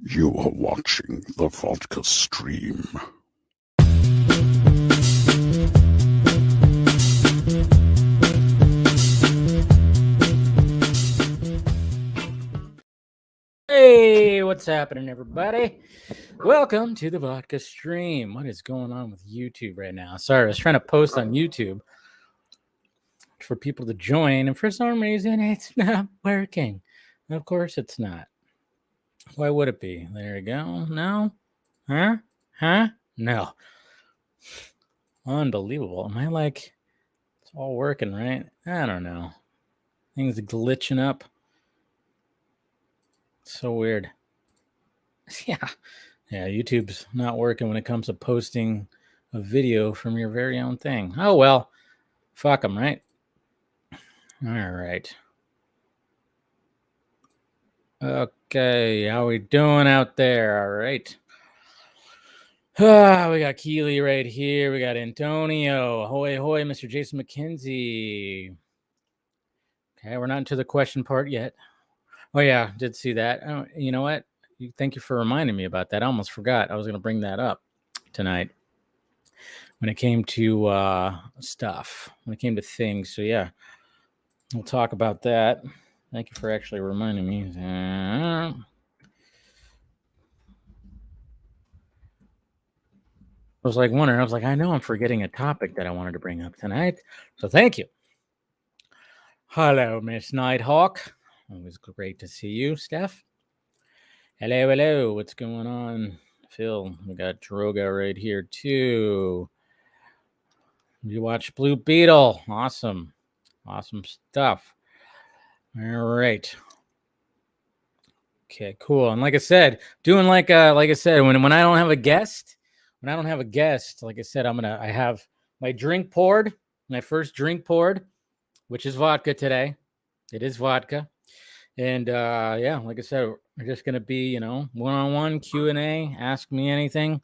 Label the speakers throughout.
Speaker 1: You are watching the Vodka stream.
Speaker 2: Hey, what's happening, everybody? Welcome to the Vodka stream. What is going on with YouTube right now? Sorry, I was trying to post on YouTube for people to join, and for some reason, it's not working. Of course, it's not. Why would it be? There we go. No? Huh? No. Unbelievable. Am I like, it's all working, right? I don't know. Things glitching up. So weird. Yeah, YouTube's not working when it comes to posting a video from your very own thing. Oh, well, fuck them, right? All right. Okay, how we doing out there? All right. We got Keely right here. We got Antonio. Ahoy, ahoy, Mr. Jason McKenzie. Okay, we're not into the question part yet. Oh, yeah, did see that. Oh, you know what? Thank you for reminding me about that. I almost forgot. I was going to bring that up tonight when it came to stuff, when it came to things. So, yeah, we'll talk about that. Thank you for actually reminding me. I was like wondering, I know I'm forgetting a topic that I wanted to bring up tonight. So thank you. Hello, Miss Nighthawk. Always great to see you, Steph. Hello. What's going on, Phil? We got Droga right here, too. You watch Blue Beetle. Awesome stuff. All right. Okay, cool. And like I said, doing like I said, when I don't have a guest, like I said, I have my drink poured, my first drink poured, which is vodka today. It is vodka. And yeah, like I said, we're just gonna be, one-on-one Q&A, ask me anything. I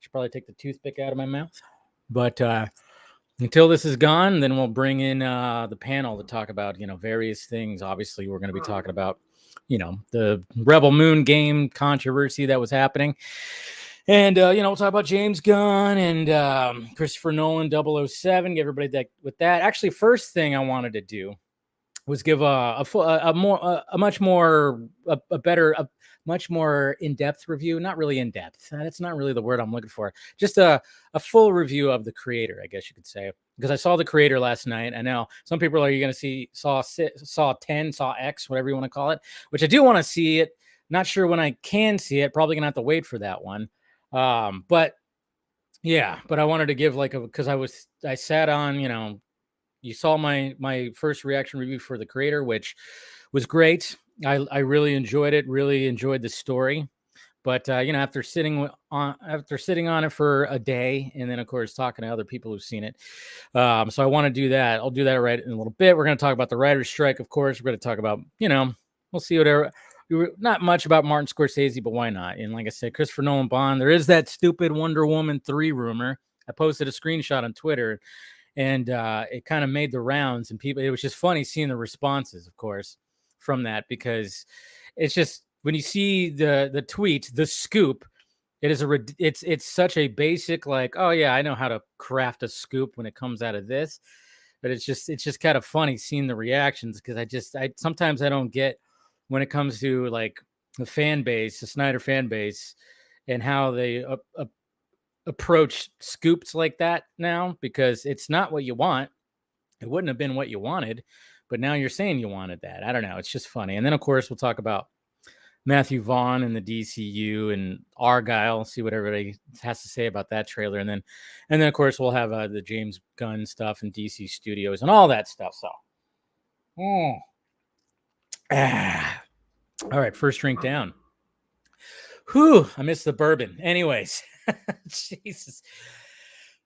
Speaker 2: should probably take the toothpick out of my mouth. But until this is gone, then we'll bring in the panel to talk about, various things. Obviously, we're going to be talking about, the Rebel Moon game controversy that was happening. And, we'll talk about James Gunn and Christopher Nolan 007, get everybody that with that. Actually, first thing I wanted to do was give a much more in-depth review. Not really in-depth. That's not really the word I'm looking for. Just a full review of The Creator, I guess you could say. Because I saw The Creator last night. I know some people are going to saw 10, saw X, whatever you want to call it, which I do want to see it. Not sure when I can see it. Probably going to have to wait for that one. But yeah, but I wanted to give because I sat on, you saw my first reaction review for The Creator, which was great. I really enjoyed it. Really enjoyed the story. But after sitting on it for a day, and then of course talking to other people who've seen it, so I want to do that. I'll do that right in a little bit. We're going to talk about the writer's strike, of course. We're going to talk about we'll see whatever. Not much about Martin Scorsese, but why not? And like I said, Christopher Nolan Bond. There is that stupid Wonder Woman 3 rumor. I posted a screenshot on Twitter. And it kind of made the rounds, and it was just funny seeing the responses, of course, from that, because it's just when you see the tweet, the scoop, it's such a basic, like, oh yeah, I know how to craft a scoop when it comes out of this, but it's just kind of funny seeing the reactions, because I sometimes I don't get when it comes to like the fan base, the Snyder fan base, and how they approach scoops like that now, because it's not what you want. It wouldn't have been what you wanted, but now you're saying you wanted that. I don't know. It's just funny. And then of course we'll talk about Matthew Vaughn and the DCU and Argylle, see what everybody has to say about that trailer. And then of course we'll have the James Gunn stuff and DC Studios and all that stuff. So all right, first drink down. Whew, I missed the bourbon. Anyways. Jesus.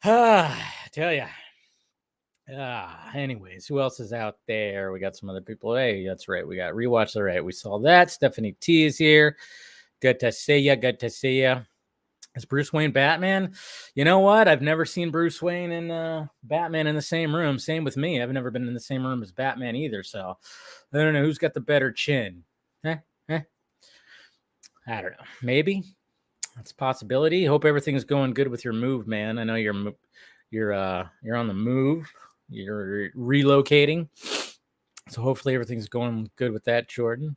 Speaker 2: I tell ya. Anyways, who else is out there? We got some other people. Hey, that's right. We got Rewatch the Right. We saw that. Stephanie T is here. Good to see ya. Is Bruce Wayne Batman? You know what? I've never seen Bruce Wayne and Batman in the same room. Same with me. I've never been in the same room as Batman either. So I don't know who's got the better chin. I don't know. Maybe that's a possibility. Hope everything's going good with your move, man. I know you're on the move. You're relocating, so hopefully everything's going good with that, Jordan.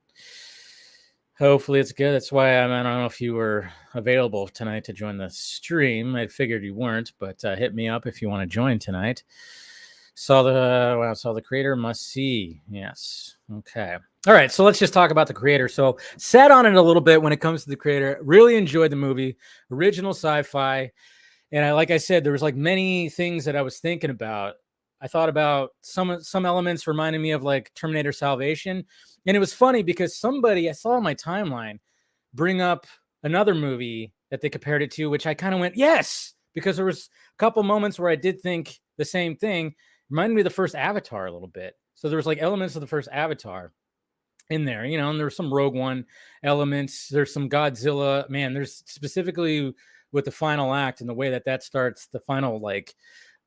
Speaker 2: Hopefully it's good. That's why I don't know if you were available tonight to join the stream. I figured you weren't, but hit me up if you want to join tonight. Saw the creator, must see. Yes. Okay. All right. So let's just talk about the creator. So sat on it a little bit when it comes to the creator. Really enjoyed the movie. Original sci-fi. And like I said, there was like many things that I was thinking about. I thought about some elements reminding me of like Terminator Salvation. And it was funny because somebody I saw on my timeline bring up another movie that they compared it to, which I kind of went, yes, because there was a couple moments where I did think the same thing. Reminded me of the first Avatar a little bit. So there was like elements of the first Avatar in there, you know, and there were some Rogue One elements. There's some Godzilla. Man, there's specifically with the final act and the way that starts, the final, like,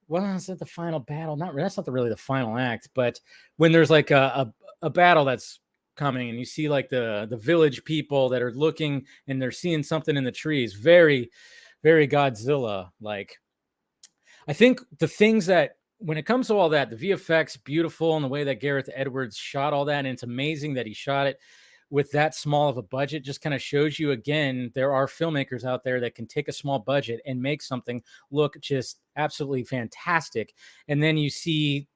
Speaker 2: well, is it the final battle? That's not really the final act, but when there's like a battle that's coming and you see like the village people that are looking and they're seeing something in the trees, very, very Godzilla. Like, I think the things that, when it comes to all that, the VFX, beautiful, and the way that Gareth Edwards shot all that, and it's amazing that he shot it with that small of a budget, just kind of shows you again, there are filmmakers out there that can take a small budget and make something look just absolutely fantastic. And then you see,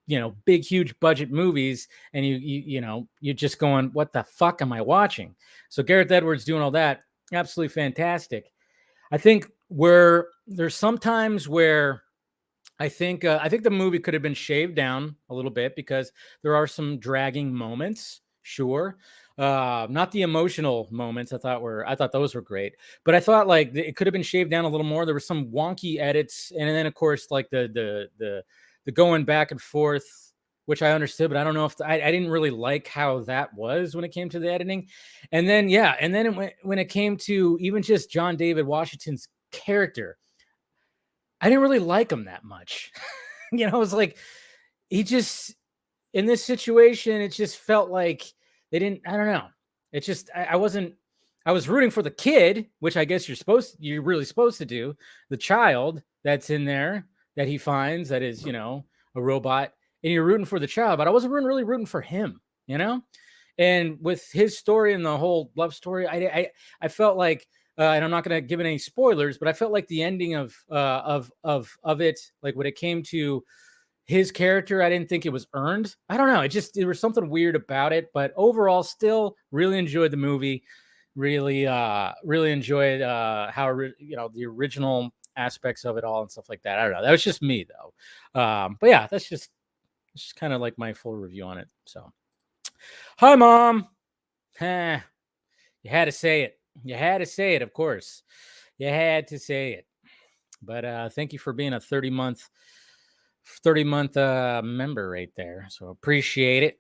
Speaker 2: you know, big, huge budget movies, and you're just going, what the fuck am I watching? So Gareth Edwards doing all that, absolutely fantastic. I think where there's sometimes where I think the movie could have been shaved down a little bit because there are some dragging moments, sure. Not the emotional moments. I thought those were great, but I thought like it could have been shaved down a little more. There were some wonky edits, and then of course like the going back and forth, which I understood, but I don't know if I didn't really like how that was when it came to the editing. And then when it came to even just John David Washington's character, I didn't really like him that much. You know, it was like he just, in this situation, it just felt like they didn't, I don't know. It just, I was rooting for the kid, which I guess you're really supposed to do. The child that's in there that he finds that is, you know, a robot, and you're rooting for the child, but I wasn't really rooting for him, you know? And with his story and the whole love story, I felt like, and I'm not going to give it any spoilers, but I felt like the ending of it, like when it came to his character, I didn't think it was earned. I don't know. There was something weird about it, but overall, still really enjoyed the movie. Really enjoyed how the original aspects of it all and stuff like that. I don't know. That was just me though. But yeah, that's just kind of like my full review on it. So, hi, Mom. You had to say it. You had to say it, of course. You had to say it. But thank you for being a 30-month member right there. So appreciate it.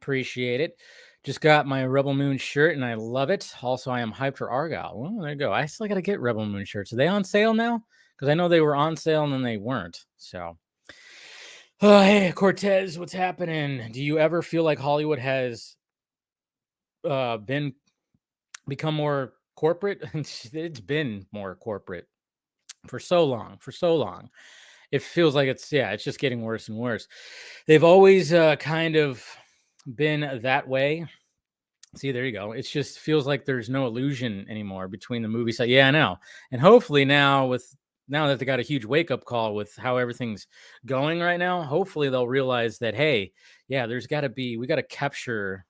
Speaker 2: Appreciate it. Just got my Rebel Moon shirt and I love it. Also, I am hyped for Argylle. Well, there you go. I still got to get Rebel Moon shirts. Are they on sale now? Because I know they were on sale and then they weren't. So, hey, Cortez, what's happening? Do you ever feel like Hollywood has become more corporate? It's been more corporate for so long. It feels like it's just getting worse and worse. They've always kind of been that way. See, there you go. It just feels like there's no illusion anymore between the movie side. Yeah, I know. And hopefully now that they got a huge wake-up call with how everything's going right now, hopefully they'll realize that, hey, yeah, we got to capture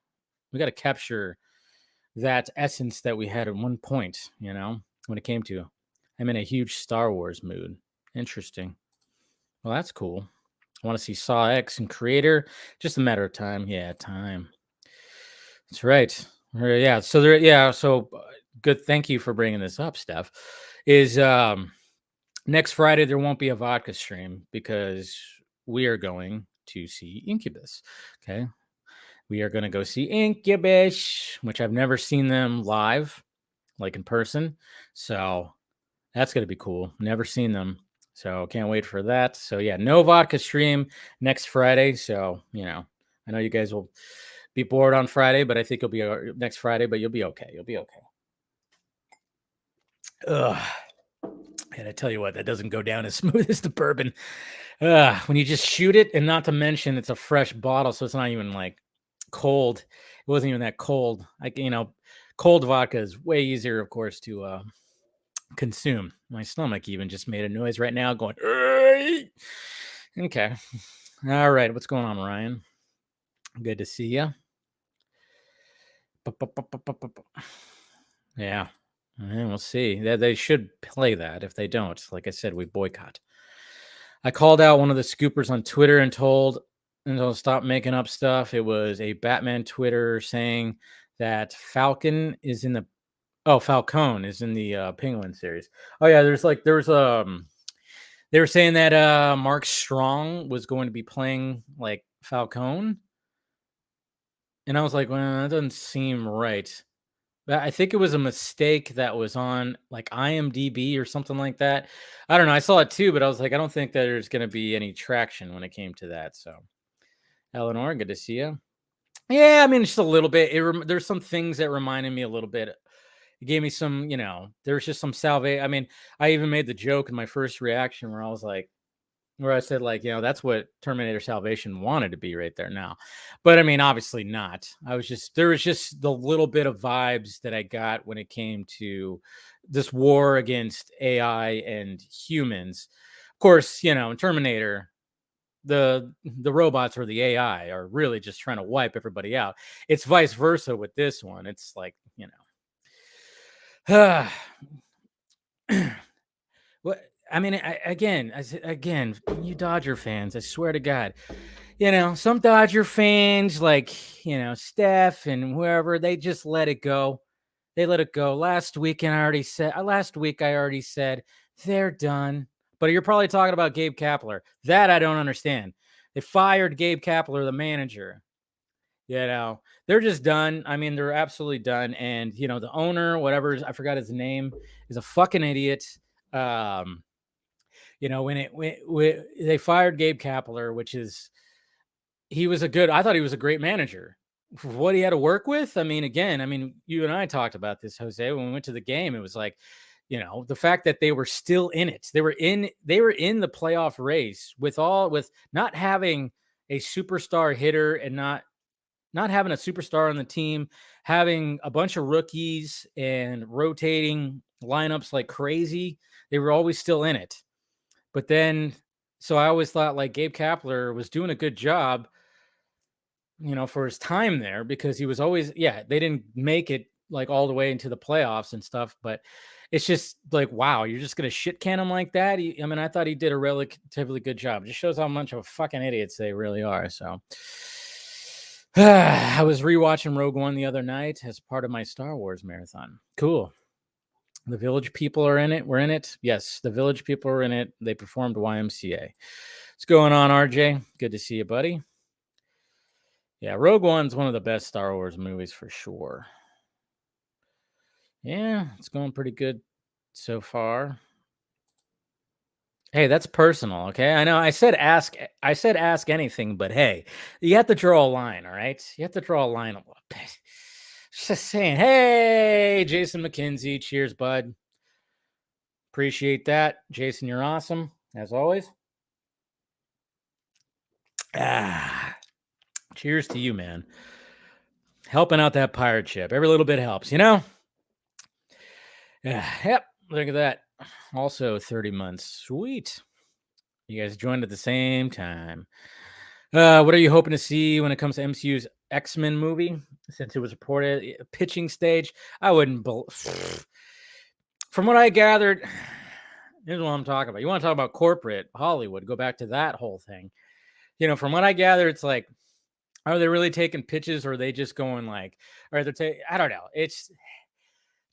Speaker 2: that essence that we had at one point, you know, when it came to, I'm in a huge Star Wars mood. Interesting. Well, that's cool. I want to see Saw X and Creator. Just a matter of time. Yeah, time. That's right. Yeah. So good. Thank you for bringing this up, Steph. Is next Friday there won't be a Vodka stream because we are going to see Incubus. Okay. We are going to go see Incubus, which I've never seen them live, like in person. So that's going to be cool. Never seen them. So can't wait for that. So yeah, no Vodka stream next Friday. So, you know, I know you guys will be bored on Friday, but I think you'll be next Friday, but you'll be okay. You'll be okay. Ugh. And I tell you what, that doesn't go down as smooth as the bourbon. When you just shoot it, and not to mention it's a fresh bottle, so it's not even like cold. It wasn't even that cold. Cold vodka is way easier, of course, to consume. My stomach even just made a noise right now going, "Ey!" Okay. All right. What's going on, Ryan? Good to see you. Yeah. We'll see. They should play that. If they don't, like I said, we boycott. I called out one of the scoopers on Twitter and told him to stop making up stuff. It was a Batman Twitter saying that Falcone is in the Penguin series. Oh yeah, they were saying that Mark Strong was going to be playing like Falcone. And I was like, well, that doesn't seem right. But I think it was a mistake that was on like IMDb or something like that. I don't know. I saw it too, but I was like, I don't think that there's going to be any traction when it came to that. So, Eleanor, good to see you. Yeah, I mean, just a little bit. There's some things that reminded me a little bit. It gave me some, there's just some salvation. I mean, I even made the joke in my first reaction where I said, like, that's what Terminator Salvation wanted to be right there now. But I mean, obviously not. There was just the little bit of vibes that I got when it came to this war against AI and humans. Of course, in Terminator, the robots or the AI are really just trying to wipe everybody out. It's vice versa with this one. It's like, what I mean, again, you Dodger fans, I swear to God, some Dodger fans like, Steph and whoever, they just let it go. They let it go. Last week I already said they're done. But you're probably talking about Gabe Kapler. That I don't understand. They fired Gabe Kapler, the manager. They're just done. I mean, they're absolutely done. And, the owner, whatever, I forgot his name, is a fucking idiot. When they fired Gabe Kapler, I thought he was a great manager for what he had to work with. I mean, you and I talked about this, Jose, when we went to the game. It was like, the fact that they were still in it. They were in the playoff race with not having a superstar hitter and not having a superstar on the team, having a bunch of rookies and rotating lineups like crazy. They were always still in it. But then, so I always thought like Gabe Kapler was doing a good job, for his time there, because he was always, they didn't make it like all the way into the playoffs and stuff, but it's just like, wow, you're just going to shit can him like that. I thought he did a relatively good job. It just shows how much of a fucking idiots they really are. So I was rewatching Rogue One the other night as part of my Star Wars marathon. Cool. The Village people are in it. We're in it. Yes, the Village people are in it. They performed YMCA. What's going on, RJ? Good to see you, buddy. Yeah, Rogue One's one of the best Star Wars movies for sure. Yeah, it's going pretty good so far. Hey, that's personal, okay? I know I said ask anything, but hey, you have to draw a line, all right? You have to draw a line a little bit. Just saying, hey, Jason McKenzie, cheers, bud. Appreciate that. Jason, you're awesome, as always. Cheers to you, man. Helping out that pirate ship. Every little bit helps, Yep, look at that. Also 30 months. Sweet. You guys joined at the same time. What are you hoping to see when it comes to MCU's X-Men movie? Since it was reported pitching stage, I wouldn't. From what I gathered, here's what I'm talking about. You want to talk about corporate Hollywood? Go back to that whole thing. From what I gather, it's like, are they really taking pitches, or are they just going like, I don't know. It's,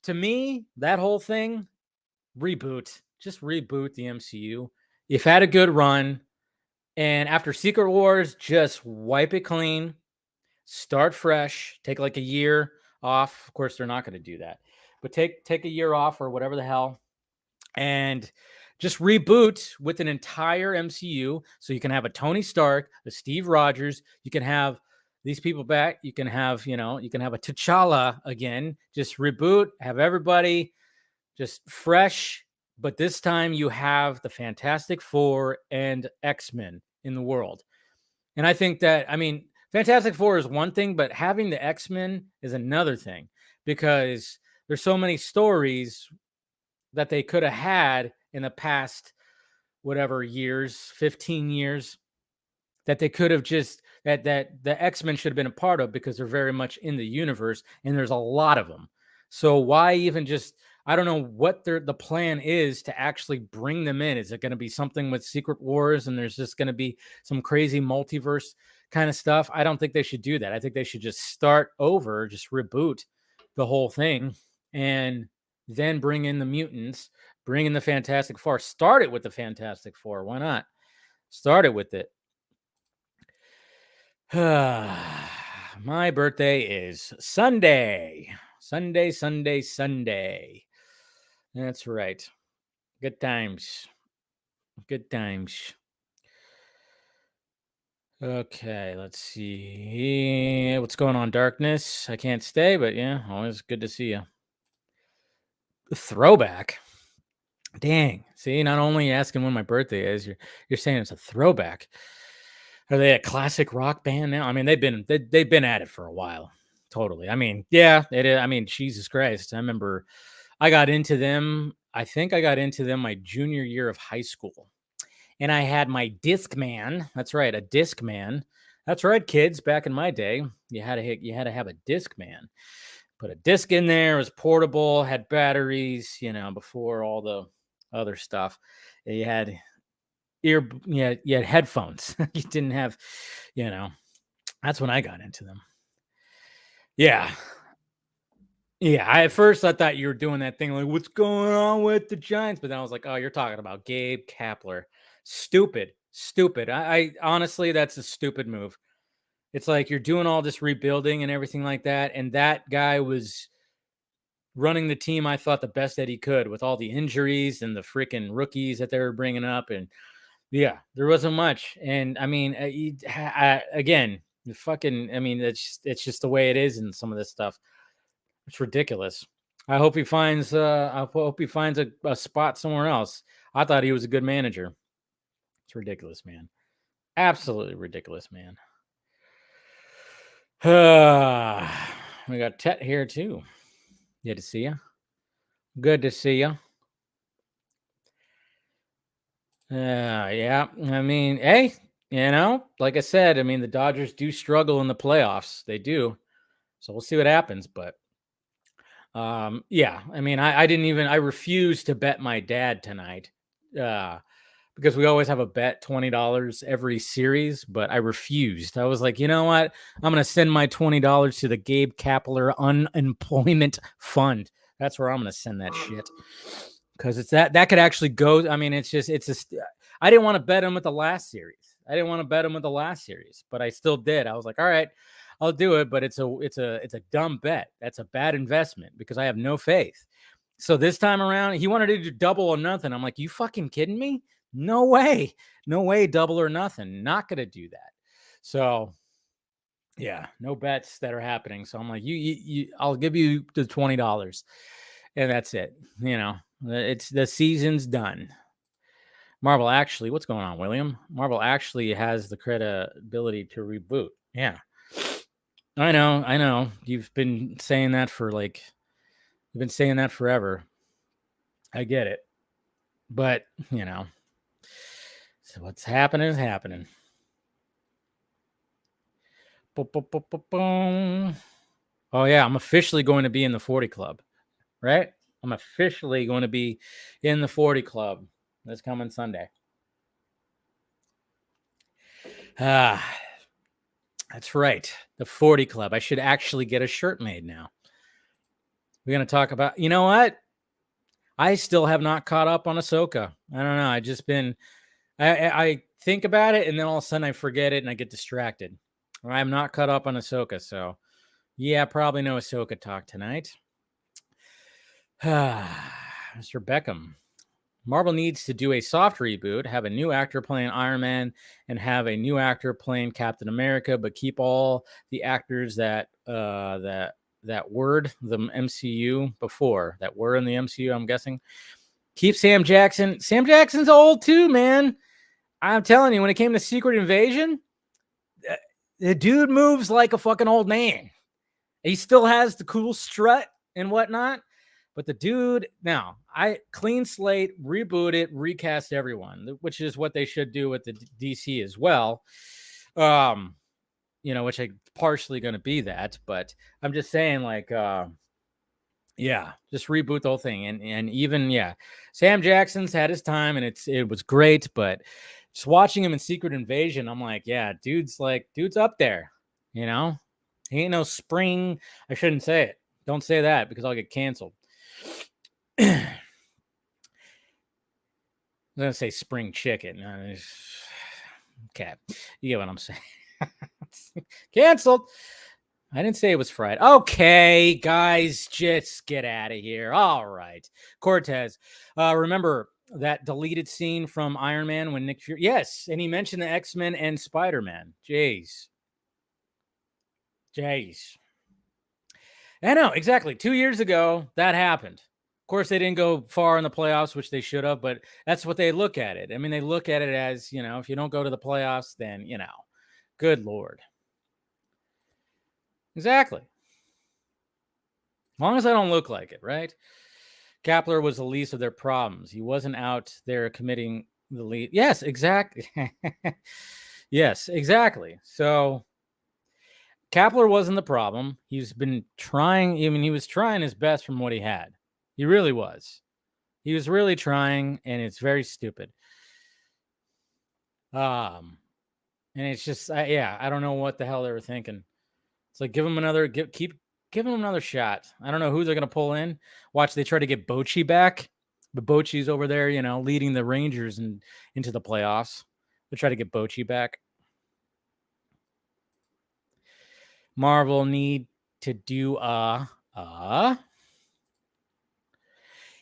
Speaker 2: to me, that whole thing, reboot. Just reboot the MCU. You've had a good run. And after Secret Wars, just wipe it clean, start fresh, take like a year off. Of course, they're not going to do that, but take a year off or whatever the hell, and just reboot with an entire MCU. So you can have a Tony Stark, a Steve Rogers. You can have these people back. You can have, you can have a T'Challa again. Just reboot, have everybody just fresh. But this time you have the Fantastic Four and X-Men in the world. And I think that, I mean, Fantastic Four is one thing, but having the X-Men is another thing, because there's so many stories that they could have had in the past, whatever years, 15 years, that they could have just, that the X-Men should have been a part of, because they're very much in the universe and there's a lot of them. So why even just, I don't know what the plan is to actually bring them in. Is it going to be something with Secret Wars and there's just going to be some crazy multiverse kind of stuff? I don't think they should do that. I think they should just start over, just reboot the whole thing, and then bring in the mutants, bring in the Fantastic Four. Start it with the Fantastic Four. Why not? Start it with it. My birthday is Sunday. Sunday. That's right. Good times. Okay, let's see. What's going on, Darkness? I can't stay, but yeah, always good to see you. Throwback. Dang. See, not only asking when my birthday is, you're saying it's a throwback. Are they a classic rock band now? I mean, they've been at it for a while. Totally. I mean, yeah, it is. I mean, Jesus Christ. I remember I got into them. I think I got into them my junior year of high school. And I had my Discman. That's right, a Discman. That's right, kids. Back in my day, you had to have a Discman. Put a disc in there. It was portable, had batteries. Before all the other stuff, you had you had headphones. You didn't have, That's when I got into them. Yeah. At first I thought you were doing that thing like, what's going on with the Giants? But then I was like, oh, you're talking about Gabe Kapler. Stupid. I honestly, that's a stupid move. It's like you're doing all this rebuilding and everything like that, and that guy was running the team, I thought, the best that he could, with all the injuries and the freaking rookies that they were bringing up. And yeah, there wasn't much. And I mean, again, it's just the way it is in some of this stuff. It's ridiculous. I hope he finds a spot somewhere else. I thought he was a good manager. It's ridiculous, man. Absolutely ridiculous, man. We got Tet here too. Good to see you. Good to see you. Yeah. I mean, hey, like I said, I mean, the Dodgers do struggle in the playoffs. They do. So we'll see what happens. But yeah, I mean, I refused to bet my dad tonight. Because we always have a bet, $20 every series, but I refused. I was like, you know what? I'm going to send my $20 to the Gabe Kapler Unemployment Fund. That's where I'm going to send that shit. Because it's that could actually go. I mean, I didn't want to bet him with the last series. But I still did. I was like, all right, I'll do it. But it's a dumb bet. That's a bad investment because I have no faith. So this time around, he wanted to do double or nothing. I'm like, you fucking kidding me? No way, double or nothing. Not gonna do that. So yeah, no bets that are happening. So I'm like, I'll give you the $20, and that's it. It's the season's done. Marvel actually, what's going on, William? Marvel actually has the credibility to reboot. Yeah, I know. You've been saying that forever. I get it, but so what's happening is happening. Oh yeah, I'm officially going to be in the 40 Club, right? I'm officially going to be in the 40 Club this coming Sunday. That's right, the 40 Club. I should actually get a shirt made now. We're going to talk about, you know what? I still have not caught up on Ahsoka. I don't know. I think about it, and then all of a sudden I forget it and I get distracted. I'm not caught up on Ahsoka, so yeah, probably no Ahsoka talk tonight. Mr. Beckham. Marvel needs to do a soft reboot, have a new actor playing Iron Man, and have a new actor playing Captain America, but keep all the actors that that word, the MCU before that were in the MCU, I'm guessing. Keep Sam Jackson. Sam Jackson's old too, man. I'm telling you, when it came to Secret Invasion, the dude moves like a fucking old man. He still has the cool strut and whatnot, but the dude, now, clean slate, reboot it, recast everyone, which is what they should do with the DC as well. Which I partially going to be that, but I'm just saying, like, just reboot the whole thing. And even, Sam Jackson's had his time and it was great, but just watching him in Secret Invasion, I'm like, dude's up there, He ain't no spring. I shouldn't say it. Don't say that because I'll get canceled. I'm going to say spring chicken. Okay. You get what I'm saying. Canceled. I didn't say it was fried. Okay, guys, just get out of here. All right. Cortez. Remember that deleted scene from Iron Man when Nick Fury... Yes, and he mentioned the X-Men and Spider-Man. Jeez. I know, exactly. 2 years ago, that happened. Of course, they didn't go far in the playoffs, which they should have, but that's what they look at it. I mean, they look at it as, if you don't go to the playoffs, then, good Lord. Exactly. As long as I don't look like it, right? Kapler was the least of their problems. He wasn't out there committing the lead. Yes, exactly. Yes, exactly. So Kapler wasn't the problem. He's been trying. He was trying his best from what he had. He really was. He was really trying, and it's very stupid. And it's just, I don't know what the hell they were thinking. It's like, give him another shot. I don't know who they're going to pull in. Watch, they try to get Bochy back. But Bochy's over there, leading the Rangers into the playoffs. They try to get Bochy back. Marvel need to do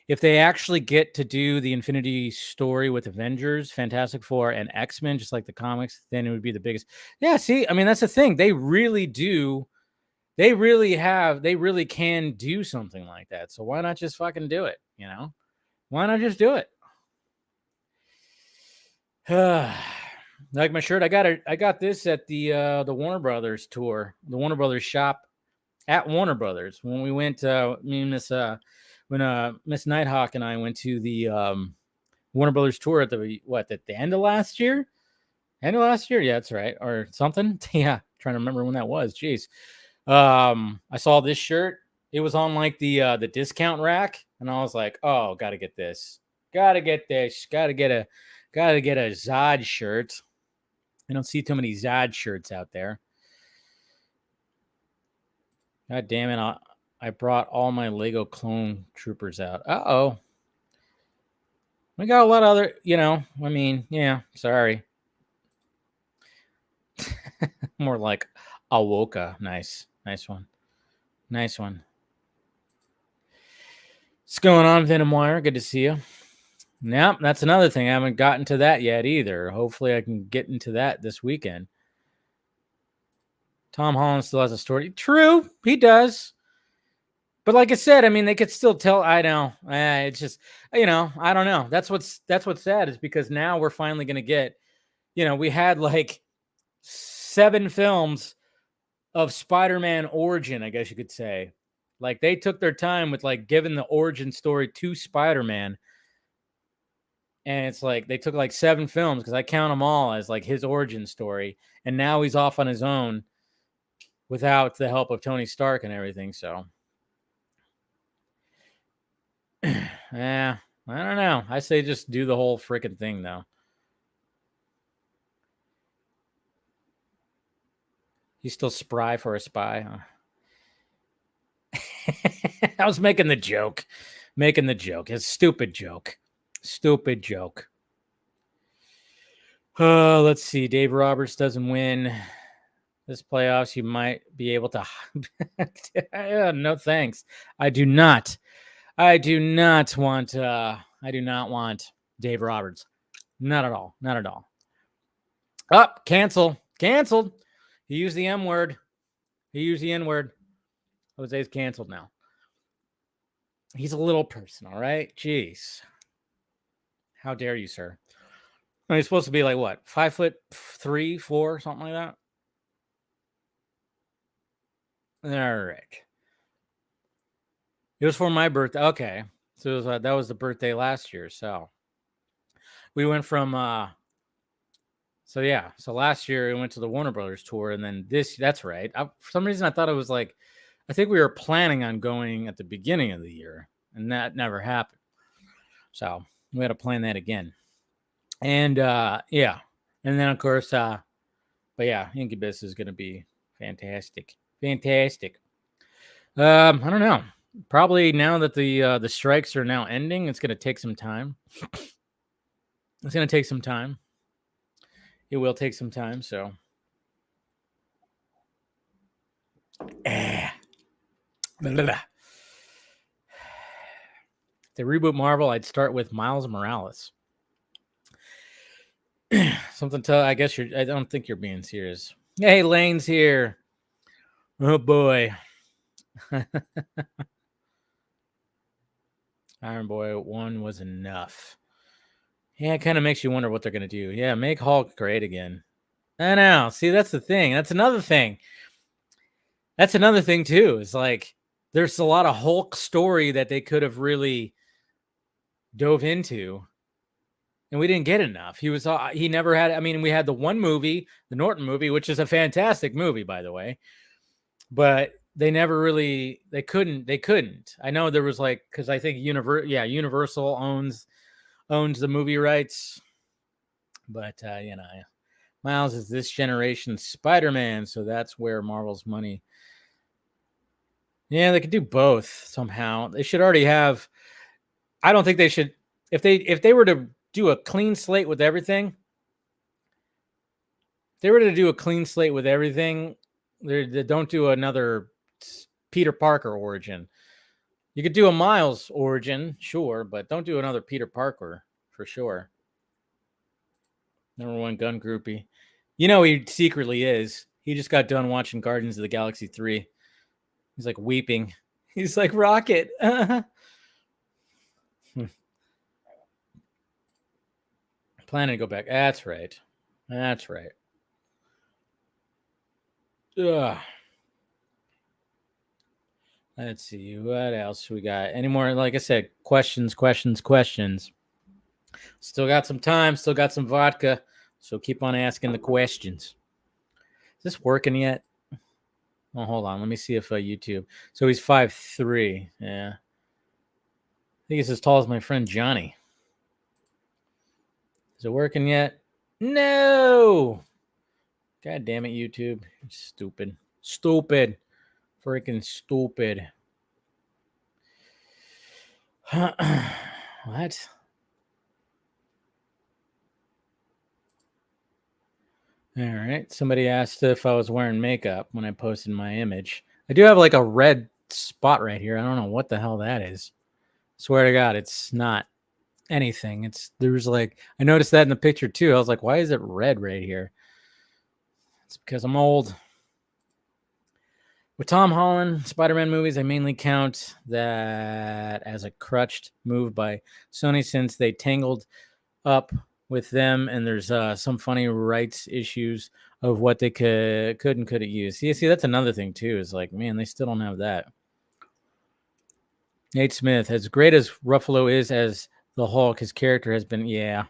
Speaker 2: if they actually get to do the Infinity story with Avengers, Fantastic Four, and X-Men, just like the comics, then it would be the biggest. Yeah, see, I mean, that's the thing. They really do. They really can do something like that. So why not just fucking do it? Why not just do it? Like my shirt, I got this at the Warner Brothers tour, the Warner Brothers shop at Warner Brothers when we went. Me and Miss Nighthawk and I went to the Warner Brothers tour at the end of last year. End of last year, yeah, that's right, or something. Yeah, trying to remember when that was. Jeez. I saw this shirt. It was on like the discount rack, and I was like, oh, gotta get this. Gotta get a Zod shirt. I don't see too many Zod shirts out there. God damn it. I brought all my Lego clone troopers out. Uh-oh. We got a lot of other, sorry. More like Awoka. Nice one. Nice one. What's going on, Venom Wire? Good to see you. Yep, that's another thing. I haven't gotten to that yet either. Hopefully I can get into that this weekend. Tom Holland still has a story. True, he does. But like I said, I mean, they could still tell. I know. It's just, I don't know. That's what's sad is because now we're finally going to get, we had like 7 films of Spider-Man origin, I guess you could say. Like they took their time with like giving the origin story to Spider-Man. And it's like they took like 7 films because I count them all as like his origin story. And now he's off on his own without the help of Tony Stark and everything. So, yeah, I don't know. I say just do the whole freaking thing, though. He's still spry for a spy. I was making the joke. It's a stupid joke. Let's see. Dave Roberts doesn't win this playoffs. You might be able to. No, thanks. I do not want Dave Roberts. Not at all. Up, canceled. He used the M word. He used the N word. Jose's canceled now. He's a little person, all right? Jeez. How dare you, sir? He's supposed to be like what? 5'3", 4", something like that. All right. It was for my birthday. Okay. So it was, that was the birthday last year. So we went from so last year we went to the Warner Brothers tour, and then that's right. For some reason I thought it was like, I think we were planning on going at the beginning of the year, and that never happened. So we had to plan that again. And and then of course but yeah, Incubus is gonna be fantastic. I don't know. Probably now that the strikes are now ending, it's gonna take some time. It's gonna take some time. It will take some time, so to reboot Marvel, I'd start with Miles Morales. Something to, I guess I don't think you're being serious. Hey, Lane's here. Oh boy. Iron Boy 1 was enough. Yeah, it kind of makes you wonder what they're going to do. Yeah, make Hulk great again. I know. See, that's the thing. That's another thing. That's another thing, too. It's like there's a lot of Hulk story that they could have really dove into, and we didn't get enough. He never had, I mean, we had the one movie, the Norton movie, which is a fantastic movie, by the way, but they never really, they couldn't. I know there was like, because I think Universal owns the movie rights, but Miles is this generation's Spider-Man, so that's where Marvel's money. Yeah, they could do both somehow. They should already have. I don't think they should. If they were to do a clean slate with everything, they don't do another Peter Parker origin. You could do a Miles origin, sure, but don't do another Peter Parker for sure. Number one gun groupie. You know he secretly is. He just got done watching Guardians of the Galaxy 3. He's like weeping. He's like, Rocket. Planning to go back. That's right. Ugh. Let's see. What else we got? Any more, like I said, questions. Still got some time. Still got some vodka. So keep on asking the questions. Is this working yet? Oh, hold on. Let me see if YouTube. So he's 5'3". Yeah. I think he's as tall as my friend Johnny. Is it working yet? No. God damn it, YouTube. You're stupid. Freaking stupid. What? All right. Somebody asked if I was wearing makeup when I posted my image. I do have like a red spot right here. I don't know what the hell that is. Swear to God, it's not anything. There's like, I noticed that in the picture too. I was like, why is it red right here? It's because I'm old. With Tom Holland Spider-Man movies, I mainly count that as a crutched move by Sony since they tangled up with them, and there's some funny rights issues of what they couldn't use. See, that's another thing too. Is like, man, they still don't have that. Nate Smith, as great as Ruffalo is as the Hulk, his character has been, yeah.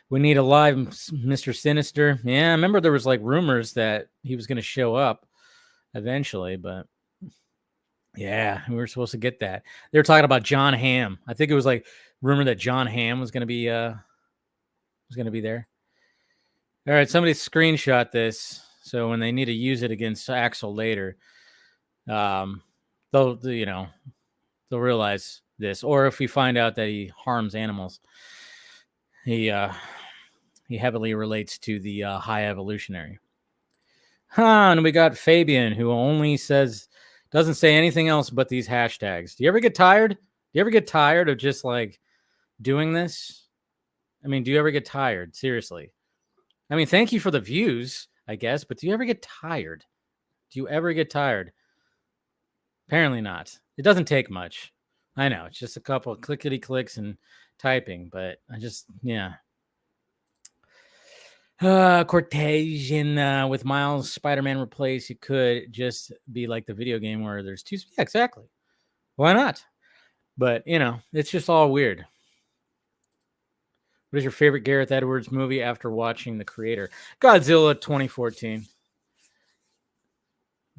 Speaker 2: We need a live Mr. Sinister. Yeah, I remember there was like rumors that he was going to show up eventually, but yeah, we were supposed to get that. They were talking about John Hamm. I think it was like rumor that John Hamm was going to be there. All right, somebody screenshot this, so when they need to use it against Axel later, they'll realize this. Or if we find out that he harms animals, he heavily relates to the high evolutionary. And we got Fabian, who only doesn't say anything else but these hashtags. Do you ever get tired? Of just like doing this? I mean, do you ever get tired? Seriously. I mean, thank you for the views, I guess, but do you ever get tired? Do you ever get tired? Apparently not. It doesn't take much. I know. It's just a couple of clickety clicks and typing, but I just, yeah. Cortesian with Miles Spider-Man replaced. It could just be like the video game where there's two. Yeah, exactly. Why not? But, it's just all weird. What is your favorite Gareth Edwards movie after watching The Creator? Godzilla 2014.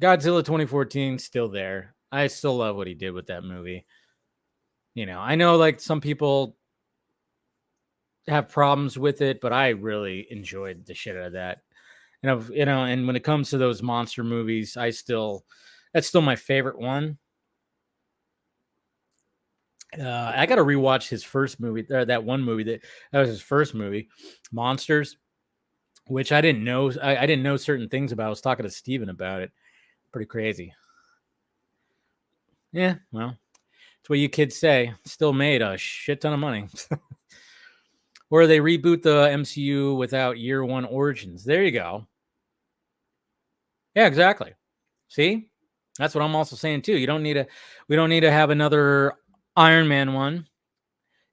Speaker 2: Godzilla 2014, still there. I still love what he did with that movie. I know like some people have problems with it, but I really enjoyed the shit out of that. And when it comes to those monster movies, that's still my favorite one. I got to rewatch his first movie, or that one movie that was his first movie, Monsters, which I didn't know. I didn't know certain things about. I was talking to Steven about it. Pretty crazy. Yeah, well, that's what you kids say. Still made a shit ton of money. Or they reboot the MCU without year one origins. There you go. Yeah, exactly. See? That's what I'm also saying too. We don't need to have another Iron Man one.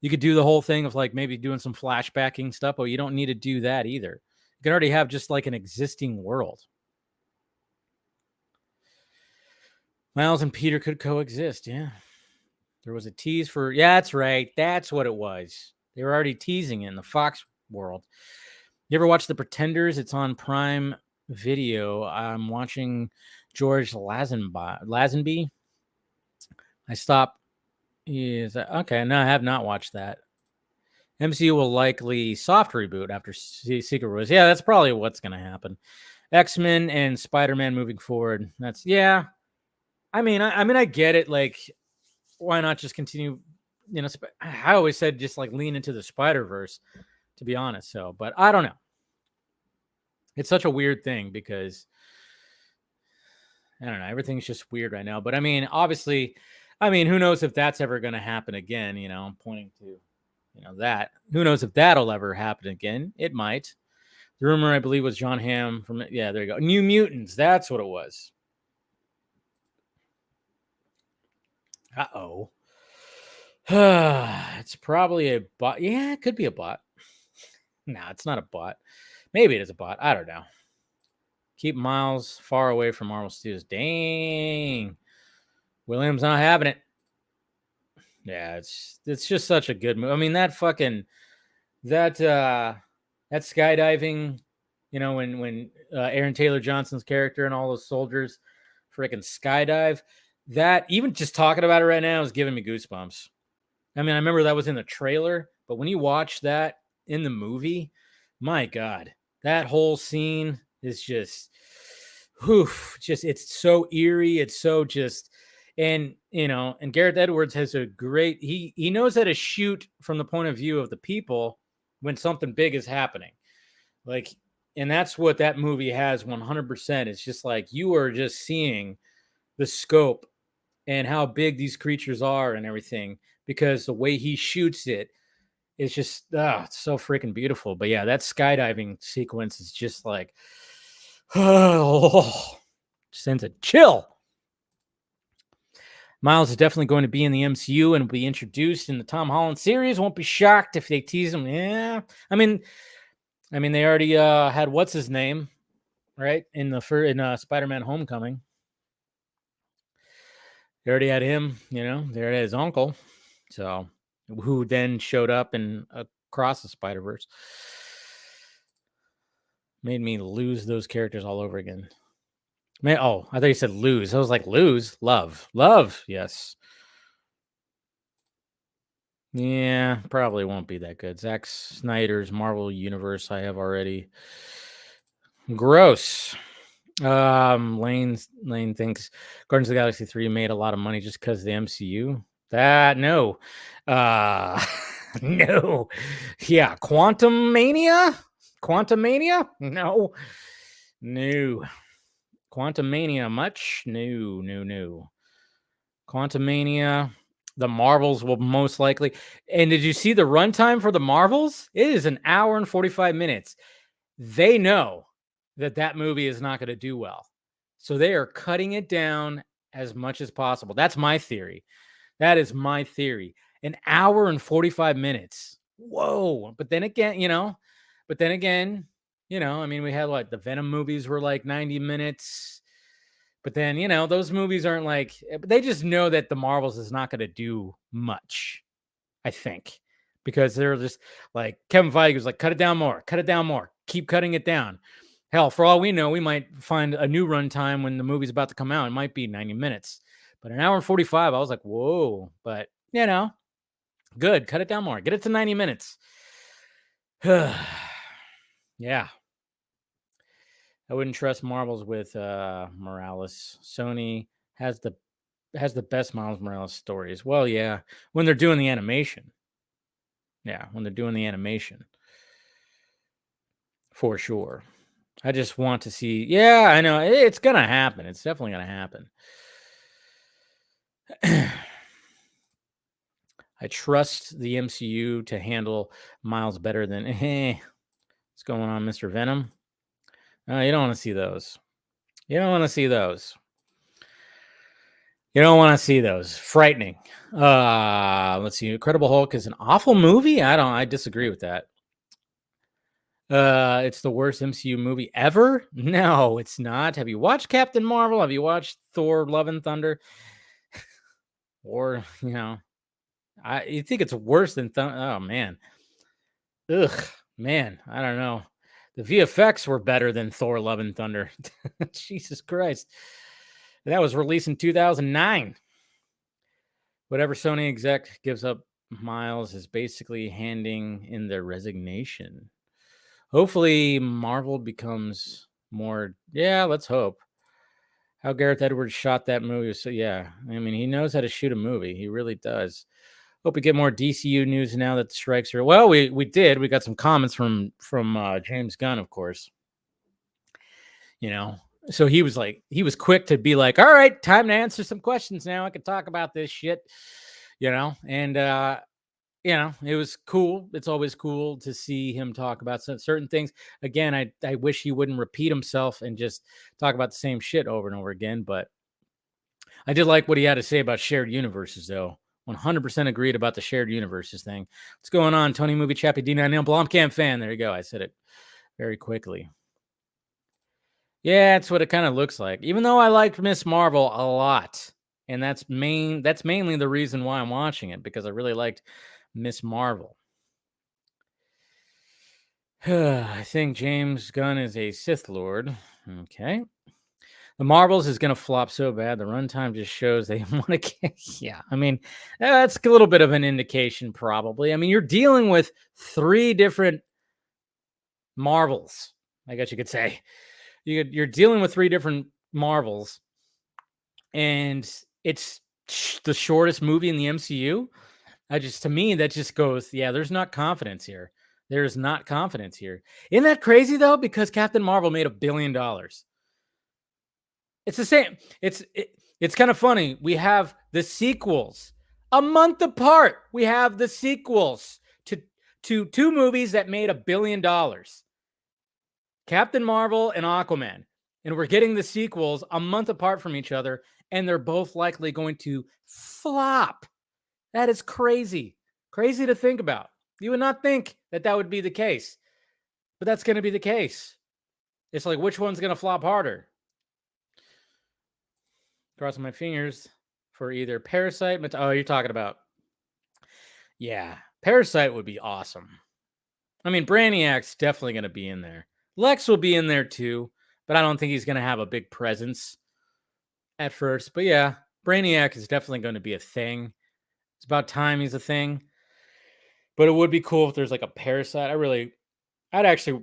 Speaker 2: You could do the whole thing of like maybe doing some flashbacking stuff, but you don't need to do that either. You can already have just like an existing world. Miles and Peter could coexist. Yeah. There was a tease for, yeah, that's right. That's what it was. They were already teasing it in the Fox world. You ever watch The Pretenders? It's on Prime Video. I'm watching George Lazenby. I stopped. Okay, no, I have not watched that. MCU will likely soft reboot after Secret Wars. Yeah, that's probably what's going to happen. X-Men and Spider-Man moving forward. That's, yeah. I mean, I get it. Like, why not just continue? I always said just like lean into the Spider-Verse, to be honest. So, but I don't know. It's such a weird thing because I don't know. Everything's just weird right now. But I mean, obviously, who knows if that's ever going to happen again? I'm pointing to, that. Who knows if that'll ever happen again? It might. The rumor, I believe, was John Hamm from, yeah, there you go. New Mutants. That's what it was. Uh-oh. It's probably a bot. Yeah, it could be a bot. No, it's not a bot. Maybe it is a bot. I don't know. Keep Miles far away from Marvel Studios. Dang. Williams not having it. Yeah, it's just such a good movie. I mean, that skydiving, when Aaron Taylor Johnson's character and all those soldiers freaking skydive, that even just talking about it right now is giving me goosebumps. I mean, I remember that was in the trailer, but when you watch that in the movie, my God, that whole scene is just, it's so eerie. It's so just, and Gareth Edwards has a great, he knows how to shoot from the point of view of the people when something big is happening. Like, and that's what that movie has 100%. It's just like, you are just seeing the scope and how big these creatures are and everything, because the way he shoots it is just, it's so freaking beautiful. But yeah, that skydiving sequence is just like, sends a chill. Miles is definitely going to be in the MCU and will be introduced in the Tom Holland series. Won't be shocked if they tease him. Yeah. I mean, they already had what's his name, right? In Spider-Man Homecoming. They already had him, they already had his uncle. So, who then showed up in Across the Spider-Verse. Made me lose those characters all over again. I thought you said lose. I was like, lose? Love. Yes. Yeah, probably won't be that good. Zack Snyder's Marvel Universe I have already. Gross. Lane thinks Guardians of the Galaxy 3 made a lot of money just because of the MCU. No. No. Yeah, Quantum Mania? No. Quantum Mania much? No. Quantum Mania. The Marvels will most likely. And did you see the runtime for the Marvels? It is an hour and 45 minutes. They know that movie is not going to do well. So they are cutting it down as much as possible. That's my theory. That is my theory. An hour and 45 minutes. Whoa. But then again, I mean, we had like the Venom movies were like 90 minutes. But then, those movies aren't like, they just know that the Marvels is not going to do much, I think, because they're just like, Kevin Feige was like, cut it down more, keep cutting it down. Hell, for all we know, we might find a new runtime when the movie's about to come out. It might be 90 minutes, but an hour and 45, I was like, whoa, but good. Cut it down more. Get it to 90 minutes. Yeah. I wouldn't trust Marvels with Morales. Sony has the best Miles Morales stories. Well, yeah, when they're doing the animation. Yeah, when they're doing the animation. For sure. I just want to see. Yeah, I know. It's going to happen. It's definitely going to happen. I trust the MCU to handle Miles better than, what's going on, Mr. Venom? You don't want to see those. You don't want to see those. You don't want to see those. Frightening. Let's see. Incredible Hulk is an awful movie. I disagree with that. It's the worst MCU movie ever. No, it's not. Have you watched Captain Marvel? Have you watched Thor: Love and Thunder? Or, you think it's worse than oh man. Ugh, man, I don't know. The VFX were better than Thor: Love and Thunder. Jesus Christ. That was released in 2009. Whatever Sony exec gives up Miles is basically handing in their resignation. Hopefully Marvel becomes more, let's hope. How Gareth Edwards shot that movie. So yeah, I mean, he knows how to shoot a movie. He really does. Hope we get more DCU news now that the strikes are. Well, we did. We got some comments from James Gunn, of course. So he was quick to be like, all right, time to answer some questions now. I can talk about this shit, and it was cool. It's always cool to see him talk about certain things. Again, I wish he wouldn't repeat himself and just talk about the same shit over and over again. But I did like what he had to say about shared universes, though. 100% agreed about the shared universes thing. What's going on, Tony Movie Chappie D9L Blomkamp fan? There you go. I said it very quickly. Yeah, that's what it kind of looks like. Even though I liked Miss Marvel a lot, and that's mainly the reason why I'm watching it, because I really liked Miss Marvel. I think James Gunn is a Sith Lord. Okay. The Marvels is going to flop so bad. The runtime just shows they want to get. Yeah. I mean, that's a little bit of an indication, probably. I mean, you're dealing with 3 different Marvels, I guess you could say. You're dealing with 3 different Marvels, and it's the shortest movie in the MCU. To me, that just goes, there's not confidence here. There's not confidence here. Isn't that crazy, though? Because Captain Marvel made $1 billion. It's the same. It's kind of funny. We have the sequels a month apart. We have the sequels to 2 movies that made $1 billion. Captain Marvel and Aquaman. And we're getting the sequels a month apart from each other, and they're both likely going to flop. That is crazy. Crazy to think about. You would not think that would be the case, but that's going to be the case. It's like, which one's going to flop harder? Crossing my fingers for either Parasite. Oh, you're talking about. Yeah, Parasite would be awesome. I mean, Brainiac's definitely going to be in there. Lex will be in there too, but I don't think he's going to have a big presence at first. But yeah, Brainiac is definitely going to be a thing. It's about time he's a thing. But it would be cool if there's like a Parasite. I'd actually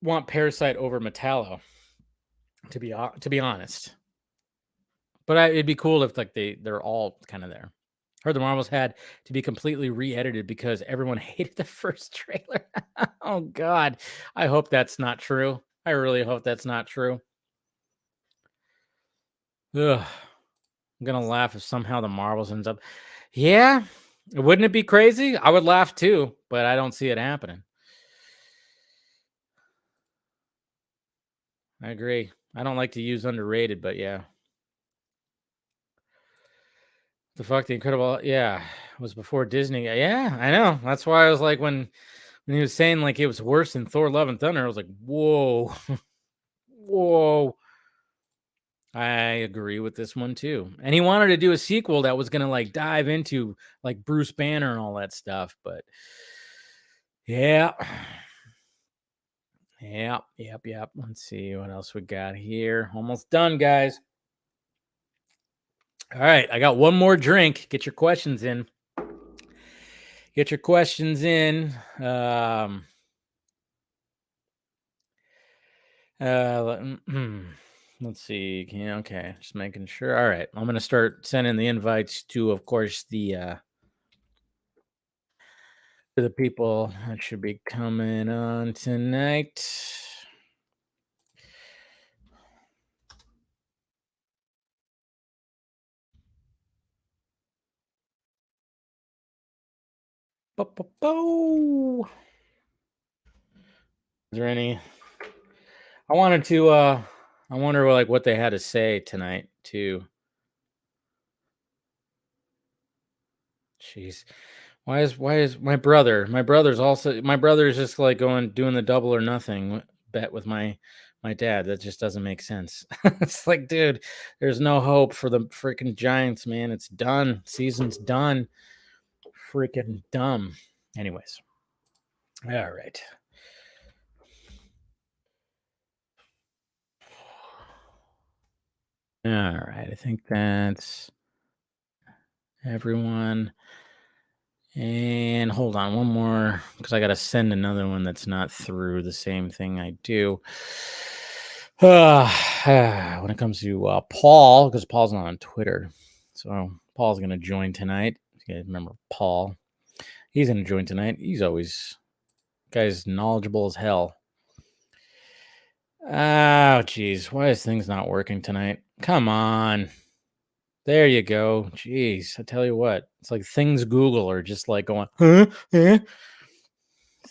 Speaker 2: want Parasite over Metallo, to be honest. But it'd be cool if like they're all kind of there. Heard the Marvels had to be completely re-edited because everyone hated the first trailer. Oh God, I hope that's not true. I really hope that's not true. Ugh. I'm gonna laugh if somehow the Marvels ends up. Yeah, wouldn't it be crazy? I would laugh too, but I don't see it happening. I agree. I don't like to use underrated, but yeah. The fuck, The Incredible, yeah, was before Disney. Yeah, I know. That's why I was like, when he was saying like it was worse than Thor: Love and Thunder, I was like, whoa, whoa. I agree with this one too. And he wanted to do a sequel that was gonna like dive into like Bruce Banner and all that stuff, but yeah. Yep. Let's see what else we got here. Almost done, guys. All right, I got one more drink. Get your questions in. Get your questions in. Let's see. Okay, just making sure. All right, I'm gonna start sending the invites to, of course, to the people that should be coming on tonight. Is there any? I wanted to. I wonder like what they had to say tonight too. Jeez. Why is my brother's also, my brother's just like doing the double or nothing bet with my dad. That just doesn't make sense. It's like, dude, there's no hope for the freaking Giants, man. It's done. Season's done. Freaking dumb. Anyways. All right. All right. I think that's everyone. And hold on, one more, because I got to send another one that's not through the same thing I do. When it comes to Paul, because Paul's not on Twitter. So Paul's going to join tonight. You guys remember Paul? He's going to join tonight. He's always, guy's knowledgeable as hell. Oh, geez. Why is things not working tonight? Come on. There you go. Jeez, I tell you what, it's like things Google are just like going, huh? It's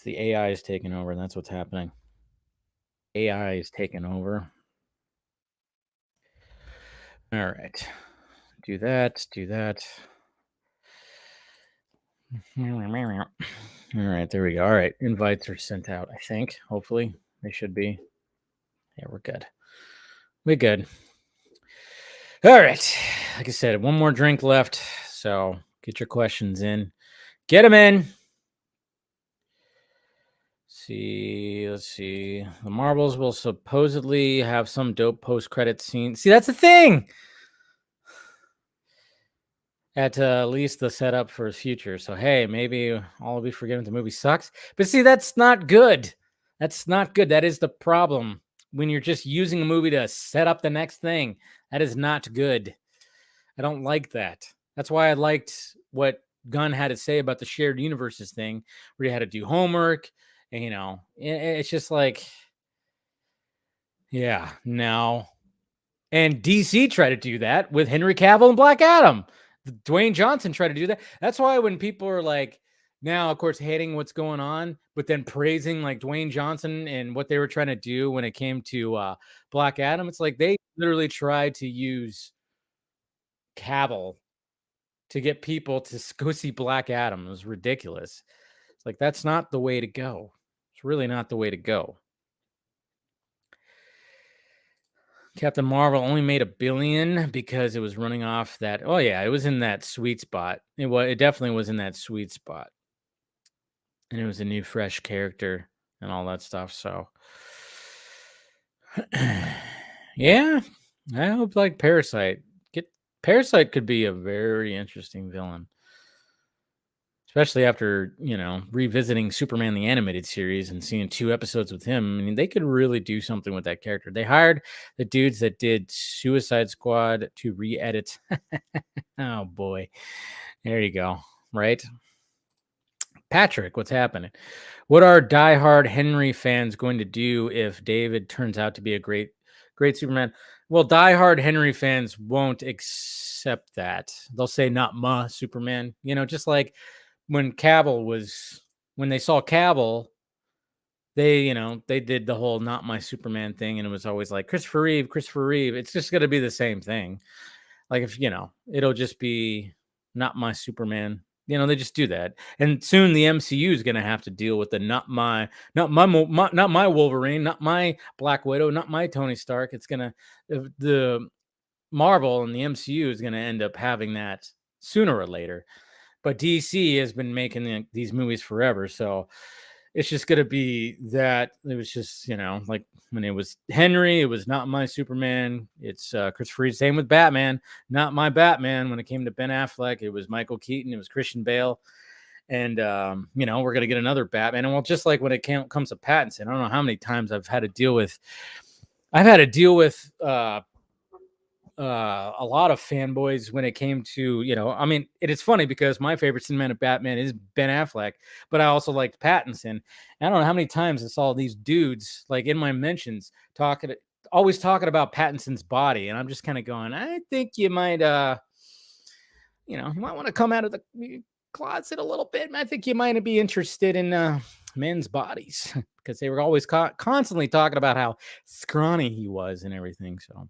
Speaker 2: the AI is taking over. That's what's happening. AI is taking over. All right. Do that. All right, there we go. All right, invites are sent out, I think. Hopefully, they should be. Yeah, we're good. We're good. All right. Like I said, one more drink left. So get your questions in. Get them in. Let's see. The Marvels will supposedly have some dope post-credit scene. See, that's the thing. At least the setup for his future. So hey, maybe all will be forgiven. The movie sucks, but see, that's not good. That's not good. That is the problem. When you're just using a movie to set up the next thing, that is not good. I don't like that. That's why I liked what Gunn had to say about the shared universes thing, where you had to do homework. And, it's just like, yeah, no. And DC tried to do that with Henry Cavill and Black Adam. Dwayne Johnson tried to do that. That's why when people are like, now, of course, hating what's going on, but then praising like Dwayne Johnson and what they were trying to do when it came to Black Adam, it's like they literally tried to use Cavill to get people to go see Black Adam. It was ridiculous. It's like, that's not the way to go. It's really not the way to go. Captain Marvel only made $1 billion because it was running off that. Oh yeah, it was in that sweet spot. It definitely was in that sweet spot, and it was a new, fresh character and all that stuff. So, yeah, I hope like Parasite could be a very interesting villain. Especially after, revisiting Superman the Animated Series and seeing 2 episodes with him. I mean, they could really do something with that character. They hired the dudes that did Suicide Squad to re-edit. Oh, boy. There you go. Right? Patrick, what's happening? What are diehard Henry fans going to do if David turns out to be a great Superman? Well, diehard Henry fans won't accept that. They'll say, not my Superman. Just like when they saw Cavill, they did the whole not my Superman thing, and it was always like Christopher Reeve. It's just going to be the same thing. Like if it'll just be not my Superman. They just do that, and soon the MCU is going to have to deal with the not my Wolverine, not my Black Widow, not my Tony Stark. It's gonna the Marvel and the MCU is going to end up having that sooner or later. But DC has been making these movies forever, so it's just going to be that. It was just, like when it was Henry, it was not my Superman. It's Christopher Reeve. Same with Batman, not my Batman. When it came to Ben Affleck, it was Michael Keaton, it was Christian Bale. And, we're going to get another Batman. And well, just like when it comes to Pattinson, I don't know how many times I've had to deal with a lot of fanboys when it came to, it is funny because my favorite cinematic Batman is Ben Affleck, but I also liked Pattinson. I don't know how many times I saw these dudes like in my mentions always talking about Pattinson's body, and I'm just kind of going, I think you might you might want to come out of the closet a little bit. I think you might be interested in men's bodies because they were always constantly talking about how scrawny he was and everything. So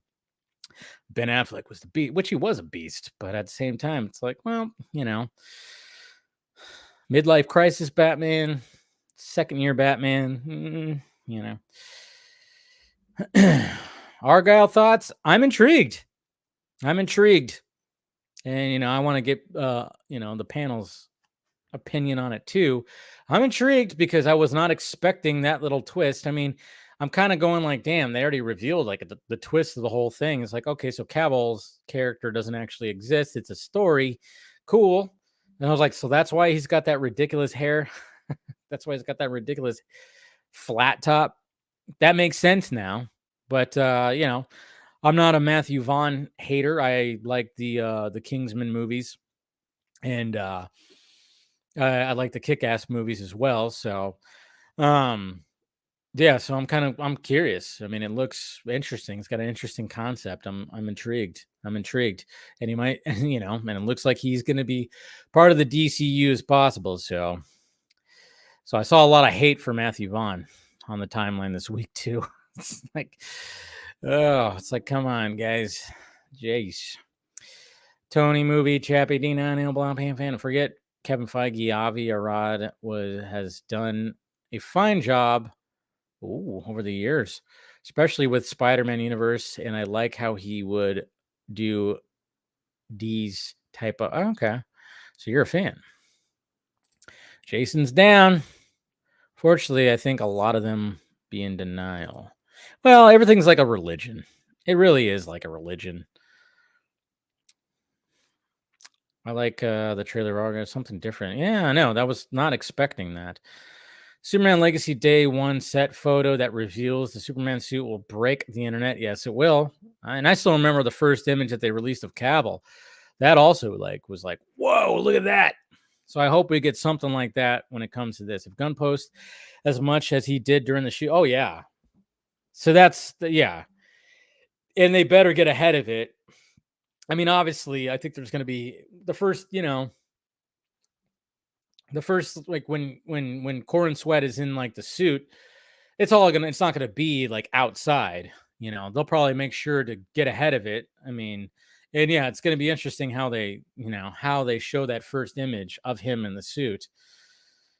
Speaker 2: Ben Affleck was the beast, which he was a beast, but at the same time, it's like, well, midlife crisis Batman, second year Batman, Argylle thoughts. I'm intrigued. And, I want to get, the panel's opinion on it too. I'm intrigued because I was not expecting that little twist. I mean, I'm kind of going like, damn, they already revealed like the twist of the whole thing. It's like, okay, so Cavill's character doesn't actually exist. It's a story. Cool. And I was like, so that's why he's got that ridiculous hair. That's why he's got that ridiculous flat top. That makes sense now. But, I'm not a Matthew Vaughn hater. I like the Kingsman movies. And I like the Kick-Ass movies as well. So, yeah, so I'm curious. I mean, it looks interesting. It's got an interesting concept. I'm intrigued. And he might, and it looks like he's going to be part of the DCU as possible. So I saw a lot of hate for Matthew Vaughn on the timeline this week too. It's like, come on, guys. Jeez. Tony movie, Chappie D9, Blomkamp fan. Forget Kevin Feige, Avi Arad has done a fine job over the years, especially with Spider-Man universe, and I like how he would do these type of okay. So you're a fan. Jason's down. Fortunately, I think a lot of them be in denial. Well, everything's like a religion. It really is like a religion. I like the trailer. Something different. Yeah, I know. That was not expecting that. Superman Legacy Day 1 set photo that reveals the Superman suit will break the internet. Yes, it will. And I still remember the first image that they released of Cavill. That also was like, whoa, look at that. So I hope we get something like that when it comes to this. If Gunn posts as much as he did during the shoot, oh yeah. So that's yeah. And they better get ahead of it. I mean, obviously, I think there's going to be the first, like when Corin Sweat is in like the suit, it's not gonna be like outside. They'll probably make sure to get ahead of it. I mean, and yeah, it's gonna be interesting how they show that first image of him in the suit.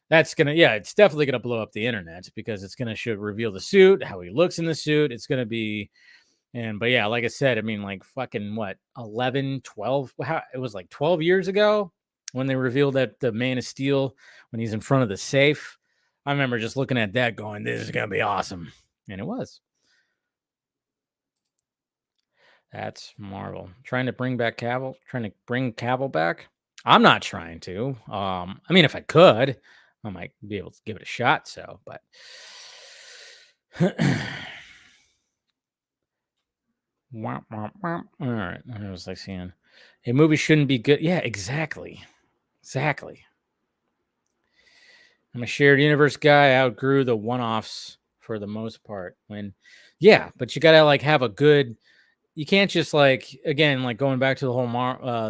Speaker 2: It's definitely gonna blow up the internet because it's gonna reveal the suit, how he looks in the suit. It's gonna be. But yeah, like I said, I mean, like fucking what, 11, 12, it was like 12 years ago when they revealed that the Man of Steel, when he's in front of the safe. I remember just looking at that going, this is going to be awesome. And it was. That's Marvel. Trying to bring Cavill back. I'm not trying to. I mean, if I could, I might be able to give it a shot. So, but. All right. I was like saying, a movie shouldn't be good. Yeah, exactly. I'm a shared universe guy. I outgrew the one-offs for the most part. But you gotta like have a good. You can't just like, again, like going back to the whole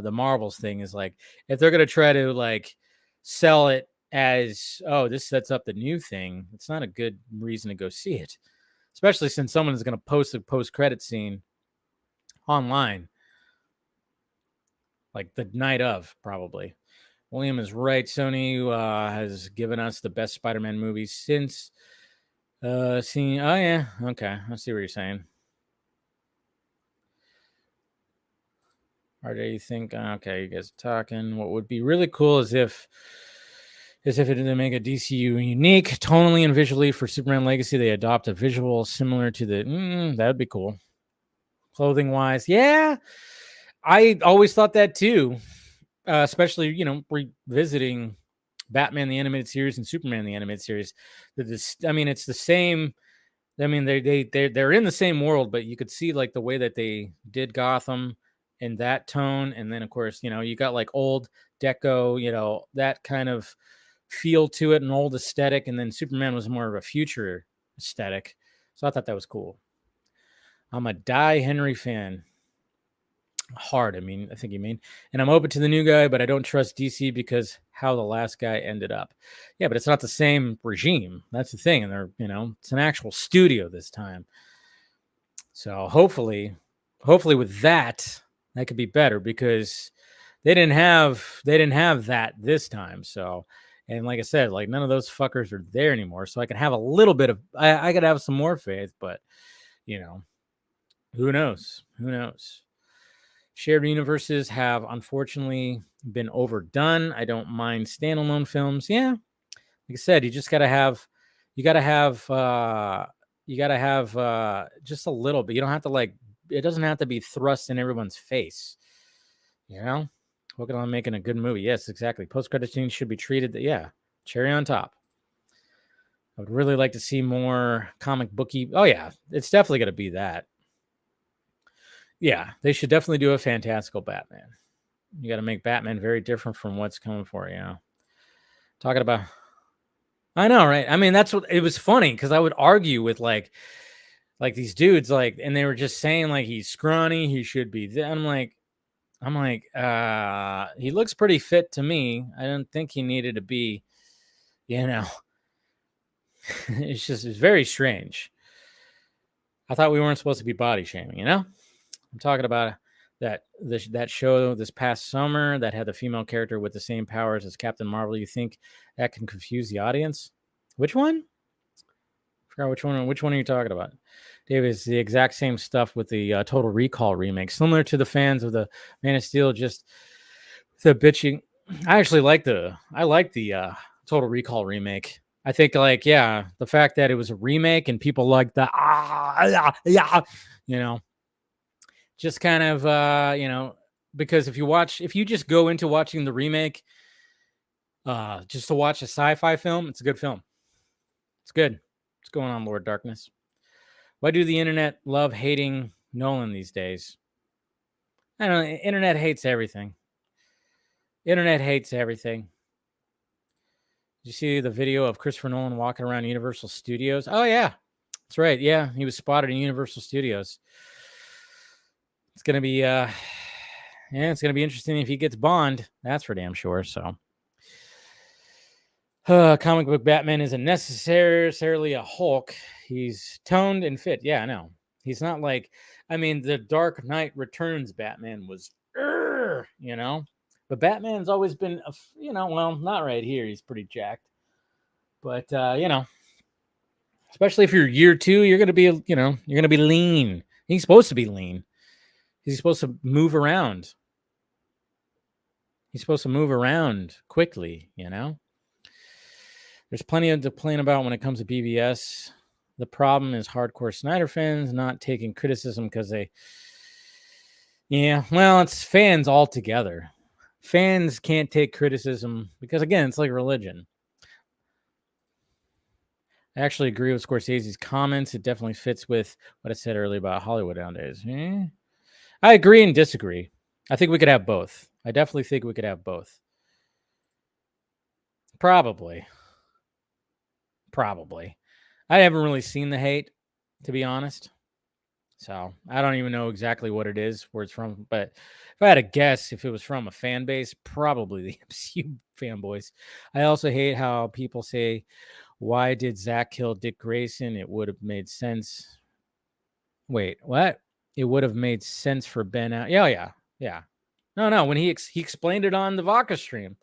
Speaker 2: the Marvels thing is like, if they're gonna try to like sell it as, oh, this sets up the new thing, it's not a good reason to go see it, especially since someone is going to post a post-credit scene online like the night of, probably. William is right. Sony has given us the best Spider-Man movies since seeing. Oh yeah, okay, I see what you're saying. RJ, you think? Okay, you guys are talking. What would be really cool is if it didn't make a DCU unique tonally and visually for Superman Legacy. They adopt a visual similar to the. That would be cool. Clothing wise, yeah, I always thought that too. Especially, revisiting Batman the Animated Series and Superman the Animated Series. I mean, it's the same. I mean, they're in the same world, but you could see like the way that they did Gotham in that tone, and then of course, you got like old deco, that kind of feel to it, an old aesthetic, and then Superman was more of a future aesthetic. So I thought that was cool. I'm a Die Henry fan. Hard, I think you mean. And I'm open to the new guy, but I don't trust DC because how the last guy ended up. Yeah, but it's not the same regime. That's the thing. And they're, it's an actual studio this time. So hopefully with that could be better because they didn't have that this time. So, and like I said, like none of those fuckers are there anymore. So I can have a little bit of, I could have some more faith, but who knows? Who knows? Shared universes have unfortunately been overdone. I don't mind standalone films. Yeah, like I said, you gotta have just a little bit. You don't have to it doesn't have to be thrust in everyone's face. Working on making a good movie. Yes, exactly. Post-credit scenes should be treated. Cherry on top. I would really like to see more comic booky. Oh yeah, it's definitely gonna be that. Yeah, they should definitely do a fantastical Batman. You got to make Batman very different from what's coming for you. Talking about, I know, right? I mean, that's what it was funny because I would argue with like these dudes, and they were just saying like he's scrawny, he should be. I'm like, he looks pretty fit to me. I don't think he needed to be, it's very strange. I thought we weren't supposed to be body shaming, I'm talking about that show this past summer that had the female character with the same powers as Captain Marvel. You think that can confuse the audience? Which one? I forgot which one. Which one are you talking about? David, it's the exact same stuff with the Total Recall remake, similar to the fans of the Man of Steel. Just the bitching. I actually like the Total Recall remake. I think the fact that it was a remake and people like the just kind of because if you just go into watching the remake just to watch a sci-fi film, it's a good film. It's good. What's going on, Lord Darkness? Why do the internet love hating Nolan these days? I don't know. Internet hates everything. Internet hates everything. Did you see the video of Christopher Nolan walking around Universal Studios? Oh yeah, that's right. Yeah, he was spotted in Universal Studios. It's gonna be it's gonna be interesting if he gets Bond. That's for damn sure. So, comic book Batman isn't necessarily a Hulk. He's toned and fit. Yeah, I know. He's not like, the Dark Knight Returns Batman was, but Batman's always been, well, not right here. He's pretty jacked, but especially if you're year two, you're gonna be, you're gonna be lean. He's supposed to be lean. He's supposed to move around. He's supposed to move around quickly, There's plenty to complain about when it comes to BVS. The problem is hardcore Snyder fans not taking criticism because it's fans altogether. Fans can't take criticism because, again, it's like religion. I actually agree with Scorsese's comments. It definitely fits with what I said earlier about Hollywood nowadays. I agree and disagree. I think we could have both. I definitely think we could have both. Probably. I haven't really seen the hate, to be honest. So I don't even know exactly what it is, where it's from. But if I had to guess, if it was from a fan base, probably the MCU fanboys. I also hate how people say, "Why did Zach kill Dick Grayson? It would have made sense." Wait, what? It would have made sense for Ben. Yeah. No. When he explained it on the Vodka stream,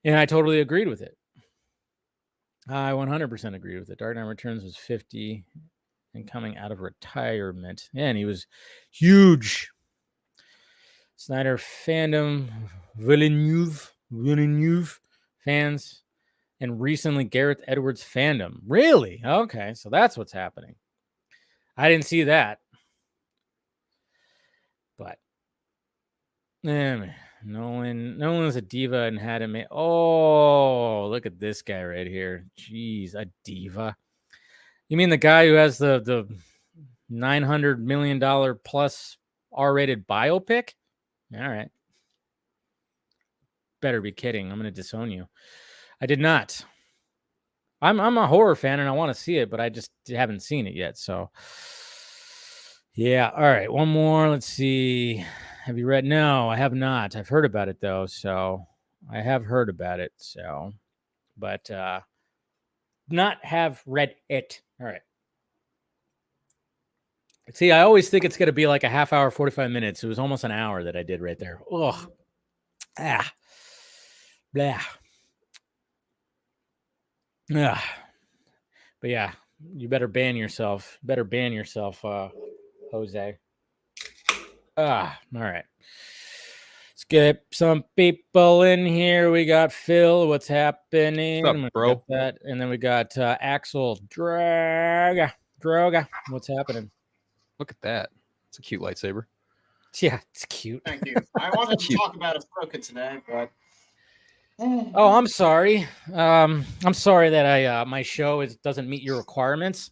Speaker 2: and I totally agreed with it. I 100% agreed with it. Dark Knight Returns was 50 and coming out of retirement, and he was huge. Snyder fandom, Villeneuve fans, and recently Gareth Edwards fandom. Really? Okay, so that's what's happening. I didn't see that. But Nolan's a diva and had him. Oh, look at this guy right here. Jeez, a diva. You mean the guy who has the $900 million plus R-rated biopic? All right. Better be kidding. I'm going to disown you. I did not. I'm a horror fan and I want to see it, but I just haven't seen it yet. So, yeah. All right. One more. Let's see. Have you read? No, I have not. I've heard about it though. So I have heard about it. So, but not have read it. All right. See, I always think it's going to be like a half hour, 45 minutes. It was almost an hour that I did right there. Ugh. Blah. But yeah, you better ban yourself. Jose. All right. Let's get some people in here. We got Phil. What's happening?
Speaker 3: What's up, bro?
Speaker 2: That. And then we got Axel Droga. What's happening?
Speaker 3: Look at that. It's a cute lightsaber.
Speaker 2: Yeah, it's cute.
Speaker 4: Thank you. I wanted to talk about Ahsoka today, but
Speaker 2: oh, I'm sorry. I'm sorry that I my show doesn't meet your requirements.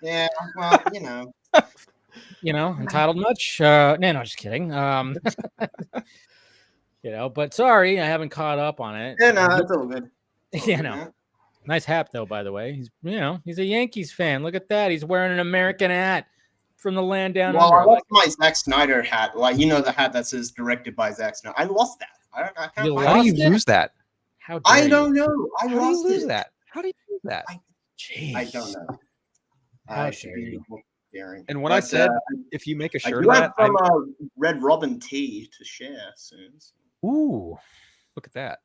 Speaker 4: Yeah, well,
Speaker 2: entitled much. No, just kidding. But sorry, I haven't caught up on it.
Speaker 4: Yeah, no, that's all good.
Speaker 2: Nice hat though, by the way. He's a Yankees fan. Look at that. He's wearing an American hat from the land down under.
Speaker 4: I lost my Zack Snyder hat. Like, the hat that says directed by Zack Snyder. I lost that. I can't
Speaker 3: How do you lose that?
Speaker 4: I don't know. I lost
Speaker 3: it. That? How do you lose that?
Speaker 4: I don't know.
Speaker 2: How dare you?
Speaker 3: And when I said if you make a shirt
Speaker 4: of that, from Red Robin tee to share soon.
Speaker 2: Ooh,
Speaker 3: look at that.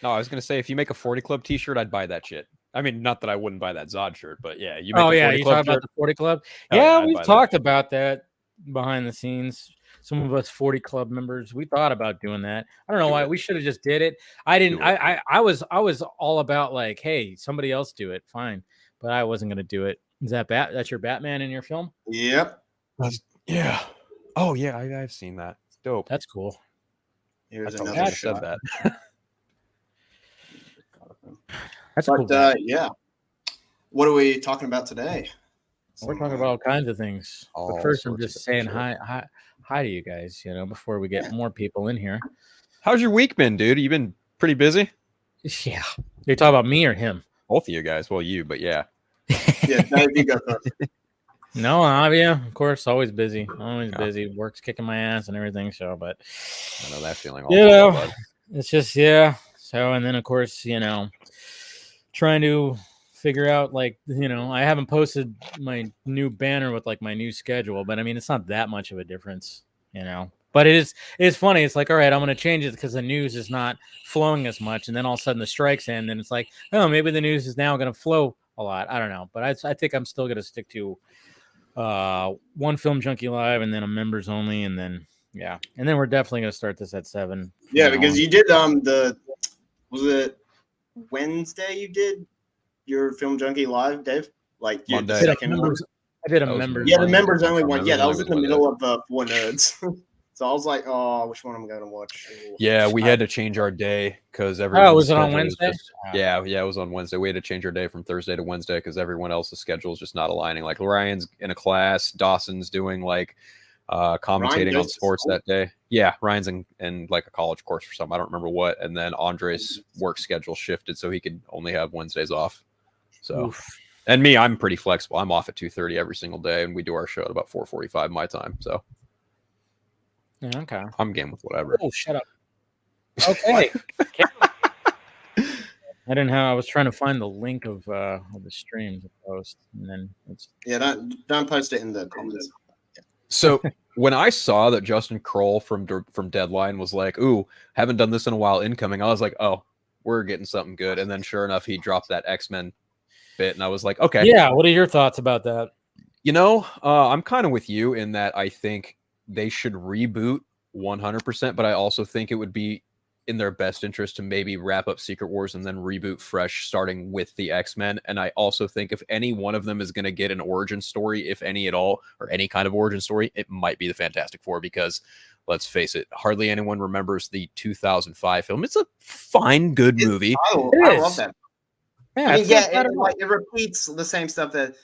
Speaker 3: No, I was gonna say if you make a 40 Club T-shirt, I'd buy that shit. I mean, not that I wouldn't buy that Zod shirt, but yeah, you make a 40 Club shirt.
Speaker 2: About the 40 Club. Yeah, we've talked about that behind the scenes. Some of us 40 Club members, we thought about doing that. I don't know why. We should have just did it. I didn't. I was all about like, hey, somebody else do it, fine, but I wasn't gonna do it. Is that that's your Batman in your film?
Speaker 4: Yep.
Speaker 3: Yeah. Oh yeah, I've seen that. Dope.
Speaker 2: That's cool.
Speaker 4: Here's
Speaker 3: another shot. Said that.
Speaker 2: That's cool.
Speaker 4: Yeah. What are we talking about today?
Speaker 2: We're talking about all kinds of things. But first, I'm just saying hi to you guys. Before we get more people in here.
Speaker 3: How's your week been, dude? You been pretty busy?
Speaker 2: Yeah. You're talking about me or him?
Speaker 3: Both of you guys. Well, you, but yeah.
Speaker 4: Yeah, you go first.
Speaker 2: No, Avia, of course, always busy. Always busy. Work's kicking my ass and everything. So, but
Speaker 3: I know that feeling.
Speaker 2: It's just So, and then of course, trying to figure out I haven't posted my new banner with like my new schedule, but I mean, it's not that much of a difference, But it's funny. It's like, all right, I'm going to change it because the news is not flowing as much, and then all of a sudden the strikes end, and it's like, oh, maybe the news is now going to flow a lot. I don't know, but I think I'm still going to stick to one Film Junkie Live and then a members only, and then and then we're definitely going to start this at 7.
Speaker 4: Yeah, because you did was it Wednesday you did your Film Junkie Live, Dave? Like your second one?
Speaker 2: I did a members.
Speaker 4: Yeah, the members only one. Yeah, that was in the middle of Four Nerds. So I was like, oh, which one am I going to watch?
Speaker 3: Yeah, we had to change our day because everyone.
Speaker 2: Oh, was it on Wednesday?
Speaker 3: Yeah, it was on Wednesday. We had to change our day from Thursday to Wednesday because everyone else's schedule is just not aligning. Like Ryan's in a class, Dawson's doing like commentating on sports that day. Yeah, Ryan's in like a college course or something. I don't remember what. And then Andre's work schedule shifted so he could only have Wednesdays off. So, And me, I'm pretty flexible. I'm off at 2:30 every single day, and we do our show at about 4:45 my time. So
Speaker 2: Yeah, okay.
Speaker 3: I'm game with whatever.
Speaker 2: Oh, shut up. Okay. I was trying to find the link of the stream to post, and then it's
Speaker 4: don't post it in the comments.
Speaker 3: So when I saw that Justin Kroll from Deadline was like, "Ooh, haven't done this in a while," incoming, I was like, "Oh, we're getting something good." And then sure enough, he dropped that X-Men bit, and I was like, "Okay."
Speaker 2: Yeah. What are your thoughts about that?
Speaker 3: I'm kind of with you in that I think they should reboot 100%, but I also think it would be in their best interest to maybe wrap up Secret Wars and then reboot fresh, starting with the X-Men. And I also think if any one of them is going to get an origin story, if any at all, or any kind of origin story, it might be the Fantastic Four, because let's face it, hardly anyone remembers the 2005 film. It's a fine, good movie.
Speaker 4: I love that.
Speaker 2: Yeah,
Speaker 4: it repeats the same stuff that,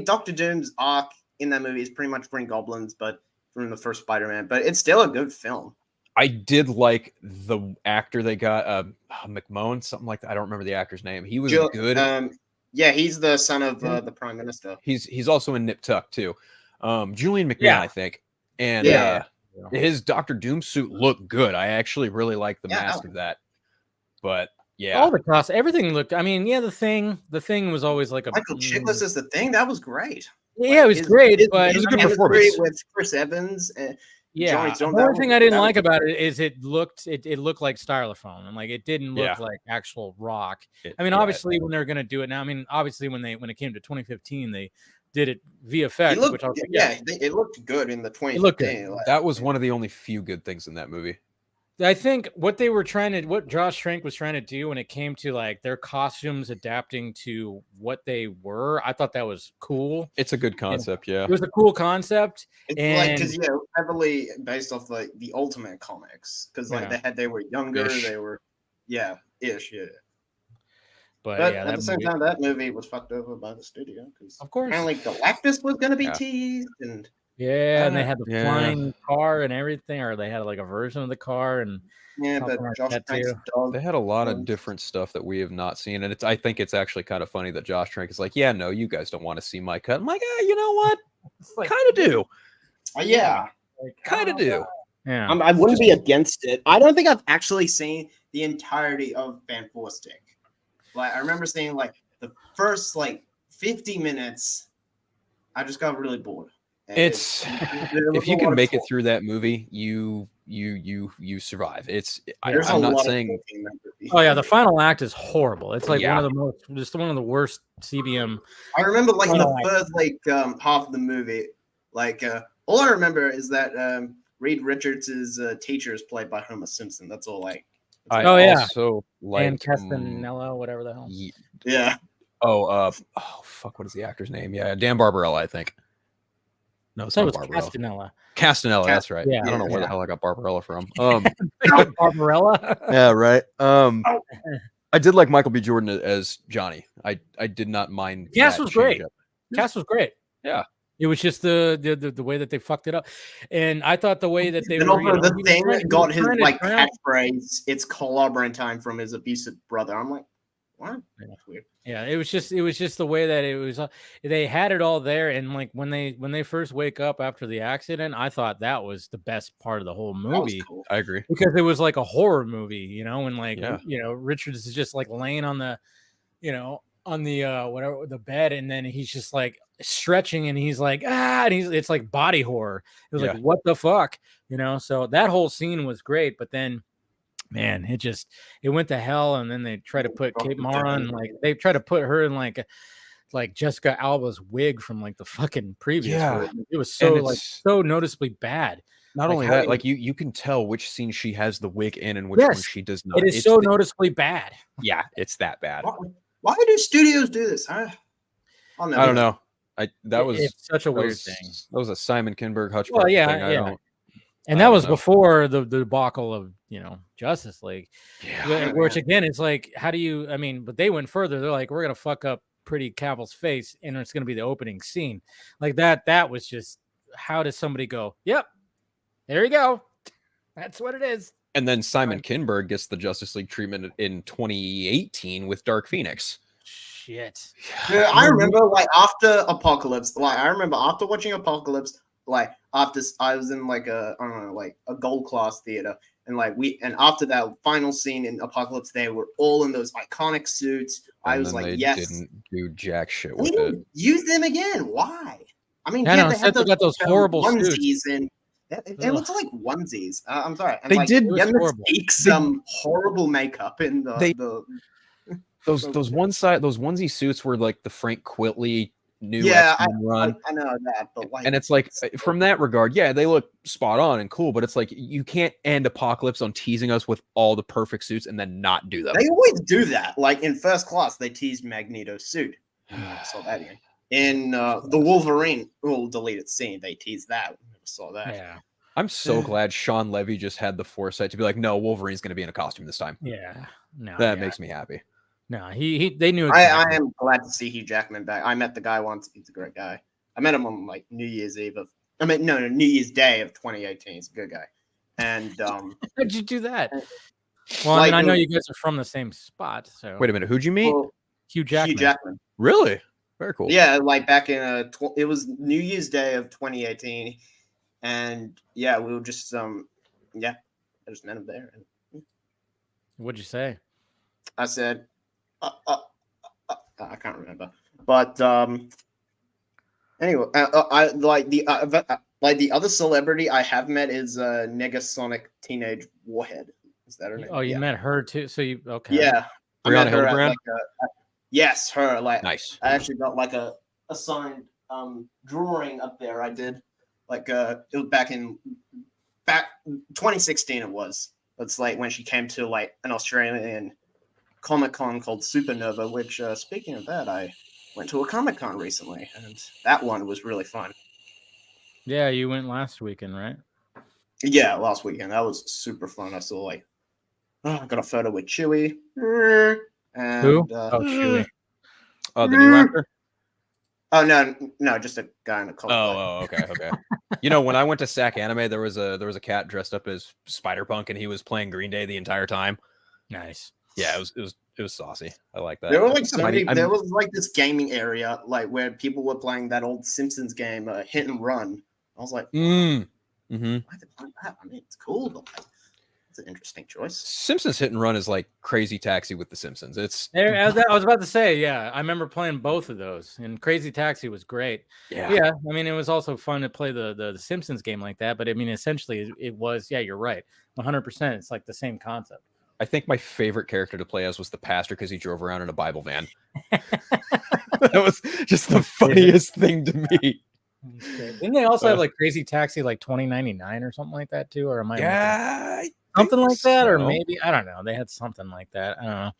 Speaker 4: Dr. Doom's arc in that movie is pretty much Green Goblins, but from the first Spider-Man, but it's still a good film.
Speaker 3: I did like the actor they got, McMahon, something like that. I don't remember the actor's name. He was good.
Speaker 4: He's the son of the Prime Minister.
Speaker 3: He's also in Nip Tuck too. Julian McMahon, I think. And his Dr. Doom suit looked good. I actually really like the mask of that. But yeah,
Speaker 2: all the costs, everything looked. The thing was always like a
Speaker 4: Michael Chiklis is the Thing. That was great.
Speaker 2: Yeah, it was great, but
Speaker 3: it was a good performance
Speaker 4: with Chris Evans.
Speaker 2: Yeah, the only thing I didn't like about it is it looked like styrofoam, and like it didn't look like actual rock. Obviously when they're gonna do it now, obviously when it came to 2015, they did it VFX, which I was like,
Speaker 4: it looked good in the 2015.
Speaker 3: That was one of the only few good things in that movie.
Speaker 2: I think what Josh Trank was trying to do when it came to like their costumes adapting to what they were, I thought that was cool.
Speaker 3: It's a good concept, yeah.
Speaker 2: It was a cool concept.
Speaker 4: It's because heavily based off like the Ultimate comics, because they were younger, they were ish. But at the same time, that movie was fucked over by the studio because
Speaker 2: of course,
Speaker 4: apparently Galactus was going to be teased and.
Speaker 2: And they had the flying car and everything, or they had like a version of the car, and
Speaker 4: but Josh Trank's dog.
Speaker 3: They had a lot of different stuff that we have not seen, and I think it's actually kind of funny that Josh Trank is like, "Yeah, no, you guys don't want to see my cut." I'm like, you know what? Like, kind of do. Kind of do.
Speaker 2: Yeah,
Speaker 4: I wouldn't be against it. I don't think I've actually seen the entirety of Fantastic. Like I remember seeing like the first 50 minutes. I just got really bored.
Speaker 3: It's if you can make it through that movie, you survive. I'm not saying.
Speaker 2: Oh yeah, the final act is horrible. It's like one of the worst CBM.
Speaker 4: I remember the first half of the movie. All I remember is that Reed Richards' teacher is played by Homer Simpson. That's all.
Speaker 3: Also like
Speaker 2: and Castanella, whatever the hell.
Speaker 4: Yeah.
Speaker 3: Oh fuck! What is the actor's name? Yeah, Dan Barbarella, I think. No, it's not Barbarella. Castanella, that's right. Yeah, I don't know where the hell I got Barbarella from.
Speaker 2: Barbarella?
Speaker 3: Yeah, right. I did like Michael B. Jordan as Johnny. I did not mind.
Speaker 2: Cast was great. Cast was great.
Speaker 3: Yeah.
Speaker 2: It was just the way that they fucked it up. And I thought the way that they
Speaker 4: were... the thing that got his catchphrase, it's clobbering time from his abusive brother. I'm like, what? That's weird.
Speaker 2: Yeah, it was just the way that it was. They had it all there, and like when they first wake up after the accident, I thought that was the best part of the whole movie.
Speaker 4: Cool.
Speaker 3: I agree,
Speaker 2: because it was like a horror movie, and Richards is just like laying on the, whatever the bed, and then he's just like stretching, and he's like and it's like body horror. It was like what the fuck, So that whole scene was great, but then. Man, it went to hell, and then they try to put Kate Mara in, they try to put her in like Jessica Alba's wig from the fucking previous. Version. It was so noticeably bad.
Speaker 3: Not only that, you can tell which scene she has the wig in and which one she does not.
Speaker 2: It is so noticeably bad.
Speaker 3: Yeah, it's that bad.
Speaker 4: Why do studios do this? I
Speaker 3: don't know.
Speaker 2: It's such a weird thing.
Speaker 3: That was a Simon Kinberg Hutch.
Speaker 2: Well, yeah. And that was before the debacle of Justice League, which again is like, how do you? But they went further. They're like, we're gonna fuck up Pretty Cavill's face, and it's gonna be the opening scene. Like that. That was just, how does somebody go? Yep, there you go. That's what it is.
Speaker 3: And then Simon Kinberg gets the Justice League treatment in 2018 with Dark Phoenix.
Speaker 2: shit.
Speaker 4: Yeah, I remember after Apocalypse, I remember after watching Apocalypse, after I was in a gold class theater, and after that final scene in Apocalypse, they were all in those iconic suits.
Speaker 3: And
Speaker 4: I was like, yes.
Speaker 3: Didn't do jack shit
Speaker 4: They
Speaker 3: with
Speaker 4: didn't
Speaker 3: it.
Speaker 4: Use them again. Why? I mean,
Speaker 2: they had those horrible
Speaker 4: onesies
Speaker 2: suits.
Speaker 4: and it looked like onesies. I'm sorry. And
Speaker 3: they did.
Speaker 4: Some horrible makeup in
Speaker 3: those onesie suits were like the Frank Quitely new run.
Speaker 4: I know that, but
Speaker 3: and it's like from that regard, yeah, they look spot on and cool, but it's like you can't end Apocalypse on teasing us with all the perfect suits and then not do them.
Speaker 4: They always do that. Like in First Class, they teased Magneto's suit. I saw that again. In the Wolverine deleted scene, they teased that. I never saw that.
Speaker 2: Yeah.
Speaker 3: I'm so glad Sean Levy just had the foresight to be like, no, Wolverine's going to be in a costume this time.
Speaker 2: Yeah. No.
Speaker 3: That makes me happy.
Speaker 2: No, they knew.
Speaker 4: Exactly. I am glad to see Hugh Jackman back. I met the guy once. He's a great guy. I met him on New Year's Day of 2018. He's a good guy. And
Speaker 2: how'd you do that? Well, I know you guys are from the same spot. So
Speaker 3: wait a minute, who'd you meet?
Speaker 2: Hugh Jackman.
Speaker 4: Hugh Jackman.
Speaker 3: Really? Very cool.
Speaker 4: Yeah, back in it was New Year's Day of 2018, and yeah, we were just I just met him there.
Speaker 2: What'd you say?
Speaker 4: I said, I can't remember, but anyway, I the other celebrity I have met is Negasonic Teenage Warhead. Is that her name?
Speaker 2: Oh, you met her too. So you okay?
Speaker 4: Yeah, I met her at yes, her.
Speaker 3: Nice.
Speaker 4: I actually got a signed drawing up there. I did it was back 2016. It was. It's when she came to an Australian Comic-Con called Supernova, which speaking of that, I went to a Comic-Con recently, and that one was really fun.
Speaker 2: Yeah, you went last weekend, right?
Speaker 4: Yeah, last weekend. That was super fun. I saw I got a photo with Chewie. And,
Speaker 2: who? Chewie.
Speaker 3: Oh, the new actor?
Speaker 4: Oh no, just a guy in a color.
Speaker 3: Oh, okay. When I went to SAC Anime, there was a cat dressed up as Spider-Punk, and he was playing Green Day the entire time.
Speaker 2: Nice.
Speaker 3: Yeah, it was saucy. I like that.
Speaker 4: There were there was this gaming area where people were playing that old Simpsons game, Hit and Run. I was like, why they play that? I mean, it's cool, but it's an interesting choice.
Speaker 3: Simpsons Hit and Run is like Crazy Taxi with the Simpsons.
Speaker 2: I was about to say, yeah, I remember playing both of those, and Crazy Taxi was great. Yeah. I mean, it was also fun to play the Simpsons game like that, but I mean, essentially, it was. Yeah, you're right, 100%. It's like the same concept.
Speaker 3: I think my favorite character to play as was the pastor because he drove around in a Bible van. That was just the funniest thing to me.
Speaker 2: Didn't they also have Crazy Taxi 2099 or something like that too? Or am I?
Speaker 3: Yeah,
Speaker 2: something like that, or maybe I don't know. They had something like that. I don't know.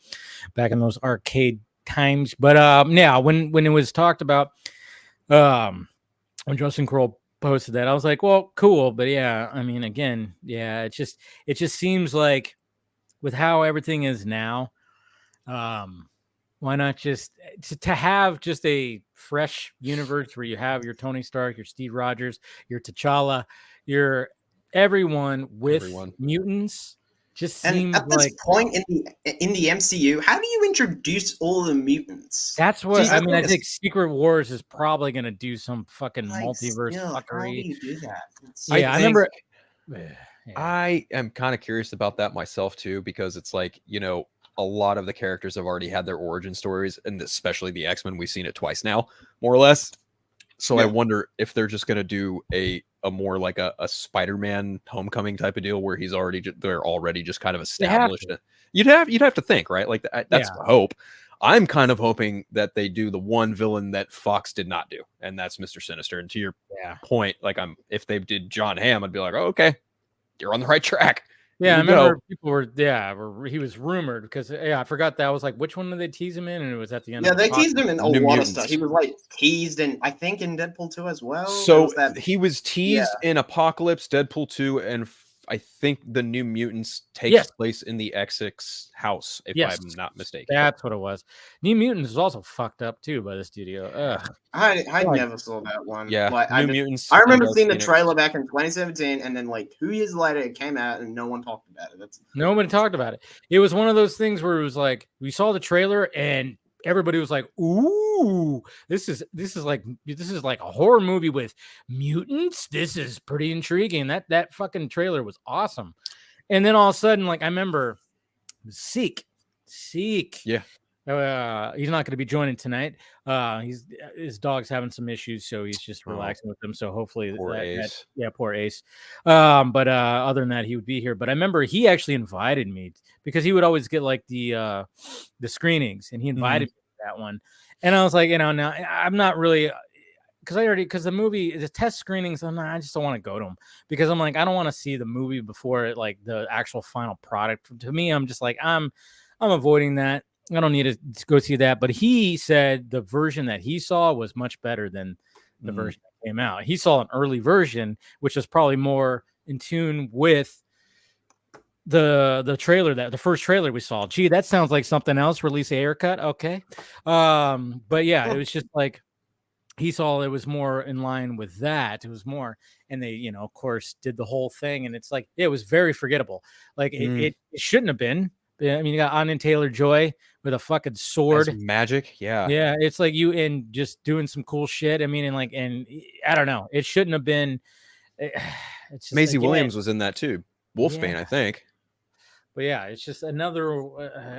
Speaker 2: Back in those arcade times, but yeah, when it was talked about, when Justin Kroll posted that, I was like, well, cool, but yeah, I mean, again, yeah, it just seems like with how everything is now, why not just to have just a fresh universe where you have your Tony Stark, your Steve Rogers, your T'Challa, your everyone with mutants. Just seems
Speaker 4: at this point in the MCU, how do you introduce all the mutants?
Speaker 2: That's what I mean. I think Secret Wars is probably going to do some fucking multiverse fuckery.
Speaker 4: How do you do that?
Speaker 2: I remember.
Speaker 3: I am kind of curious about that myself too, because it's a lot of the characters have already had their origin stories, and especially the X-Men, we've seen it twice now, more or less. So I wonder if they're just going to do a more like a Spider-Man Homecoming type of deal where they're already just kind of established. You'd have to think, right? That's the hope. I'm kind of hoping that they do the one villain that Fox did not do, and that's Mr. Sinister. And to your point, if they did John Hamm, I'd be like, oh, okay, you're on the right track.
Speaker 2: Yeah, I remember people were, he was rumored because, I forgot that. I was like, which one did they tease him in? And it was at the end.
Speaker 4: Yeah, they teased him in a lot of stuff. He was teased in, I think, in Deadpool 2 as well.
Speaker 3: So he was teased in Apocalypse, Deadpool 2, and I think the New Mutants takes place in the X6 house, if I'm not mistaken.
Speaker 2: That's what it was. New Mutants is also fucked up too by the studio. Ugh.
Speaker 4: I never saw that one.
Speaker 3: Yeah, Mutants.
Speaker 4: I remember seeing the trailer back in 2017, and then 2 years later it came out, and no one talked about it.
Speaker 2: Nobody talked about it. It was one of those things where it was we saw the trailer and everybody was like, "Ooh, this is like a horror movie with mutants. This is pretty intriguing." That fucking trailer was awesome. And then all of a sudden, like I remember Seek.
Speaker 3: Yeah.
Speaker 2: He's not going to be joining tonight. His dog's having some issues, so he's just relaxing with them. So hopefully,
Speaker 3: poor Ace.
Speaker 2: Poor Ace. But other than that, he would be here. But I remember he actually invited me because he would always get like the screenings, and he invited me to that one. And I was like, now I'm not really. Because the test screenings, I just don't want to go to them because I'm like, I don't want to see the movie before like the actual final product. To me, I'm just like, I'm avoiding that. I don't need to go see that. But he said the version that he saw was much better than the version that came out. He saw an early version, which was probably more in tune with the trailer, the first trailer we saw. Gee, that sounds like something else. Release a haircut. Okay. But yeah, it was just like, he saw it was more in line with that. It was more, and they, of course, did the whole thing, and it's like it was very forgettable. Like it shouldn't have been. I mean, you got Anya Taylor-Joy with a fucking sword,
Speaker 3: that's magic. Yeah,
Speaker 2: yeah. It's like you and just doing some cool shit. I mean, and I don't know. It shouldn't have been. It's just
Speaker 3: Maisie Williams was in that too. Wolfsbane, I think.
Speaker 2: But yeah, it's just another.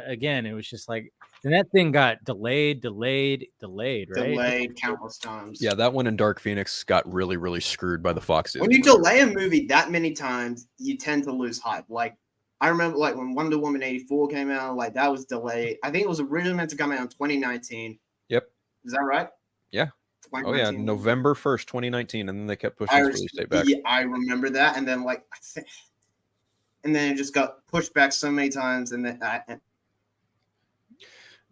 Speaker 2: Again, it was just like. And that thing got delayed, right?
Speaker 4: Delayed countless times.
Speaker 3: Yeah, that one in Dark Phoenix got really, really screwed by the Fox.
Speaker 4: When you delay a movie that many times, you tend to lose hype. Like, I remember like when Wonder Woman 84 came out, like that was delayed. I think it was originally meant to come out in 2019.
Speaker 3: Yep.
Speaker 4: Is that right?
Speaker 3: Yeah. Oh, yeah. November 1st, 2019. And then they kept pushing the release date back.
Speaker 4: Yeah, I remember that. And then and then it just got pushed back so many times. And then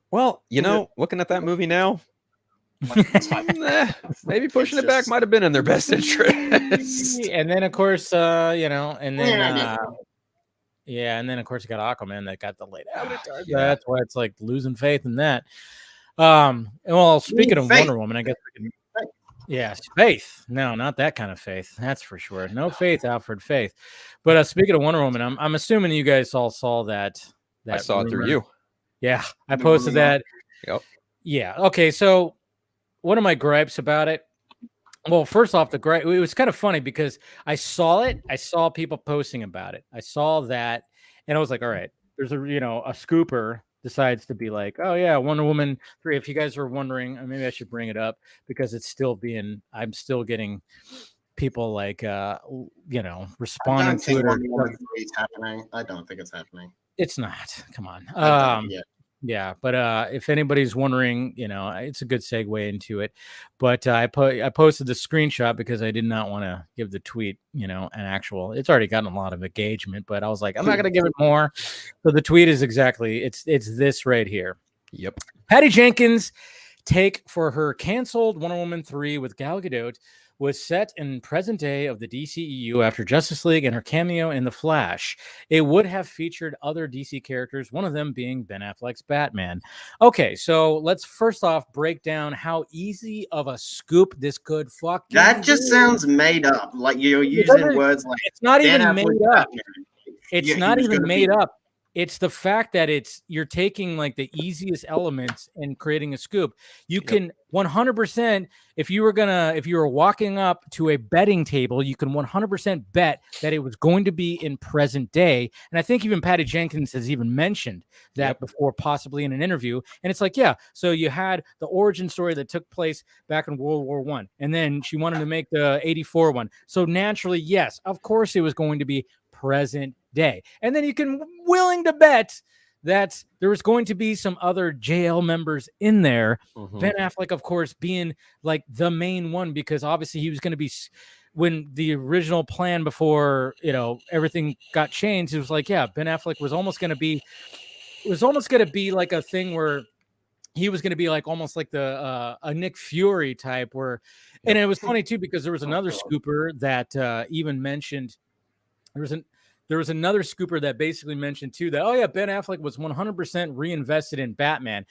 Speaker 3: well, looking at that movie now, maybe pushing it back might have been in their best interest.
Speaker 2: And then, of course, and then of course, you got Aquaman that got delayed. That's why it's like losing faith in that. Well, speaking of Wonder Woman, I guess we can. Yes, faith. No, not that kind of faith. That's for sure. No faith, Alfred. Faith. But speaking of Wonder Woman, I'm assuming you guys all saw that.
Speaker 3: I saw it through you.
Speaker 2: Yeah, I posted that.
Speaker 3: Yep.
Speaker 2: Yeah. Okay. So one of my gripes about it. Well, first off, it was kind of funny because I saw it. I saw people posting about it. I saw that, and I was like, all right, there's a scooper decides to be like, oh yeah, Wonder Woman 3. If you guys are wondering, maybe I should bring it up because I'm still getting people like, responding to it.
Speaker 4: Wonder Woman 3 is happening. I don't think it's happening.
Speaker 2: It's not. Come on. Yeah, but if anybody's wondering, it's a good segue into it. But I posted the screenshot because I did not want to give the tweet, an actual. It's already gotten a lot of engagement, but I was like, I'm not going to give it more. So the tweet is exactly it's this right here.
Speaker 3: Yep.
Speaker 2: Patty Jenkins' take for her canceled Wonder Woman 3 with Gal Gadot was set in present day of the DCEU after Justice League and her cameo in The Flash. It would have featured other DC characters, one of them being Ben Affleck's Batman. Okay, so let's first off break down how easy of a scoop this could fucking
Speaker 4: That just sounds made up. Like you're using words like
Speaker 2: it's not even made up. It's not even made up. It's the fact that you're taking like the easiest elements and creating a scoop. You can 100%, if you were walking up to a betting table, you can 100% bet that it was going to be in present day. And I think even Patty Jenkins has even mentioned that before, possibly in an interview. And it's like, yeah, so you had the origin story that took place back in World War I, and then she wanted to make the 84 one. So naturally, yes, of course it was going to be present day. And then you can willing to bet that there was going to be some other JL members in there. Ben Affleck, of course, being like the main one, because obviously he was going to be, when the original plan before, everything got changed, it was like, yeah, Ben Affleck was almost going to be like a thing where he was going to be like almost like a Nick Fury type where, and it was funny too, because there was another scooper that even mentioned, there was another scooper that basically mentioned too that, oh yeah, Ben Affleck was 100% reinvested in Batman.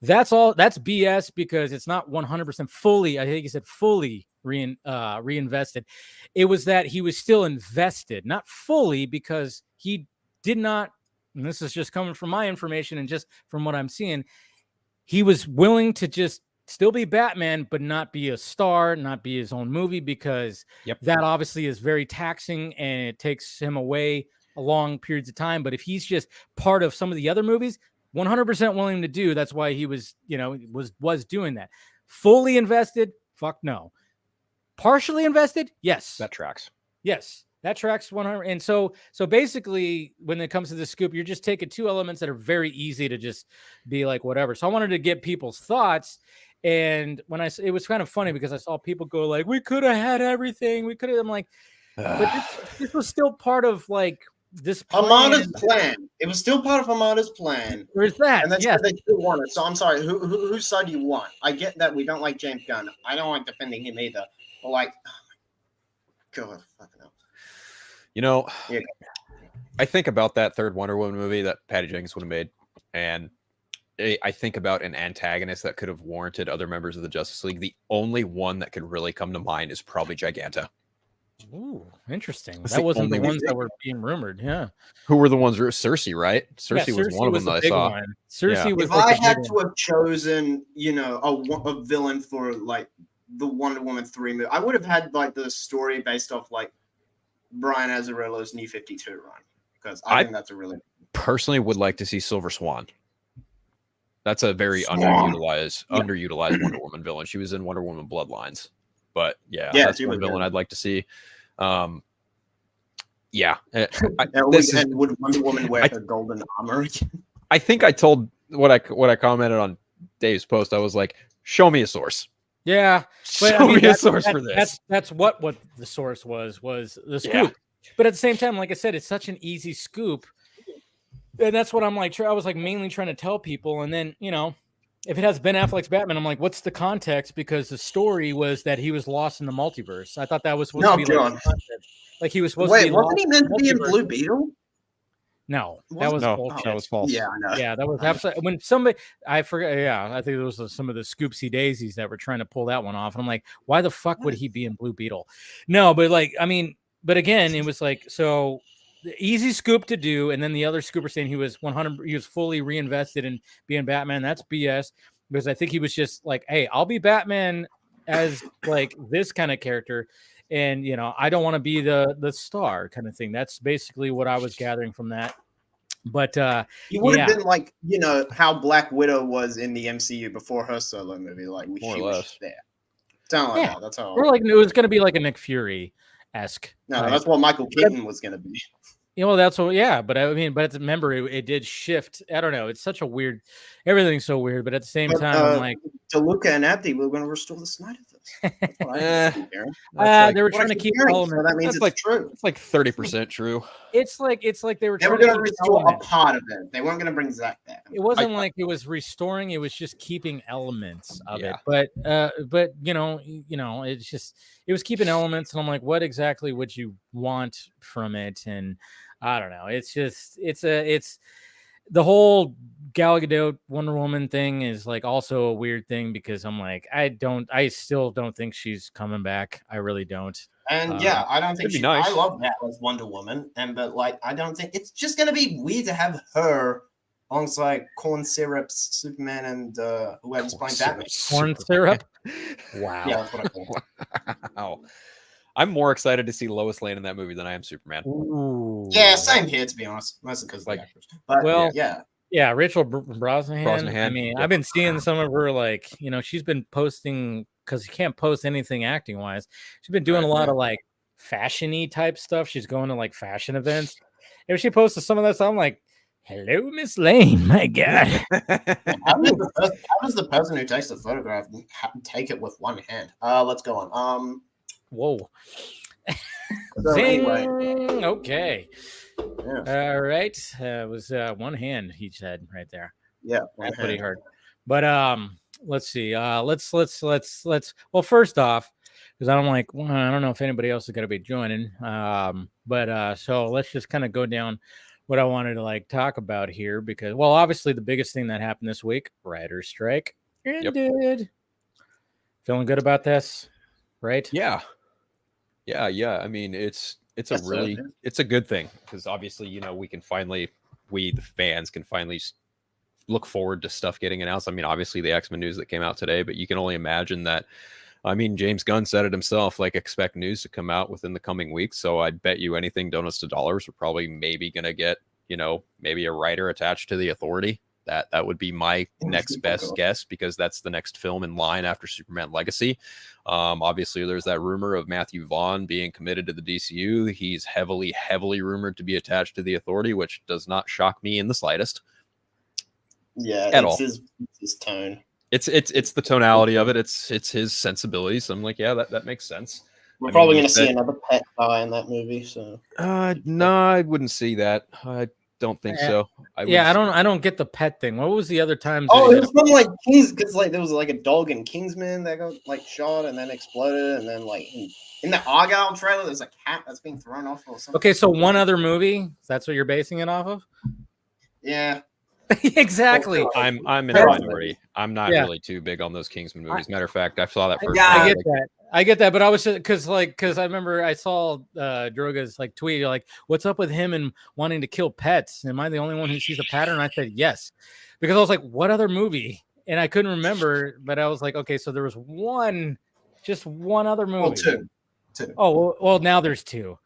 Speaker 2: That's BS, because it's not 100% fully. I think he said fully reinvested. It was that he was still invested, not fully, because he did not, and this is just coming from my information and just from what I'm seeing, he was willing to just still be Batman, but not be a star, not be his own movie, because that obviously is very taxing and it takes him away a long periods of time. But if he's just part of some of the other movies, 100% willing to do. That's why he was, was doing that. Fully invested? Fuck no. Partially invested? Yes.
Speaker 3: That tracks.
Speaker 2: Yes. That tracks 100. And so basically, when it comes to the scoop, you're just taking two elements that are very easy to just be like, whatever. So I wanted to get people's thoughts. And it was kind of funny because I saw people go like, we could have had everything. We could have. I'm like, but this was still part of like this
Speaker 4: Hamada's plan. It was still part of Hamada's plan.
Speaker 2: There's that.
Speaker 4: And that's what they still wanted. So I'm sorry. Whose side do you want? I get that we don't like James Gunn. I don't like defending him either. But like, oh God, fucking hell.
Speaker 3: I think about that third Wonder Woman movie that Patty Jenkins would have made, and I think about an antagonist that could have warranted other members of the Justice League. The only one that could really come to mind is probably Giganta.
Speaker 2: Ooh, interesting. That wasn't the ones that were being rumored. Yeah.
Speaker 3: Who were the ones? Cersei, right? Cersei was one of them that I saw.
Speaker 2: Cersei was.
Speaker 4: If I had to have chosen, a villain for like the Wonder Woman 3 movie, I would have had like the story based off like Brian Azzarello's New 52 run, because I think that's a really
Speaker 3: personally would like to see Silver Swan. That's a very underutilized Wonder Woman villain. She was in Wonder Woman Bloodlines, but that's one villain I'd like to see.
Speaker 4: And would Wonder Woman wear her golden armor again?
Speaker 3: I think I told what I commented on Dave's post. I was like, "Show me a source."
Speaker 2: Yeah,
Speaker 3: but show me a source for this.
Speaker 2: That's what the source was the scoop. Yeah. But at the same time, like I said, it's such an easy scoop. And that's what I'm like. I was like mainly trying to tell people. And then, if it has Ben Affleck's Batman, I'm like, what's the context? Because the story was that he was lost in the multiverse. I thought that was supposed to be like he was supposed to be.
Speaker 4: Wait, wasn't he meant to be in Blue Beetle?
Speaker 2: No, that was bullshit.
Speaker 3: That was false.
Speaker 4: Yeah, I know.
Speaker 2: Yeah, that was absolutely. When somebody, I forget. Yeah, I think it was some of the Scoopsy Daisies that were trying to pull that one off. And I'm like, why the fuck would he be in Blue Beetle? No, but like, I mean, but again, it was like so. The easy scoop to do, and then the other scooper saying he was 100, he was fully reinvested in being Batman. That's BS, because I think he was just like, hey, I'll be Batman as like this kind of character, and I don't want to be the star kind of thing. That's basically what I was gathering from that. But
Speaker 4: he would have been like how Black Widow was in the MCU before her solo movie, like she was there. Something like that. That's how.
Speaker 2: Or like it was going to be like a Nick Fury-esque.
Speaker 4: No, that's what Michael Keaton was going to be.
Speaker 2: That's what, but I mean, but remember, it did shift. I don't know. It's such a weird, everything's so weird, but at the same time, I'm like,
Speaker 4: DeLuca and Abdi, we're going to restore the Snyderverse.
Speaker 2: They were trying to keep elements.
Speaker 4: So that means
Speaker 3: it's
Speaker 4: true.
Speaker 3: It's like 30% true.
Speaker 2: It's like they were
Speaker 4: going to restore a part of it. They weren't going to bring Zach back.
Speaker 2: It wasn't like it was restoring. It was just keeping elements of it. But it's just, it was keeping elements. And I'm like, what exactly would you want from it? And I don't know. It's just, it's the whole Gal Gadot Wonder Woman thing is like also a weird thing, because I'm like, I still don't think she's coming back. I really don't.
Speaker 4: And I don't think I love that as Wonder Woman. But like, I don't think it's just going to be weird to have her alongside Corn Syrup's Superman and whoever's playing Batman.
Speaker 2: Corn Syrup? Wow.
Speaker 4: Yeah, that's what I think.
Speaker 3: Wow. I'm more excited to see Lois Lane in that movie than I am Superman.
Speaker 2: Ooh.
Speaker 4: Yeah, same here, to be honest. Mostly because of the actors. But
Speaker 2: Rachel Brosnahan. I mean, I've been seeing some of her, like, she's been posting, because you can't post anything acting wise. She's been doing a lot of like fashion-y type stuff. She's going to like fashion events. If she posted some of that stuff, I'm like, hello, Miss Lane. My God.
Speaker 4: How does the person who takes the photograph take it with one hand? Let's go on.
Speaker 2: Whoa.
Speaker 4: So anyway.
Speaker 2: Okay.
Speaker 4: Yeah.
Speaker 2: All right. It was one hand he said right there.
Speaker 4: Yeah.
Speaker 2: That's pretty hard. But let's see. Let's well, first off, because I don't know if anybody else is gonna be joining. But so let's just kind of go down what I wanted to like talk about here, because obviously the biggest thing that happened this week, writer's strike ended. Yep. Feeling good about this, right?
Speaker 3: Yeah. I mean, it's a good thing, because obviously, we can finally, the fans can finally look forward to stuff getting announced. I mean, obviously the X-Men news that came out today, but you can only imagine that. I mean, James Gunn said it himself, like expect news to come out within the coming weeks. So I'd bet you anything, donuts to dollars, we're probably maybe going to get, maybe a writer attached to the Authority. That would be my next best guess, because that's the next film in line after Superman Legacy. Obviously, there's that rumor of Matthew Vaughn being committed to the DCU. He's heavily rumored to be attached to the Authority, which does not shock me in the slightest.
Speaker 4: Yeah, it's his tone.
Speaker 3: It's the tonality of it. It's his sensibilities. So I'm like, yeah, that makes sense.
Speaker 4: We're probably going to see another pet die in that movie. So
Speaker 3: no, I wouldn't see that. I don't think so.
Speaker 2: I don't get the pet thing. What was the other times?
Speaker 4: Oh, it was from like Kings, because like there was like a dog in Kingsman that got like shot and then exploded, and then like in the Argylle trailer, there's a cat that's being thrown off or something.
Speaker 2: Okay, so one other movie. That's what you're basing it off of?
Speaker 4: Yeah.
Speaker 2: Exactly.
Speaker 3: I'm in the minority. I'm not really too big on those Kingsman movies. Matter of fact, I saw that first.
Speaker 2: Yeah, I get that, but I was just because I remember I saw Droga's like tweet like, "What's up with him and wanting to kill pets? Am I the only one who sees a pattern?" I said yes, because I was like, "What other movie?" And I couldn't remember, but I was like, "Okay, so there was just one other movie."
Speaker 4: Well, two.
Speaker 2: Oh, well, now there's two.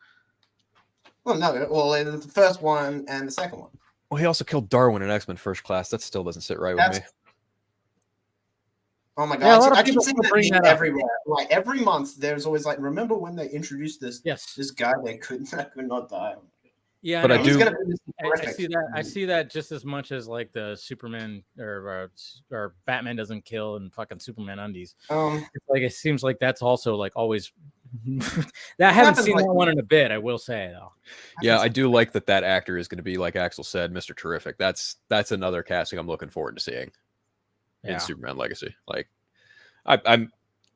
Speaker 4: Well, no, the first one and the second one.
Speaker 3: Well, he also killed Darwin in X-Men First Class. That still doesn't sit right with me.
Speaker 4: Oh my god! Yeah, I keep seeing that everywhere. Like every month, there's always like, remember when they introduced this guy that could not die?
Speaker 2: Yeah,
Speaker 3: but I do.
Speaker 2: I see that just as much as like the Superman or Batman doesn't kill and fucking Superman undies. It's like it seems like that's also like always. I haven't seen that one in a bit. I will say though.
Speaker 3: Yeah, I do like that actor is going to be, like Axel said, Mr. Terrific. That's another casting I'm looking forward to seeing in Superman Legacy. Like, I'm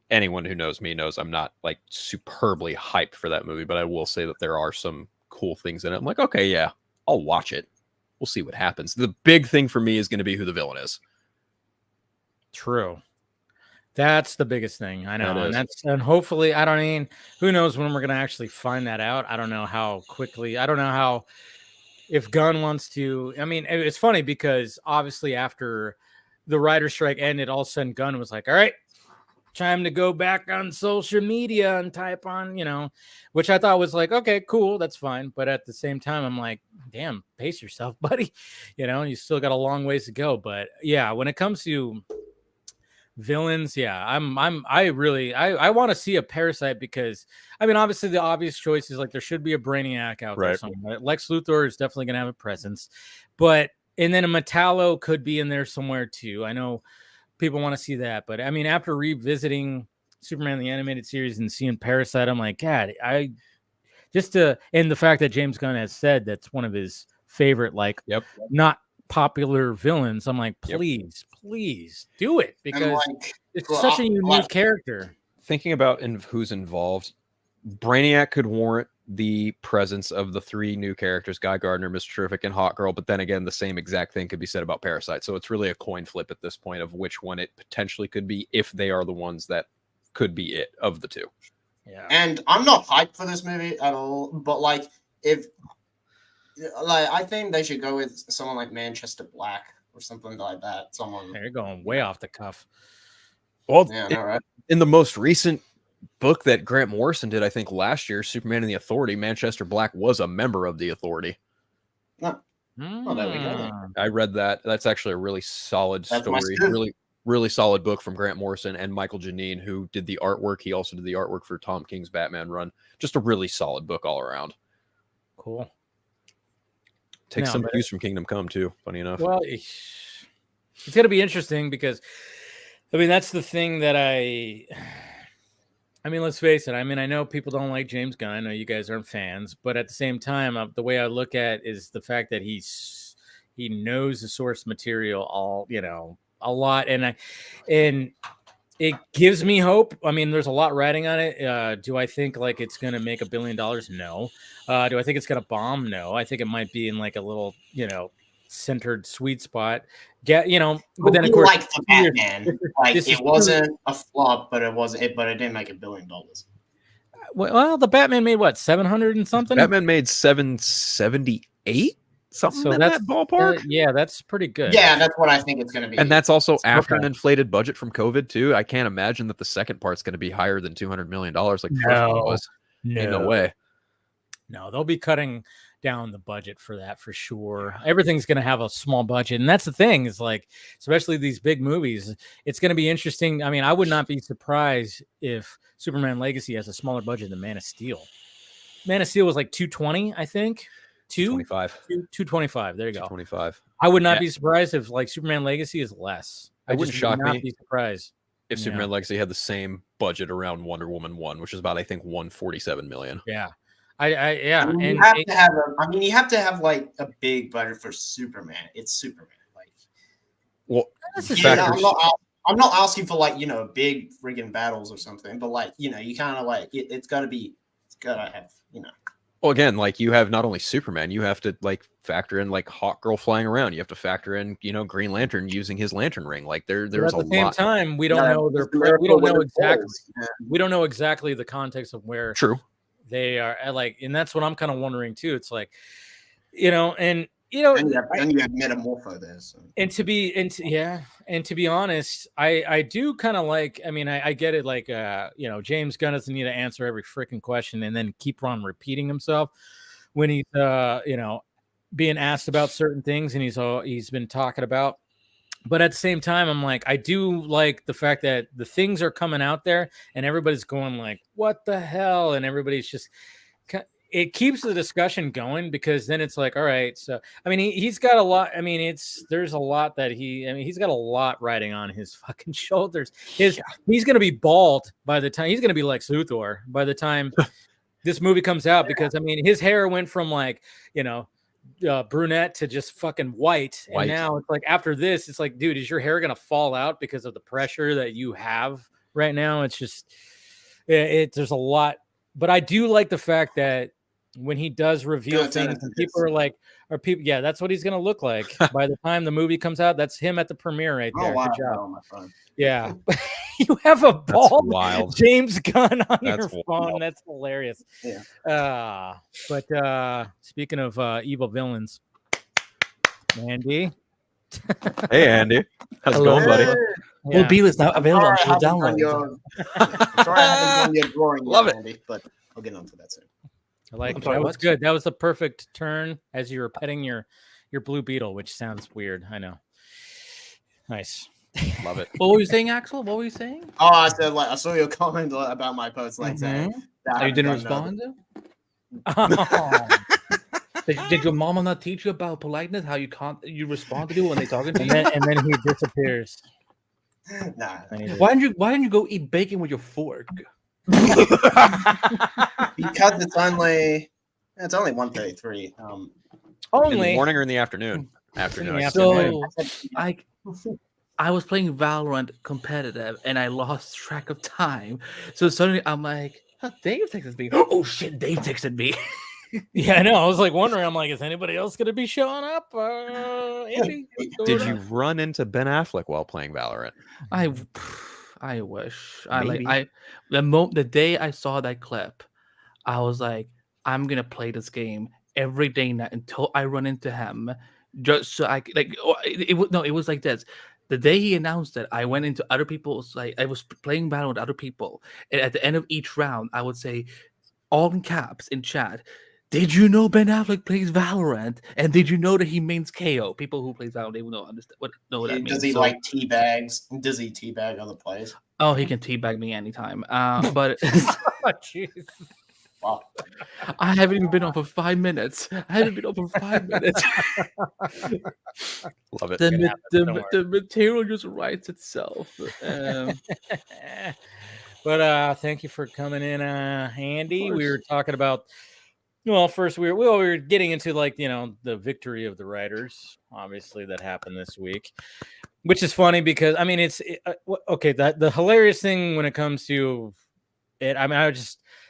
Speaker 3: anyone who knows me knows I'm not like superbly hyped for that movie, but I will say that there are some cool things in it. I'm like, okay, yeah, I'll watch it. We'll see what happens. The big thing for me is going to be who the villain is.
Speaker 2: True. That's the biggest thing. I know. And hopefully, who knows when we're going to actually find that out. I don't know how quickly. I don't know how, if Gunn wants to. I mean, it's funny because obviously after the writer's strike ended, all of a sudden Gunn was like, all right, time to go back on social media and type on, which I thought was like, okay, cool. That's fine. But at the same time, I'm like, damn, pace yourself, buddy. You still got a long ways to go. But yeah, when it comes to villains, I want to see a Parasite, because I mean, obviously the obvious choice is like there should be a Brainiac out there somewhere. Lex Luthor is definitely gonna have a presence, and then a Metallo could be in there somewhere too. I know people want to see that, but I mean, after revisiting Superman the animated series and seeing Parasite, I'm like, God, and the fact that James Gunn has said that's one of his favorite, not popular villains. I'm like, please do it, because it's such a unique character.
Speaker 3: Thinking about who's involved, Brainiac could warrant the presence of the three new characters, Guy Gardner, Mr. Terrific, and Hawkgirl, but then again, the same exact thing could be said about Parasite. So it's really a coin flip at this point of which one it potentially could be, if they are the ones that could be it of the two.
Speaker 4: Yeah. And I'm not hyped for this movie at all, but I think they should go with someone like Manchester Black or something like that.
Speaker 2: You're going way off the cuff.
Speaker 3: Well, in the most recent book that Grant Morrison did, I think last year, Superman and the Authority, Manchester Black was a member of the Authority.
Speaker 4: There we go.
Speaker 3: I read that. That's actually a really solid story. Really solid book from Grant Morrison and Michael Janine, who did the artwork. He also did the artwork for Tom King's Batman run. Just a really solid book all around.
Speaker 2: Cool.
Speaker 3: Takes some cues from Kingdom Come too, funny enough.
Speaker 2: Well, it's going to be interesting because, I mean, that's the thing that I mean, let's face it. I mean, I know people don't like James Gunn. I know you guys aren't fans, but at the same time, the way I look at is the fact that he knows the source material a lot, and it gives me hope. I mean, there's a lot riding on it. Do I think like it's going to make $1 billion? No. Do I think it's going to bomb? No. I think it might be in like a little, centered sweet spot. But then of course,
Speaker 4: like the Batman, it wasn't a flop, but it didn't make $1 billion.
Speaker 2: Well, the Batman made what, 700 and something?
Speaker 3: Batman made 778. something in that ballpark.
Speaker 2: Yeah, that's pretty good.
Speaker 4: Yeah, that's what I think it's going to be.
Speaker 3: And that's also after an inflated budget from COVID too. I can't imagine that the second part's going to be higher than $200 million like the first one was. Ain't no way.
Speaker 2: No, they'll be cutting down the budget for that for sure. Everything's going to have a small budget, and that's the thing is like, especially these big movies, it's going to be interesting. I mean, I would not be surprised if Superman Legacy has a smaller budget than Man of Steel. Man of Steel was like 220, I think. 225. There you go.
Speaker 3: 225.
Speaker 2: I would not be surprised if like Superman Legacy is less.
Speaker 3: It wouldn't shock me.
Speaker 2: Be surprised
Speaker 3: if Superman Legacy had the same budget around Wonder Woman 1, which is about I think 147 million.
Speaker 2: Yeah. I mean,
Speaker 4: you have to have like a big budget for Superman. It's Superman. Like,
Speaker 3: well,
Speaker 4: I'm not asking for like big friggin' battles or something, but like you kind of like it's got to have.
Speaker 3: Well, again, like you have not only Superman, you have to like factor in like Hawkgirl flying around. You have to factor in Green Lantern using his lantern ring. Like there's a lot.
Speaker 2: At the same time, we don't know we don't know exactly. We don't know exactly the context of where.
Speaker 3: True.
Speaker 2: They are like, and that's what I'm kind of wondering too. It's like, and
Speaker 4: you have Metamorpho there. So.
Speaker 2: And to be honest, I do kind of like. I mean, I get it. Like, James Gunn doesn't need to answer every freaking question and then keep on repeating himself when he's being asked about certain things, and he's been talking about. But at the same time, I'm like, I do like the fact that the things are coming out there and everybody's going like, what the hell? And everybody's just, it keeps the discussion going because then it's like, all right. So, I mean, he's got a lot. I mean, there's a lot that he's got a lot riding on his fucking shoulders. He's going to be bald by the time he's going to be like Luthor by the time this movie comes out, because I mean, his hair went from like, brunette to just fucking white. And now it's like after this it's like, dude, is your hair gonna fall out because of the pressure that you have right now? It's just there's a lot, but I do like the fact that when he does reveal things and people that's what he's gonna look like by the time the movie comes out. That's him at the premiere right there. Good job.
Speaker 4: My friend.
Speaker 2: Yeah. You have a bald James Gunn on your phone.
Speaker 3: Wild.
Speaker 2: That's hilarious.
Speaker 4: Yeah.
Speaker 2: But speaking of evil villains, Andy.
Speaker 3: Hey, Andy. How's it going, buddy?
Speaker 5: Well, Beal is now available on the download.
Speaker 4: Sorry, I haven't done your drawing
Speaker 3: Love
Speaker 4: yet,
Speaker 3: it.
Speaker 4: Andy, but I'll get onto that soon.
Speaker 2: I like it. That was good. That was the perfect turn as you were petting your Blue Beetle, which sounds weird. I know. Nice.
Speaker 3: Love it.
Speaker 5: What were you saying, Axel? What were you saying?
Speaker 4: Oh, I said I saw your comment about my post, saying that
Speaker 5: you didn't respond. Did your mama not teach you about politeness? How you respond to people when they talking to you?
Speaker 2: And then he disappears.
Speaker 4: Nah.
Speaker 5: Why didn't you go eat bacon with your fork?
Speaker 4: Because it's only 1:33.
Speaker 3: In the morning or in the afternoon? Afternoon.
Speaker 5: So I was playing Valorant competitive and I lost track of time. So suddenly I'm like, Dave texted me. Oh shit, Dave texted me.
Speaker 2: Yeah, I know. I was like wondering. I'm like, is anybody else going to be showing up? Andy,
Speaker 3: did you run into Ben Affleck while playing Valorant?
Speaker 5: I wish. The day I saw that clip, I was like, I'm gonna play this game every day now until I run into him. Just so I like. It was like this. The day he announced it, I went into other people's, like, I was playing battle with other people. And at the end of each round, I would say, all in caps in chat, did you know Ben Affleck plays Valorant? And did you know that he means KO? People who play Valorant, they will know what that means.
Speaker 4: Does he like teabags? Does he teabag other players?
Speaker 5: Oh, he can teabag me anytime. But
Speaker 2: jeez.
Speaker 4: Wow.
Speaker 5: I haven't even been on for 5 minutes.
Speaker 3: Love it.
Speaker 5: The material just writes itself.
Speaker 2: But thank you for coming in, Andy. We were talking about, well, first we were getting into like, the victory of the writers, obviously, that happened this week, which is funny because I mean okay. The hilarious thing when it comes to it, I mean,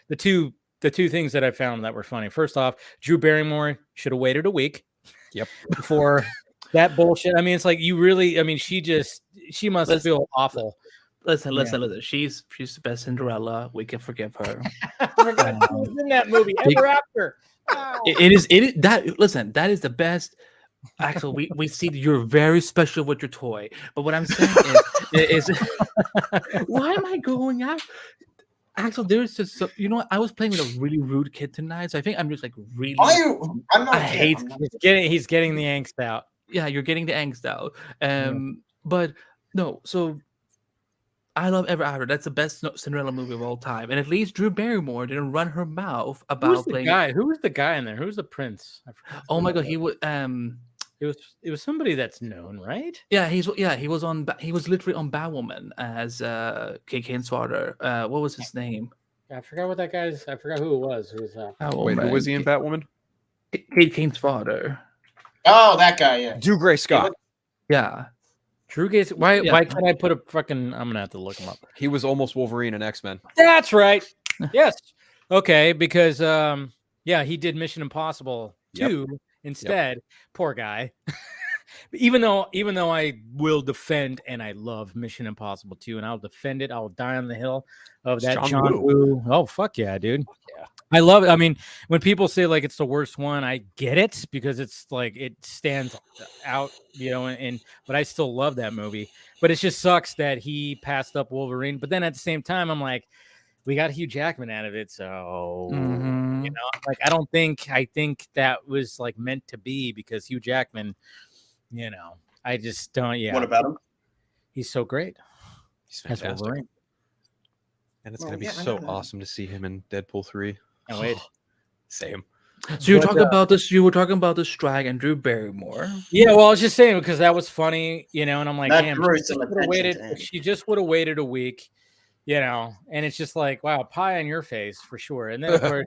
Speaker 2: the two things that I found that were funny. First off, Drew Barrymore should have waited a week.
Speaker 3: Yep.
Speaker 2: Before that bullshit. I mean, it's like she must feel awful.
Speaker 5: Listen. She's the best Cinderella. We can forgive her.
Speaker 2: I forgot she was in that movie. Ever After.
Speaker 5: It is that. Listen, that is the best. Actually, we see that you're very special with your toy. But what I'm saying is why am I going out? Actually, there's just I was playing with a really rude kid tonight, so I think I'm just like really.
Speaker 4: I'm not.
Speaker 5: I hate.
Speaker 2: He's getting the angst out.
Speaker 5: Yeah, you're getting the angst out. But no, so I love Ever After. That's the best Cinderella movie of all time, and at least Drew Barrymore didn't run her mouth about playing.
Speaker 2: Who was the guy in there? Who's the prince?
Speaker 5: Oh my god, he was.
Speaker 2: It was somebody that's known, right?
Speaker 5: Yeah, he was literally on Batwoman as Kate Kane's father. What was his name?
Speaker 2: I forgot what that guy's. I forgot who it was.
Speaker 3: Wait, who was he in Batwoman?
Speaker 5: Kate Kane's father.
Speaker 4: Oh, that guy. Yeah,
Speaker 3: Drew Gray Scott.
Speaker 5: Yeah.
Speaker 2: Drew Gates. Why can't I put a fucking? I'm gonna have to look him up.
Speaker 3: He was almost Wolverine in X-Men.
Speaker 2: That's right. Yes. Okay, because he did Mission Impossible 2. Instead, poor guy. even though I will defend and I love Mission Impossible 2, and I'll defend it. I'll die on the hill of that John Woo. Oh fuck yeah, dude. Yeah. I love it. I mean, when people say like it's the worst one, I get it because it's like it stands out, but I still love that movie. But it just sucks that he passed up Wolverine. But then at the same time, I'm like, we got Hugh Jackman out of it, so like I think that was like meant to be because Hugh Jackman, I just don't. Yeah.
Speaker 4: What about him?
Speaker 2: He's so great.
Speaker 3: He's fantastic. And it's gonna be so awesome to see him in Deadpool 3.
Speaker 2: Oh wait,
Speaker 3: same.
Speaker 5: So you were talking about this. You were talking about the strike and Drew Barrymore.
Speaker 2: Yeah, well, I was just saying because that was funny, and I'm like,
Speaker 4: that
Speaker 2: damn, she just would have waited a week. And it's just like, wow, pie on your face for sure. And then, of course,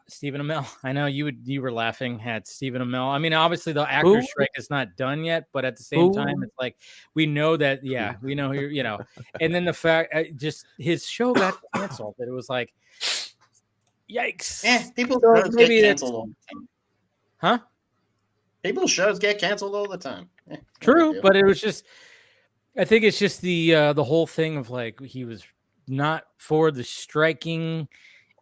Speaker 2: Stephen Amell. I know you were laughing at Stephen Amell. I mean, obviously the actor strike is not done yet, but at the same time, it's like we know that. Yeah, we know you're. And then the fact, just his show got canceled. That it was like, yikes.
Speaker 4: Yeah, people's shows get canceled all the time.
Speaker 2: Huh?
Speaker 4: People's shows get canceled all the time.
Speaker 2: True, but it was just. I think it's just the whole thing of like he was not for the striking,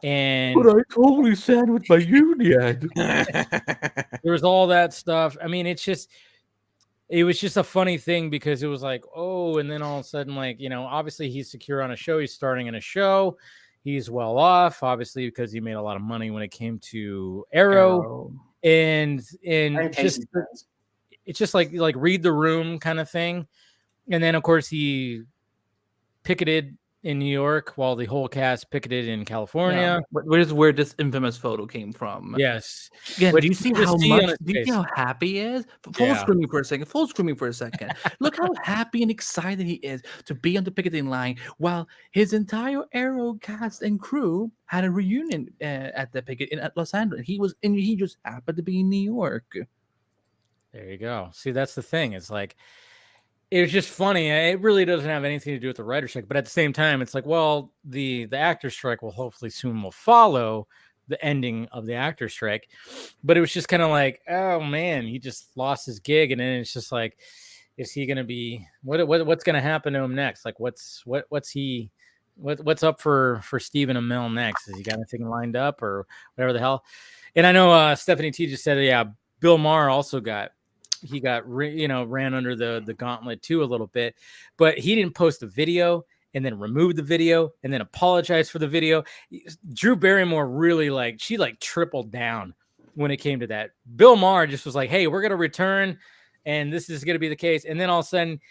Speaker 2: and
Speaker 5: but I totally stand with my union.
Speaker 2: There was all that stuff. I mean, it was just a funny thing because it was like, oh, and then all of a sudden, like obviously he's secure on a show. He's starting in a show. He's well off, obviously, because he made a lot of money when it came to Arrow. And it's just like read the room kind of thing. And then, of course, he picketed in New York while the whole cast picketed in California.
Speaker 5: Yeah. Where's where this infamous photo came from?
Speaker 2: Yes.
Speaker 5: Yeah. Do you see how happy he is? Full screaming for a second. Look how happy and excited he is to be on the picketing line while his entire Arrow cast and crew had a reunion at the picket at Los Angeles. He just happened to be in New York.
Speaker 2: There you go. See, that's the thing. It's like. It was just funny. It really doesn't have anything to do with the writer's strike, but at the same time, it's like, well, the actor's strike will hopefully soon will follow the ending of the actor's strike. But it was just kind of like, oh man, he just lost his gig, and then it's just like, is he going to be what's going to happen to him next? Like, what's up for Stephen Amell next? Has he got anything lined up or whatever the hell? And I know Stephanie T just said, Bill Maher also ran under the gauntlet too a little bit, but he didn't post a video and then removed the video and then apologized for the video. Drew Barrymore really she tripled down when it came to that. Bill Maher just was like, hey, we're going to return and this is going to be the case. And then all of a sudden,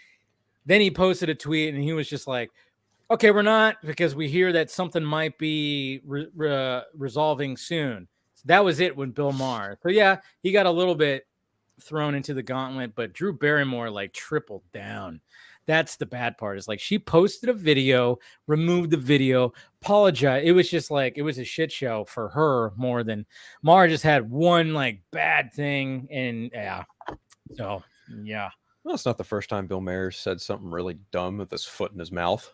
Speaker 2: then he posted a tweet and he was just like, okay, we're not, because we hear that something might be resolving soon. So that was it with Bill Maher. So yeah, he got a little bit thrown into the gauntlet, but Drew Barrymore tripled down. That's the bad part. Is she posted a video, removed the video, apologized. It was just it was a shit show for her more than Mara just had one bad thing. And yeah. So yeah.
Speaker 3: Well, it's not the first time Bill Maher said something really dumb with his foot in his mouth.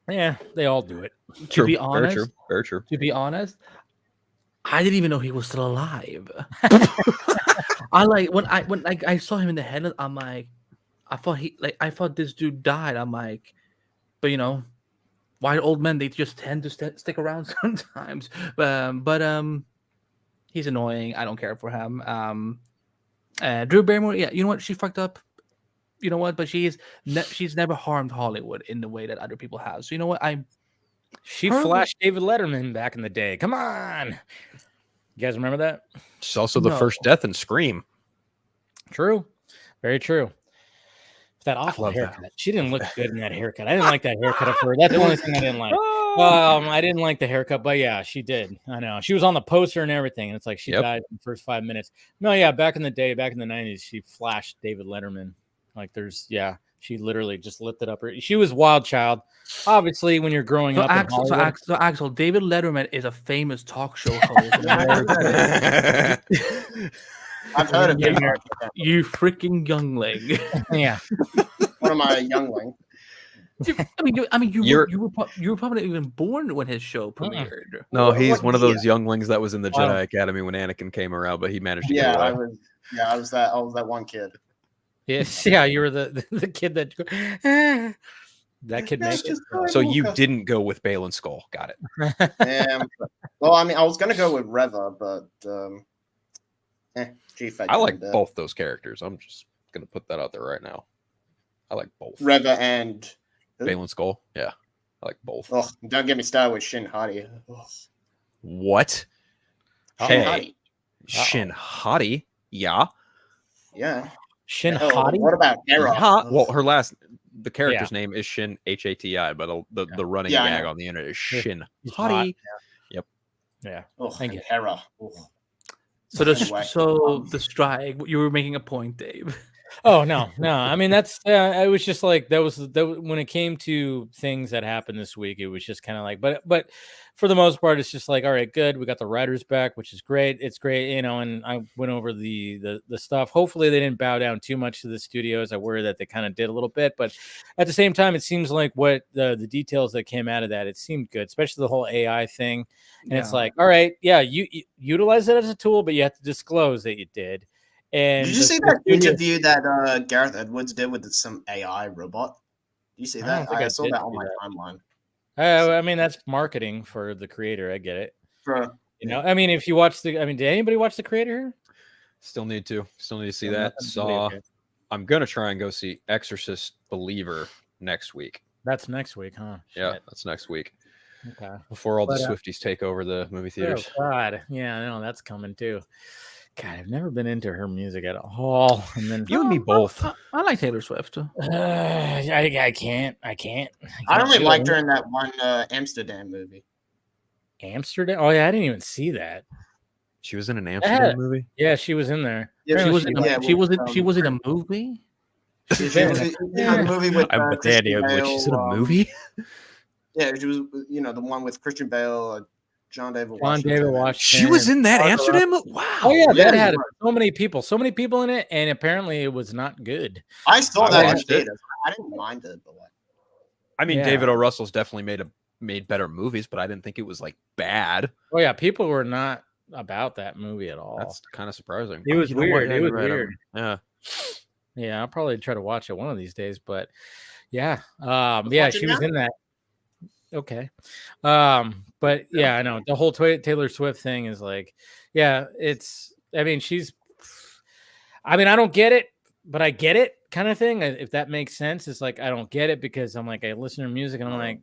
Speaker 2: Yeah, they all do it.
Speaker 5: To be honest,
Speaker 3: very true.
Speaker 5: To be honest, I didn't even know he was still alive. When I saw him in the headlights, I'm like, I thought this dude died. I'm like, but why old men, they just tend to stick around sometimes. But he's annoying. I don't care for him. Drew Barrymore, yeah, you know what? She fucked up. You know what? But she's never harmed Hollywood in the way that other people have. So you know what?
Speaker 2: She flashed David Letterman back in the day. Come on. You guys remember that?
Speaker 3: She's also the first death in Scream.
Speaker 2: True. Very true. That awful haircut. That. She didn't look good in that haircut. I didn't like that haircut of her. That's the only thing I didn't like. I didn't like the haircut, but yeah, she did. I know. She was on the poster and everything, and it's like she died in the first 5 minutes. No, yeah, back in the day, back in the 90s, she flashed David Letterman. Like she literally just lifted up her. She was Wild Child. Obviously, when you're growing up.
Speaker 5: So Axel, David Letterman is a famous talk show host.
Speaker 4: I've heard of him.
Speaker 5: You freaking youngling.
Speaker 2: Yeah.
Speaker 4: What am I, a youngling?
Speaker 5: You were probably even born when his show premiered.
Speaker 3: No, he's one of those younglings that was in the Jedi Academy when Anakin came around, but he managed to get away.
Speaker 4: I was that one kid.
Speaker 2: Yes, yeah, you were the kid that that kid made it.
Speaker 3: So you didn't go with Balin Skull. Got it.
Speaker 4: Well, I mean, I was gonna go with Reva, but
Speaker 3: I like both those characters. I'm just gonna put that out there right now. I like both.
Speaker 4: Reva and
Speaker 3: Balin Skull. Yeah, I like both.
Speaker 4: Oh, don't get me started with Shin Hati.
Speaker 3: What?
Speaker 4: Shin Hati.
Speaker 3: Shin Hati? Yeah.
Speaker 4: Yeah.
Speaker 2: Shin Hati?
Speaker 4: What about Hera?
Speaker 3: Well, the character's name is Shin Hati, but the running gag on the internet is Shin Hati.
Speaker 2: Yep. Yeah.
Speaker 4: Oh, thank you, Hera. Oh.
Speaker 5: So the strike. You were making a point, Dave.
Speaker 2: Oh no! I mean, that's it was just like that was when it came to things that happened this week. It was just kind of like, but for the most part, it's just like, all right, good. We got the writers back, which is great. It's great, And I went over the stuff. Hopefully, they didn't bow down too much to the studios. I worry that they kind of did a little bit, but at the same time, it seems like what the details that came out of that, it seemed good, especially the whole AI thing. And it's like, all right, yeah, you utilize it as a tool, but you have to disclose that you did. And
Speaker 4: did you see that interview that Gareth Edwards did with some AI robot? Do you see that? I saw that on my timeline.
Speaker 5: I
Speaker 2: mean, that's marketing for the creator. I get it.
Speaker 4: Sure.
Speaker 2: I mean, if you watch did anybody watch The Creator?
Speaker 3: Still need to see that. I'm gonna try and go see Exorcist Believer next week.
Speaker 2: That's next week, huh?
Speaker 3: Yeah, that's next week.
Speaker 2: Okay.
Speaker 3: Before all the Swifties take over the movie theaters.
Speaker 2: Oh God, yeah, I know that's coming too. God, I've never been into her music at all. And then
Speaker 3: you and me both.
Speaker 5: I like Taylor Swift.
Speaker 2: I can't.
Speaker 4: I only liked her in that one Amsterdam movie.
Speaker 2: Amsterdam? Oh yeah, I didn't even see that.
Speaker 3: She was in an Amsterdam movie.
Speaker 2: Yeah, she was in there.
Speaker 5: Yeah, she was in a movie.
Speaker 4: She was in a movie with.
Speaker 3: I'm with the idea of she's in a movie.
Speaker 4: Yeah, she was. The one with Christian Bale. John David
Speaker 2: Washington.
Speaker 3: She was in that Amsterdam. Wow.
Speaker 2: Oh yeah, that had so many people in it, and apparently it was not good.
Speaker 4: I saw that in theaters. I didn't mind it, but
Speaker 3: I mean, David O. Russell's definitely made better movies, but I didn't think it was like bad.
Speaker 2: Oh yeah, people were not about that movie at all.
Speaker 3: That's kind of surprising.
Speaker 2: It was weird. It was weird.
Speaker 3: Yeah.
Speaker 2: I'll probably try to watch it one of these days, but yeah, she was in that. Okay. But yeah, I know the whole Taylor Swift thing is like, I don't get it, but I get it kind of thing. If that makes sense, it's like, I don't get it because I'm like, I listen to music and I'm like,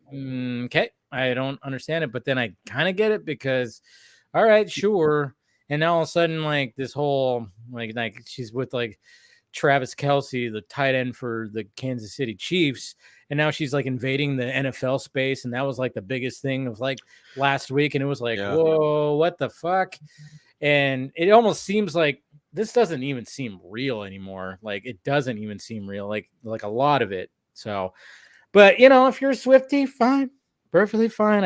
Speaker 2: okay, I don't understand it. But then I kind of get it because, all right, sure. And now all of a sudden, like this whole, like she's with like Travis Kelce, the tight end for the Kansas City Chiefs. And now she's like invading the NFL space. And that was like the biggest thing of like last week. And it was like, whoa, what the fuck? And it almost seems like this doesn't even seem real anymore. Like it doesn't even seem real, like a lot of it. So, but if you're a Swiftie, fine, perfectly fine.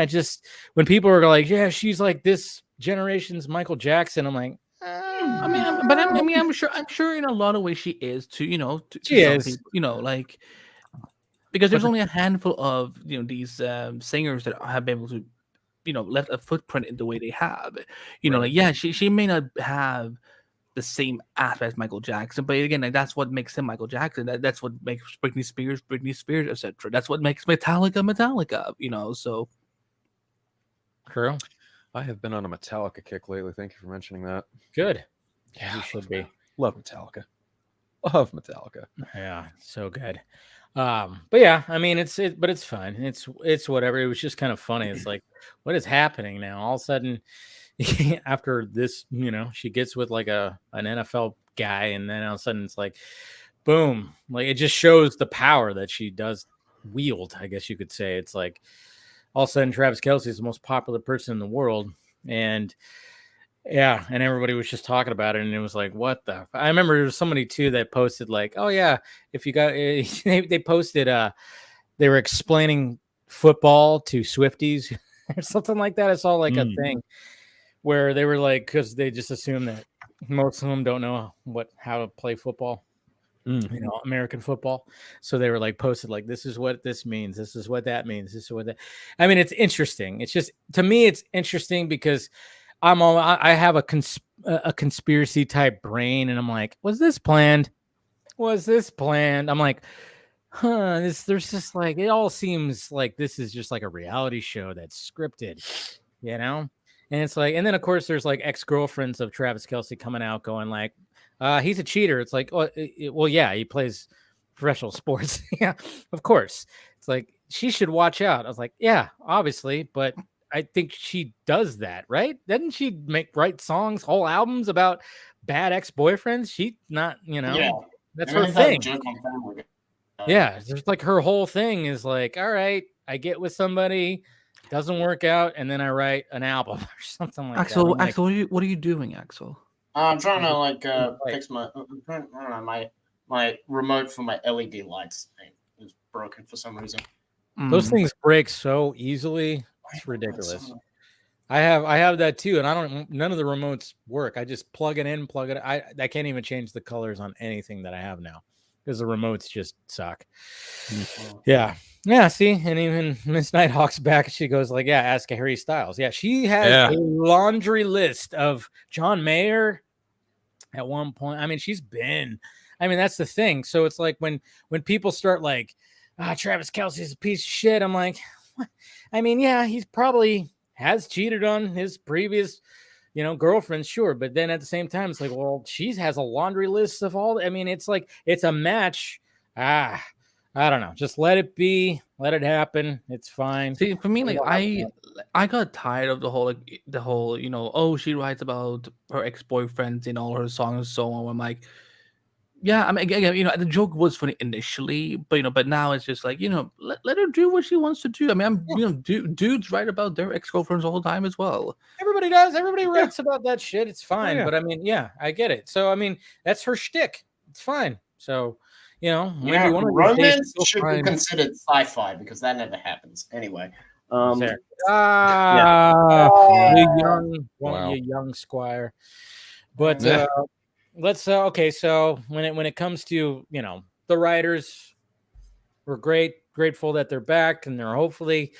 Speaker 2: When people are like, yeah, she's like this generation's Michael Jackson, I'm like,
Speaker 5: I'm sure in a lot of ways she is too,
Speaker 2: she is,
Speaker 5: people, because there's only a handful of these singers that have been able to left a footprint in the way they have. She may not have the same aspect as Michael Jackson. But again, like, that's what makes him Michael Jackson. That's what makes Britney Spears, etc. That's what makes Metallica. You know, so.
Speaker 2: True.
Speaker 3: I have been on a Metallica kick lately. Thank you for mentioning that.
Speaker 2: Good.
Speaker 3: Yeah,
Speaker 2: you should be.
Speaker 3: Love Metallica. Love Metallica.
Speaker 2: Yeah, so good. But yeah, I mean, it's fun. It's whatever. It was just kind of funny. It's like, what is happening now? All of a sudden, after this, you know, she gets with like an NFL guy, and then all of a sudden it's like, boom, like it just shows the power that she does wield, I guess you could say. It's like all of a sudden Travis Kelce is the most popular person in the world, and yeah, and everybody was just talking about it, and it was like, what the? I remember there was somebody too that posted like, oh yeah, if you got, they posted, they were explaining football to Swifties or something like that. I saw like a thing where they were like, because they just assume that most of them don't know how to play football, you know, American football. So they were like posted like, this is what this means. This is what that means. This is what that. I mean, it's interesting. It's just, to me, it's interesting because I have a conspiracy type brain, and I'm like, was this planned? Was this planned? I'm like, there's just like, it all seems like this is just like a reality show that's scripted, you know? And it's like, and then of course there's like ex-girlfriends of Travis Kelce coming out going like, he's a cheater. It's like, well, yeah, he plays professional sports. Yeah, of course. It's like, she should watch out. I was like, yeah, obviously, but I think she does that, right? Doesn't she write songs, whole albums about bad ex-boyfriends? She not, you know,
Speaker 4: yeah.
Speaker 2: That's her thing. Yeah, just like her whole thing is like, all right, I get with somebody, doesn't work out, and then I write an album or something like
Speaker 5: Axel,
Speaker 2: that.
Speaker 5: Axel, what are you doing, Axel?
Speaker 4: I'm trying to like fix my. I don't know, my remote for my LED lights is broken for some reason.
Speaker 2: Those things break so easily. It's ridiculous. I have that too, and none of the remotes work. I just plug it in, plug it. I can't even change the colors on anything that I have now because the remotes just suck. Yeah. See, and even Miss Nighthawk's back. She goes like, "Yeah, ask Harry Styles." Yeah, she has a laundry list of John Mayer. At one point, I mean, that's the thing. So it's like when people start like, Travis Kelce's a piece of shit. I'm like, what? I mean, yeah, he's probably has cheated on his previous, you know, girlfriends, sure. But then at the same time, it's like, well, she has a laundry list of all. I mean, it's like, it's a match. I don't know. Just let it be. Let it happen. It's fine.
Speaker 5: See, for me, like I got tired of the whole, you know, oh, she writes about her ex-boyfriends in all her songs and so on. I'm like, yeah, I mean, again, you know, the joke was funny initially, but you know, but now it's just like, you know, let her do what she wants to do. I mean, you know, dudes write about their ex-girlfriends all the time as well.
Speaker 2: Everybody does. Everybody writes about that shit. It's fine. But I mean, yeah, I get it. So I mean, that's her shtick. It's fine. So, you know, maybe one of
Speaker 4: romance should be considered sci-fi because that never happens anyway.
Speaker 2: You young squire. But let's okay. So when it comes to, you know, the writers, we're grateful that they're back and they're hopefully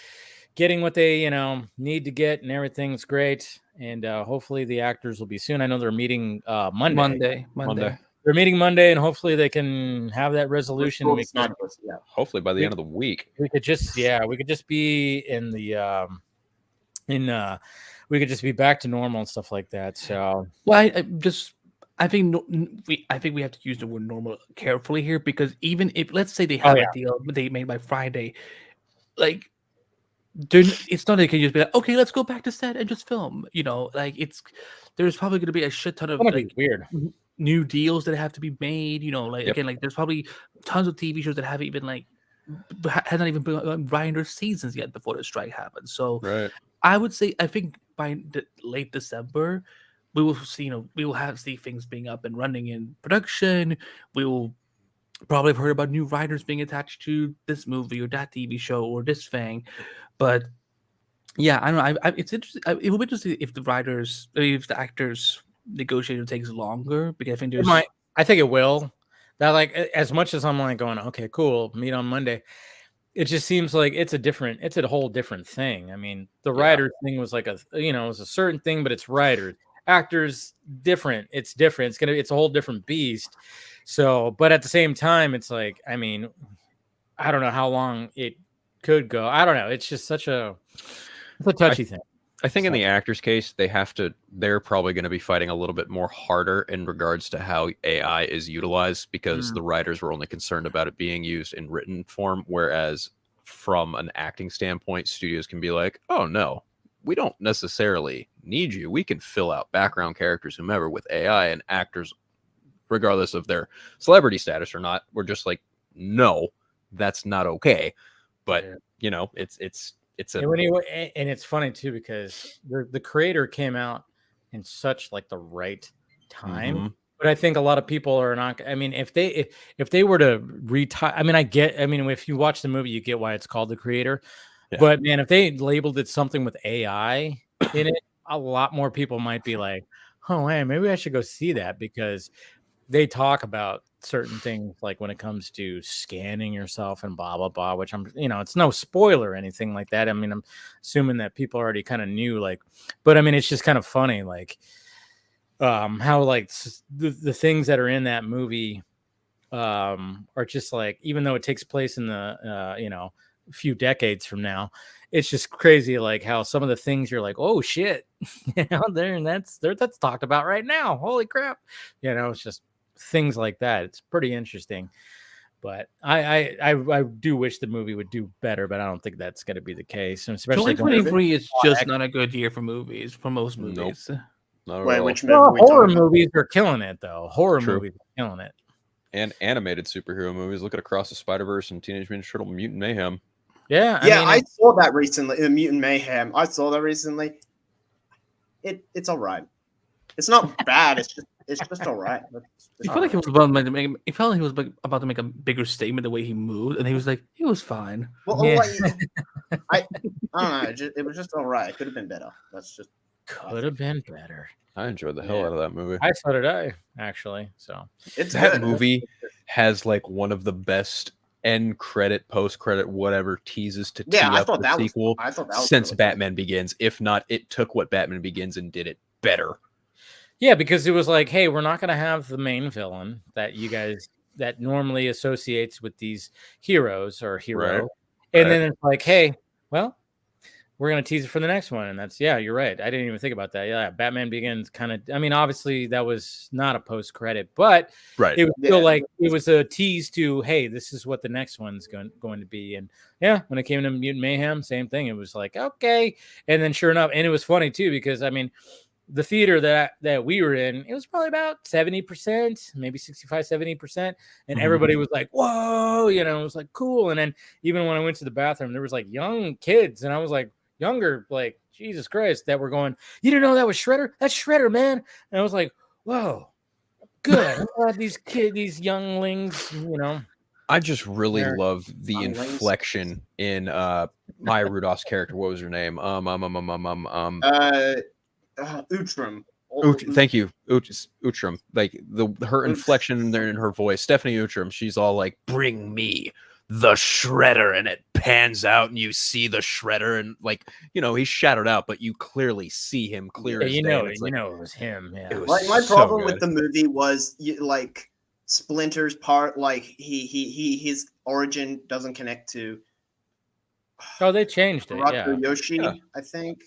Speaker 2: getting what they, you know, need to get, and everything's great. And hopefully the actors will be soon. I know they're meeting Monday. They're meeting Monday, and hopefully they can have that resolution.
Speaker 3: Hopefully by the end of the week.
Speaker 2: We could just be in the we could just be back to normal and stuff like that. So
Speaker 5: I think we have to use the word normal carefully here, because even if, let's say they have a deal they made by Friday, like it's not like you can just be like, okay, let's go back to set and just film. You know, like there's probably going to be a shit ton of like
Speaker 2: weird
Speaker 5: new deals that have to be made. You know, like again, like there's probably tons of TV shows that haven't even has not even been running their seasons yet before the strike happens. So I would say, I think by late December, we will see, you know, we will see things being up and running in production. We will probably have heard about new writers being attached to this movie or that TV show or this thing. But yeah, I don't know. It's interesting. It will be interesting if the actors negotiation takes longer, because I think
Speaker 2: I think it will. That, like, as much as I'm like going, okay, cool, meet on Monday, it just seems like it's a whole different thing. I mean, the writer thing was like it was a certain thing, but it's writers. actors different. It's different. It's a whole different beast. So, but at the same time, it's like, I mean, I don't know how long it could go. I don't know. It's just it's a touchy thing.
Speaker 3: I think in the actor's case, they're probably going to be fighting a little bit more harder in regards to how AI is utilized, because the writers were only concerned about it being used in written form. Whereas from an acting standpoint, studios can be like, oh no, we don't necessarily need you. We can fill out background characters, whomever, with AI, and actors, regardless of their celebrity status or not, we're just like, no, that's not okay. But you know, it's
Speaker 2: and it's funny too, because the creator came out in such like the right time. But I think a lot of people are not. I mean, if they were to retire, I mean, if you watch the movie, you get why it's called The Creator. Yeah. But man, if they labeled it something with AI in it, a lot more people might be like, oh, hey, maybe I should go see that, because they talk about certain things, like when it comes to scanning yourself and blah, blah, blah, which it's no spoiler or anything like that. I mean, I'm assuming that people already kind of knew, like, but I mean, it's just kind of funny, like, how like the things that are in that movie are just like, even though it takes place in the a few decades from now, it's just crazy, like how some of the things you're like, oh shit, out there, and that's talked about right now, holy crap, it's just things like that. It's pretty interesting. But I do wish the movie would do better, but I don't think that's going to be the case. And especially
Speaker 5: 2023 is just not a good year for movies, for most movies.
Speaker 3: Nope.
Speaker 2: Horror movies are killing it, though. Movies are killing it.
Speaker 3: And animated superhero movies. Look at Across the Spider-Verse and Teenage Mutant Turtle Mutant Mayhem.
Speaker 2: Yeah,
Speaker 4: I saw that recently. Mutant Mayhem. I saw that recently. It's all right. It's not bad. It's just all right.
Speaker 5: I felt like he was about to make a bigger statement the way he moved, and he was like, "It was fine."
Speaker 4: Well, yeah. I don't know. It was just all right. It could have been better.
Speaker 2: Could have been better.
Speaker 3: I enjoyed the hell out of that movie.
Speaker 2: So did I, actually. So
Speaker 3: that movie has like one of the best end credit, post credit, whatever teases to tee up the sequel since Batman Begins. If not, it took what Batman Begins and did it better.
Speaker 2: Yeah, because it was like, hey, we're not going to have the main villain that you guys that normally associates with these heroes or hero. Right. And then it's like, hey, well, we're going to tease it for the next one. And that's, yeah, you're right. I didn't even think about that. Yeah, Batman Begins kind of, I mean, obviously that was not a post credit, but it was still like, it was a tease to, hey, this is what the next one's going to be. And yeah, when it came to Mutant Mayhem, same thing. It was like, okay. And then sure enough, and it was funny too, because I mean, the theater that we were in, it was probably about 70%, maybe 65, 70%. And everybody was like, whoa, it was like cool. And then even when I went to the bathroom, there was like young kids. And I was like, younger, like, Jesus Christ, that were going, you didn't know that was Shredder? That's Shredder, man. And I was like, whoa, good. I'm glad these younglings,
Speaker 3: I just really love the inflection in Maya Rudolph's character. What was her name?
Speaker 4: Uhtram.
Speaker 3: Thank you, Uhtram. Like her inflection in her voice, Stephanie Uhtram. She's all like, "Bring me the Shredder," and it pans out, and you see the Shredder, and like he's shadowed out, but you clearly see him clear.
Speaker 2: Yeah, it was him. Yeah.
Speaker 4: It was my problem with the movie was like Splinter's part, like his origin doesn't connect to.
Speaker 2: Oh, they changed it.
Speaker 4: Yoshi, I think.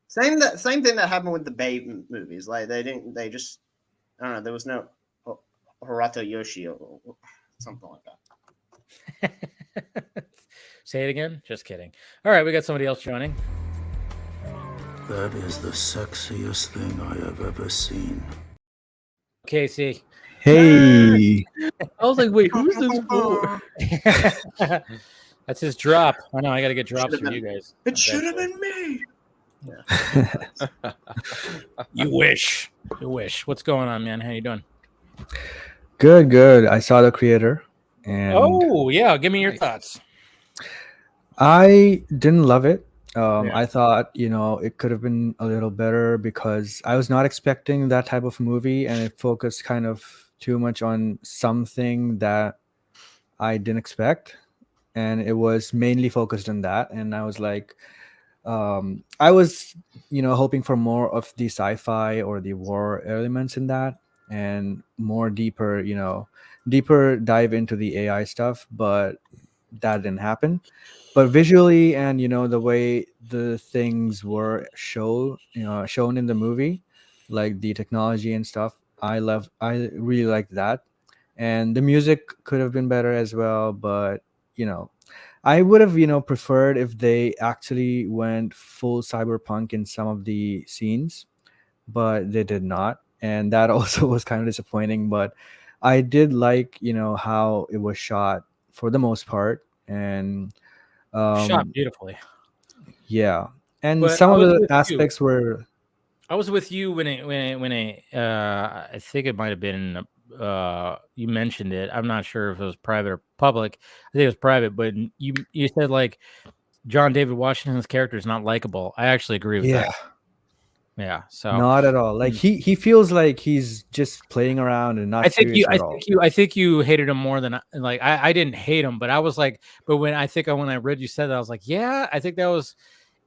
Speaker 4: Same thing that happened with the Bay movies. Like they just, I don't know. There was no Horato Yoshi or something like
Speaker 2: that. Say it again. Just kidding. All right, we got somebody else joining.
Speaker 1: That is the sexiest thing I have ever seen.
Speaker 2: Casey.
Speaker 6: Hey.
Speaker 5: I was like, wait, who's this for?
Speaker 2: That's his drop. I know. I got to get drops from you guys.
Speaker 4: It should have been me.
Speaker 2: Yeah. You wish. What's going on, man? How you doing?
Speaker 6: Good. I saw The Creator. And
Speaker 2: oh, yeah. Give me your thoughts.
Speaker 6: I didn't love it. I thought, it could have been a little better because I was not expecting that type of movie, and it focused kind of too much on something that I didn't expect. And it was mainly focused on that. And I was like, I was, hoping for more of the sci-fi or the war elements in that, and more deeper dive into the AI stuff, but that didn't happen. But visually, and the way the things were shown in the movie, like the technology and stuff, I really liked that. And the music could have been better as well, but you know I would have, preferred if they actually went full cyberpunk in some of the scenes, but they did not. And that also was kind of disappointing. But I did like, how it was shot for the most part. And
Speaker 2: Shot beautifully.
Speaker 6: yeah. And
Speaker 2: But
Speaker 6: some of the aspects were.
Speaker 2: I was with you when I think it might have been you mentioned it. I'm not sure if it was private or public. I think it was private, but you said like John David Washington's character is not likable. I actually agree with that. Yeah, so
Speaker 6: not at all. Like he feels like he's just playing around and not serious at all.
Speaker 2: I think you hated him more than like I didn't hate him, but I was like, but when I read you said that, I was like, yeah, I think that was.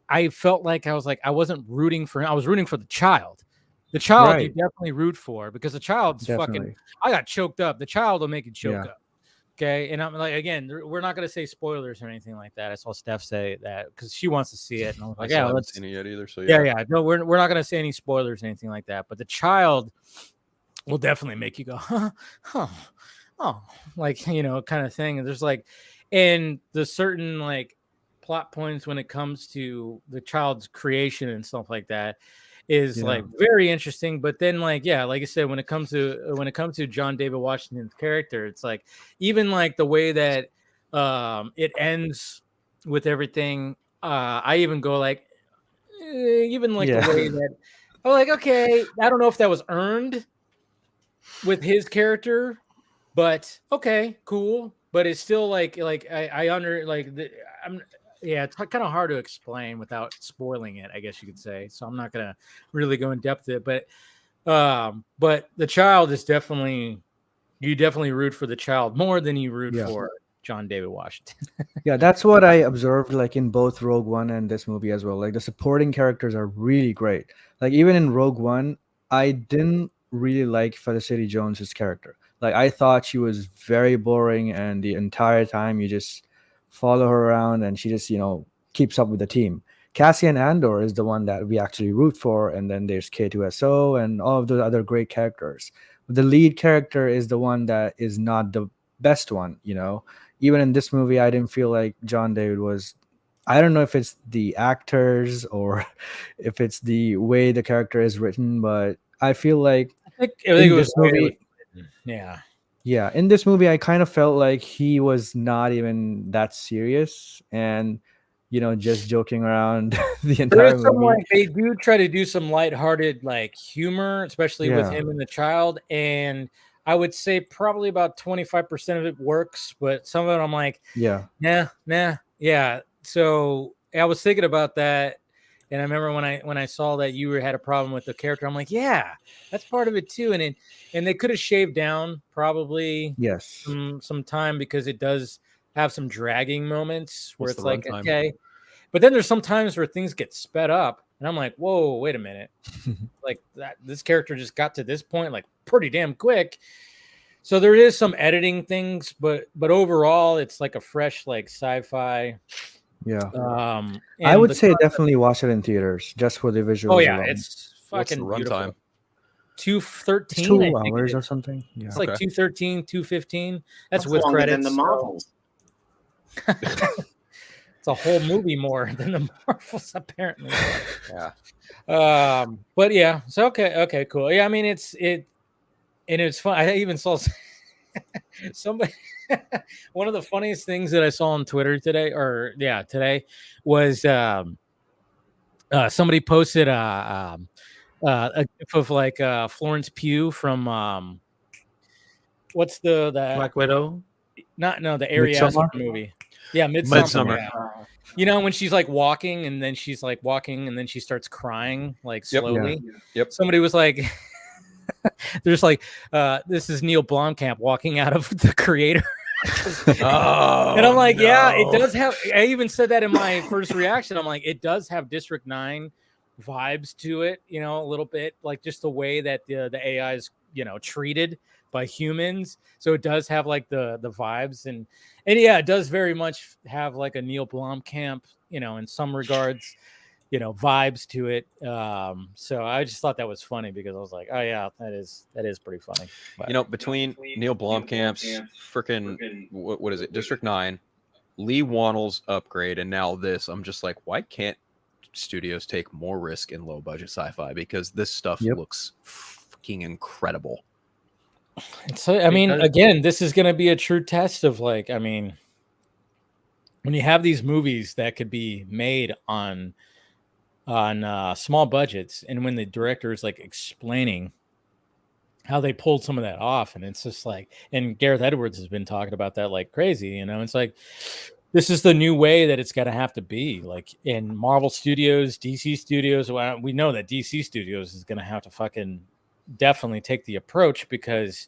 Speaker 2: I felt like I wasn't rooting for him. I was rooting for the child. The child right. You definitely root for, because the child's fucking. I got choked up. The child will make you choke up. Okay, and I'm like, again, we're not gonna say spoilers or anything like that. I saw Steph say that because she wants to see it, and I was like,
Speaker 3: I haven't seen it yet either. So
Speaker 2: yeah. No, we're not gonna say any spoilers or anything like that. But the child will definitely make you go, oh, like kind of thing. And there's like, and the certain like plot points when it comes to the child's creation and stuff like that is like very interesting. But then like I said, when it comes to John David Washington's character, it's like even like the way that it ends with everything, I even go like even like the way that I'm like, okay, I don't know if that was earned with his character, but okay, cool. But it's still like I under like I'm. Yeah, it's kind of hard to explain without spoiling it, I guess you could say. So I'm not gonna really go in depth with it, but the child is definitely root for the child more than you root for John David Washington.
Speaker 6: Yeah, that's what I observed like in both Rogue One and this movie as well. Like the supporting characters are really great. Like even in Rogue One, I didn't really like Felicity Jones's character. Like I thought she was very boring, and the entire time you just follow her around and she just keeps up with the team. Cassian Andor is the one that we actually root for, and then there's K2SO and all of those other great characters. The lead character is the one that is not the best one. Even in this movie, I didn't feel like John David was. I don't know if it's the actors or if it's the way the character is written, but I feel like
Speaker 2: I think it was movie.
Speaker 6: Yeah, in this movie, I kind of felt like he was not even that serious and, just joking around the entire movie.
Speaker 2: Like, they do try to do some lighthearted, like, humor, especially with him and the child. And I would say probably about 25% of it works, but some of it I'm like, yeah. So I was thinking about that. And I remember when I saw that you had a problem with the character, I'm like, yeah, that's part of it too. And they could have shaved down probably some time, because it does have some dragging moments where it's like, okay. But then there's some times where things get sped up and I'm like, whoa, wait a minute. Like this character just got to this point like pretty damn quick. So there is some editing things, but overall it's like a fresh like sci-fi.
Speaker 6: Yeah. I would say definitely watch it in theaters just for the visuals.
Speaker 2: Oh yeah,
Speaker 6: alone.
Speaker 2: it's fucking
Speaker 3: runtime.
Speaker 2: 213
Speaker 6: 2 hours or something. Yeah.
Speaker 2: It's like 213, 215. That's with credits.
Speaker 4: Than the Marvels.
Speaker 2: It's a whole movie more than the Marvels, apparently. But yeah, so okay, cool. Yeah, I mean it's fun. I even saw somebody. One of the funniest things that I saw on Twitter today was somebody posted a gif of like Florence Pugh from what's the
Speaker 5: Black Widow?
Speaker 2: The Arias movie. Yeah, Midsummer. Yeah. When she's like walking and then she starts crying like slowly.
Speaker 3: Yep.
Speaker 2: Somebody was like. There's like this is Neil Blomkamp walking out of the creator. And I'm like, yeah, it does have. I even said that in my first reaction. I'm like, it does have District 9 vibes to it, you know, a little bit, like just the way that the AI is, you know, treated by humans. So it does have like the vibes, and yeah, it does very much have like a Neil Blomkamp, you know, in some regards, you know, vibes to it. So I just thought that was funny because I was like, oh yeah, that is pretty funny. But,
Speaker 3: you know, between Neil Blomkamp's freaking what is it, District 9, Lee Wannell's Upgrade, and now this, I'm just like, why can't studios take more risk in low budget sci-fi? Because this stuff looks fucking incredible.
Speaker 2: So I mean, again, this is going to be a true test of like, I mean, when you have these movies that could be made on small budgets, and when the director is like explaining how they pulled some of that off, and it's just like, and Gareth Edwards has been talking about that like crazy, you know, it's like, this is the new way that it's got to have to be, like in Marvel Studios, DC Studios. Well, we know that DC Studios is going to have to fucking definitely take the approach, because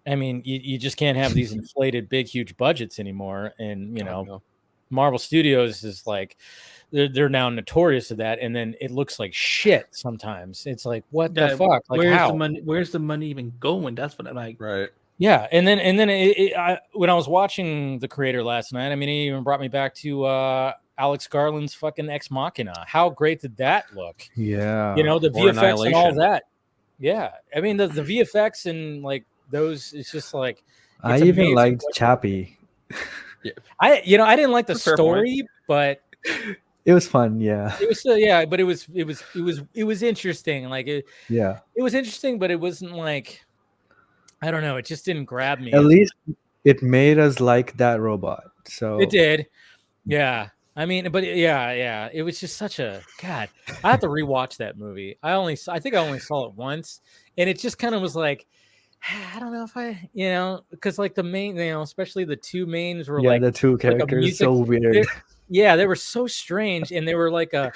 Speaker 2: I mean, you just can't have these inflated big huge budgets anymore. And you know, Marvel Studios is like, they're now notorious of that, and then it looks like shit sometimes. It's like, what the fuck? Like,
Speaker 5: where's the money even going? That's what I'm like.
Speaker 3: Right.
Speaker 2: Yeah, and then when I was watching The Creator last night, I mean, he even brought me back to Alex Garland's fucking Ex Machina. How great did that look?
Speaker 6: Yeah,
Speaker 2: you know, the VFX and all that. Yeah, I mean, the VFX and like those, it's just like,
Speaker 6: I even liked Chappie.
Speaker 2: Yeah. I didn't like the story, but
Speaker 6: it was fun. Yeah,
Speaker 2: it was but it was interesting. Like it was interesting, but it wasn't like, I don't know, it just didn't grab me.
Speaker 6: At least it made us like that robot. So
Speaker 2: it did. Yeah. I mean, but yeah, it was just such a God. I have to rewatch that movie. I think I only saw it once, and it just kind of was like, I don't know if I, you know, because like the main, you know, especially the two mains were like
Speaker 6: the two characters, so weird.
Speaker 2: They were so strange, and they were like a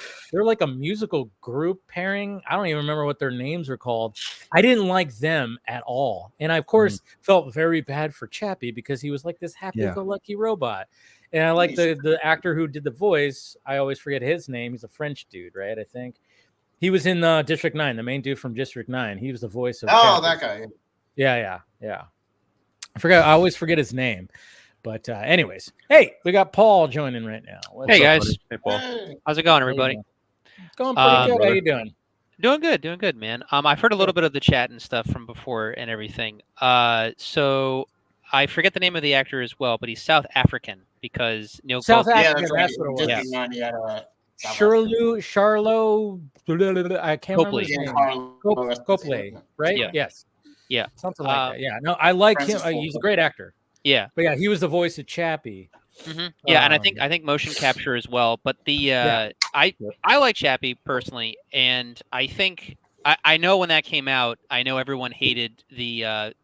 Speaker 2: musical group pairing. I don't even remember what their names were called. I didn't like them at all, and I of course felt very bad for Chappie because he was like this happy-go-lucky robot. And I like the actor who did the voice. I always forget his name. He's a French dude, right? I think he was in District 9, the main dude from District 9. He was the voice of Chappie.
Speaker 4: That guy.
Speaker 2: Yeah. I always forget his name. But anyways, hey, we got Paul joining right now.
Speaker 7: What's up,
Speaker 3: guys.
Speaker 7: Buddy?
Speaker 3: Hey, Paul.
Speaker 7: How's it going, everybody?
Speaker 2: It's going pretty good. How you doing?
Speaker 7: Doing good, man. I've heard a little bit of the chat and stuff from before and everything. So I forget the name of the actor as well, but he's South African because Neil
Speaker 2: South
Speaker 7: Goldman.
Speaker 2: African. That's what it was. Charlo, I can't remember his name. Copley, right?
Speaker 7: Yeah.
Speaker 2: Yes.
Speaker 7: Yeah.
Speaker 2: Something like that. Yeah. No, I like him. He's a great actor.
Speaker 7: Yeah.
Speaker 2: But yeah, he was the voice of Chappie.
Speaker 7: Mm-hmm. Yeah, and I think motion capture as well. But the I like Chappie personally, and I think I know when that came out, I know everyone hated the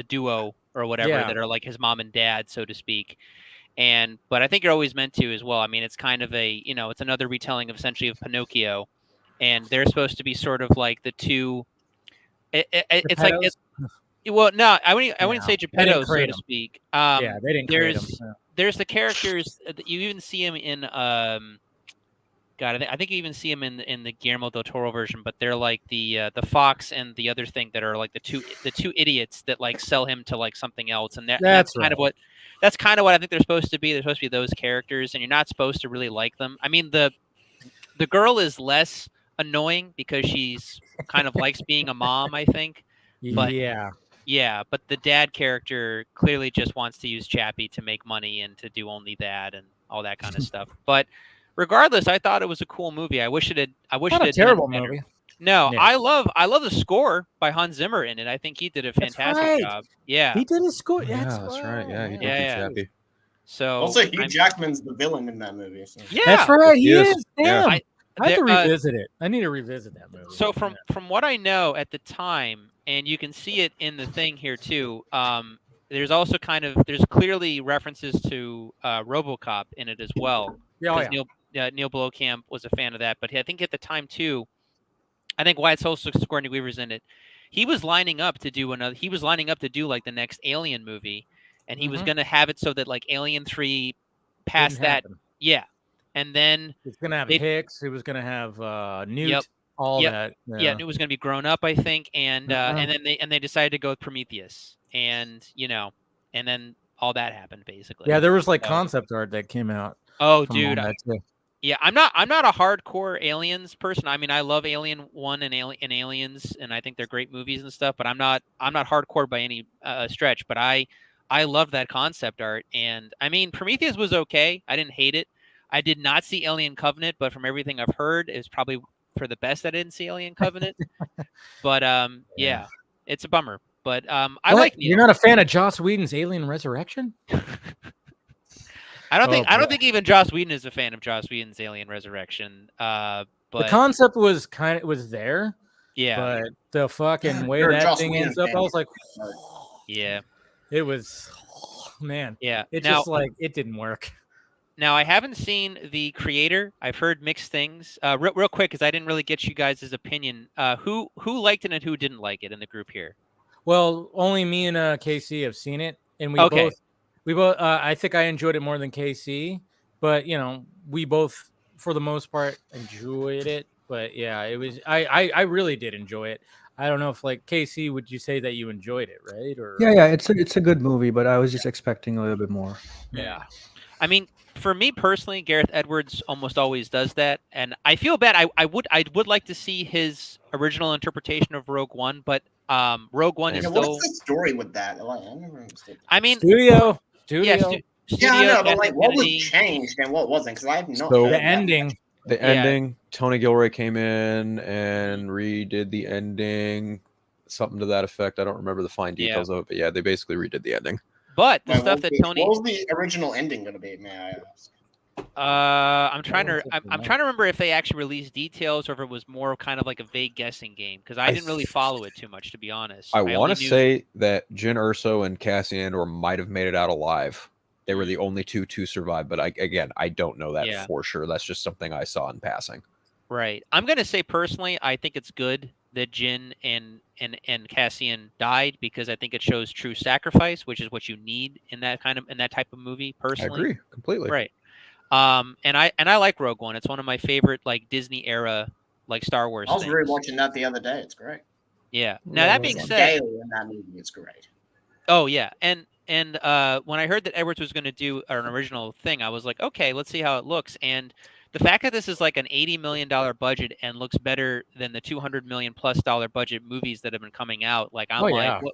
Speaker 7: duo or whatever that are like his mom and dad, so to speak. But I think you're always meant to as well. I mean, it's kind of a, you know, it's another retelling of essentially of Pinocchio, and they're supposed to be sort of like the two. It's like well, no, I wouldn't say Geppetto, so to speak.
Speaker 2: They didn't create them.
Speaker 7: There's the characters that you even see him in. God, I think you even see him in the Guillermo del Toro version, but they're like the fox and the other thing that are like the two idiots that like sell him to like something else, and that's kind of what I think they're supposed to be. They're supposed to be those characters, and you're not supposed to really like them. I mean, the girl is less annoying because she's kind of likes being a mom, I think. But but the dad character clearly just wants to use Chappie to make money and to do only that and all that kind of stuff. But regardless, I thought it was a cool movie. I wish it had. Not a terrible movie. No, yeah. I love the score by Hans Zimmer in it. I think he did a fantastic job. Yeah,
Speaker 2: he did a score.
Speaker 3: That's right. Yeah, he did Chappie.
Speaker 7: So
Speaker 4: also, Hugh Jackman's the villain in that movie. So.
Speaker 2: Yeah, that's right. He is. Damn.
Speaker 7: Yeah.
Speaker 2: I have to revisit it. I need to revisit that movie.
Speaker 7: So from what I know at the time, and you can see it in the thing here too. There's also there's clearly references to RoboCop in it as well. Neil Blomkamp was a fan of that, but I think at the time too, I think why it's also Sigourney Weaver's in it. He was lining up to do like the next Alien movie, and he was going to have it so that like Alien 3 past that. Yeah. And then
Speaker 2: it's going to have Hicks. It was going to have Newt. All that.
Speaker 7: Yeah. Newt was going to be grown up, I think, and then they decided to go with Prometheus, and and then all that happened basically.
Speaker 2: Yeah, there was like concept art that came out.
Speaker 7: Oh, dude. Yeah, I'm not a hardcore Aliens person. I mean, I love Alien 1 and Aliens, and I think they're great movies and stuff. But I'm not hardcore by any stretch. But I love that concept art, and I mean, Prometheus was okay. I didn't hate it. I did not see Alien Covenant, but from everything I've heard, it's probably for the best I didn't see Alien Covenant. But yeah, it's a bummer. But I like.
Speaker 2: You're not a fan of Joss Whedon's Alien Resurrection?
Speaker 7: I don't think even Joss Whedon is a fan of Joss Whedon's Alien Resurrection. But
Speaker 2: the concept was there.
Speaker 7: Yeah.
Speaker 2: But the fucking way that thing ends up, I was like,
Speaker 7: yeah.
Speaker 2: It was, man.
Speaker 7: Yeah.
Speaker 2: It just like it didn't work.
Speaker 7: Now I haven't seen the creator. I've heard mixed things. Real quick, because I didn't really get you guys' opinion. Who liked it and who didn't like it in the group here?
Speaker 2: Well, only me and KC have seen it, and we both. I think I enjoyed it more than KC, but we both, for the most part, enjoyed it. But yeah, it was. I really did enjoy it. I don't know if like KC, would you say that you enjoyed it, right? Or
Speaker 6: yeah, it's a good movie, but I was just expecting a little bit more.
Speaker 2: Yeah,
Speaker 7: I mean, for me personally, Gareth Edwards almost always does that, and I feel bad. I would like to see his original interpretation of Rogue One, but Rogue One is
Speaker 4: what's the story with that?
Speaker 7: I mean,
Speaker 2: studio.
Speaker 7: Yeah,
Speaker 4: I know, but like, what was changed and what wasn't? Because I have no.
Speaker 2: So the ending.
Speaker 3: The ending. Tony Gilroy came in and redid the ending, something to that effect. I don't remember the fine details of it, but yeah, they basically redid the ending.
Speaker 7: But the stuff that Tony.
Speaker 4: What was the original ending going to be? May I ask?
Speaker 7: I'm trying to remember if they actually released details or if it was more kind of like a vague guessing game, because I didn't really follow it too much, to be honest.
Speaker 3: I want to say that Jyn Erso and Cassian Andor might have made it out alive. They were the only two to survive, but I don't know that for sure. That's just something I saw in passing.
Speaker 7: Right. I'm gonna say personally, I think it's good that Jyn and Cassian died, because I think it shows true sacrifice, which is what you need in that type of movie. Personally,
Speaker 3: I agree completely.
Speaker 7: Right. And I like Rogue One. It's one of my favorite like Disney era like Star Wars.
Speaker 4: I was rewatching that the other day. It's great.
Speaker 7: Yeah. Now that being said,
Speaker 4: in that movie, it's great.
Speaker 7: Oh yeah, and when I heard that Edwards was going to do an original thing, I was like, okay, let's see how it looks. And the fact that this is like an $80 million budget and looks better than the $200 million plus budget movies that have been coming out, like I'm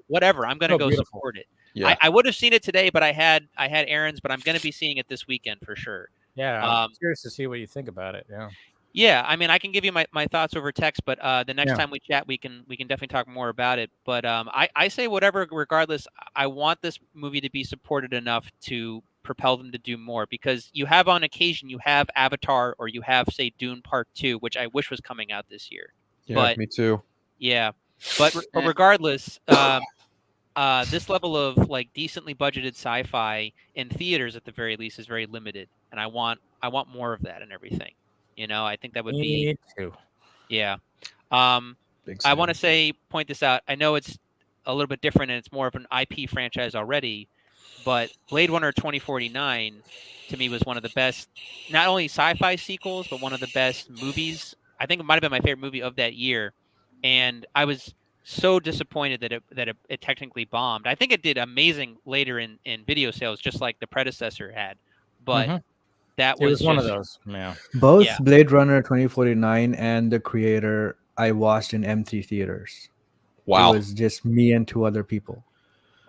Speaker 7: whatever, I'm going to go support it. Yeah. I would have seen it today, but I had errands, but I'm going to be seeing it this weekend for sure.
Speaker 2: Yeah, I'm curious to see what you think about it. Yeah.
Speaker 7: Yeah, I mean, I can give you my thoughts over text, but the next time we chat, we can definitely talk more about it. But I say whatever, regardless, I want this movie to be supported enough to propel them to do more, because you have on occasion, you have Avatar or you have, say, Dune Part 2, which I wish was coming out this year.
Speaker 3: Yeah,
Speaker 7: but,
Speaker 3: me too.
Speaker 7: Yeah, but regardless, this level of like decently budgeted sci-fi in theaters at the very least is very limited, and I want more of that and everything. I think that would be.
Speaker 2: Me too.
Speaker 7: Yeah. I want to point this out. I know it's a little bit different and it's more of an IP franchise already, but Blade Runner 2049 to me was one of the best, not only sci-fi sequels, but one of the best movies. I think it might have been my favorite movie of that year. And I was so disappointed that it technically bombed. I think it did amazing later in video sales, just like the predecessor had. But that was
Speaker 2: one of those. Yeah.
Speaker 6: Both Blade Runner 2049 and the creator I watched in empty theaters.
Speaker 3: Wow.
Speaker 6: It was just me and two other people.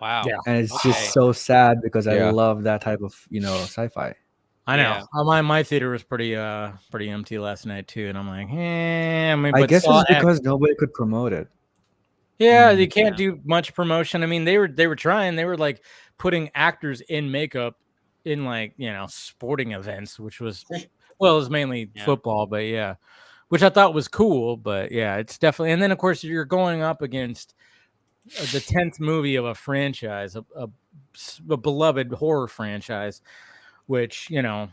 Speaker 7: Wow.
Speaker 6: Yeah. And it's just so sad because I love that type of, sci-fi.
Speaker 2: I know. Yeah. My theater was pretty empty last night too, and I'm like, I
Speaker 6: guess it's because nobody could promote it.
Speaker 2: Yeah, they can't do much promotion. I mean, they were trying. They were like putting actors in makeup in like sporting events, which was it was mainly football, but which I thought was cool. But it's definitely. And then of course you're going up against the 10th movie of a franchise, a beloved horror franchise, which not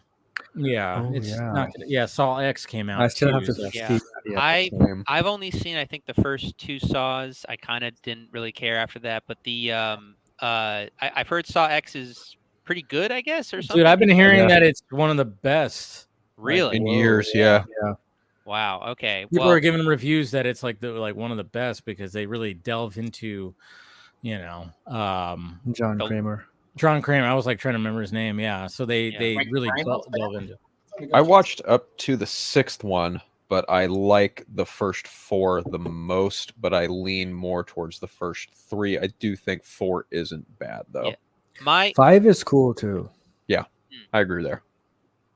Speaker 2: gonna, Saw X came out.
Speaker 6: I still have to see.
Speaker 7: I've only seen I think the first two Saws. I kind of didn't really care after that, but the I've heard Saw X is pretty good, I guess, or something.
Speaker 2: Dude, I've been hearing that it's one of the best.
Speaker 7: Really?
Speaker 3: In years, yeah.
Speaker 7: Wow. Okay.
Speaker 2: People are giving reviews that it's like one of the best because they really delve into, John
Speaker 6: Kramer.
Speaker 2: I was like trying to remember his name. Yeah. So they really delve into.
Speaker 3: I watched up to the 6th one, but I like the first 4 the most, but I lean more towards the first 3. I do think 4 isn't bad though.
Speaker 7: Yeah.
Speaker 6: 5 is cool too.
Speaker 3: Yeah, I agree there.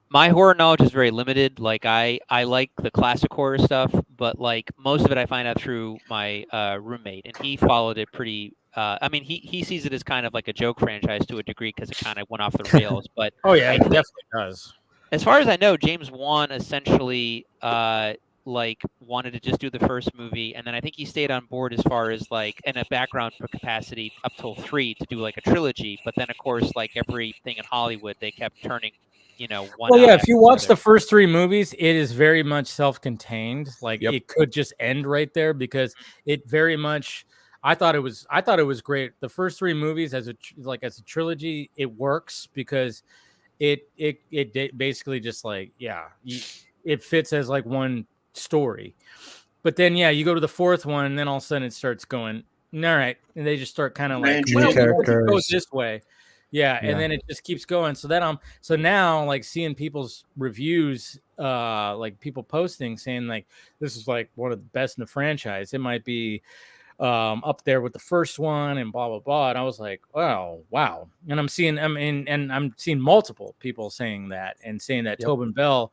Speaker 7: My horror knowledge is very limited. Like I like the classic horror stuff, but like most of it I find out through my roommate, and he followed it pretty. I mean, he sees it as kind of like a joke franchise to a degree because it kind of went off the rails. But
Speaker 2: oh yeah, it definitely does.
Speaker 7: As far as I know, James Wan essentially like wanted to just do the first movie, and then I think he stayed on board as far as like in a background capacity up till 3 to do like a trilogy. But then of course, like everything in Hollywood, they kept turning. One.
Speaker 2: Well, yeah. If you watch the first 3 movies, it is very much self-contained. Like it could just end right there because it very much. I thought it was great. The first 3 movies as a trilogy, it works because it basically just like it fits as like one story. But then you go to the 4th one, and then all of a sudden it starts going all right, and they just start kind of like
Speaker 6: characters
Speaker 2: goes this way. Yeah, and then it just keeps going. So now like seeing people's reviews, like people posting saying like this is like one of the best in the franchise. It might be up there with the first one and blah blah blah. And I was like, wow. And I'm seeing multiple people saying that and saying that Tobin Bell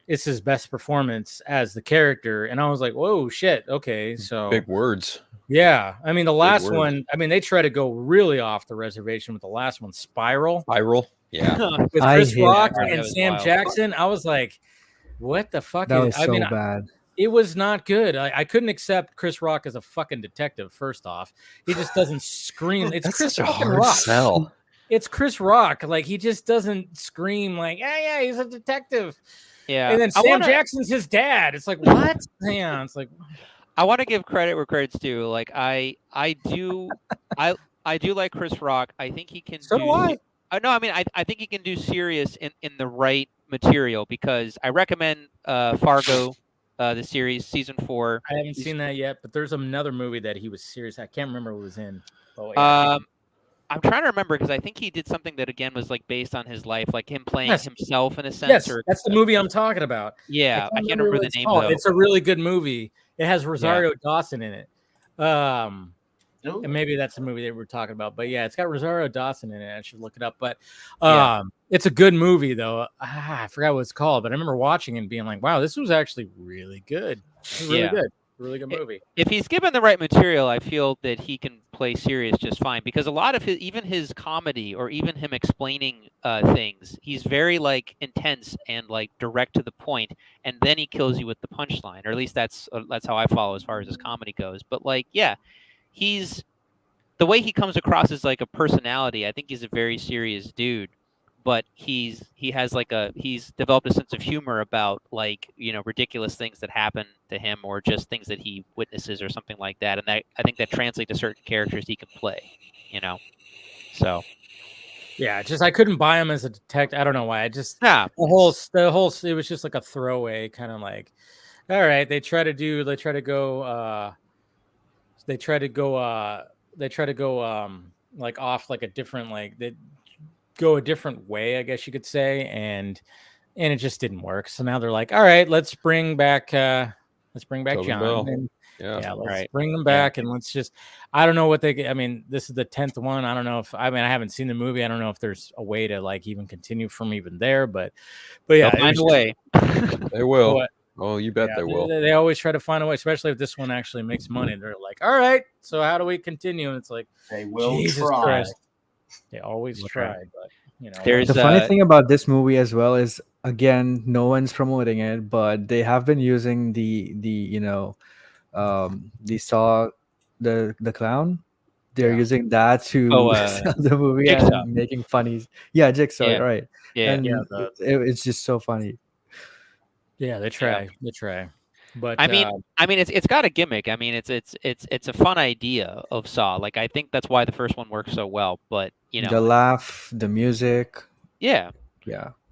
Speaker 2: is his best performance as the character. And I was like, whoa, shit. Okay, so
Speaker 3: big words.
Speaker 2: Yeah, I mean the last one. I mean they try to go really off the reservation with the last one, Spiral.
Speaker 3: Yeah,
Speaker 2: with Chris Rock and Sam Jackson. I was like, what the fuck?
Speaker 6: That was so bad.
Speaker 2: It was not good. I couldn't accept Chris Rock as a fucking detective. First off, he just doesn't scream. It's
Speaker 3: That's
Speaker 2: Chris
Speaker 3: such a
Speaker 2: fucking
Speaker 3: hard
Speaker 2: Rock.
Speaker 3: sell.
Speaker 2: It's Chris Rock. Like he just doesn't scream like, yeah, he's a detective.
Speaker 7: Yeah,
Speaker 2: and then Sam Jackson's his dad. It's like what? Yeah, it's like.
Speaker 7: I want to give credit where credit's due. Like I do like Chris Rock. I think he can.
Speaker 2: So do I.
Speaker 7: No, I mean I think he can do serious in the right material because I recommend Fargo, the series season 4.
Speaker 2: I haven't seen that yet, but there's another movie that he was serious. I can't remember what it was in.
Speaker 7: I'm trying to remember because I think he did something that again was like based on his life, like him playing himself in a sense.
Speaker 2: Yes, that's the movie I'm talking about.
Speaker 7: Yeah, I can't remember the name though.
Speaker 2: It's a really good movie. It has Rosario Dawson in it. And maybe that's the movie they were talking about. But yeah, it's got Rosario Dawson in it. I should look it up. But it's a good movie though. I forgot what it's called, but I remember watching it and being like, wow, this was actually really good. Really good. Really good movie.
Speaker 7: If he's given the right material, I feel that he can play serious just fine. Because a lot of even his comedy or even him explaining things, he's very like intense and like direct to the point, and then he kills you with the punchline. Or at least that's how I follow as far as his comedy goes. But like, he's the way he comes across as like a personality. I think he's a very serious dude. But he's developed a sense of humor about like ridiculous things that happen to him or just things that he witnesses or something like that, and I think that translates to certain characters he can play, So
Speaker 2: yeah, just I couldn't buy him as a detective. I don't know why. I just the whole it was just like a throwaway kind of like, all right, they try to go like off like a different like they go a different way, I guess you could say, and it just didn't work. So now they're like, all right, let's bring back John. And, let's bring them back and let's just I don't know what I mean, this is the 10th one. I don't know if I haven't seen the movie. I don't know if there's a way to like even continue from even there, but yeah,
Speaker 7: they'll find a way.
Speaker 3: They will. Oh, you bet they will.
Speaker 2: They always try to find a way, especially if this one actually makes money. They're like, all right, so how do we continue? And it's like
Speaker 4: they will try.
Speaker 2: They always try, but
Speaker 6: there's the funny thing about this movie as well is again, no one's promoting it, but they have been using the Saw the clown. They're using that to sell the movie
Speaker 7: Jigsaw.
Speaker 6: And making funnies. Yeah, Jigsaw, right?
Speaker 7: Yeah,
Speaker 6: and it's just so funny.
Speaker 2: Yeah, they try. They try. But
Speaker 7: I mean, it's got a gimmick. I mean, it's a fun idea of Saw. Like, I think that's why the first one works so well. But
Speaker 6: the laugh, the music,
Speaker 7: yeah.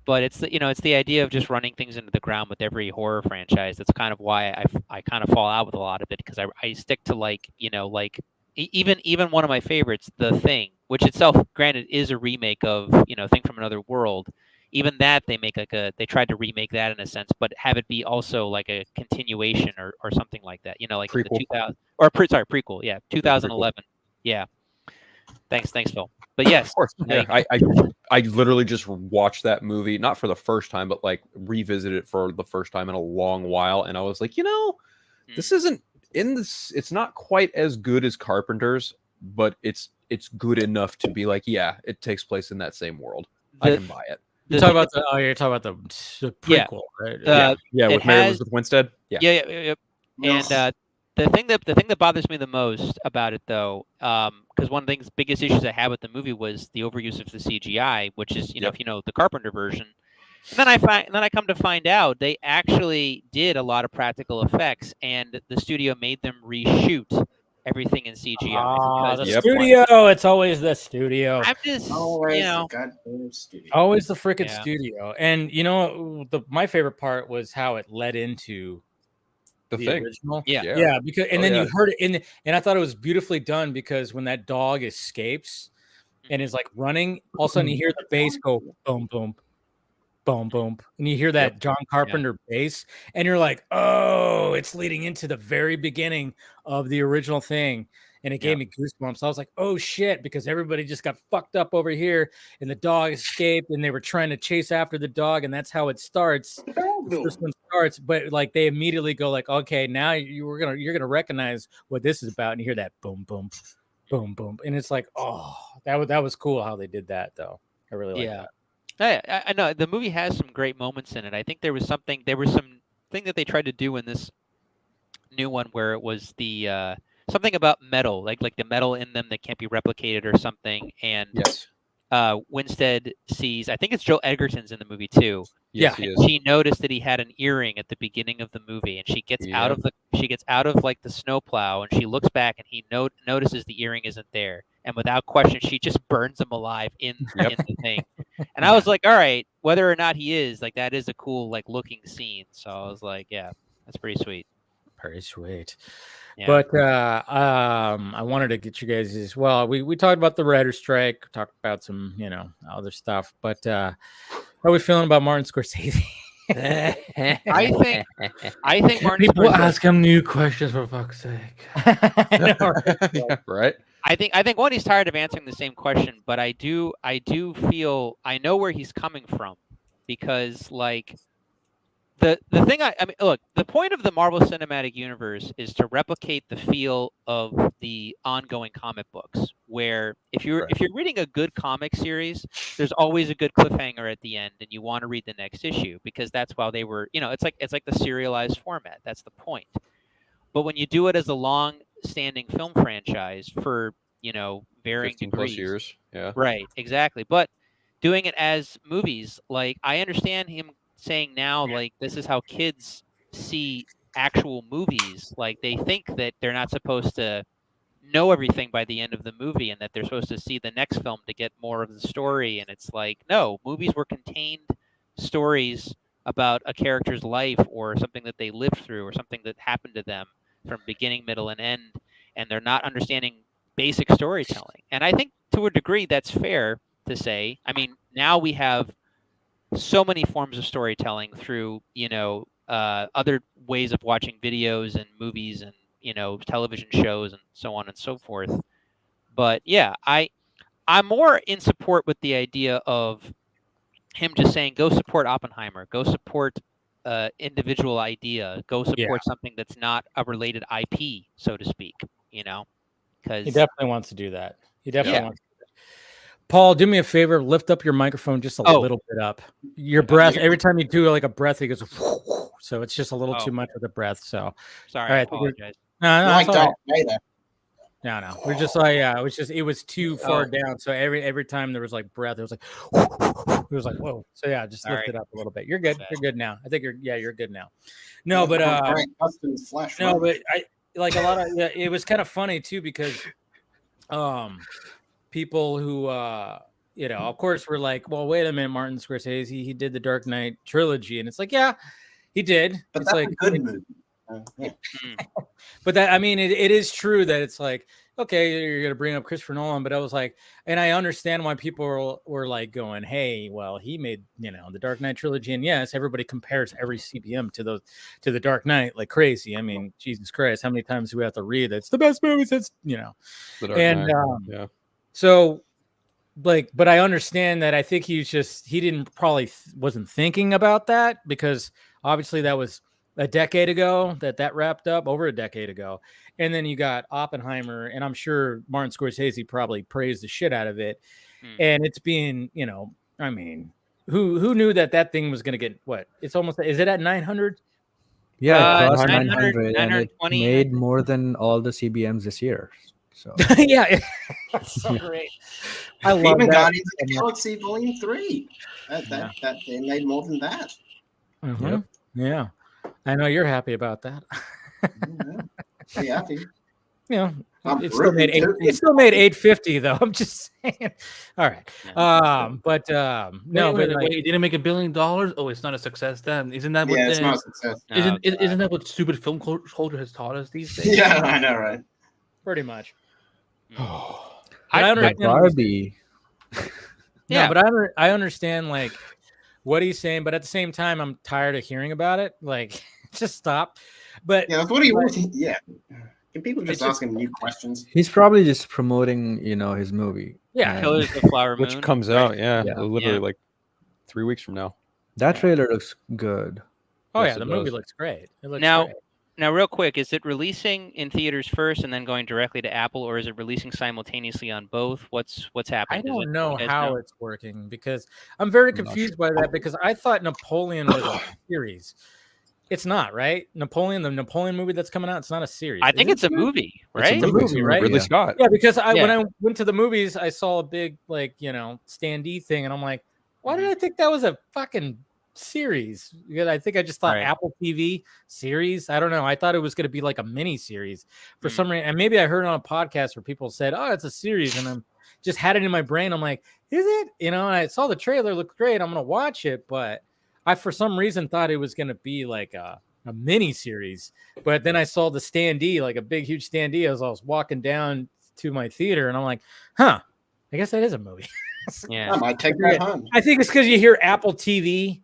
Speaker 6: But
Speaker 7: it's the idea of just running things into the ground with every horror franchise. That's kind of why I kind of fall out with a lot of it, because I stick to even one of my favorites, The Thing, which itself, granted, is a remake of Thing from Another World. Even that they tried to remake that in a sense, but have it be also like a continuation or something like that. Like
Speaker 3: prequel.
Speaker 7: In the prequel. Yeah, 2011. Yeah. Thanks, Phil. But yes,
Speaker 3: of course. Yeah, I literally just watched that movie, not for the first time, but like revisited it for the first time in a long while, and I was like, this isn't in this. It's not quite as good as Carpenter's, but it's good enough to be like, yeah, it takes place in that same world. I can buy it.
Speaker 2: You're talking about the prequel, right?
Speaker 3: With Mary Elizabeth Winstead.
Speaker 7: Yeah. And the thing that bothers me the most about it, though, because one of the biggest issues I had with the movie was the overuse of the CGI, which is if you know the Carpenter version. And then I come to find out they actually did a lot of practical effects, and the studio made them reshoot everything in CGI.
Speaker 2: The studio. It's always the studio.
Speaker 7: I'm just
Speaker 4: always the goddamn studio.
Speaker 2: Always the freaking studio. And my favorite part was how it led into the
Speaker 3: Thing.
Speaker 2: Original.
Speaker 7: Yeah.
Speaker 2: Because you heard it and I thought it was beautifully done, because when that dog escapes and is like running, all of a sudden you hear the bass go boom boom boom boom, and you hear that John Carpenter bass, and you're like, oh, it's leading into the very beginning of the original Thing. And it gave me goosebumps. I was like, oh shit, because everybody just got fucked up over here and the dog escaped and they were trying to chase after the dog, and that's how it starts. The first one starts, but like they immediately go like, okay, now you're gonna recognize what this is about, and you hear that boom boom boom boom, and it's like, oh, that was cool how they did that, though. I really like that.
Speaker 7: I know the movie has some great moments in it. I think there was some thing that they tried to do in this new one where it was the something about metal, like the metal in them that can't be replicated or something. And Winstead sees, I think it's Joel Edgerton's in the movie too.
Speaker 3: Yes,
Speaker 7: and she noticed that he had an earring at the beginning of the movie, and she gets out of like the snowplow, and she looks back, and he notices the earring isn't there, and without question, she just burns him alive in the Thing. And I was like, all right, whether or not he is, like, that is a cool like looking scene. So I was like, yeah, that's pretty sweet.
Speaker 2: Very sweet.
Speaker 7: Yeah.
Speaker 2: But I wanted to get you guys as well. We talked about the writer's strike, talked about some other stuff. But how are we feeling about Martin Scorsese?
Speaker 7: I think Martin
Speaker 5: people
Speaker 7: Scorsese,
Speaker 5: ask him new questions, for fuck's sake.
Speaker 2: I know,
Speaker 3: right?
Speaker 7: I think one, he's tired of answering the same question, but I do feel I know where he's coming from, because like the thing I mean, look, the point of the Marvel Cinematic Universe is to replicate the feel of the ongoing comic books, where if you're reading a good comic series, there's always a good cliffhanger at the end, and you want to read the next issue, because that's why they were, it's like the serialized format. That's the point. But when you do it as a long-standing film franchise for varying
Speaker 3: 15
Speaker 7: degrees,
Speaker 3: plus years,
Speaker 7: right, exactly. But doing it as movies, like, I understand him saying now, like, this is how kids see actual movies. Like, they think that they're not supposed to know everything by the end of the movie, and that they're supposed to see the next film to get more of the story. And it's like, no, movies were contained stories about a character's life, or something that they lived through, or something that happened to them from beginning, middle, and end, and they're not understanding basic storytelling. And I think to a degree that's fair to say. I mean, now we have so many forms of storytelling through, other ways of watching videos and movies and, television shows and so on and so forth. But yeah, I'm more in support with the idea of him just saying, go support Oppenheimer, go support individual idea, go support something that's not a related IP, so to speak, because
Speaker 2: he definitely wants to do that. He definitely wants to do that. Paul, do me a favor, lift up your microphone just a little bit up. Your breath, every time you do like a breath, it goes so it's just a little too much of the breath. So
Speaker 7: sorry,
Speaker 2: all right,
Speaker 7: I apologize.
Speaker 2: No,
Speaker 4: like Darth Vader.
Speaker 2: No. We're just like, it was too far down. So every time there was like breath, it was like, it was like, whoa. So yeah, just lift it up a little bit. You're good. You're good now. I think you're good now. No, but
Speaker 4: flesh,
Speaker 2: no, but I like a lot of it was kind of funny too because people who of course were like, well, wait a minute, Martin Scorsese, he did the Dark Knight trilogy, and it's like, yeah, he did.
Speaker 4: But
Speaker 2: it's
Speaker 4: that's
Speaker 2: like
Speaker 4: a good movie.
Speaker 2: But that, I mean, it is true that it's like, okay, you're gonna bring up Christopher Nolan, but I was like, and I understand why people were like going, hey, well, he made the Dark Knight trilogy, and yes, everybody compares every CBM to the Dark Knight like crazy. I mean, Jesus Christ, how many times do we have to read that it's the best movie since
Speaker 3: The Dark
Speaker 2: and
Speaker 3: Knight.
Speaker 2: So like, but I understand that I think he didn't probably wasn't thinking about that because obviously that was a decade ago that wrapped up, over a decade ago. And then you got Oppenheimer, and I'm sure Martin Scorsese probably praised the shit out of it. And it's being, I mean, who knew that thing was going to get what? It's almost, is it at 900?
Speaker 6: Yeah, it crossed 900 and it made more than all the CBMs this year. So
Speaker 2: yeah, that's so great. I love
Speaker 4: even
Speaker 2: that.
Speaker 4: Guardians of the Galaxy Volume 3. That they made more than that.
Speaker 2: Mm-hmm. Yep. Yeah, I know you're happy about that.
Speaker 4: Pretty happy.
Speaker 2: It still made 850 though. I'm just saying. All right.
Speaker 5: Wait, it didn't make $1 billion. Oh, it's not a success then. Isn't that what?
Speaker 4: It's not a success.
Speaker 5: Isn't that what stupid film culture has taught us these days?
Speaker 4: Yeah, I know, right?
Speaker 2: Pretty much.
Speaker 6: I understand Barbie.
Speaker 2: Yeah, but I understand like what he's saying, but at the same time, I'm tired of hearing about it. Like, just stop. But
Speaker 4: yeah, that's what he wants. Yeah. Can people just ask him new questions?
Speaker 6: He's probably just promoting, his movie.
Speaker 2: Yeah,
Speaker 7: Killers of the Flower Moon,
Speaker 3: which comes out, literally like 3 weeks from now.
Speaker 6: That trailer looks good.
Speaker 2: Oh yeah, the movie looks great. It looks great.
Speaker 7: Now, real quick, is it releasing in theaters first and then going directly to Apple, or is it releasing simultaneously on both? What's happening?
Speaker 2: I don't know how it's working because I'm very confused by that because I thought Napoleon was a series. It's not, right? the Napoleon movie that's coming out, it's not a series.
Speaker 7: I think it's a movie, right?
Speaker 2: It's a movie, right?
Speaker 3: Ridley Scott.
Speaker 2: Yeah, because when I went to the movies, I saw a big standee thing, and I'm like, why did I think that was a fucking series? Because I think I just thought Apple TV series. I don't know. I thought it was going to be like a mini series for some reason, and maybe I heard it on a podcast where people said, "Oh, it's a series," and I'm just had it in my brain. I'm like, "Is it?" And I saw the trailer, looked great. I'm going to watch it, but I for some reason thought it was going to be like a mini series. But then I saw the standee, like a big, huge standee, as I was walking down to my theater, and I'm like, "Huh, I guess that is a movie."
Speaker 7: Yeah,
Speaker 4: I might take that home.
Speaker 2: I think it's because you hear Apple TV.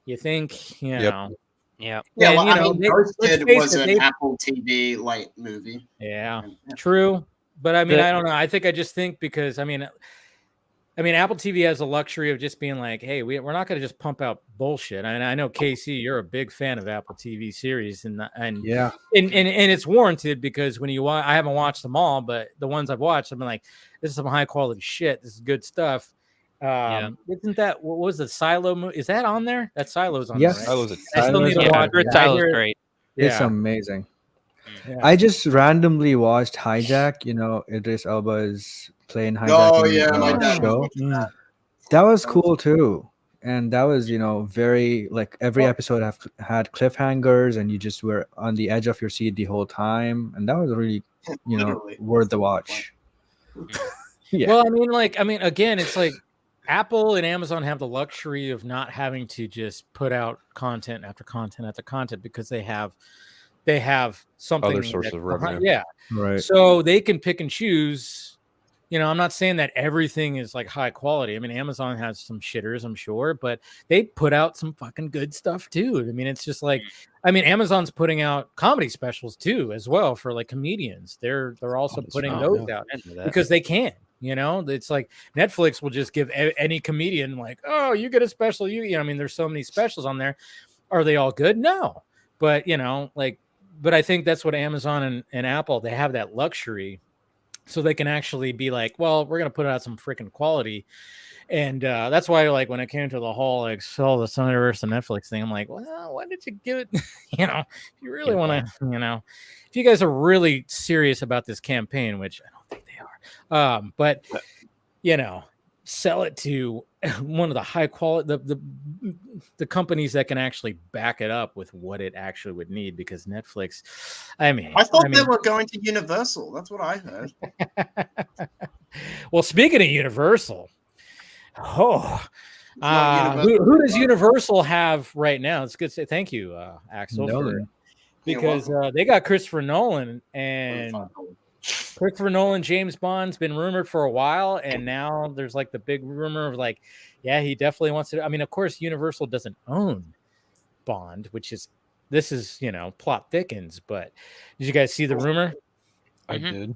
Speaker 2: You think, know.
Speaker 7: Yeah.
Speaker 4: Yeah,
Speaker 2: and,
Speaker 4: well, I mean, Ghosted was an
Speaker 2: it,
Speaker 4: Apple TV light movie.
Speaker 2: Yeah, true. But I mean, I don't know. I think I just think because I mean, Apple TV has the luxury of just being like, hey, we're not going to just pump out bullshit. And I know Casey, you're a big fan of Apple TV series, and
Speaker 6: yeah,
Speaker 2: and it's warranted because when you watch, I haven't watched them all, but the ones I've watched, I've been like, this is some high quality shit. This is good stuff. Isn't that what was the Silo movie? Is that on there? That Silo's on there, right?
Speaker 3: I
Speaker 2: still need to watch it.
Speaker 7: Silo's great.
Speaker 6: It's amazing. Yeah. I just randomly watched Hijack, Idris Elba's plane hijacking show.
Speaker 2: Yeah.
Speaker 6: That was cool too. And that was, very like every episode had cliffhangers and you just were on the edge of your seat the whole time. And that was really, worth the watch.
Speaker 2: Yeah. Well, again, it's like Apple and Amazon have the luxury of not having to just put out content after content after content because they have something
Speaker 3: other source of revenue.
Speaker 2: Yeah,
Speaker 6: right.
Speaker 2: So they can pick and choose. I'm not saying that everything is like high quality. I mean, Amazon has some shitters, I'm sure, but they put out some fucking good stuff too. I mean, it's just like, Amazon's putting out comedy specials too, as well for like comedians. They're also putting those out because they can. It's like Netflix will just give any comedian like, oh, you get a special. There's so many specials on there. Are they all good? No, but but I think that's what Amazon and Apple, they have that luxury, so they can actually be like, well, we're gonna put out some freaking quality. And that's why, like, when it came to the whole like sell the Sonyverse and Netflix thing, I'm like, well, why did you give it? You know, if you really want to, you know, if you guys are really serious about this campaign, which I don't think they are, but you know, sell it to one of the high quality the companies that can actually back it up with what it actually would need, because Netflix, I
Speaker 4: thought they were going to Universal. That's what I heard.
Speaker 2: Well, speaking of Universal, who does Universal have right now? It's good to say thank you, Axel, because they got Christopher Nolan, and Christopher Nolan, James Bond's been rumored for a while, and now there's like the big rumor of like, yeah, he definitely wants to. I mean, of course, Universal doesn't own Bond, this is, you know, plot thickens. But did you guys see the rumor?
Speaker 3: I did.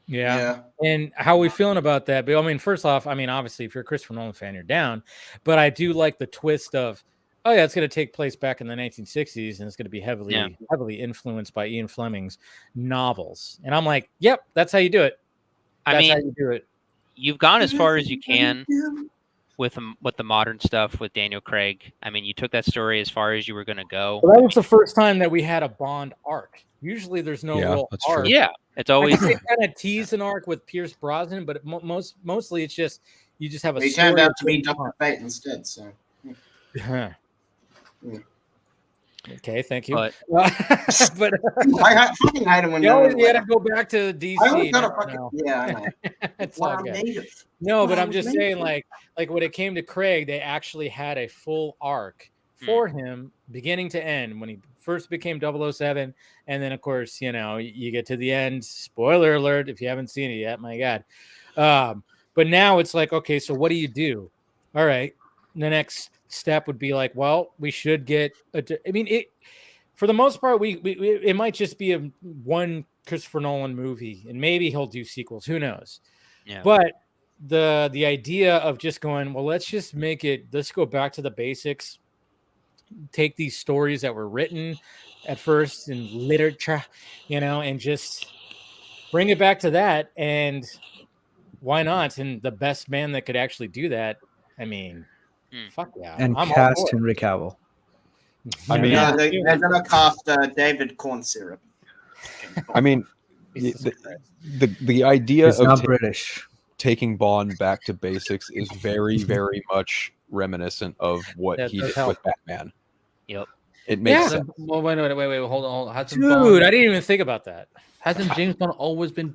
Speaker 2: Yeah. And how are we feeling about that? But I mean, first off, I mean, obviously, if you're a Christopher Nolan fan, you're down. But I do like the twist of, oh yeah, it's going to take place back in the 1960s, and it's going to be heavily influenced by Ian Fleming's novels. And I'm like, yep, that's how you do it. That's how you do it.
Speaker 7: You've gone as far as you can with the modern stuff with Daniel Craig. I mean, you took that story as far as you were going to go.
Speaker 2: Well, that was the first time that we had a Bond arc. Usually, there's no real arc.
Speaker 7: Yeah, it's always
Speaker 2: kind of tease an arc with Pierce Brosnan, but mostly it's just you just have a.
Speaker 4: He turned out to be Dr. Fate instead. So.
Speaker 2: Okay, thank you.
Speaker 7: But
Speaker 4: I fucking hate him when
Speaker 2: you always had to go back to DC.
Speaker 4: I know.
Speaker 2: It's all good. No, but I'm just saying, like when it came to Craig, they actually had a full arc for him, beginning to end, when he first became 007, and then of course, you know, you get to the end. Spoiler alert if you haven't seen it yet, my God. But now it's like, okay, so what do you do? All right, the next step would be like, well, we should get for the most part, it might just be one Christopher Nolan movie, and maybe he'll do sequels, who knows. But the idea of just going, well, let's go back to the basics, take these stories that were written at first in literature, you know, and just bring it back to that. And why not? And the best man that could actually do that, I mean, fuck yeah.
Speaker 6: And cast Henry Cavill.
Speaker 3: I mean,
Speaker 4: they're gonna cast David Corn Syrup.
Speaker 3: I mean, the idea of
Speaker 6: British
Speaker 3: taking Bond back to basics is very, very much reminiscent of what he did with Batman.
Speaker 7: Yep.
Speaker 3: It makes sense.
Speaker 5: Well, wait, hold on.
Speaker 2: Dude, I didn't even think about that.
Speaker 5: Hasn't James Bond always been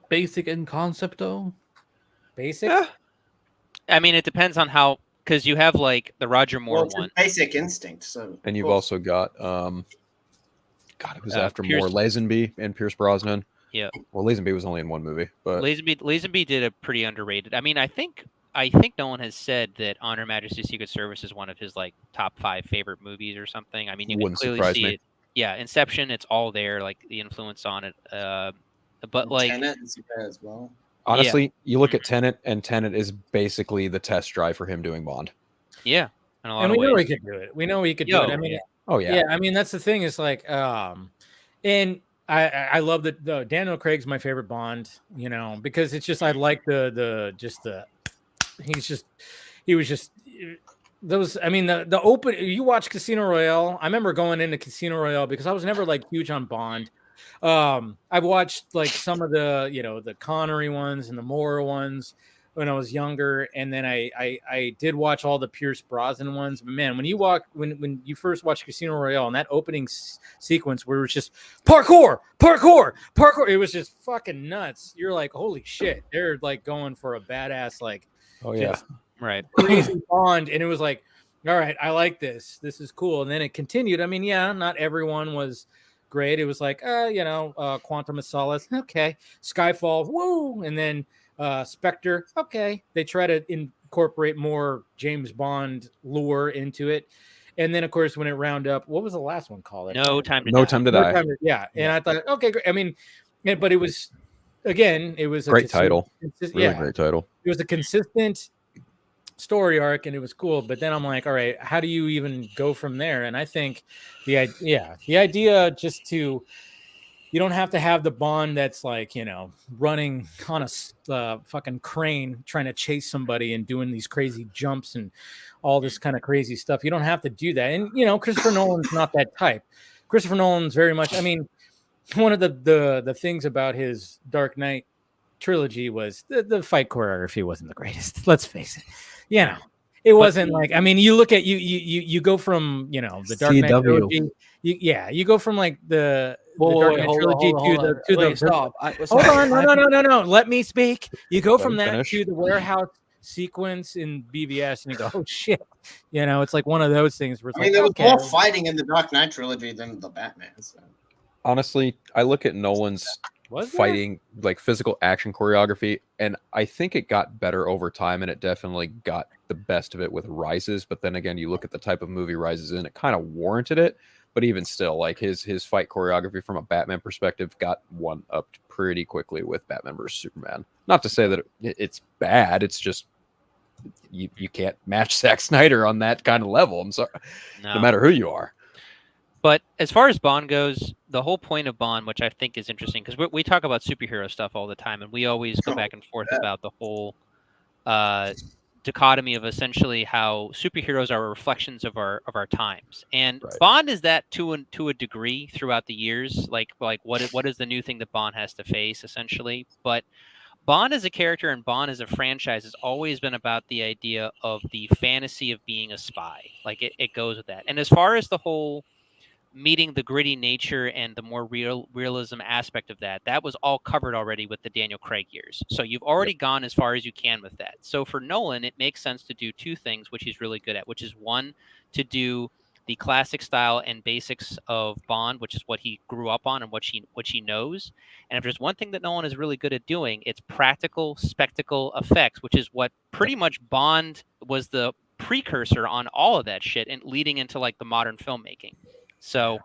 Speaker 5: basic in concept, though?
Speaker 2: Basic?
Speaker 7: I mean, it depends on how, because you have like the Roger Moore one.
Speaker 4: Basic Instinct. So,
Speaker 3: and you've also got, God, it was after Moore, Lazenby and Pierce Brosnan.
Speaker 7: Yeah.
Speaker 3: Well, Lazenby was only in one movie, but
Speaker 7: Lazenby did a pretty underrated. I mean, I think Nolan has said that On Her Majesty's Secret Service is one of his like top 5 favorite movies or something. I mean, you can clearly see it. Yeah, Inception, it's all there, like the influence on it. But like
Speaker 4: Tenet is there as well.
Speaker 3: Honestly, you look at Tenet, and Tenet is basically the test drive for him doing Bond.
Speaker 7: Yeah, in a lot
Speaker 2: and
Speaker 7: of
Speaker 2: we
Speaker 7: ways.
Speaker 2: know he could do it. We know he could do it. I mean,
Speaker 3: yeah.
Speaker 2: I mean, that's the thing. Is like, and I love that Daniel Craig's my favorite Bond. You know, because it's just I like he was just those. I mean, the open. You watch Casino Royale. I remember going into Casino Royale because I was never like huge on Bond. I've watched like some of the, you know, the Connery ones and the Moore ones when I was younger, and then I did watch all the Pierce Brosnan ones. But man, when you first watch Casino Royale and that opening sequence where it was just parkour, it was just fucking nuts. You're like, holy shit, they're like going for a badass like,
Speaker 7: right,
Speaker 2: crazy Bond, and it was like, all right, I like this. This is cool. And then it continued. I mean, yeah, not everyone was great. It was like, Quantum of Solace, okay, Skyfall, woo, and then Spectre, okay. They try to incorporate more James Bond lore into it, and then of course when it round up, what was the last one called?
Speaker 7: No Time to Die.
Speaker 2: Yeah, and I thought, okay, great. I mean, but it was again, it was
Speaker 3: great title, really great title.
Speaker 2: It was a consistent story arc, and it was cool. But then I'm like, all right, how do you even go from there? And I think the idea just to You don't have to have the Bond that's like, running on a fucking crane trying to chase somebody and doing these crazy jumps and all this kind of crazy stuff. You don't have to do that. And, Christopher Nolan's not that type. Christopher Nolan's very much, one of the things about his Dark Knight trilogy was the fight choreography wasn't the greatest. Let's face it. It wasn't you look at you go from the Dark Knight trilogy. You go from like the Dark Knight trilogy to the
Speaker 5: stop.
Speaker 2: Hold on, no. Let me speak. You go from that to the warehouse sequence in BVS, and you go, oh shit. It's like one of those things where
Speaker 4: there was more fighting in the Dark Knight trilogy than the Batman. So.
Speaker 3: Honestly, I look at Nolan's fighting, like physical action choreography, and I think it got better over time, and it definitely got the best of it with Rises. But then again, you look at the type of movie Rises in, it kind of warranted it. But even still, like his fight choreography from a Batman perspective got one upped pretty quickly with Batman vs Superman. Not to say that it's bad. It's just you can't match Zack Snyder on that kind of level. I'm sorry, no matter who you are.
Speaker 7: But as far as Bond goes, the whole point of Bond, which I think is interesting, because we talk about superhero stuff all the time, and we always go back and forth about the whole dichotomy of essentially how superheroes are reflections of our times, and Bond is that to a degree throughout the years. Like what is the new thing that Bond has to face essentially? But Bond as a character and Bond as a franchise has always been about the idea of the fantasy of being a spy. Like it goes with that. And as far as the whole meeting the gritty nature and the more realism aspect of that was all covered already with the Daniel Craig years. So you've already gone as far as you can with that. So for Nolan, it makes sense to do two things, which he's really good at, which is one, to do the classic style and basics of Bond, which is what he grew up on and what he knows. And if there's one thing that Nolan is really good at doing, it's practical spectacle effects, which is what pretty much Bond was the precursor on all of that shit and leading into like the modern filmmaking. So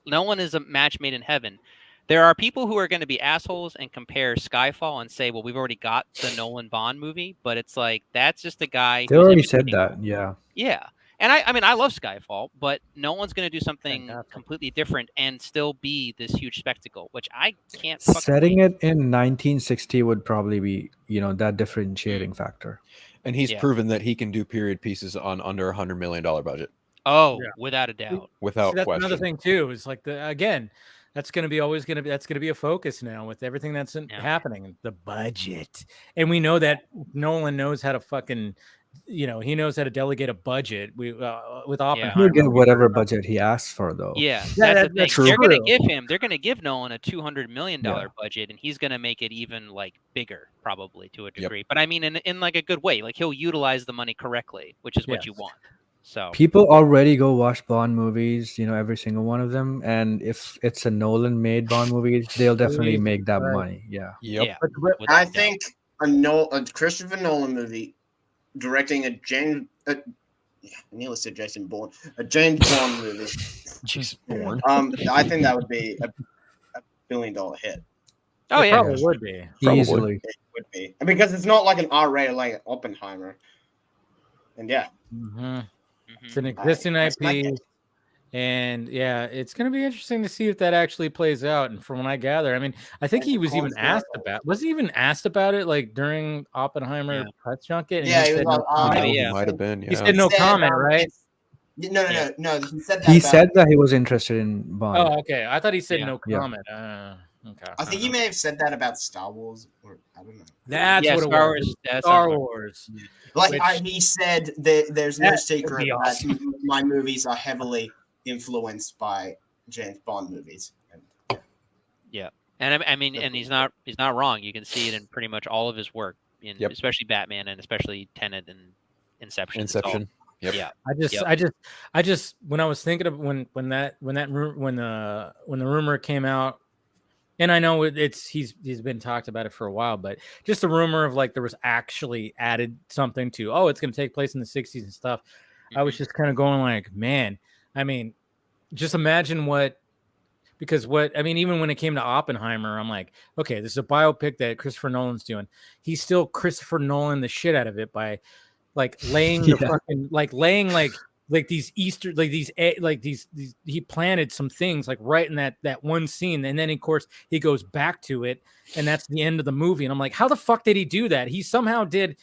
Speaker 7: Nolan is a match made in heaven. There are people who are going to be assholes and compare Skyfall and say, well, we've already got the Nolan Bond movie, but it's like, that's just a guy.
Speaker 6: They already said that. Yeah.
Speaker 7: Yeah. And I love Skyfall, but no one's going to do something completely different and still be this huge spectacle, which I can't.
Speaker 6: Setting it in 1960 would probably be, that differentiating factor.
Speaker 3: And he's proven that he can do period pieces on under $100 million budget.
Speaker 7: Oh, yeah. Without a doubt.
Speaker 3: Without
Speaker 2: that's
Speaker 3: question.
Speaker 2: Another thing too is like that's going to be a focus now with everything that's happening. The budget, and we know that Nolan knows how to fucking, he knows how to delegate a budget. With Oppenheimer,
Speaker 6: he'll get whatever budget he asks for, though.
Speaker 7: Yeah, that's the thing. True. They're going to give Nolan a $200 million budget, and he's going to make it even like bigger, probably to a degree. But I mean, in like a good way. Like he'll utilize the money correctly, which is what you want. So
Speaker 6: people already go watch Bond movies, every single one of them. And if it's a Nolan made Bond movie, they'll definitely make that money. Yeah.
Speaker 3: Yep.
Speaker 4: Yeah. I think a Christopher Nolan movie directing a James Bond movie.
Speaker 3: Jason Bourne.
Speaker 4: I think that would be a $1 billion hit.
Speaker 7: Oh yeah,
Speaker 2: probably would be.
Speaker 6: Easily.
Speaker 4: It would be. Because it's not like an R-rated like Oppenheimer. And yeah.
Speaker 2: Mm-hmm. It's an existing IP, and it's going to be interesting to see if that actually plays out. And from what I gather, I think he was even asked about it like during Oppenheimer press junket.
Speaker 4: And
Speaker 3: he might have been. Yeah.
Speaker 2: He said no comment, right?
Speaker 4: No. He said that.
Speaker 6: He said that he was interested in Bond.
Speaker 2: Oh, okay. I thought he said no comment. Okay.
Speaker 4: I think he may have said that about Star Wars, or I don't know.
Speaker 2: That's what
Speaker 7: Star
Speaker 2: it was.
Speaker 7: Wars.
Speaker 2: Star Wars.
Speaker 4: He said there's no secret that my movies are heavily influenced by James Bond movies.
Speaker 7: Yeah, and and he's not wrong. You can see it in pretty much all of his work, especially Batman and especially Tenet and Inception.
Speaker 3: Yep.
Speaker 7: Yeah.
Speaker 2: I just when I was thinking of when the rumor came out, and I know he's been talked about it for a while, but just a rumor of like there was actually added something to it's going to take place in the 60s and stuff. Mm-hmm. I was just kind of going like, man, just imagine even when it came to Oppenheimer, I'm like, okay, this is a biopic that Christopher Nolan's doing. He's still Christopher Nolan the shit out of it by like laying the fucking laying like like these Easter, like these he planted some things like right in that one scene, and then of course he goes back to it, and that's the end of the movie. And I'm like, how the fuck did he do that? He somehow did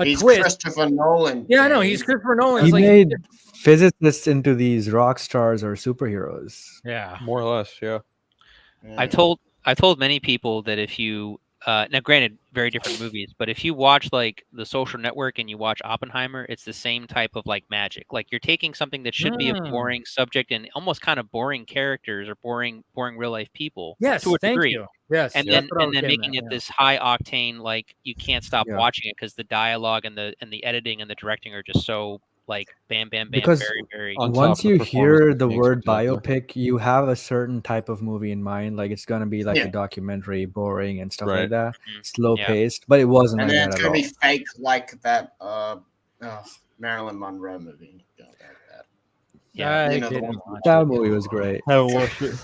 Speaker 4: he's
Speaker 2: twist.
Speaker 4: Christopher Nolan.
Speaker 2: Yeah, I know he's Christopher Nolan.
Speaker 6: He made physicists into these rock stars or superheroes.
Speaker 2: Yeah,
Speaker 3: more or less. Yeah.
Speaker 7: I've told many people that if you now granted very different movies, but if you watch like The Social Network and you watch Oppenheimer, it's the same type of like magic. Like you're taking something that should be a boring subject and almost kind of boring characters or boring real life people.
Speaker 2: Yes,
Speaker 7: to a degree.
Speaker 2: you. Yes,
Speaker 7: and then making it this high octane, like you can't stop watching it because the dialogue and the editing and the directing are just so like bam, bam, bam.
Speaker 6: Because
Speaker 7: very, very.
Speaker 6: Once you hear the word biopic, you have a certain type of movie in mind. Like it's gonna be like a documentary, boring and stuff like that, slow paced. But it wasn't.
Speaker 4: And
Speaker 6: like
Speaker 4: then
Speaker 6: that
Speaker 4: it's
Speaker 6: at
Speaker 4: gonna
Speaker 6: all.
Speaker 4: be fake, like that Marilyn Monroe movie.
Speaker 2: Yeah,
Speaker 6: that movie was great.
Speaker 5: I watched it.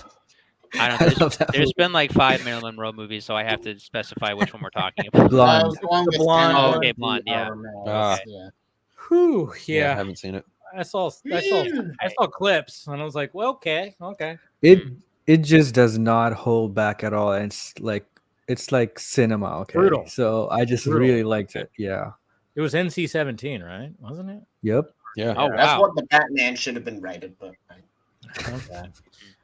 Speaker 7: I don't know. There's been like 5 Marilyn Monroe movies, so I have to specify which one we're talking about.
Speaker 6: Blonde.
Speaker 4: The
Speaker 2: Blonde.
Speaker 7: Oh, okay, Blonde. Yeah.
Speaker 2: Whew,
Speaker 3: I haven't seen it.
Speaker 2: I saw clips and I was like, well, okay.
Speaker 6: It just does not hold back at all. And it's like cinema. Okay.
Speaker 2: Brutal.
Speaker 6: So I just really liked it. Yeah.
Speaker 2: It was NC-17, right? Wasn't it?
Speaker 6: Yep.
Speaker 3: Yeah.
Speaker 7: Oh,
Speaker 4: That's
Speaker 7: wow.
Speaker 4: what the Batman should have been rated, but
Speaker 2: Okay.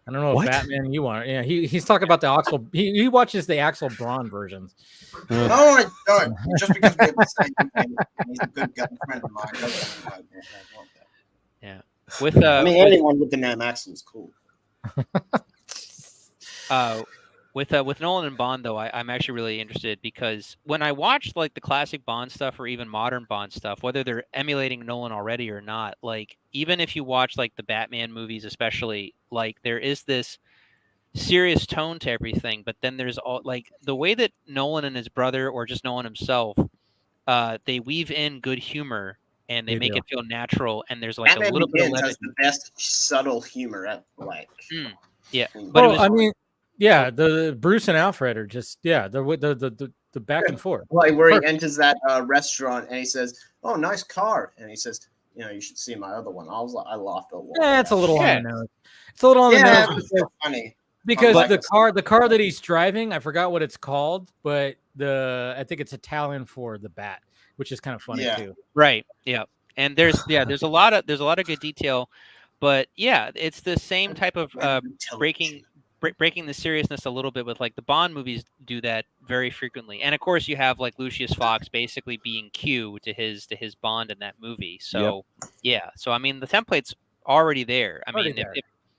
Speaker 2: I don't know what Batman you want. Yeah, he's talking about the Axel. He watches the Axel Braun versions.
Speaker 4: no, I don't. Just because we have the same thing, he's a good friend of mine. Doesn't mean I want that.
Speaker 7: Yeah. With
Speaker 4: anyone with the name Axel is cool.
Speaker 7: With Nolan and Bond though, I'm actually really interested because when I watch like the classic Bond stuff or even modern Bond stuff, whether they're emulating Nolan already or not, like even if you watch like the Batman movies, especially, like there is this serious tone to everything, but then there's all like the way that Nolan and his brother or just Nolan himself, they weave in good humor and they make it feel natural, and there's like
Speaker 4: Batman
Speaker 7: a little bit of
Speaker 4: has the best subtle humor at like.
Speaker 7: Yeah,
Speaker 2: but the Bruce and Alfred are just the back and forth.
Speaker 4: Like where he enters that restaurant and he says, "Oh, nice car," and he says, "You should see my other one." I laughed a lot.
Speaker 2: Yeah, it's a little on the nose. It's a little on the nose.
Speaker 4: It was so funny.
Speaker 2: Because the car that he's driving, I forgot what it's called, but I think it's Italian for the bat, which is kind of funny too.
Speaker 7: Right. Yeah. And there's a lot of good detail, but yeah, it's the same type of breaking the seriousness a little bit with like the Bond movies do that very frequently. And of course you have like Lucius Fox basically being Q to his Bond in that movie. So so I mean the template's already there. I mean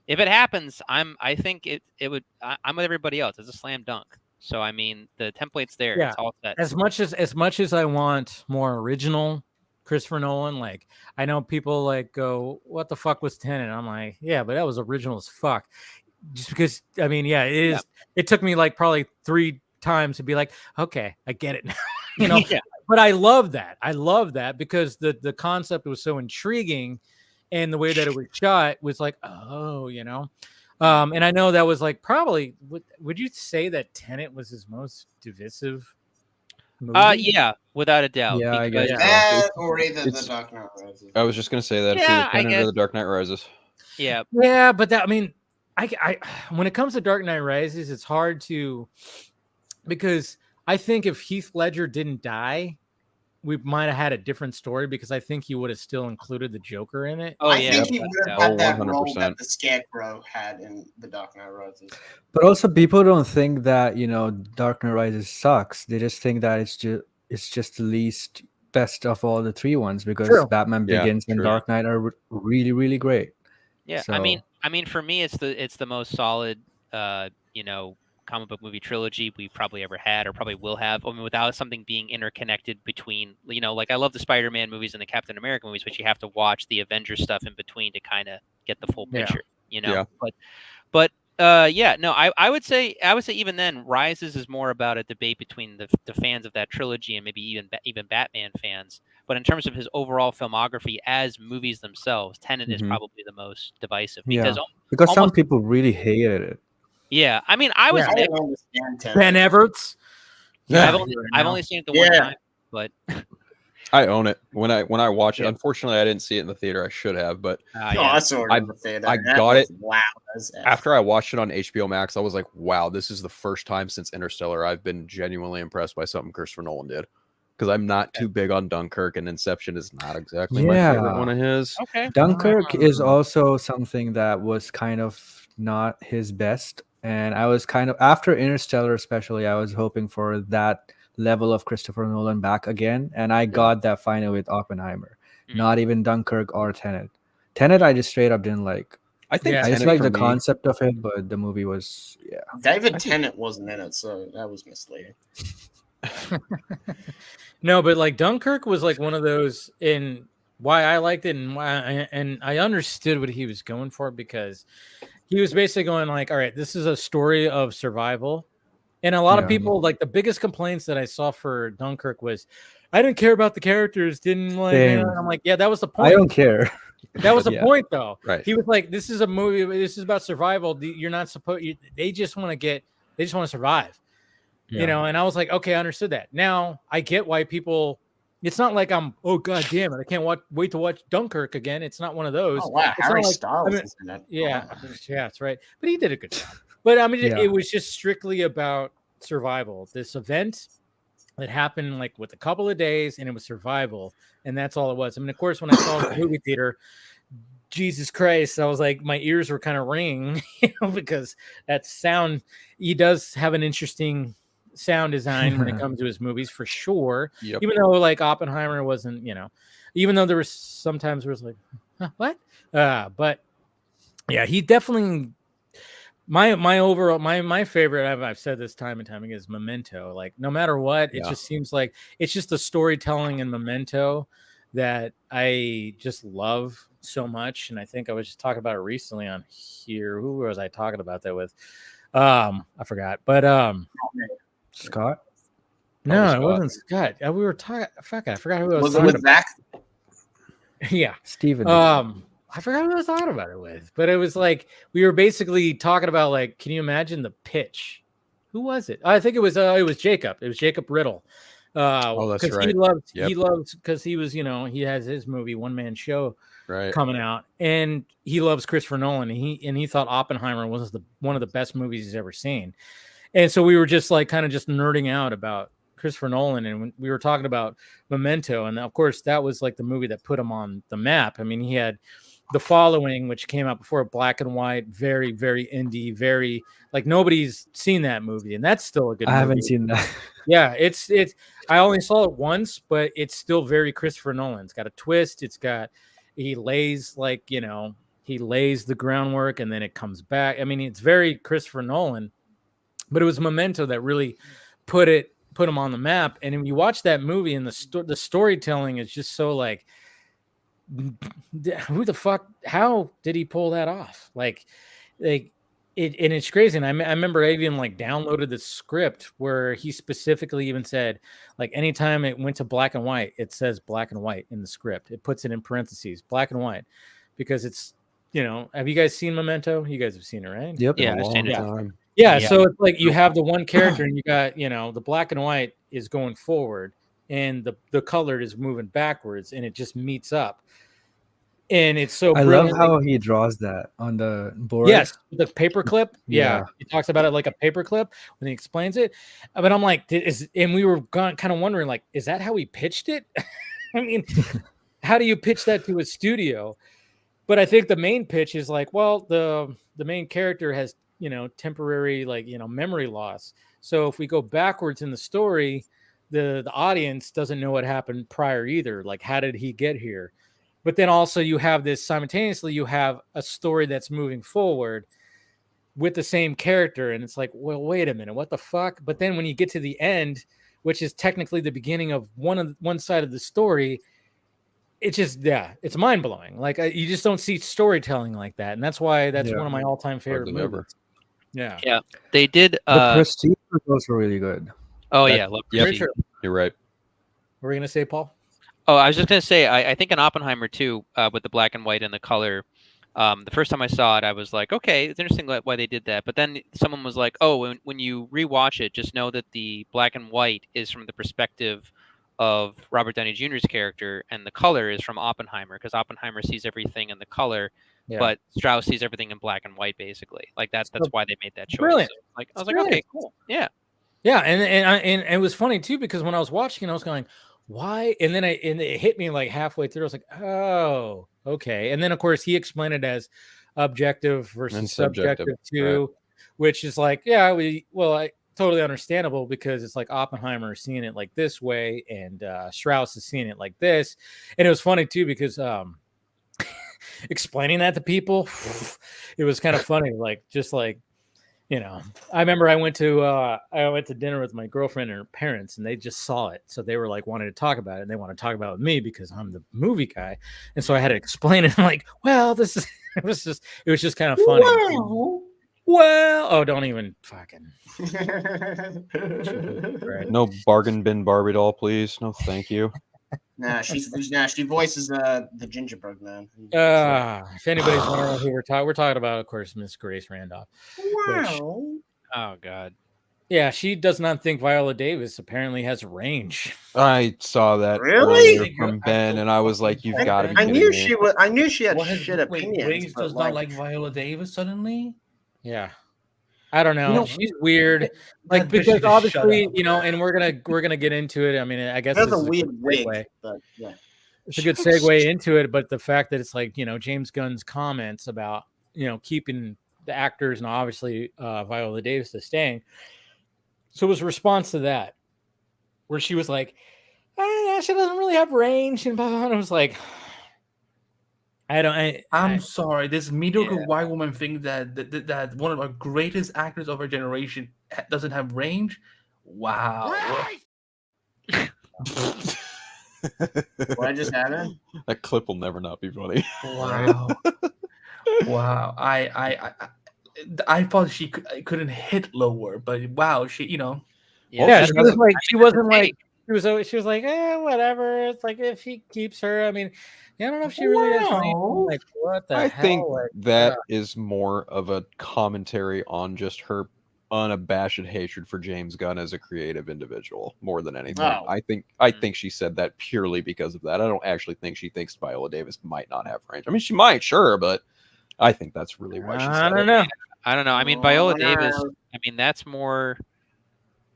Speaker 7: if it happens, I think it would. I'm with everybody else. It's a slam dunk. So I mean, the template's there.
Speaker 2: Yeah.
Speaker 7: It's all set.
Speaker 2: As much as I want more original Christopher Nolan, like I know people like go, "What the fuck was Tenet?" I'm like, "Yeah, but that was original as fuck." Just because I mean, it is. Yeah. It took me like probably 3 times to be like, "Okay, I get it now." But I love that. I love that because the concept was so intriguing. And the way that it was shot was like, and I know that was like probably. Would you say that Tenet was his most divisive movie?
Speaker 7: Yeah, without a doubt.
Speaker 6: Yeah, I
Speaker 7: because,
Speaker 6: guess.
Speaker 4: Or either The Dark Knight Rises.
Speaker 3: I was just gonna say that it's either Tenet or The Dark Knight Rises.
Speaker 7: Yeah,
Speaker 2: but that I mean, I when it comes to Dark Knight Rises, it's hard to because I think if Heath Ledger didn't die, we might have had a different story because I think he would have still included the Joker in it.
Speaker 4: I think he would have had that role that the Scarecrow had in The Dark Knight Rises.
Speaker 6: But also, people don't think that Dark Knight Rises sucks. They just think that it's just the least best of all the 3 ones because Batman Begins and Dark Knight are really, really great.
Speaker 7: Yeah, so. I mean, for me, it's the most solid, comic book movie trilogy we probably ever had or probably will have. I mean, without something being interconnected between, like I love the Spider-Man movies and the Captain America movies, but you have to watch the Avengers stuff in between to kind of get the full picture, But I would say even then, Rises is more about a debate between the fans of that trilogy and maybe even Batman fans. But in terms of his overall filmography as movies themselves, Tenet is probably the most divisive because
Speaker 6: some people really hated it.
Speaker 7: Yeah, I mean, I was
Speaker 4: I don't understand Tenet.
Speaker 2: Ben Everts.
Speaker 7: Yeah, I've only seen it the one time, but
Speaker 3: I own it. When I watch it, unfortunately, I didn't see it in the theater. I should have, but
Speaker 4: I saw it in the theater.
Speaker 3: I got it.
Speaker 4: Wow.
Speaker 3: After I watched it on HBO Max, I was like, wow, this is the first time since Interstellar I've been genuinely impressed by something Christopher Nolan did. Because I'm not too big on Dunkirk, and Inception is not exactly my favorite one of his.
Speaker 7: Okay.
Speaker 6: Dunkirk is also something that was kind of not his best. And I was kind of, after Interstellar especially, I was hoping for that level of Christopher Nolan back again. And I got that finally with Oppenheimer. Not even Dunkirk or Tenet. Tenet, I just straight up didn't like.
Speaker 3: I think
Speaker 6: I just like the concept of it, but the movie was,
Speaker 4: David Tennant wasn't in it, so that was misleading.
Speaker 2: No, but like Dunkirk was like one of those, in why I liked it and I understood what he was going for, because he was basically going like, all right, this is a story of survival. And a lot of people, like, the biggest complaints that I saw for Dunkirk was, I didn't care about the characters, didn't like, I'm like, yeah, that was the point.
Speaker 6: I don't care.
Speaker 2: That was the point, though.
Speaker 3: Right.
Speaker 2: He was like, this is a movie, this is about survival. You're not supposed, they just want to survive. You know, and I was like, okay, I understood that. Now I get why people. It's not like I'm. Oh god damn it! I can't wait to watch Dunkirk again. It's not one of those.
Speaker 4: Oh wow,
Speaker 2: it's
Speaker 4: Harry Styles is in that.
Speaker 2: Yeah, that's right. But he did a good job. But I mean, it was just strictly about survival. This event that happened like with a couple of days, and it was survival, and that's all it was. I mean, of course, when I saw it in the movie theater, Jesus Christ, I was like, my ears were kind of ringing, because that sound. He does have an interesting sound design when it comes to his movies, for sure. Even though like Oppenheimer wasn't, even though there was sometimes where it was like, huh, what? But yeah, he definitely. My overall my favorite, I've said this time and time again, is Memento. Like, no matter what, it just seems like it's just the storytelling in Memento that I just love so much. And I think I was just talking about it recently on here. Who was I talking about that with? I forgot, but
Speaker 6: Scott?
Speaker 2: No, it wasn't Scott. We were talking. I forgot who I was.
Speaker 4: Was it with Zach?
Speaker 2: Yeah,
Speaker 6: Steven.
Speaker 2: I forgot who I was talking about it with, but it was like we were basically talking about, like, can you imagine the pitch? Who was it? I think it was Jacob. It was Jacob Riddle.
Speaker 3: That's right.
Speaker 2: He loves because he was, he has his movie One Man Show coming out, and he loves Christopher Nolan. And he thought Oppenheimer was one of the best movies he's ever seen. And so we were just like kind of just nerding out about Christopher Nolan, and we were talking about Memento, and of course that was like the movie that put him on the map. I mean, he had The Following, which came out before, black and white, very, very indie, very like nobody's seen that movie, and that's still a good movie.
Speaker 6: I haven't seen that.
Speaker 2: Yeah, it's I only saw it once, but it's still very Christopher Nolan. It's got a twist. He lays the groundwork, and then it comes back. I mean, it's very Christopher Nolan. But it was Memento that really put him on the map. And when you watch that movie, and the storytelling is just so like, who the fuck? How did he pull that off? Like it, and it's crazy. And I remember I even like downloaded the script where he specifically even said, like, anytime it went to black and white, it says black and white in the script. It puts it in parentheses, black and white, because it's, have you guys seen Memento? You guys have seen it, right?
Speaker 6: Yep.
Speaker 7: Yeah, I've seen it.
Speaker 2: Yeah, so it's like you have the one character, and you got, the black and white is going forward, and the colored is moving backwards, and it just meets up. And it's so
Speaker 6: I love how he draws that on the board.
Speaker 2: Yes, the paperclip. Yeah, he talks about it like a paperclip when he explains it. But I'm like, and we were kind of wondering, like, is that how he pitched it? I mean, how do you pitch that to a studio? But I think the main pitch is like, well, the main character has, temporary, like, memory loss. So if we go backwards in the story, the audience doesn't know what happened prior either. Like, how did he get here? But then also you have this simultaneously, you have a story that's moving forward with the same character. And it's like, well, wait a minute, what the fuck? But then when you get to the end, which is technically the beginning of one side of the story, it's just, it's mind blowing. Like, you just don't see storytelling like that. And that's why one of my all time favorite movies. Yeah.
Speaker 7: They did.
Speaker 6: The Prestige was also really good.
Speaker 7: Oh, yeah.
Speaker 3: You're right.
Speaker 2: What were you going to say, Paul?
Speaker 7: Oh, I was just going to say, I think in Oppenheimer, too, with the black and white and the color, the first time I saw it, I was like, okay, it's interesting why they did that. But then someone was like, oh, when you rewatch it, just know that the black and white is from the perspective of Robert Downey Jr.'s character, and the color is from Oppenheimer, because Oppenheimer sees everything in the color, but Strauss sees everything in black and white, basically. Like that's why they made that choice.
Speaker 2: Brilliant.
Speaker 7: So, like I was like, okay, cool, yeah,
Speaker 2: and it was funny too, because when I was watching, I was going, why? And then it hit me like halfway through. I was like, oh, okay. And then of course he explained it as objective versus subjective too, right. Which is like, totally understandable, because it's like Oppenheimer is seeing it like this way, and Strauss is seeing it like this. And it was funny too, because explaining that to people, it was kind of funny. Like, just like, you know, I remember I went to dinner with my girlfriend and her parents, and they just saw it, so they were like wanting to talk about it, and they want to talk about it with me because I'm the movie guy, and so I had to explain it. I'm like, well, this is it was just kind of funny. Well, oh, don't even fucking.
Speaker 3: No bargain bin Barbie doll, please. No, thank you.
Speaker 4: She voices the gingerbread man.
Speaker 2: If anybody's wondering who we're talking about, of course, Miss Grace Randolph.
Speaker 4: Wow.
Speaker 7: Oh God.
Speaker 2: Yeah, she does not think Viola Davis apparently has range.
Speaker 3: I saw that
Speaker 4: really
Speaker 3: from Ben, and I was like, "You've got to be kidding me."
Speaker 4: I knew she had shit opinions.
Speaker 5: Grace does not like Viola Davis suddenly.
Speaker 2: Yeah, I don't know. She's weird. Like, because obviously, you know, and we're gonna get into it. I mean, I guess
Speaker 4: that's a weird wig, but yeah,
Speaker 2: it's a good segue into it. But the fact that it's like, you know, James Gunn's comments about, you know, keeping the actors and obviously Viola Davis is staying. So it was a response to that, where she was like, she doesn't really have range, and blah, blah, blah. And I was like,
Speaker 5: I'm sorry. This mediocre white woman thinks that one of our greatest actors of our generation doesn't have range. Wow.
Speaker 4: What just happened?
Speaker 3: That clip will never not be funny.
Speaker 5: Wow. Wow. I thought she couldn't hit lower, but wow, she, you know.
Speaker 2: Yeah, she was like, she wasn't like, she was like, whatever. It's like, if he keeps her, I mean, I don't know if she really has range. Like, what the hell?
Speaker 3: I think that is more of a commentary on just her unabashed hatred for James Gunn as a creative individual, more than anything.
Speaker 4: Oh.
Speaker 3: I think she said that purely because of that. I don't actually think she thinks Viola Davis might not have range. I mean, she might, sure, but I think that's really why she said
Speaker 2: I don't know.
Speaker 7: I mean, Viola Davis, I mean, that's more.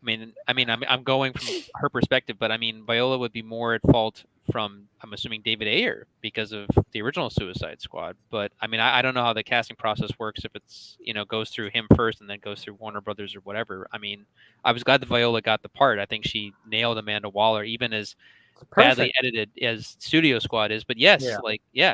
Speaker 7: I mean, I'm going from her perspective, but I mean, Viola would be more at fault from, I'm assuming, David Ayer because of the original Suicide Squad. But I mean, I don't know how the casting process works, if it's, you know, goes through him first and then goes through Warner Brothers or whatever. I mean, I was glad that Viola got the part. I think she nailed Amanda Waller, even as badly edited as Studio Squad is. But yes,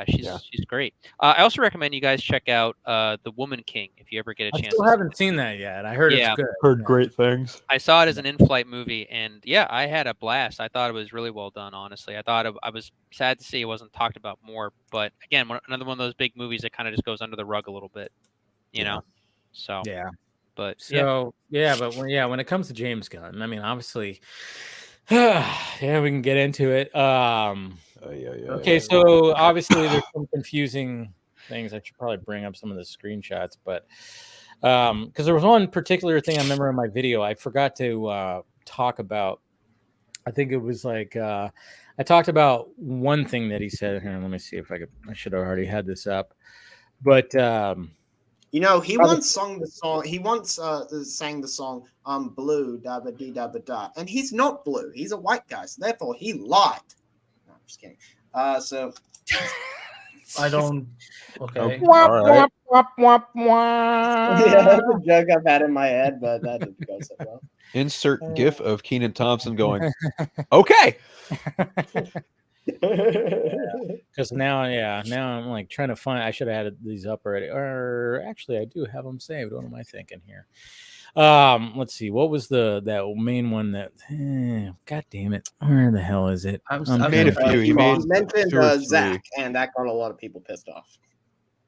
Speaker 7: she's great. I also recommend you guys check out The Woman King if you ever get a chance.
Speaker 2: I still haven't seen that yet. I heard it's good.
Speaker 3: Heard great things.
Speaker 7: I saw it as an in-flight movie, and I had a blast. I thought it was really well done, honestly. I was sad to see it wasn't talked about more, but again, another one of those big movies that kind of just goes under the rug a little bit, you know. So when it comes to James Gunn, I mean, obviously. We can get into it. Okay, so obviously there's some confusing things. I should probably bring up some of the screenshots, but because there was one particular thing I remember in my video I forgot to talk about. I think it was like I talked about one thing that he said here. Let me see if I should have already had this up, but
Speaker 4: you know, he once sang the song. He once sang the song "Blue da ba dee da ba da," and he's not blue. He's a white guy, so therefore he lied. No, I'm just kidding. So
Speaker 5: I don't. Okay.
Speaker 2: Womp, womp, womp, womp.
Speaker 4: Yeah, that's a joke I've had in my head, but that didn't go so well.
Speaker 3: Insert GIF of Kenan Thompson going, "Okay."
Speaker 2: Because now I'm like trying to find. I should have had these up already, or actually I do have them saved. What am I thinking here? Let's see. What was that main one that? God damn it! Where the hell is it?
Speaker 3: I made a few.
Speaker 4: You mentioned Zach, and that got a lot of people pissed off.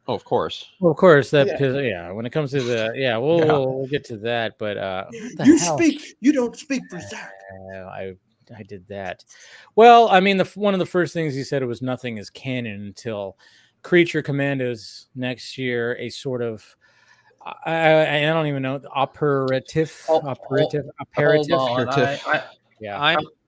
Speaker 3: Oh, of course.
Speaker 2: Well, of course. When it comes to the we'll get to that. But
Speaker 4: you don't speak for Zach.
Speaker 2: I did that. Well, I mean, one of the first things he said was nothing is canon until Creature Commandos next year. A sort of I don't even know operative.
Speaker 7: I'm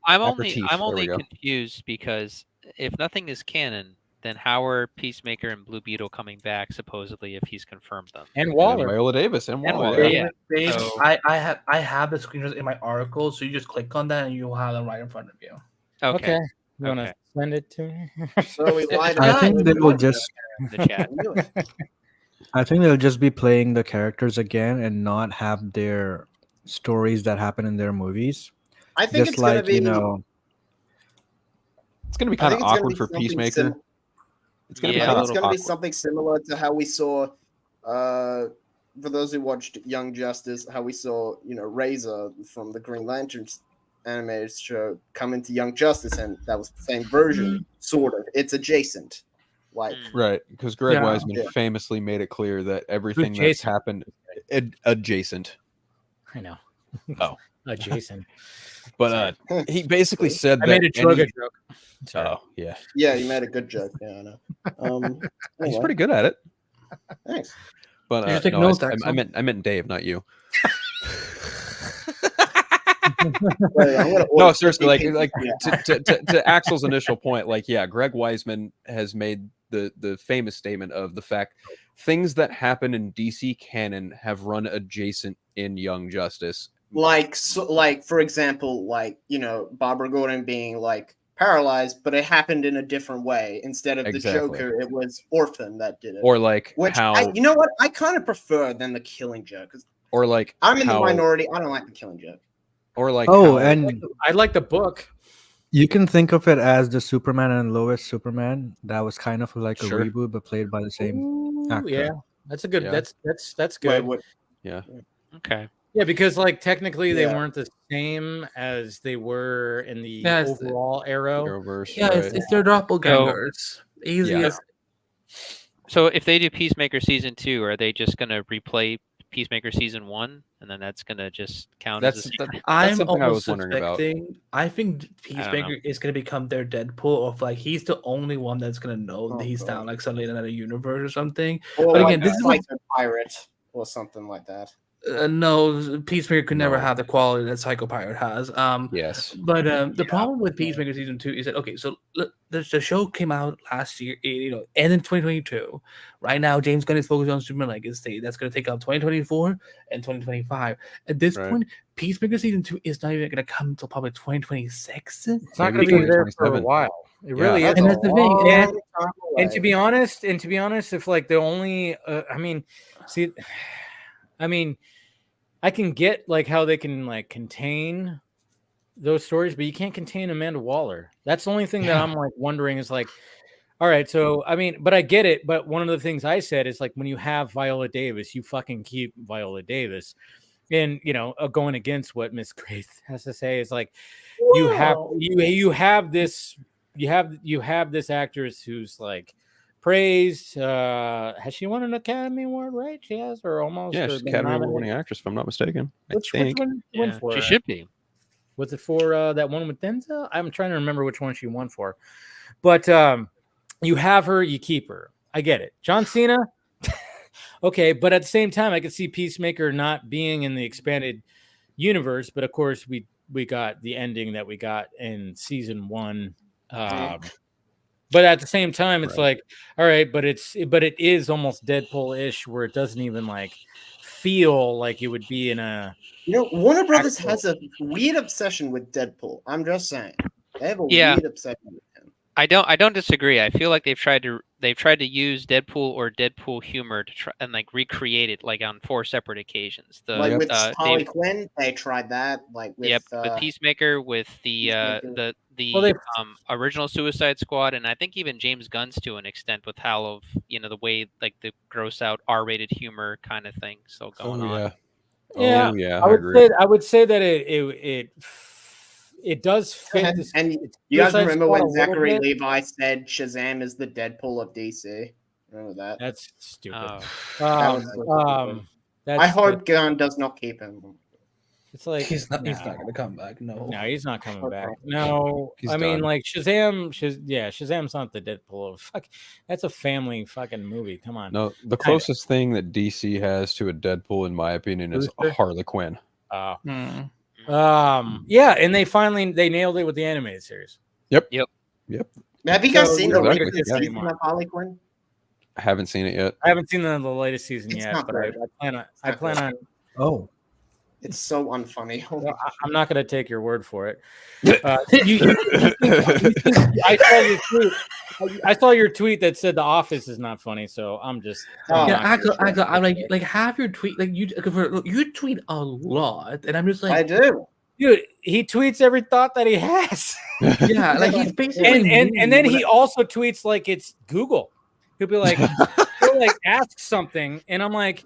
Speaker 7: I'm only confused because if nothing is canon, then how are Peacemaker and Blue Beetle coming back supposedly if he's confirmed them?
Speaker 2: And Waller,
Speaker 3: Viola Davis, and Waller.
Speaker 7: Yeah.
Speaker 5: So, I have the screenshots in my article, so you just click on that and you'll have them right in front of you.
Speaker 7: Okay.
Speaker 2: You want to send it to me?
Speaker 4: So we lied.
Speaker 6: I think they will just.
Speaker 7: The chat.
Speaker 6: I think they'll just be playing the characters again and not have their stories that happen in their movies.
Speaker 4: I think
Speaker 6: just
Speaker 4: it's
Speaker 6: like
Speaker 4: gonna be,
Speaker 6: you know,
Speaker 3: it's going to be kind of awkward for Peacemaker.
Speaker 4: It's going to be something similar to how we saw, for those who watched Young Justice, how we saw, Razor from the Green Lantern animated show come into Young Justice, and that was the same version, sort of. It's adjacent.
Speaker 3: Right, because Greg Weisman famously made it clear that everything that's happened adjacent.
Speaker 2: I know.
Speaker 3: Oh,
Speaker 2: adjacent.
Speaker 3: But he basically said that.
Speaker 2: I made a joke.
Speaker 3: Oh, yeah.
Speaker 4: Yeah, you made a good joke. Yeah, I know.
Speaker 3: Anyway. He's pretty good at it.
Speaker 4: Thanks.
Speaker 3: But I meant Dave, not you. No, seriously, to Axel's initial point, Greg Weisman has made the famous statement of the fact things that happen in DC canon have run adjacent in Young Justice.
Speaker 4: For example, Barbara Gordon being paralyzed, but it happened in a different way. Instead of the Joker, it was Orphan that did it.
Speaker 3: Or
Speaker 4: you know what? I kind of prefer than the Killing Joke.
Speaker 3: Or
Speaker 4: I'm in the minority. I don't like the Killing Joke.
Speaker 3: Or
Speaker 6: and
Speaker 2: I like the book.
Speaker 6: You can think of it as the Superman and Lois Superman. That was kind of like a reboot, but played by the same actor.
Speaker 2: Yeah, that's a good. Yeah. That's good.
Speaker 3: Yeah.
Speaker 7: Okay.
Speaker 2: Yeah, because technically they weren't the same as they were in the overall
Speaker 3: Arrowverse.
Speaker 5: Yeah, it's their doppelgangers. Easy.
Speaker 7: So if they do Peacemaker season 2, are they just gonna replay Peacemaker season 1, and then that's gonna just count?
Speaker 3: That's something I was wondering about.
Speaker 5: I think Peacemaker is gonna become their Deadpool of he's the only one that's gonna know that he's down suddenly in another universe or something.
Speaker 4: Or
Speaker 5: but again, this is
Speaker 4: like a pirate or something like that.
Speaker 5: No, Peacemaker could never have the quality that Psycho Pirate has.
Speaker 3: Yes.
Speaker 5: But the problem with Peacemaker season 2 is that so the show came out last year, and in 2022. Right now, James Gunn is focused on Superman Legacy. That's going to take up 2024 and 2025. At this point, Peacemaker season 2 is not even going to come until probably 2026.
Speaker 2: It's not going to be there for a while. It really is.
Speaker 5: And that's the thing.
Speaker 2: And to be honest, if the only, I can get how they can contain those stories, but you can't contain Amanda Waller. That's the only thing that I'm wondering is all right, so but I get it. But one of the things I said is when you have Viola Davis, you fucking keep Viola Davis, and going against what Miss Grace has to say is you have this actress who's praised. Has she won an Academy Award? Right, she has, or almost.
Speaker 3: Yeah, she's Academy Award-winning actress, if I'm not mistaken.
Speaker 7: Which one for? She should be.
Speaker 2: Was it for that one with Denzel? I'm trying to remember which one she won for. But you have her, you keep her. I get it. John Cena, okay, but at the same time, I could see Peacemaker not being in the expanded universe. But of course, we got the ending that we got in season 1. But at the same time, it's all right, but it is almost Deadpool-ish, where it doesn't even feel like it would be in a.
Speaker 4: Warner Brothers has a weird obsession with Deadpool. I'm just saying, they have a weird obsession with him.
Speaker 7: I don't disagree. I feel like they've tried to use Deadpool or Deadpool humor to try and recreate it on 4 separate occasions.
Speaker 4: With Harley Quinn, they tried that. With
Speaker 7: Peacemaker, with the original Suicide Squad, and I think even James Gunn's to an extent with how the way the gross out R-rated humor kind of thing still going on.
Speaker 2: Yeah, I would say that it does fit.
Speaker 4: And you guys remember when Zachary Levi said Shazam is the Deadpool of DC? Remember that?
Speaker 2: That's stupid.
Speaker 4: I hope Gunn does not keep him.
Speaker 2: It's
Speaker 5: he's not going to come back. No,
Speaker 2: he's not coming back. No, Shazam's not the Deadpool of fuck. That's a family fucking movie. Come on.
Speaker 3: No, the closest thing that DC has to a Deadpool, in my opinion, is Harley Quinn.
Speaker 2: Yeah, and they nailed it with the animated series.
Speaker 3: Yep.
Speaker 4: Have you guys seen the latest season of Harley Quinn?
Speaker 3: I haven't seen it yet.
Speaker 2: I haven't seen the latest season
Speaker 4: It's
Speaker 2: yet,
Speaker 4: not
Speaker 2: but
Speaker 4: great.
Speaker 2: I plan on.
Speaker 6: Oh,
Speaker 4: it's so unfunny.
Speaker 2: Well, I'm not going to take your word for it. I saw your tweet that said The Office is not funny, so I'm just.
Speaker 5: I'm like half your tweet, like you tweet a lot, and I'm just like,
Speaker 4: I do.
Speaker 2: Dude, he tweets every thought that he has.
Speaker 5: Yeah, like he's basically
Speaker 2: and then he also tweets like it's Google. He'll be like, he'll like ask something, and I'm like,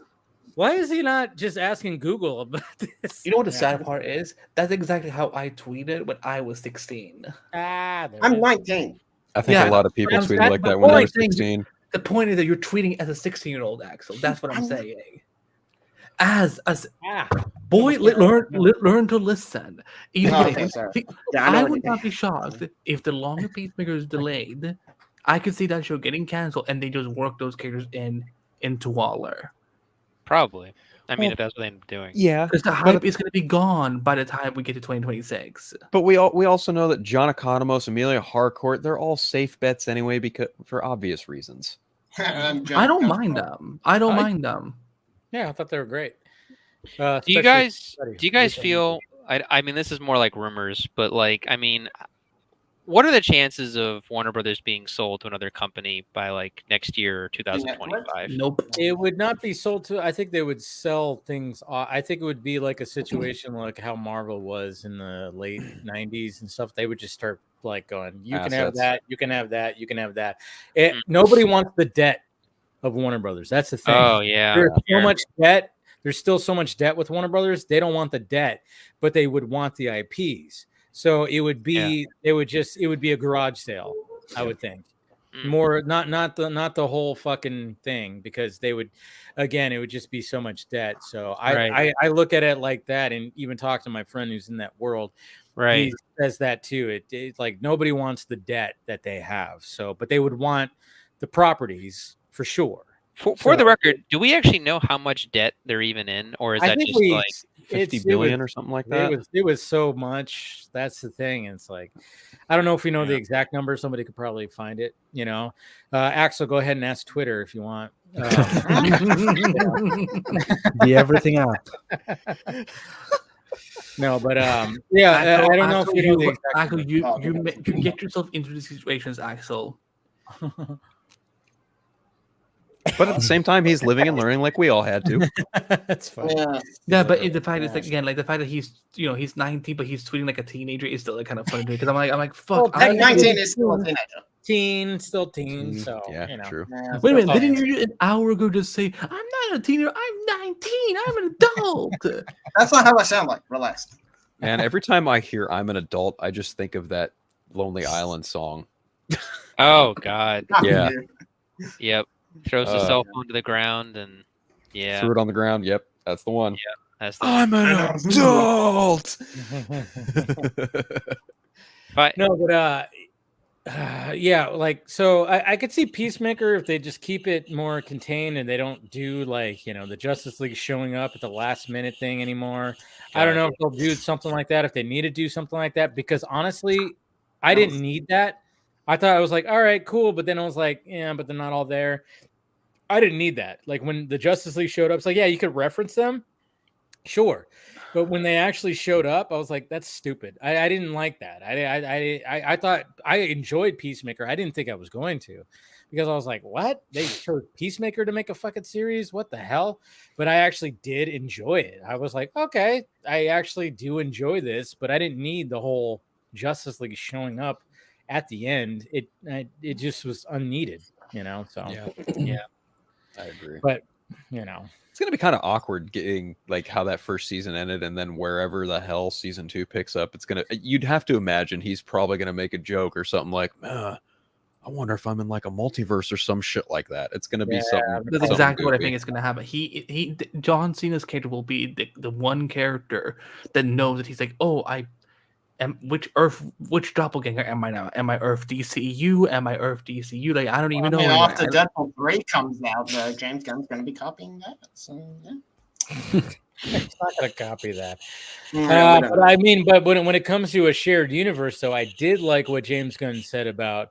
Speaker 2: why is he not just asking Google about this?
Speaker 5: You know what the sad part is? That's exactly how I tweeted when I was 16.
Speaker 4: I'm 19.
Speaker 3: I think a lot of people tweeted like that when they were 16.
Speaker 5: The point is that you're tweeting as a 16-year-old, Axel. That's what I'm saying. As boy, learn to listen. I would not be shocked if the longer Peacemaker is delayed. I could see that show getting canceled, and they just work those characters into Waller.
Speaker 7: Probably. I mean, if that's what they end up doing.
Speaker 5: Yeah, because the hype is going to be gone by the time we get to 2026.
Speaker 3: But we also know that John Economos, Amelia Harcourt, they're all safe bets anyway, because for obvious reasons.
Speaker 5: I don't mind them. I don't mind them.
Speaker 2: Yeah, I thought they were great.
Speaker 7: Do you guys feel? I mean, this is more like rumors, but like, I mean, what are the chances of Warner Brothers being sold to another company by like next year or 2025?
Speaker 5: Nope.
Speaker 2: It would not be sold to. I think they would sell things. I think it would be like a situation like how Marvel was in the late 90s and stuff. They would just start like going, you can have that, you can have that, you can have that. Nobody wants the debt of Warner Brothers. That's the thing.
Speaker 7: Oh, yeah.
Speaker 2: There's so much debt. There's still so much debt with Warner Brothers. They don't want the debt, but they would want the IPs. So it would be it would be a garage sale, I would think. More not the whole fucking thing, because they would, again, it would just be so much debt. So I look at it like that, and even talk to my friend who's in that world.
Speaker 7: Right.
Speaker 2: He says that too. It's like nobody wants the debt that they have. So, but they would want the properties for sure.
Speaker 7: For the record, do we actually know how much debt they're even in, or is that just like
Speaker 3: 50 billion or something like that?
Speaker 2: It was so much. That's the thing. It's like, I don't know if we know the exact number. Somebody could probably find it. You know, Axel, go ahead and ask Twitter if you want.
Speaker 6: The everything app.
Speaker 2: No, but yeah, I don't know if you know the exact
Speaker 5: Axel, you get yourself into these situations, Axel.
Speaker 3: But at the same time, he's living and learning like we all had to.
Speaker 2: That's funny.
Speaker 5: Yeah, but the fact is, like, again, like the fact that he's 19, but he's tweeting like a teenager is still like kind of funny to me, because I'm like, fuck.
Speaker 4: Well, 19 is still a teenager.
Speaker 2: Still teen. So
Speaker 3: yeah, true.
Speaker 5: Wait a minute, didn't you an hour ago just say I'm not a teenager? I'm 19. I'm an adult.
Speaker 4: That's not how I sound like. Relax.
Speaker 3: And every time I hear "I'm an adult," I just think of that Lonely Island song.
Speaker 7: Oh God.
Speaker 3: Yeah.
Speaker 7: Yep. Throws the cell phone to the ground and
Speaker 3: threw it on the ground. Yep, that's the one.
Speaker 7: Yeah, that's the
Speaker 3: I'm an adult.
Speaker 2: No, but yeah, like, so I could see Peacemaker if they just keep it more contained and they don't do like, the Justice League showing up at the last minute thing anymore. I don't know if they'll do something like that, if they need to do something like that, because honestly, I didn't need that. I thought I was like, all right, cool. But then I was like, yeah, but they're not all there. I didn't need that. Like when the Justice League showed up, it's like, yeah, you could reference them. Sure. But when they actually showed up, I was like, that's stupid. I didn't like that. I thought I enjoyed Peacemaker. I didn't think I was going to, because I was like, what? They chose Peacemaker to make a fucking series? What the hell? But I actually did enjoy it. I was like, okay, I actually do enjoy this, but I didn't need the whole Justice League showing up at the end. It just was unneeded, so yeah,
Speaker 3: I agree.
Speaker 2: But it's
Speaker 3: gonna be kind of awkward getting like how that first season ended, and then wherever the hell season 2 picks up, you'd have to imagine he's probably gonna make a joke or something like, I wonder if I'm in like a multiverse or some shit like that. It's gonna be something.
Speaker 5: That's exactly what I think is gonna happen. John Cena's character will be the one character that knows that he's like, which doppelganger am I now? Am I Earth DCU? Am I Earth DCU? Like, I don't even know.
Speaker 4: After Deadpool 3 comes out, James Gunn's going to be copying that. So, yeah.
Speaker 2: It's not going to copy that. But I mean, but when it comes to a shared universe, though, I did like what James Gunn said about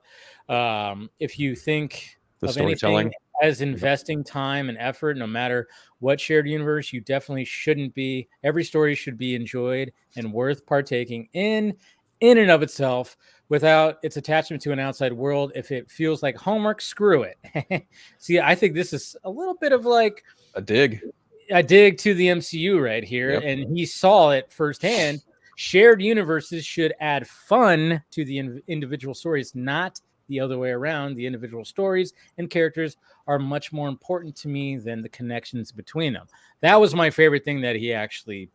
Speaker 2: if you think
Speaker 3: The
Speaker 2: of
Speaker 3: storytelling
Speaker 2: anything as investing time and effort, no matter what shared universe, you definitely shouldn't be. Every story should be enjoyed and worth partaking in and of itself without its attachment to an outside world. If it feels like homework, screw it. See, I think this is a little bit of like
Speaker 3: a dig
Speaker 2: to the MCU right here. Yep. And he saw it firsthand. Shared universes should add fun to the individual stories, not the other way around. The individual stories and characters are much more important to me than the connections between them. That was my favorite thing that he actually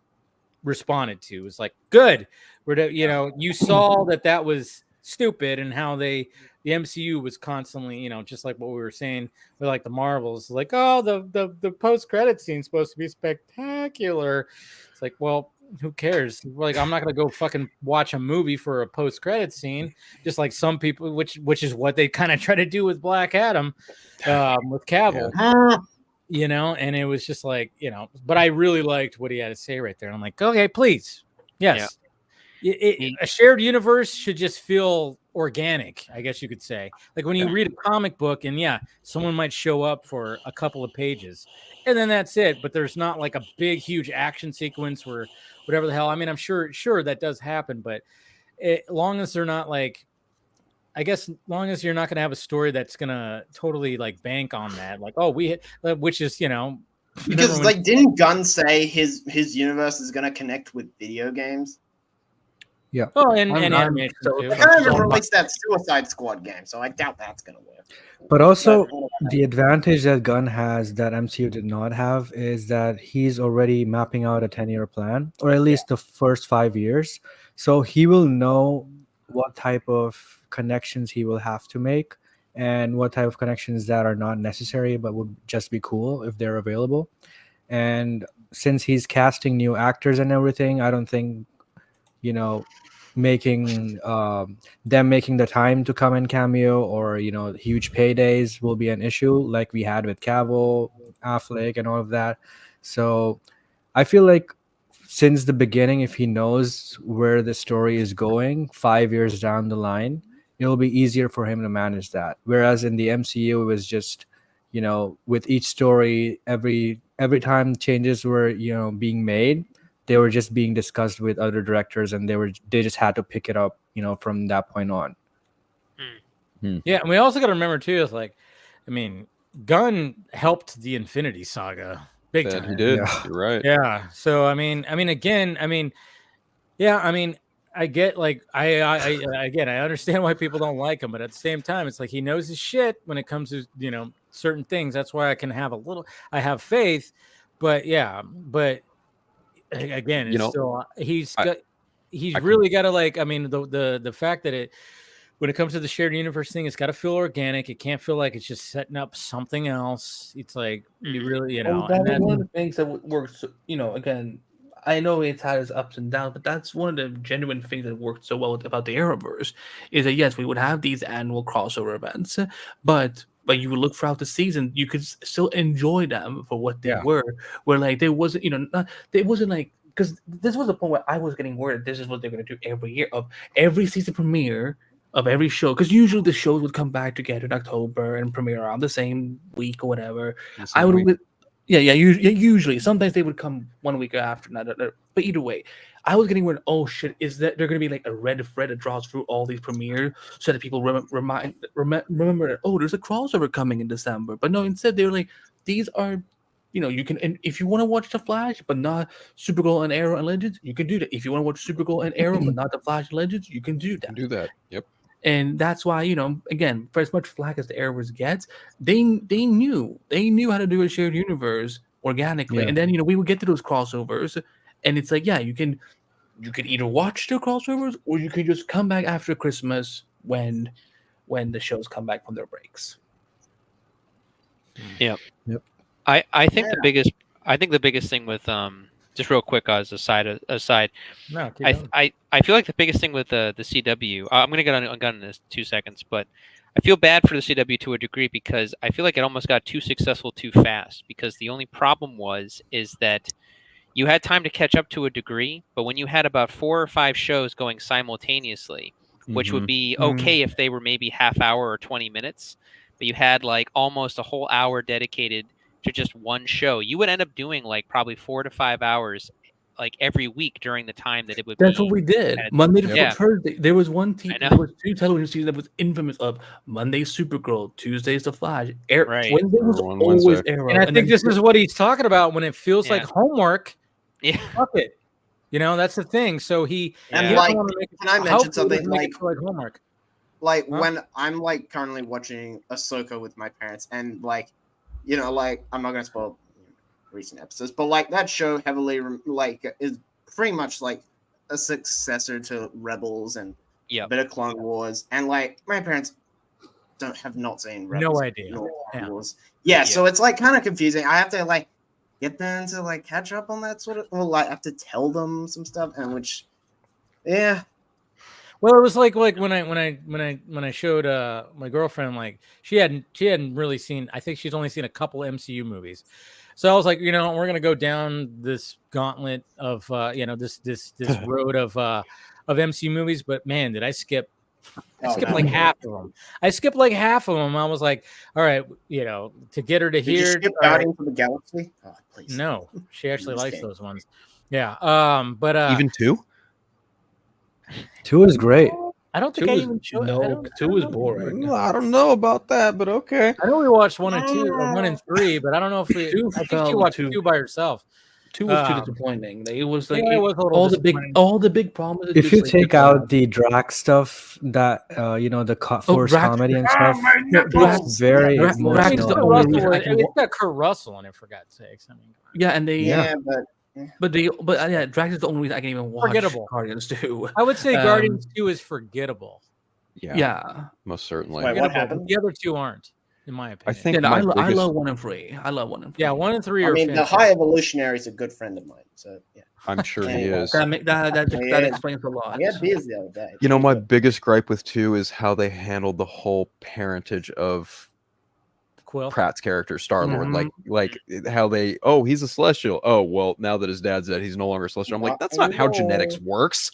Speaker 2: responded to. It was like, good. You saw that was stupid, and how the MCU was constantly, just like what we were saying with like the Marvels, like, oh, the post-credit scene's supposed to be spectacular. It's like, well, who cares? Like, I'm not gonna go fucking watch a movie for a post-credit scene, just like some people, which is what they kind of try to do with Black Adam, with Cavill. Yeah. And it was just like, but I really liked what he had to say right there. I'm like, okay, please. Yes. Yeah. A shared universe should just feel organic, I guess you could say. Like when you read a comic book and someone might show up for a couple of pages and then that's it. But there's not like a big, huge action sequence where whatever the hell. I mean, I'm sure that does happen, but long as they're not like, I guess, long as you're not going to have a story that's going to totally like bank on that, like, oh, which is,
Speaker 4: because like, didn't Gunn say his universe is going to connect with video games?
Speaker 6: Yeah.
Speaker 2: Oh, and animation too.
Speaker 4: They kind of released that Suicide Squad game, so I doubt that's going to work.
Speaker 6: But also, the advantage that Gunn has that MCU did not have is that he's already mapping out a 10-year plan, or at least the first 5 years. So he will know what type of connections he will have to make and what type of connections that are not necessary but would just be cool if they're available. And since he's casting new actors and everything, I don't think making the time to come and cameo or huge paydays will be an issue like we had with Cavill, Affleck, and all of that. So I feel like since the beginning, if he knows where the story is going 5 years down the line, it'll be easier for him to manage that. Whereas in the MCU, it was just, with each story, every time changes were, being made, they were just being discussed with other directors, and they just had to pick it up, from that point on.
Speaker 2: Yeah, and we also got to remember too, is like, I mean, Gunn helped the Infinity Saga big time.
Speaker 3: He did. Yeah. You're right.
Speaker 2: Yeah. So I mean, I get like I understand why people don't like him, but at the same time, it's like he knows his shit when it comes to certain things. That's why I can have I have faith, but again, it's still he's really got to like. I mean, the fact that when it comes to the shared universe thing, it's got to feel organic. It can't feel like it's just setting up something else. It's like you really,
Speaker 5: that's one of the things that works. Again, I know it's had its ups and downs, but that's one of the genuine things that worked so well about the Arrowverse is that yes, we would have these annual crossover events, but you would look throughout the season, you could still enjoy them for what they were. Where like there wasn't, it wasn't like, because this was the point where I was getting worried. This is what they're going to do every year of every season premiere of every show, because usually the shows would come back together in October and premiere around the same week or whatever. Usually. Sometimes they would come 1 week after another. But either way, I was getting worried. Oh shit! Is that they're going to be like a red thread that draws through all these premieres so that people remember that there's a crossover coming in December. But no, instead they're like, these are, you can, and if you want to watch the Flash but not Supergirl and Arrow and Legends, you can do that. If you want to watch Supergirl and Arrow but not the Flash and Legends, you can do that.
Speaker 3: Do that. Yep.
Speaker 5: And that's why, again, for as much flack as the Arrowverse gets, they knew how to do a shared universe organically. Yeah. And then, we would get to those crossovers, and it's like, you can either watch the crossovers or you can just come back after Christmas when the shows come back from their breaks.
Speaker 7: Yep. I think the biggest thing with just real quick as a side. No, I feel like the biggest thing with the CW. I'm gonna get on Gunn in this 2 seconds, but I feel bad for the CW to a degree because I feel like it almost got too successful too fast. Because the only problem is that you had time to catch up to a degree, but when you had about 4 or 5 shows going simultaneously, which would be okay if they were maybe half hour or 20 minutes, but you had like almost a whole hour dedicated to just one show, you would end up doing like probably 4 to 5 hours like every week during the time that it would
Speaker 5: That's
Speaker 7: be.
Speaker 5: what we did. Monday to Thursday. There was one
Speaker 7: I
Speaker 5: there was 2 television seasons that was infamous of Monday Supergirl, Tuesdays The Flash.
Speaker 7: Right.
Speaker 5: Wednesday was always Arrow.
Speaker 2: And I think this is what he's talking about when it feels
Speaker 7: Yeah.
Speaker 2: like homework.
Speaker 7: Yeah.
Speaker 2: Fuck it. You know, that's the thing. So he
Speaker 4: And like, can I mention something like
Speaker 2: homework?
Speaker 4: Like when I'm like currently watching Ahsoka with my parents, and like, you know, like I'm not gonna spoil recent episodes, but like that show heavily like is pretty much like a successor to Rebels and a bit of Clone Wars, and like my parents have not seen Rebels.
Speaker 2: No idea.
Speaker 4: Wars. Yeah, so it's like kind of confusing. I have to like get them to like catch up on that sort of, or like I have to tell them some stuff, and which, yeah.
Speaker 2: Well, it was like when I showed my girlfriend, like she hadn't really seen. I think she's only seen a couple MCU movies. So I was like, you know, we're gonna go down this gauntlet of this road of MCU movies. But man, did I skip? I skipped like half of them. I was like, all right, you know, to get her to
Speaker 4: Did you
Speaker 2: hear
Speaker 4: skip Guardians of the Galaxy? Oh, please.
Speaker 2: No, she actually likes those ones. Yeah. But
Speaker 3: even 2?
Speaker 6: 2 is great.
Speaker 2: I don't think I even showed.
Speaker 5: No, 2 is boring.
Speaker 3: I don't know about that, but okay.
Speaker 2: I know we watched 1 and 2, or 1 and 3, but I don't know if we. I think she watched 2 by herself.
Speaker 5: 2 was too disappointing. It was like
Speaker 2: it was
Speaker 5: all the big problems.
Speaker 6: If you take out the drag stuff, that the forced comedy and stuff, it's very emotional.
Speaker 2: It's got Kurt Russell in it, for God's sakes. I mean,
Speaker 5: yeah, and they
Speaker 2: but
Speaker 5: Drax is the only reason I can even watch Guardians 2.
Speaker 2: I would say Guardians 2 is forgettable.
Speaker 5: Yeah,
Speaker 3: most certainly.
Speaker 4: Wait, what happened?
Speaker 2: The other 2 aren't, in my opinion.
Speaker 3: I think
Speaker 5: I love 1 and 3. I love 1 and 3.
Speaker 2: Yeah, 1 and 3 are.
Speaker 4: I mean, the High Evolutionary is a good friend of mine, so yeah.
Speaker 3: I'm sure he is.
Speaker 5: That explains a lot.
Speaker 4: Yeah, he is the other day.
Speaker 3: You know, my biggest gripe with 2 is how they handled the whole parentage of
Speaker 2: Quill.
Speaker 3: Pratt's character, Star-Lord. Like how they, he's a Celestial. Oh, well, now that his dad's dead, he's no longer Celestial. I'm like, that's not how genetics works.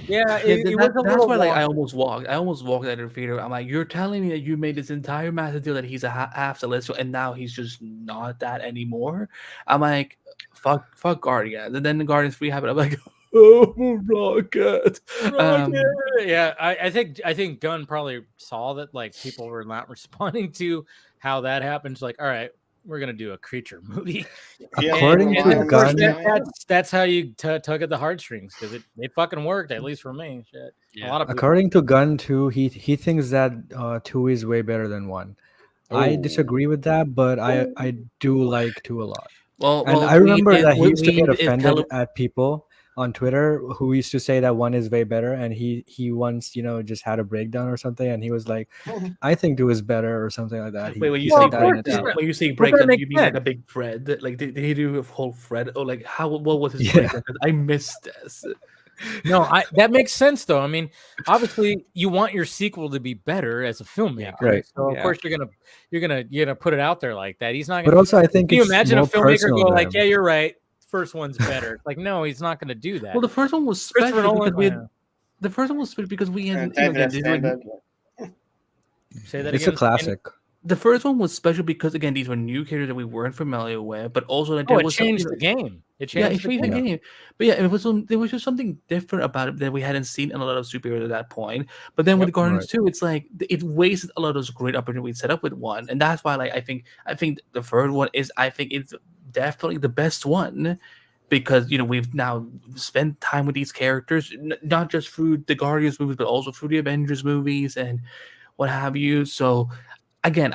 Speaker 2: Yeah,
Speaker 5: that's why I almost walked out of the theater. I'm like, you're telling me that you made this entire massive deal that he's a half Celestial, and now he's just not that anymore. I'm like, fuck Guardians. And then the Guardians 3 happened. I'm like, oh, Rocket.
Speaker 2: Yeah, I think Gunn probably saw that like people were not responding to how that happened. It's like, all right, we're gonna do a creature movie.
Speaker 6: According to Gunn,
Speaker 2: that's how you tug at the heartstrings, because it fucking worked, at least for me. Shit.
Speaker 7: Yeah.
Speaker 2: A lot of people.
Speaker 6: According to Gunn too, he thinks that 2 is way better than 1. I disagree with that, but I do like 2 a lot.
Speaker 5: Well,
Speaker 6: I remember that he used to get offended at people on Twitter who used to say that 1 is way better, and he once just had a breakdown or something, and he was like, I think 2 is better or something like that.
Speaker 5: Wait, when you say breakdown, you mean like a big thread? Like did he do a whole thread? Or like what was his breakdown? Because I missed this.
Speaker 2: No, that makes sense though. I mean, obviously you want your sequel to be better as a filmmaker,
Speaker 6: right?
Speaker 2: So of course you're gonna put it out there like that. He's not gonna.
Speaker 6: But also, I think
Speaker 2: can you imagine a filmmaker go like,
Speaker 6: them.
Speaker 2: yeah, you're right, first one's better. Like, no, he's not gonna do that.
Speaker 5: Well, the first one was special because we had
Speaker 2: say that
Speaker 6: it's
Speaker 2: again.
Speaker 6: a classic.
Speaker 5: The first one was special because again these were new characters that we weren't familiar with, but also that
Speaker 2: it changed the game. It changed the game.
Speaker 5: But yeah, there was just something different about it that we hadn't seen in a lot of superheroes at that point. But then with Guardians 2, it's like it wasted a lot of those great opportunities we set up with 1, and that's why I think the third one is it's definitely the best one. Because we've now spent time with these characters, not just through the Guardians movies, but also through the Avengers movies and what have you. So again,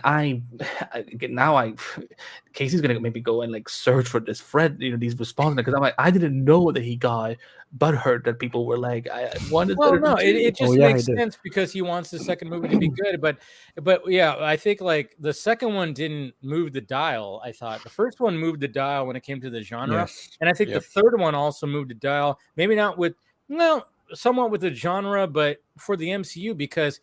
Speaker 5: Casey's gonna maybe go and like search for this thread, these responses, because I'm like, I didn't know that he got butthurt that people were like, I wanted.
Speaker 2: Well, no, it just makes sense because he wants the second movie to be good, but yeah, I think like the second one didn't move the dial. I thought the first one moved the dial when it came to the genre, and I think the third one also moved the dial. Maybe not somewhat with the genre, but for the MCU, because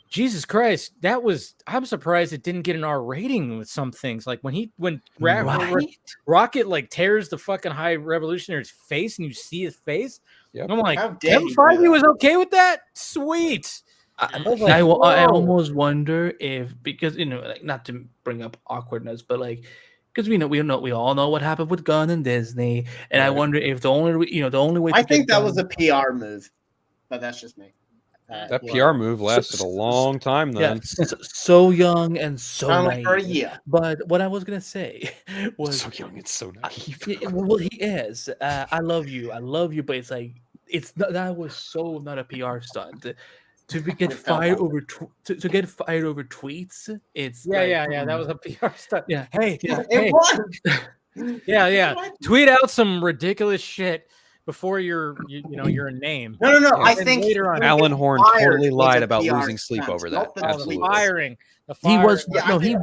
Speaker 2: Jesus Christ, I'm surprised it didn't get an R rating with some things. Like when Rocket like tears the fucking High Revolutionary's face and you see his face. Yep. I'm like, Kevin Feige was okay with that? Sweet.
Speaker 5: I almost wonder if, because like, not to bring up awkwardness, but like, because we all know what happened with Gunn and Disney, and I wonder if the only way
Speaker 4: I think that was a PR move, but that's just me.
Speaker 3: That PR move lasted a long time then.
Speaker 5: Yeah, so young and so naive.
Speaker 4: For a year.
Speaker 5: But what I was gonna say was
Speaker 3: so young and so naive.
Speaker 5: Well, he is. I love you, but it's like that was so not a PR stunt. To get fired over to get fired over tweets, it's
Speaker 2: that was a PR stunt.
Speaker 5: Yeah,
Speaker 2: hey,
Speaker 4: it was.
Speaker 2: yeah. Tweet out some ridiculous shit before you're a name.
Speaker 4: No. Yeah. I think
Speaker 2: later on,
Speaker 3: Alan Horn totally lied about losing sleep over that.
Speaker 2: Absolutely. Firing.
Speaker 5: He was fired. He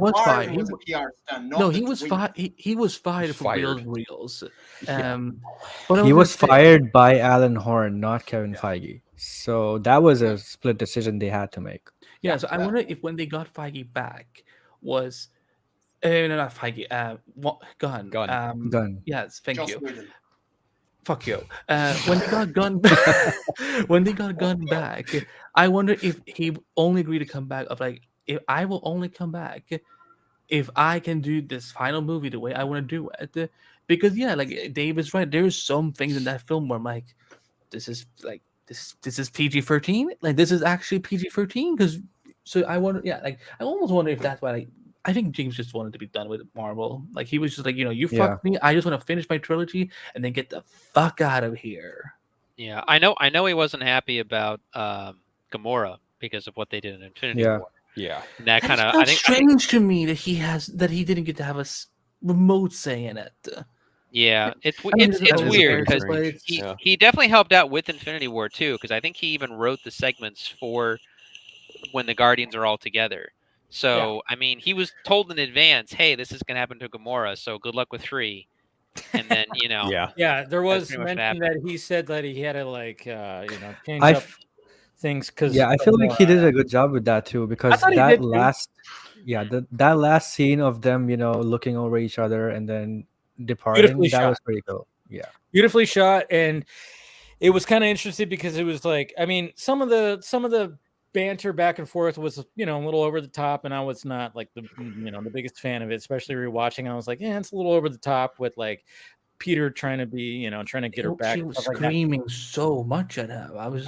Speaker 5: was fired for Reels.
Speaker 6: But he was fired by Alan Horn, not Kevin Feige. So that was a split decision they had to make.
Speaker 5: Yeah. So I wonder if when they got Feige back was not Feige. Gunn.
Speaker 6: Gunn.
Speaker 5: Yes. Thank you. Fuck you. When they got Gunn, back, I wonder if he only agreed to come back. Of like, if I will only come back if I can do this final movie the way I want to do it. Because like Dave is right. There's some things in that film where I'm like, this is PG-13. Like this is actually PG-13. Because I wonder. Yeah. Like I almost wonder if that's why. Like, I think James just wanted to be done with Marvel. Like he was just like, you fucked me. I just want to finish my trilogy and then get the fuck out of here.
Speaker 7: Yeah, I know he wasn't happy about Gamora because of what they did in Infinity War.
Speaker 3: Yeah,
Speaker 7: and that kind of
Speaker 5: strange to me that he didn't get to have a remote say in it.
Speaker 7: Yeah, it's weird because he definitely helped out with Infinity War too, because I think he even wrote the segments for when the Guardians are all together. So, I mean, he was told in advance, hey, this is going to happen to Gamora, so good luck with 3. And then,
Speaker 2: there was mention that he said that he had to, like, change up things.
Speaker 6: I feel like he did a good job with that, too, because that last scene of them, looking over each other and then departing, was pretty cool. Yeah.
Speaker 2: Beautifully shot, and it was kind of interesting because it was like, I mean, some of the banter back and forth was a little over the top, and I was not like the biggest fan of it, especially rewatching. I was like, it's a little over the top with like Peter trying to be trying to get her back.
Speaker 5: She was screaming so much at him. I was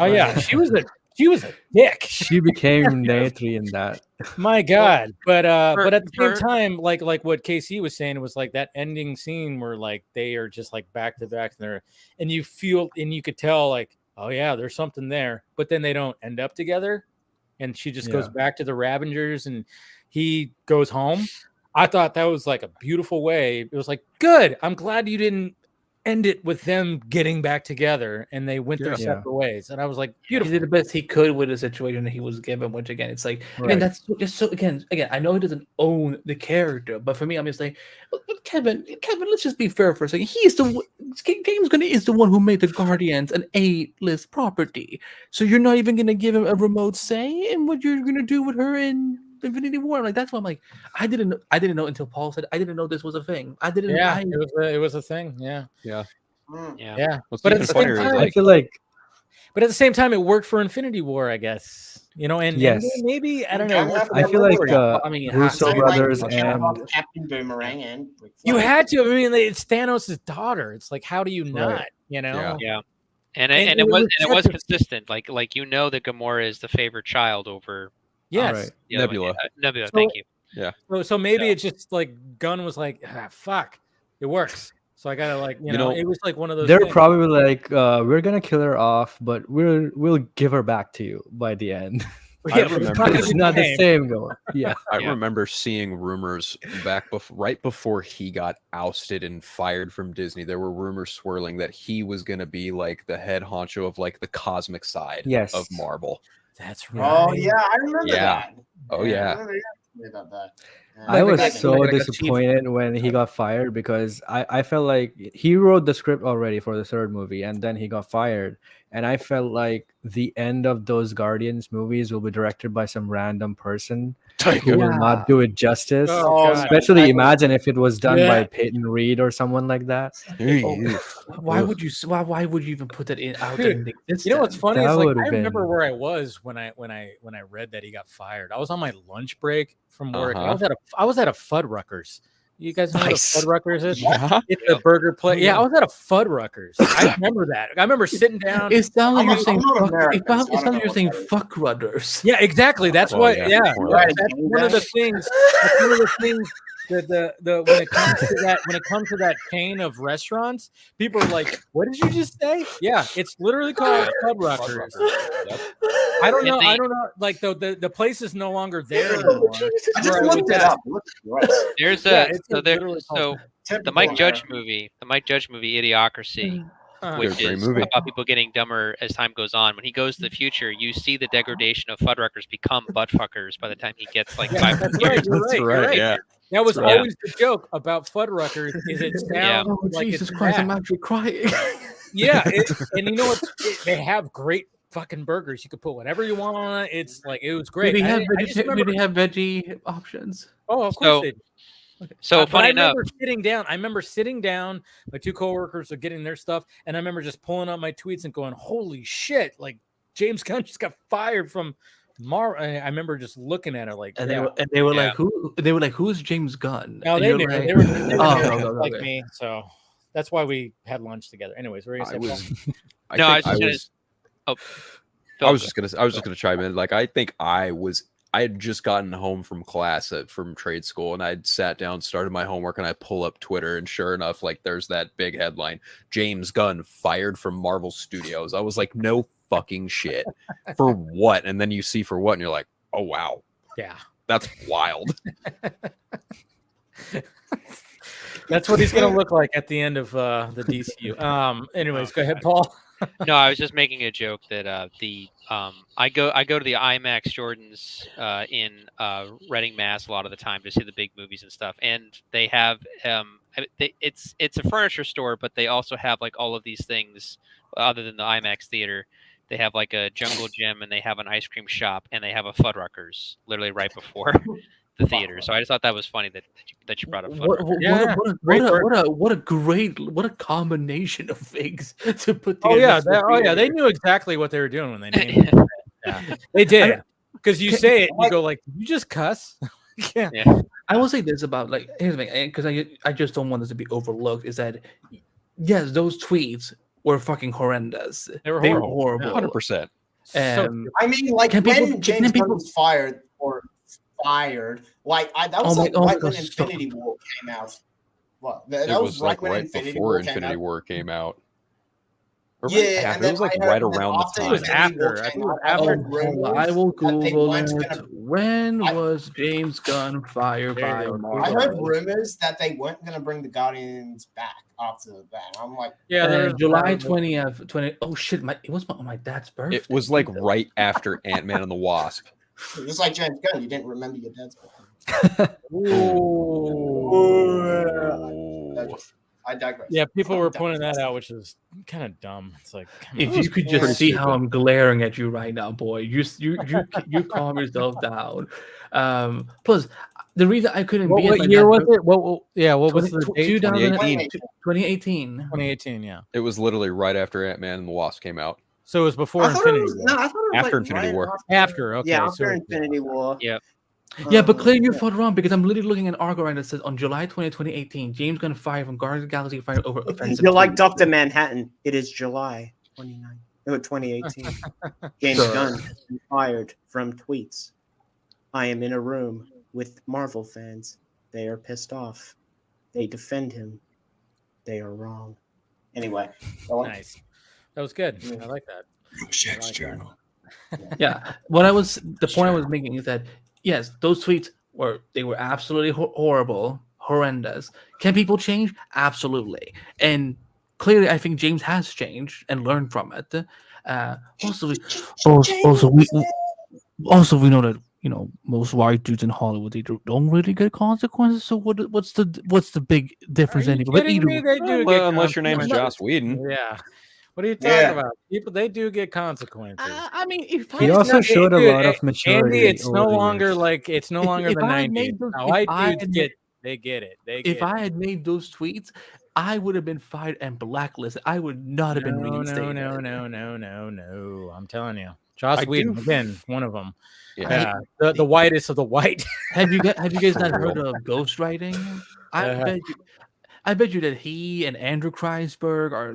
Speaker 2: she was a dick.
Speaker 6: She became Nathan in that.
Speaker 2: My God. But at the same time, like what KC was saying, was like that ending scene where like they are just like back to back there, and you feel and you could tell like, oh yeah, there's something there, but then they don't end up together. And she just goes back to the Ravengers and he goes home. I thought that was like a beautiful way. It was like, good. I'm glad you didn't end it with them getting back together and they went their separate ways. And I was like, beautiful.
Speaker 5: He did the best he could with the situation that he was given, which again, it's like, and that's just so again, I know he doesn't own the character, but for me, I'm just like, Kevin, let's just be fair for a second. James Gunn is the one who made the Guardians an A-list property. So you're not even going to give him a remote say in what you're going to do with her in Infinity War. Like that's why I'm like, I didn't know until Paul said I didn't know this was a thing. I didn't.
Speaker 2: Yeah, it was a thing. Yeah.
Speaker 3: But at the same time,
Speaker 6: I feel like.
Speaker 2: But at the same time, it worked for Infinity War, I guess. And maybe I don't know.
Speaker 6: I feel like Russo brothers and
Speaker 4: Captain Boomerang and
Speaker 2: you had to. I mean, it's Thanos' daughter. It's like, how do you not?
Speaker 7: Yeah. And it was consistent. Like that Gamora is the favorite child over.
Speaker 2: Yes.
Speaker 3: Right. Nebula.
Speaker 7: Nebula. Thank you.
Speaker 3: Yeah.
Speaker 2: So maybe it's just like Gunn was like, fuck, it works. So I gotta it was like one of those.
Speaker 6: They're probably like, we're gonna kill her off, but we'll give her back to you by the end.
Speaker 3: I remember
Speaker 6: it's not the same going. Yeah.
Speaker 3: I remember seeing rumors right before he got ousted and fired from Disney. There were rumors swirling that he was gonna be like the head honcho of like the cosmic side of Marvel.
Speaker 2: That's right.
Speaker 4: Oh yeah, I remember that.
Speaker 3: Oh yeah.
Speaker 4: About that.
Speaker 6: I was so disappointed when he got fired because I felt like he wrote the script already for the third movie and then he got fired. And I felt like the end of those Guardians movies will be directed by some random person who will not do it justice. Especially imagine if it was done by Peyton Reed or someone like that.
Speaker 5: Why would you even put that out there?
Speaker 2: You know what's funny is like I remember where I was when I read that he got fired. I was on my lunch break from work. I was at a Fuddruckers. You guys know what a Fuddruckers is? Yeah. It's a burger place. Yeah, I was at a Fuddruckers. I remember that. I remember sitting down.
Speaker 5: It sounds like you're saying fuck rudders.
Speaker 2: Yeah, exactly. That's what. Yeah, that's one of the things. That's one of the things. The when it comes to that chain of restaurants, people are like, "What did you just say?" Yeah, it's literally called Fuddruckers. Yep. I don't know. Like the place is no longer there anymore.
Speaker 4: I just looked it up.
Speaker 7: There's the Mike Judge movie, Idiocracy. Which is about people getting dumber as time goes on. When he goes to the future, you see the degradation of Fuddruckers become buttfuckers by the time he gets like 5 years.
Speaker 2: That's right. Yeah. That was always the joke about Fuddruckers. Is it sounds like
Speaker 5: Jesus Christ, I'm actually crying.
Speaker 2: Yeah, and you know what? They have great fucking burgers. You could put whatever you want on it. It's like it was great.
Speaker 5: Do they have veggie options?
Speaker 2: Oh, of course they do.
Speaker 7: Okay. So funny enough,
Speaker 2: I remember sitting down. My two coworkers are getting their stuff, and I remember just pulling up my tweets and going, "Holy shit!" Like James Gunn just got fired from Marvel. I remember just looking at it like,
Speaker 5: and they were like, "Who?" They were like, "Who's James Gunn?"
Speaker 2: No, they knew. They were like me, so that's why we had lunch together. Anyways, where are you saying?
Speaker 3: I was just gonna chime in. Like, I think I had just gotten home from class from trade school, and I'd sat down, started my homework, and I pull up Twitter, and sure enough, like there's that big headline: James Gunn fired from Marvel Studios. I was like, no fucking shit. For what? And then you see for what, and you're like, oh wow,
Speaker 2: yeah,
Speaker 3: that's wild.
Speaker 2: That's what he's gonna look like at the end of the DCU. Anyways, go ahead, Paul.
Speaker 7: No, I was just making a joke that I go to the IMAX Jordans in Reading, Mass. A lot of the time to see the big movies and stuff, and they have it's a furniture store, but they also have like all of these things other than the IMAX theater. They have like a jungle gym, and they have an ice cream shop, and they have a Fuddruckers literally right before the theater. So I just thought that was funny that you brought up.
Speaker 5: What a combination of things to put together.
Speaker 2: They knew exactly what they were doing when they named it. Yeah, they did. Because you say it, you go like, "You just cuss."
Speaker 5: Yeah. I will say this about like here's the thing, because I just don't want this to be overlooked. Is that yes, those tweets were fucking horrendous. They were horrible.
Speaker 3: 100%.
Speaker 4: I mean, like when James Gunn was fired, like that was right when Infinity War came out. What? That was like right
Speaker 3: before Infinity War came out.
Speaker 4: Yeah,
Speaker 3: it was like right around the time.
Speaker 2: It was after.
Speaker 5: I will Google it. When was James Gunn fired by Marvel?
Speaker 4: I heard rumors that they weren't going to bring the Guardians back after that. I'm like,
Speaker 5: July 20th. 20. Oh shit! It was on my dad's birthday.
Speaker 3: It was like right after Ant-Man and the Wasp.
Speaker 4: Just like James Gunn, you didn't remember your dad's birthday. I digress.
Speaker 2: Yeah, people were pointing that out, which is kind of dumb. It's like,
Speaker 5: if you could just see how I'm glaring at you right now, boy, you calm yourself down. Plus, the reason I couldn't be
Speaker 2: what year was it? What was the date?
Speaker 5: 2018.
Speaker 2: 2018, yeah.
Speaker 3: It was literally right after Ant-Man and the Wasp came out.
Speaker 2: So it was before Infinity War.
Speaker 4: No, I thought it was
Speaker 3: after Infinity War.
Speaker 2: After, okay.
Speaker 4: Yeah, after Infinity War.
Speaker 7: Yep.
Speaker 5: Yeah, but clearly you're far wrong because I'm literally looking at an article right that says on July 20, 2018, James Gunn fired from Guardians of the Galaxy fired over offensive.
Speaker 4: You're like Dr. Manhattan. It is July 2018. James Gunn fired from tweets. I am in a room with Marvel fans. They are pissed off. They defend him. They are wrong. Anyway.
Speaker 2: Nice. That was good. I like that.
Speaker 1: Shaq's journal.
Speaker 5: Yeah. The point I was making is that yes, those tweets were absolutely horrible, horrendous. Can people change? Absolutely. And clearly, I think James has changed and learned from it. Also, we know that most white dudes in Hollywood, they don't really get consequences. So what's the big difference anyway?
Speaker 2: Kidding me? They do get
Speaker 3: unless your name is Joss Whedon.
Speaker 2: Yeah. What are you talking about? People, they do get consequences.
Speaker 5: I mean, if
Speaker 6: he also showed a lot of maturity.
Speaker 2: Andy, it's no longer like it's no longer the 90s. White dudes they get it. If
Speaker 5: I had made those tweets, I would have been fired and blacklisted. I would not have been reinstated.
Speaker 2: No. I'm telling you, Joss Whedon again, one of them.
Speaker 3: Yeah,
Speaker 2: the whitest of the white.
Speaker 5: Have you guys not heard of ghostwriting? I bet you that he and Andrew Kreisberg are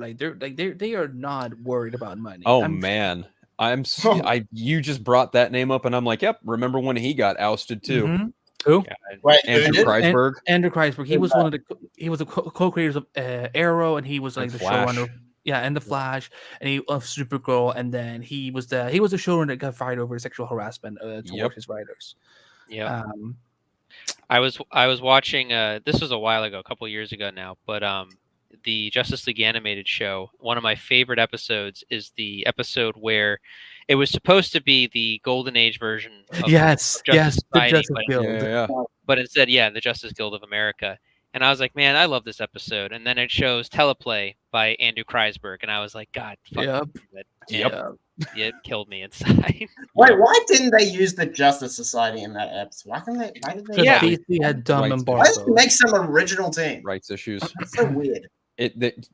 Speaker 5: they are not worried about money.
Speaker 3: Oh man, you just brought that name up, and I'm like, yep. Remember when he got ousted too?
Speaker 5: Mm-hmm.
Speaker 2: Who?
Speaker 4: Right,
Speaker 3: Andrew Kreisberg.
Speaker 5: Andrew Kreisberg. He was he was a co-creators of Arrow, and he was like the showrunner. Yeah, and the Flash, and he of Supergirl, and then he was the showrunner that got fired over sexual harassment towards his writers.
Speaker 7: Yeah. I was watching. This was a while ago, a couple years ago now, but the Justice League animated show. One of my favorite episodes is the episode where it was supposed to be the Golden Age version. Of
Speaker 5: Justice
Speaker 7: Society,
Speaker 5: the Justice Guild.
Speaker 7: But instead, the Justice Guild of America. And I was like, man, I love this episode. And then it shows Teleplay by Andrew Kreisberg, and I was like, God, fuck it killed me inside.
Speaker 4: Wait, why didn't they use the Justice Society in that episode? Why did they?
Speaker 5: Because DC had dumb embargo.
Speaker 4: Why didn't they make some original team?
Speaker 3: Rights issues.
Speaker 4: That's so weird.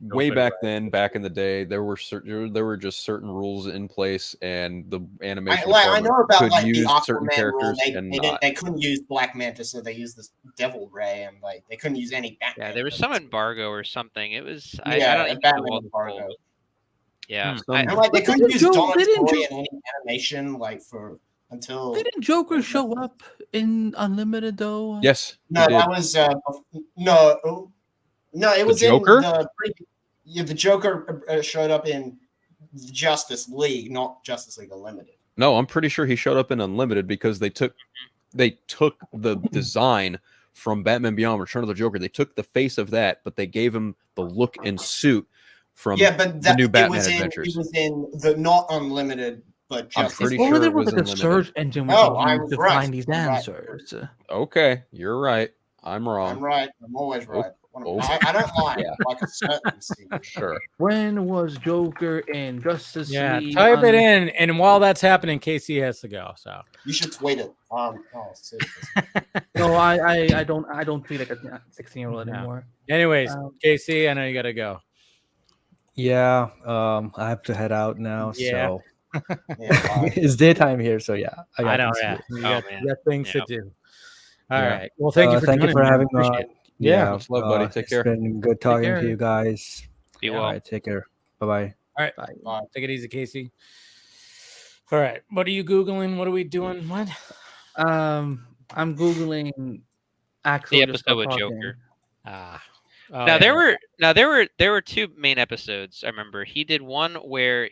Speaker 3: Way back then, back in the day, there were just certain rules in place, and the animation
Speaker 4: I know about
Speaker 3: could use
Speaker 4: the
Speaker 3: certain
Speaker 4: Aquaman
Speaker 3: characters
Speaker 4: rule. They couldn't use Black Manta, so they used this Devil Ray, and they couldn't use any Batman.
Speaker 7: Yeah, there was some embargo or something. It was
Speaker 4: I don't Batman embargo.
Speaker 7: Yeah,
Speaker 4: they couldn't use Donatory in any animation until.
Speaker 5: Didn't Joker show up in Unlimited though?
Speaker 3: Yes.
Speaker 4: No, that was No, it was
Speaker 3: Joker?
Speaker 4: The Joker showed up in Justice League, not Justice League Unlimited.
Speaker 3: No, I'm pretty sure he showed up in Unlimited because they took the design from Batman Beyond: Return of the Joker. They took the face of that, but they gave him the look and suit from the new Batman Adventures.
Speaker 4: It was in the not Unlimited, but Justice
Speaker 3: I'm pretty
Speaker 4: League.
Speaker 3: sure
Speaker 5: there
Speaker 3: it
Speaker 5: was
Speaker 3: was
Speaker 5: like a
Speaker 3: Unlimited.
Speaker 5: search engine to find these answers.
Speaker 3: Okay, you're right. I'm wrong.
Speaker 4: I'm right. I'm always right. I don't lie. Like a certain scene.
Speaker 3: Sure.
Speaker 5: When was Joker in Justice League?
Speaker 2: Yeah, type it in, and while that's happening, Casey has to go. So
Speaker 4: you should tweet it.
Speaker 5: No, I don't tweet like a 16-year-old anymore.
Speaker 2: Anyways, Casey, I know you got to go.
Speaker 6: Yeah, I have to head out now.
Speaker 2: Yeah.
Speaker 6: So it's daytime here. So yeah,
Speaker 2: I know. Yeah, you got things to do. All right. Well, thank you for
Speaker 6: having me on.
Speaker 2: Yeah,
Speaker 3: much love, buddy. Take care.
Speaker 6: It's been good talking to you guys.
Speaker 7: Be well.
Speaker 6: All right, take care. Bye-bye.
Speaker 2: All right. Bye. Take it easy, Casey. All right. What are you Googling? What are we doing? What?
Speaker 5: I'm Googling
Speaker 7: the episode with Joker.
Speaker 2: There
Speaker 7: were two main episodes. I remember he did one where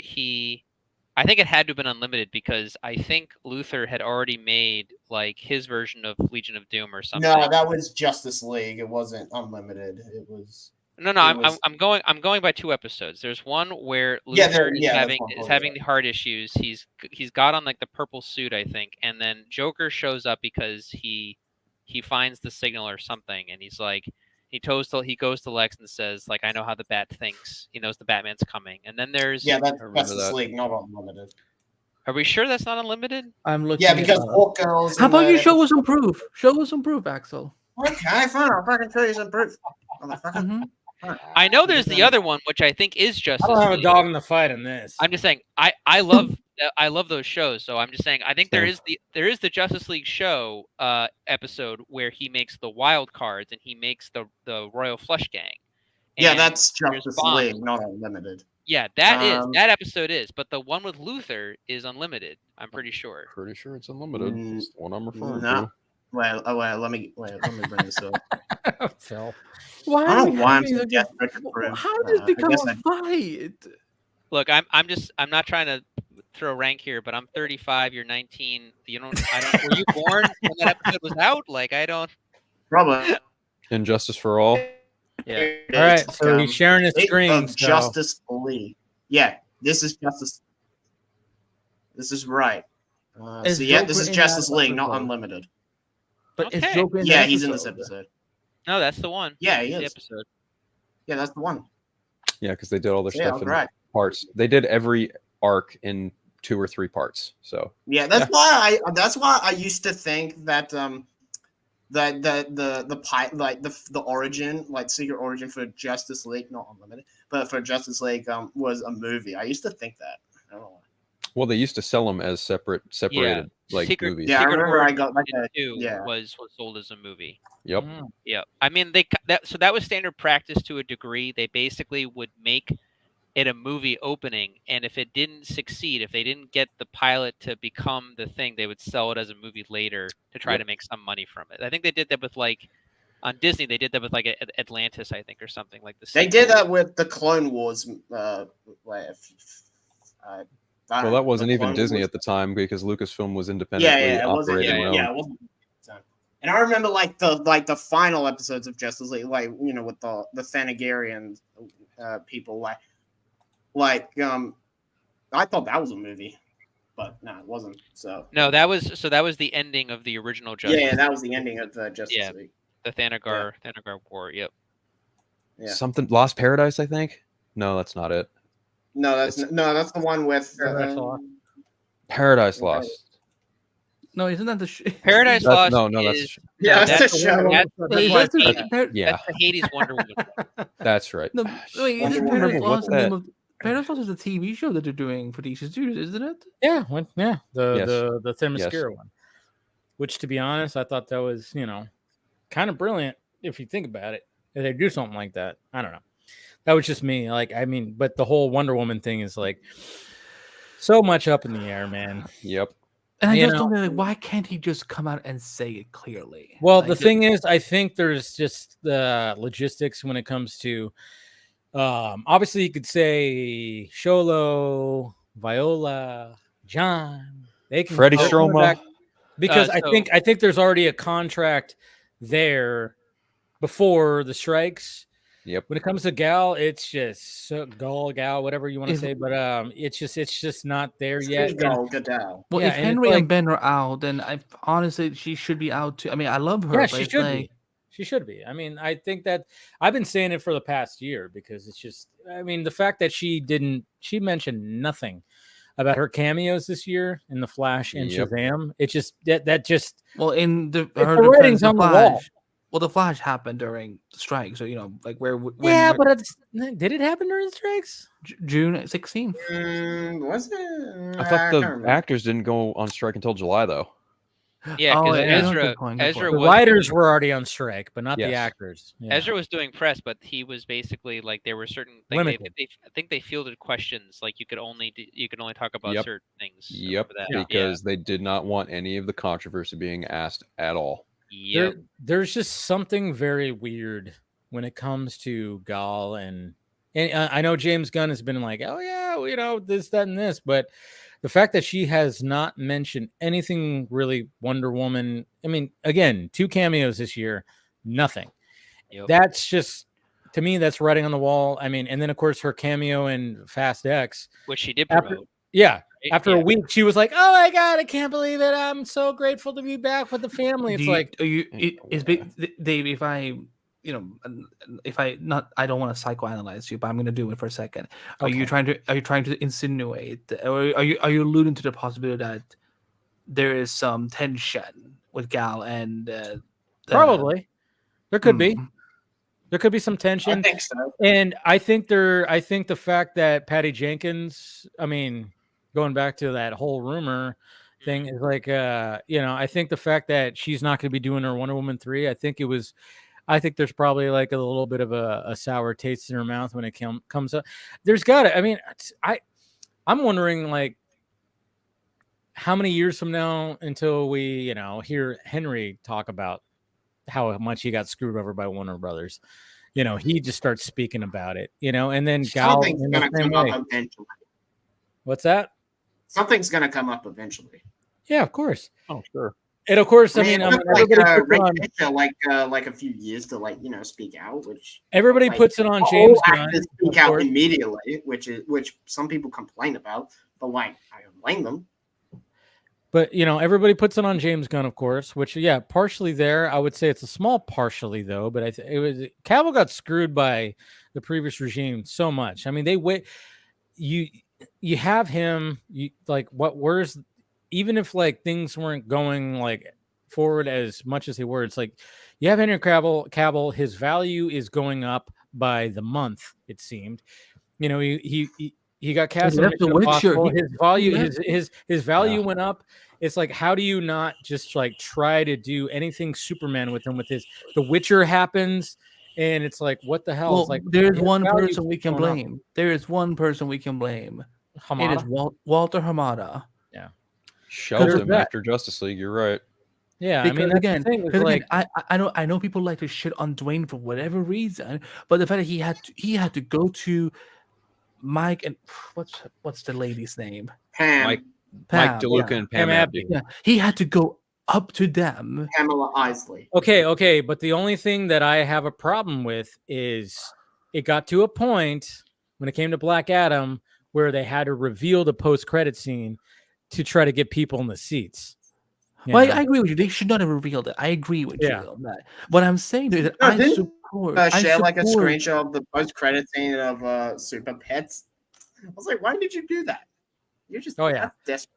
Speaker 7: I think it had to have been Unlimited because I think Luthor had already made like his version of Legion of Doom or something.
Speaker 4: No, that was Justice League. It wasn't Unlimited. It was.
Speaker 7: No. I'm going by two episodes. There's one where Luthor is having the heart issues. He's got on like the purple suit, I think, and then Joker shows up because he finds the signal or something, and he's like. He goes to Lex and says, like, I know how the Bat thinks. He knows the Batman's coming. And then there's...
Speaker 4: Yeah, that's Justice League, not Unlimited.
Speaker 7: Are we sure that's not Unlimited?
Speaker 5: I'm looking.
Speaker 4: Yeah, because Hawk Girls...
Speaker 5: How about you show us some proof? Show us some proof, Axel.
Speaker 4: Okay, fine. I'll fucking show you some proof.
Speaker 7: I know there's the other one, which I think is Justice League.
Speaker 2: I don't have a dog in the fight in this.
Speaker 7: I'm just saying, I love those shows, so I'm just saying I think there is the Justice League show episode where he makes the wild cards and he makes the Royal Flush Gang.
Speaker 4: Yeah, that's Justice League, not Unlimited.
Speaker 7: Yeah, that episode is, but the one with Luthor is Unlimited. I'm pretty sure.
Speaker 3: Pretty sure it's Unlimited. It's the one I'm referring
Speaker 4: to.
Speaker 3: to.
Speaker 4: Let me bring this up.
Speaker 2: Phil.
Speaker 5: Why?
Speaker 4: I don't know why I'm so
Speaker 5: desperate. How did it become a fight?
Speaker 7: Look, I'm not trying to throw rank here, but I'm 35. You're 19. Were you born when that episode was out? Like, I don't.
Speaker 4: Probably.
Speaker 3: Injustice for All.
Speaker 7: Yeah.
Speaker 2: All right. So he's sharing his screen.
Speaker 4: Justice League. Yeah, this is Justice. This is right. So yeah, this is Justice League, not Unlimited.
Speaker 5: But
Speaker 7: Okay.
Speaker 5: it's Joker in
Speaker 4: Yeah,
Speaker 5: the
Speaker 4: he's in this episode.
Speaker 7: No, that's the one.
Speaker 4: Yeah, he
Speaker 7: That's
Speaker 4: is.
Speaker 7: the episode.
Speaker 4: Yeah, that's the one.
Speaker 3: Yeah, because they did all their
Speaker 4: So, yeah,
Speaker 3: stuff in
Speaker 4: right.
Speaker 3: parts. They did every arc in 2 or 3 parts. So
Speaker 4: yeah, that's why I used to think that the origin, like secret origin for Justice League, not Unlimited, but for Justice League was a movie. I used to think that. I don't know why.
Speaker 3: well, they used to sell them as separated
Speaker 7: Secret,
Speaker 3: movies.
Speaker 4: Yeah, I
Speaker 7: Secret
Speaker 4: remember I
Speaker 7: Origin
Speaker 4: got like a
Speaker 7: 2
Speaker 4: yeah.
Speaker 7: was sold as a movie.
Speaker 3: Yep.
Speaker 7: Yeah, I mean that was standard practice to a degree. They basically would make it a movie opening, and if it didn't succeed, if they didn't get the pilot to become the thing, they would sell it as a movie later to try to make some money from it. I think they did that with like on Disney. They did that with like Atlantis, I think, or something like this.
Speaker 4: They did that with the Clone Wars.
Speaker 3: Well, that wasn't even Disney at the time because Lucasfilm was independently operating.
Speaker 4: Yeah, it wasn't. And I remember like the final episodes of Justice League, like with the Thanagarian people, I thought that was a movie, but no, it wasn't. So
Speaker 7: no, that was the ending of the original Justice.
Speaker 4: Yeah, that was the ending of the Justice League.
Speaker 7: The Thanagar War. Yep.
Speaker 4: Yeah.
Speaker 3: Something Lost Paradise, I think. No, that's not it.
Speaker 4: No, that's the one with
Speaker 3: Paradise Lost.
Speaker 5: No, isn't that the
Speaker 7: Paradise Lost?
Speaker 3: No, that's
Speaker 4: that's the show.
Speaker 7: That's
Speaker 5: the
Speaker 7: the Hades Wonder Woman.
Speaker 3: that's right.
Speaker 5: No, wait,
Speaker 3: I
Speaker 5: isn't
Speaker 3: don't
Speaker 5: Paradise
Speaker 3: remember
Speaker 5: Lost
Speaker 3: what
Speaker 5: the name of Paradise Lost is a TV show that they're doing for DC Studios, isn't it?
Speaker 2: Yeah,
Speaker 3: Yes.
Speaker 2: the Themyscira one. Which, to be honest, I thought that was kind of brilliant if you think about it. If they do something like that, I don't know. That was just me. Like, I mean, but the whole Wonder Woman thing is like so much up in the air, man.
Speaker 3: Yep.
Speaker 5: And I just don't know, like, why can't he just come out and say it clearly?
Speaker 2: Well, the thing is, I think there's just the logistics when it comes to. Obviously, you could say Sholo, Viola, John. They can
Speaker 3: Freddie Stroma.
Speaker 2: Because I think there's already a contract there before the strikes.
Speaker 3: Yep.
Speaker 2: When it comes to Gal, it's just Gal, whatever you want to say, but it's just not there yet.
Speaker 5: Well, if Henry and Ben are out, then honestly she should be out too. I mean, I love her.
Speaker 2: Yeah, she should be. She should be. I mean, I think that I've been saying it for the past year because it's just. I mean, the fact that she mentioned nothing about her cameos this year in The Flash and Shazam. It just that just.
Speaker 5: Well, in the
Speaker 2: writing's on the wall.
Speaker 5: Well, the Flash happened during the strike, so like
Speaker 2: but did it happen during the strikes?
Speaker 5: June 16th.
Speaker 4: Was it?
Speaker 3: I thought the actors didn't go on strike until July, though.
Speaker 7: Yeah, because Ezra
Speaker 2: the writers were already on strike, but not the actors.
Speaker 7: Yeah. Ezra was doing press, but he was basically like there were certain. Like, I think they fielded questions like you could only talk about certain things.
Speaker 3: Yep, because they did not want any of the controversy being asked at all.
Speaker 7: Yep.
Speaker 2: There's just something very weird when it comes to Gal and I know James Gunn has been like, oh yeah, this, that, and this, but the fact that she has not mentioned anything really Wonder Woman. I mean, again, 2 cameos this year, nothing. Yep. That's just to me, that's writing on the wall. I mean, and then of course her cameo in Fast X,
Speaker 7: which she did promote.
Speaker 2: After a week, she was like, "Oh my god, I can't believe it! I'm so grateful to be back with the family." It's
Speaker 5: Dave, if I don't want to psychoanalyze you, but I'm going to do it for a second. Are you trying to insinuate, or are you alluding to the possibility that there is some tension with Gal and
Speaker 2: probably there could be. There could be some tension.
Speaker 4: I think so.
Speaker 2: And I think the fact that Patty Jenkins, I mean, going back to that whole rumor thing is like, I think the fact that she's not going to be doing her Wonder Woman 3, I think there's probably like a little bit of a sour taste in her mouth when it comes up. There's I'm wondering like how many years from now until we, hear Henry talk about how much he got screwed over by Warner Brothers. He just starts speaking about it, and then Gal in the same way.
Speaker 4: Eventually.
Speaker 2: What's that?
Speaker 4: Something's going to come up eventually.
Speaker 2: Yeah, of course.
Speaker 3: Oh, sure.
Speaker 2: And of course, everybody
Speaker 4: like a few years to speak out, which
Speaker 2: everybody puts it on James Gunn.
Speaker 4: Speak out immediately, which some people complain about, but I don't blame them.
Speaker 2: But everybody puts it on James Gunn, of course, which partially there. I would say it's a small partially though, but Cavill got screwed by the previous regime so much. I mean, you have him, where's, even if like things weren't going like forward as much as they were, it's like you have Henry Cavill, his value is going up by the month, it seemed. He got cast in Mission Impossible. His value went up. It's like, how do you not just like try to do anything Superman with him? With The Witcher happens, and it's like, what the hell?
Speaker 5: Well,
Speaker 2: it's like,
Speaker 5: there's one person we can blame. There is one person we can blame.
Speaker 2: Hamada?
Speaker 5: It is Walter Hamada.
Speaker 2: Yeah,
Speaker 3: shelved him after Justice League. You're right.
Speaker 2: Yeah,
Speaker 5: because again, I know people like to shit on Dwayne for whatever reason, but the fact that he had to go to Mike and what's the lady's name?
Speaker 3: Mike DeLuca and Pam Abdi.
Speaker 5: Yeah, he had to go up to them.
Speaker 4: Pamela Isley.
Speaker 2: Okay, but the only thing that I have a problem with is it got to a point when it came to Black Adam where they had to reveal the post-credit scene to try to get people in the seats.
Speaker 5: Well, I agree with you. They should not have revealed it. I agree with you on that. What I'm saying is that I support.
Speaker 4: Like a screenshot of the post-credit scene of Super Pets. I was like, why did you do that? You're just desperate.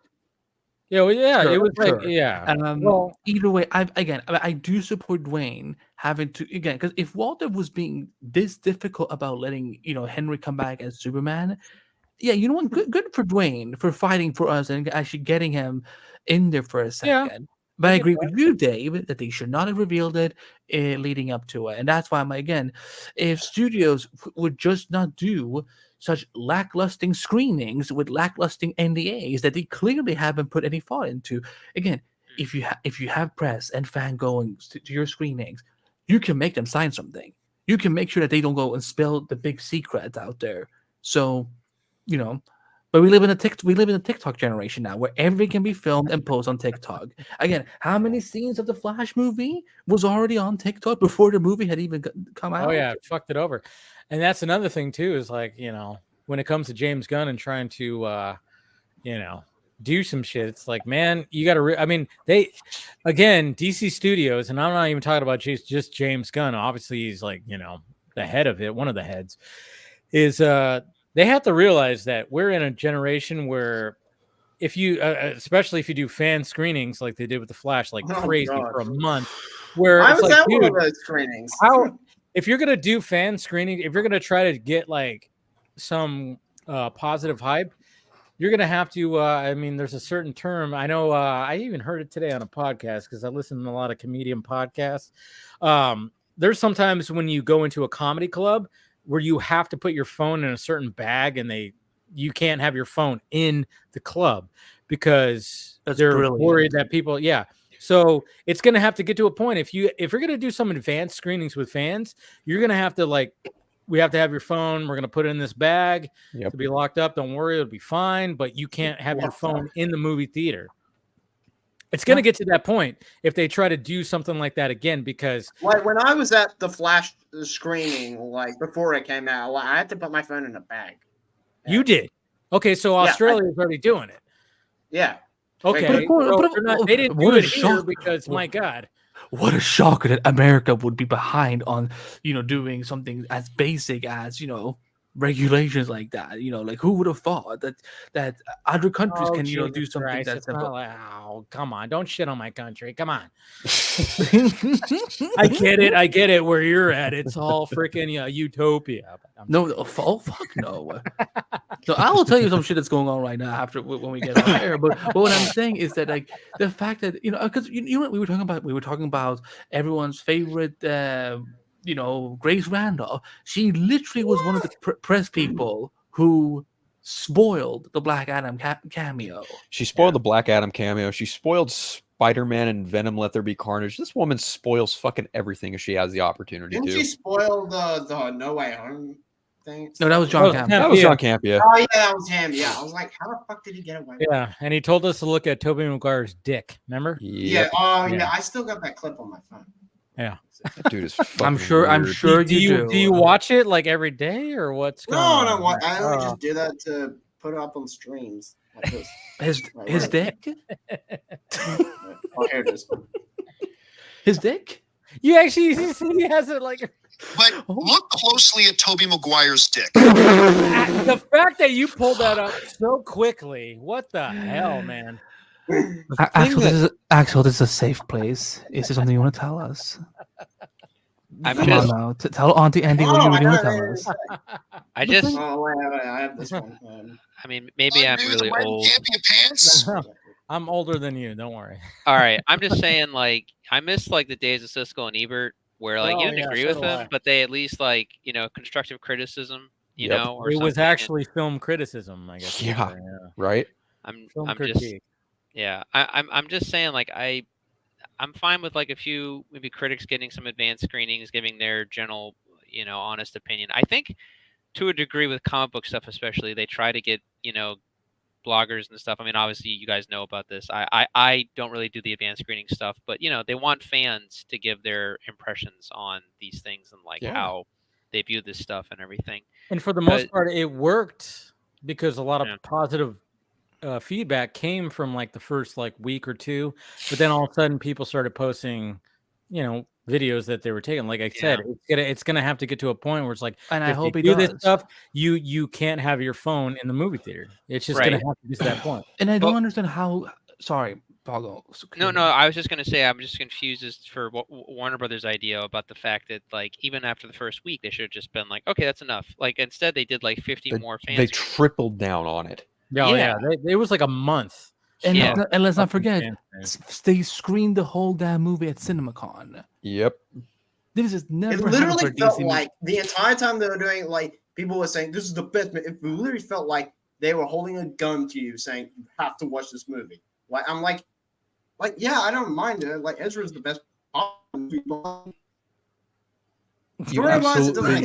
Speaker 2: Yeah, well,
Speaker 5: Sure,
Speaker 2: it was
Speaker 5: sure.
Speaker 2: like,
Speaker 5: well, either way, I do support Dwayne having to because if Walter was being this difficult about letting Henry come back as Superman, you know what? Good for Dwayne for fighting for us and actually getting him in there for a second.
Speaker 2: Yeah.
Speaker 5: But I agree with you, Dave, that they should not have revealed it leading up to it, and that's why if studios would just not do such lacklusting screenings with lacklusting NDAs that they clearly haven't put any thought into. Again, if you have press and fan going to your screenings, you can make them sign something. You can make sure that they don't go and spill the big secrets out there. So, but we live in a TikTok generation now where everything can be filmed and posted on TikTok. Again, how many scenes of the Flash movie was already on TikTok before the movie had even come out?
Speaker 2: Oh yeah, it fucked it over. And that's another thing too, is like, when it comes to James Gunn and trying to, do some shit, it's like, man, you got to, DC Studios, and I'm not even talking about just James Gunn. Obviously he's like, the head of it, one of the heads is, they have to realize that we're in a generation where if you, especially if you do fan screenings like they did with the Flash, like crazy for a month, where
Speaker 4: I
Speaker 2: it's
Speaker 4: was
Speaker 2: like,
Speaker 4: at
Speaker 2: dude,
Speaker 4: one of those screenings.
Speaker 2: If you're gonna do fan screening, if you're gonna try to get like some positive hype, you're gonna have to. There's a certain term. I know. I even heard it today on a podcast because I listen to a lot of comedian podcasts. There's sometimes when you go into a comedy club where you have to put your phone in a certain bag, and you can't have your phone in the club because they're worried that people. Yeah. So it's going to have to get to a point. If you're going to do some advanced screenings with fans, you're going to have to we have to have your phone. We're going to put it in this bag to be locked up. Don't worry, it'll be fine. But you can't have your phone in the movie theater. It's going to get to that point if they try to do something like that again, because
Speaker 4: like when I was at the Flash screening, like before it came out, I had to put my phone in a bag.
Speaker 2: You did. Okay. So Australia is already doing it.
Speaker 4: Yeah.
Speaker 2: Okay, they didn't do it here because, my God.
Speaker 5: What a shocker that America would be behind on, doing something as basic as, regulations like that. Like who would have thought that other countries can, do something that's simple.
Speaker 2: Oh, come on. Don't shit on my country. Come on. I get it where you're at. It's all freaking utopia.
Speaker 5: No, fuck no. So I will tell you some shit that's going on right now after when we get on air. But what I'm saying is that like the fact that because what we were talking about everyone's favorite Grace Randolph. She literally was one of the press people who spoiled the Black Adam cameo.
Speaker 3: She spoiled the Black Adam cameo. She spoiled Spider-Man and Venom Let There Be Carnage. This woman spoils fucking everything if she has the opportunity to.
Speaker 4: Didn't she spoil the No Way Home thing?
Speaker 5: No, that was John Camp.
Speaker 3: That was John Camp, yeah.
Speaker 4: Oh, yeah, that was him. Yeah, I was like, how the fuck did he get away with it?
Speaker 2: Yeah, and he told us to look at Tobey Maguire's dick. Remember?
Speaker 4: Yeah. Oh, yeah. I still got that clip on my phone.
Speaker 2: Yeah.
Speaker 3: That dude is fucking
Speaker 5: I'm sure
Speaker 2: do you watch it like every day or what's going on?
Speaker 4: No, I only just do that to put it up on streams. Like this.
Speaker 5: His dick.
Speaker 4: Oh, here it is.
Speaker 5: His dick.
Speaker 2: You actually he has it like.
Speaker 8: But look closely at Tobey Maguire's dick.
Speaker 2: The fact that you pulled that up so quickly, what the hell, man?
Speaker 5: Axel, this is a safe place. Is there something you want to tell us? Come on now. Tell Auntie Andy what you really want to tell us.
Speaker 7: I just.
Speaker 4: Oh, wait, I have this one.
Speaker 7: I mean, maybe I'm really old.
Speaker 8: Pants.
Speaker 2: I'm older than you. Don't worry.
Speaker 7: All right, I'm just saying, like, I miss like the days of Siskel and Ebert, where like you didn't agree with them, but they at least like constructive criticism, you know, or
Speaker 2: it was
Speaker 7: something.
Speaker 2: actually film criticism, I guess.
Speaker 3: Yeah, right.
Speaker 7: I'm
Speaker 2: critique.
Speaker 7: I'm just saying, like, I'm fine with like a few maybe critics getting some advanced screenings, giving their general, honest opinion. I think to a degree with comic book stuff, especially, they try to get bloggers and stuff. I mean, obviously you guys know about this. I don't really do the advanced screening stuff, but they want fans to give their impressions on these things and like how they view this stuff and everything.
Speaker 2: And for the most part, it worked because a lot of positive feedback came from like the first like week or two, but then all of a sudden people started posting, videos that they were taking. Like I said, it's gonna have to get to a point where it's like,
Speaker 5: and I hope he
Speaker 2: do
Speaker 5: does
Speaker 2: this stuff. You can't have your phone in the movie theater. It's just gonna have to get to that point.
Speaker 5: And I don't understand how. Sorry, Pago.
Speaker 7: No. I was just gonna say I'm just confused as for Warner Brothers' idea about the fact that like even after the first week they should have just been like, okay, that's enough. Like instead they did like 50 more fans.
Speaker 3: They tripled down on it.
Speaker 2: It was like a month.
Speaker 5: And let's not forget, they screened the whole damn movie at CinemaCon.
Speaker 3: Yep.
Speaker 5: This is never.
Speaker 4: It literally felt like the entire time they were doing, like, people were saying this is the best. It literally felt like they were holding a gun to you, saying you have to watch this movie. Like I'm like yeah, I don't mind it. Like Ezra's the best movie.
Speaker 3: You absolutely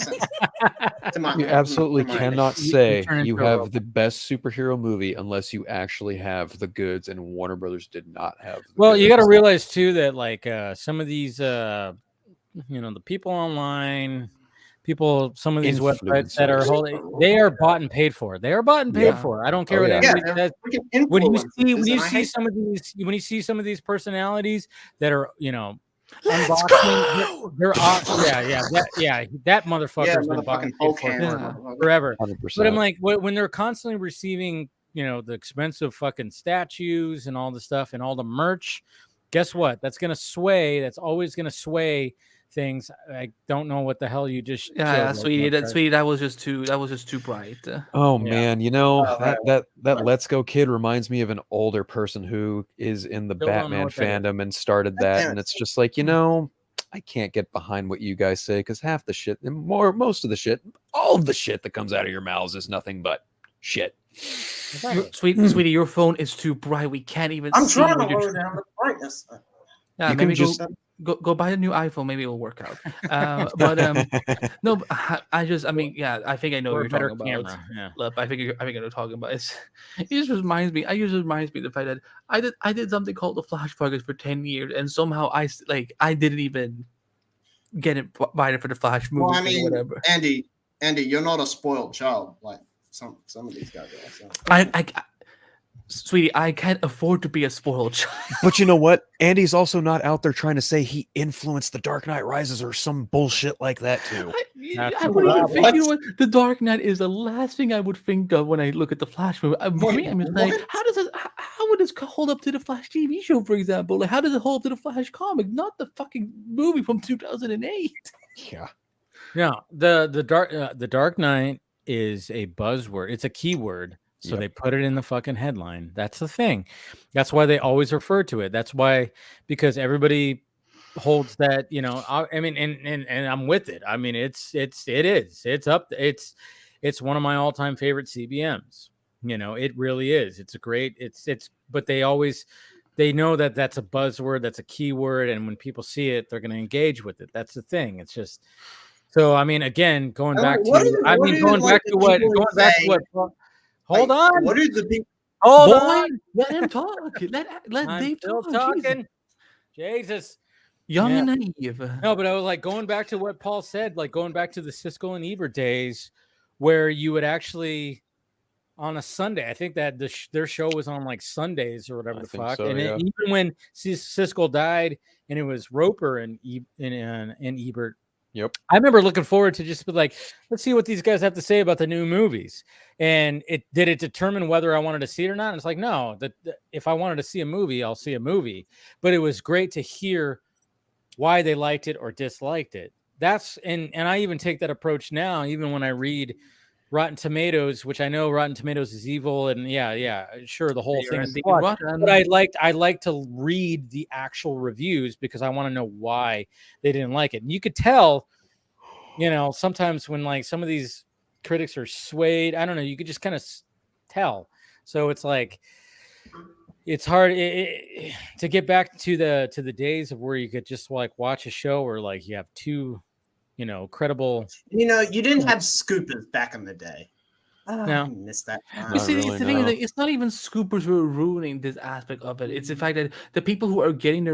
Speaker 3: cannot say you have the best superhero movie unless you actually have the goods, and Warner Brothers did not have.
Speaker 2: Well, you got to realize too that like some of these, the people online, some of these websites that are holding, they are bought and paid for. They are bought and paid for. I don't care what anybody says. When you see some of these personalities that are unboxing, that motherfucker's been bought and paid for forever. 100%. But I'm like, when they're constantly receiving, the expensive fucking statues and all the stuff and all the merch, guess what? That's always gonna sway things. I don't know what the hell you just
Speaker 5: sweetie, that was just too bright.
Speaker 3: Oh man, that Let's Go Kid reminds me of an older person who is in the Batman fandom and started that, and it's just like, I can't get behind what you guys say because half the shit and most of the shit, all of the shit that comes out of your mouths is nothing but shit.
Speaker 5: Sweetie, your phone is too bright. We can't even.
Speaker 4: I'm trying to lower down the brightness.
Speaker 5: Yeah,
Speaker 3: you
Speaker 5: maybe
Speaker 3: can just
Speaker 5: go buy a new iPhone. Maybe it'll work out. No, I think I know what you're talking about.
Speaker 2: Yeah.
Speaker 5: Look, I think you're talking about. It just reminds me of the fact that I did something called the Flash Focus for 10 years, and somehow I didn't even get invited for the Flash movie.
Speaker 4: Well, I mean,
Speaker 5: or whatever.
Speaker 4: Andy, you're not a spoiled child like some of these guys are. So.
Speaker 5: Sweetie, I can't afford to be a spoiled child.
Speaker 3: But you know what? Andy's also not out there trying to say he influenced The Dark Knight Rises or some bullshit like that too.
Speaker 5: I wouldn't even think, The Dark Knight is the last thing I would think of when I look at the Flash movie. For me, I'm just like, how would this hold up to the Flash TV show, for example? Like, how does it hold up to the Flash comic, not the fucking movie from 2008?
Speaker 3: Yeah.
Speaker 2: Yeah. The Dark Knight is a buzzword. It's a keyword. So they put it in the fucking headline. That's the thing. That's why they always refer to it. That's why, because everybody holds that, I mean, and I'm with it. I mean, it's up. It's one of my all-time favorite CBMs. It really is. It's a great, but they know that that's a buzzword. That's a keyword. And when people see it, they're going to engage with it. That's the thing. It's just, so, I mean, again, going back to what, hold on.
Speaker 4: What are the people?
Speaker 2: Hold on.
Speaker 5: Let him talk. Let Dave talk.
Speaker 2: Talking. Jesus.
Speaker 5: Young and naive.
Speaker 2: No, but I was like going back to what Paul said, like going back to the Siskel and Ebert days, where you would actually, on a Sunday. I think that their show was on like Sundays or whatever the fuck.
Speaker 3: So,
Speaker 2: and
Speaker 3: yeah.
Speaker 2: even when Siskel died, and it was Roper and Ebert.
Speaker 3: Yep.
Speaker 2: I remember looking forward to just be like, let's see what these guys have to say about the new movies. And it determine whether I wanted to see it or not. And it's like, no, if I wanted to see a movie, I'll see a movie. But it was great to hear why they liked it or disliked it. And I even take that approach now, even when I read Rotten Tomatoes, which I know Rotten Tomatoes is evil, and sure, the whole thing is flawed, but I like to read the actual reviews because I want to know why they didn't like it. And you could tell, sometimes when like some of these critics are swayed, I don't know, you could just kind of tell. So it's like it's hard to get back to the days of where you could just like watch a show where like you have two credible.
Speaker 4: You didn't have scoopers back in the day. No, I missed that.
Speaker 5: You see, the thing is, it's not even scoopers who are ruining this aspect of it. It's the fact that the people who are getting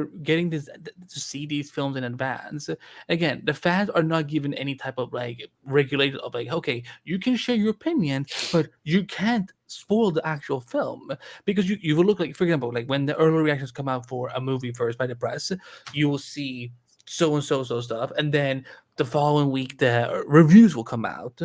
Speaker 5: this to see these films in advance. Again, the fans are not given any type of like regulation of like, okay, you can share your opinion, but you can't spoil the actual film, because you will look like, for example, like when the early reactions come out for a movie first by the press, you will see so and so stuff, and then the following week the reviews will come out.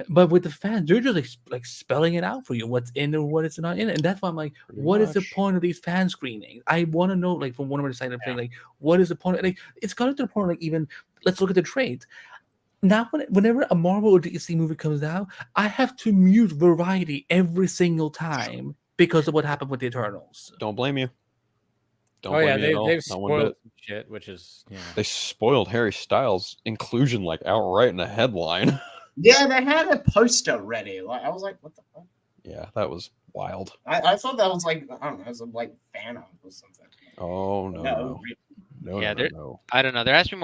Speaker 5: But with the fans, they're just like spelling it out for you, what's in and what is not in it. And that's why I'm like, what is the point of these fan screenings? I want to know, like, from one of the side of thing, like, what is the point? Like, it's gotten to the point, like, even let's look at the trades. Now, whenever a Marvel or DC movie comes out, I have to mute Variety every single time because of what happened with the Eternals.
Speaker 3: Don't blame you.
Speaker 2: They've spoiled shit, which is
Speaker 3: they spoiled Harry Styles' inclusion like outright in the headline.
Speaker 4: Yeah, they had a poster ready. Like, I was like, what the fuck?
Speaker 3: Yeah, that was wild.
Speaker 4: I thought that was like, I don't know, it was like fan art or something.
Speaker 3: Oh no. No.
Speaker 7: I don't know. There has to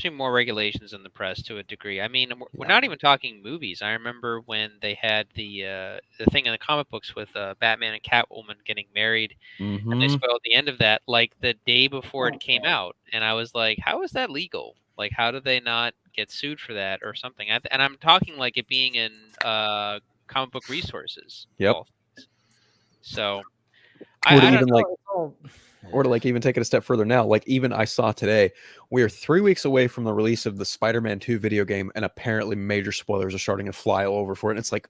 Speaker 7: be more regulations in the press to a degree. I mean, we're not even talking movies. I remember when they had the thing in the comic books with Batman and Catwoman getting married, and they spoiled the end of that like the day before it came out, and I was like, how is that legal? Like, how do they not get sued for that or something? And I'm talking like it being in comic book resources.
Speaker 3: Yep.
Speaker 7: So,
Speaker 3: or to like even take it a step further now, like even I saw today, we are 3 weeks away from the release of the Spider-Man 2 video game, and apparently major spoilers are starting to fly all over for it. And it's like,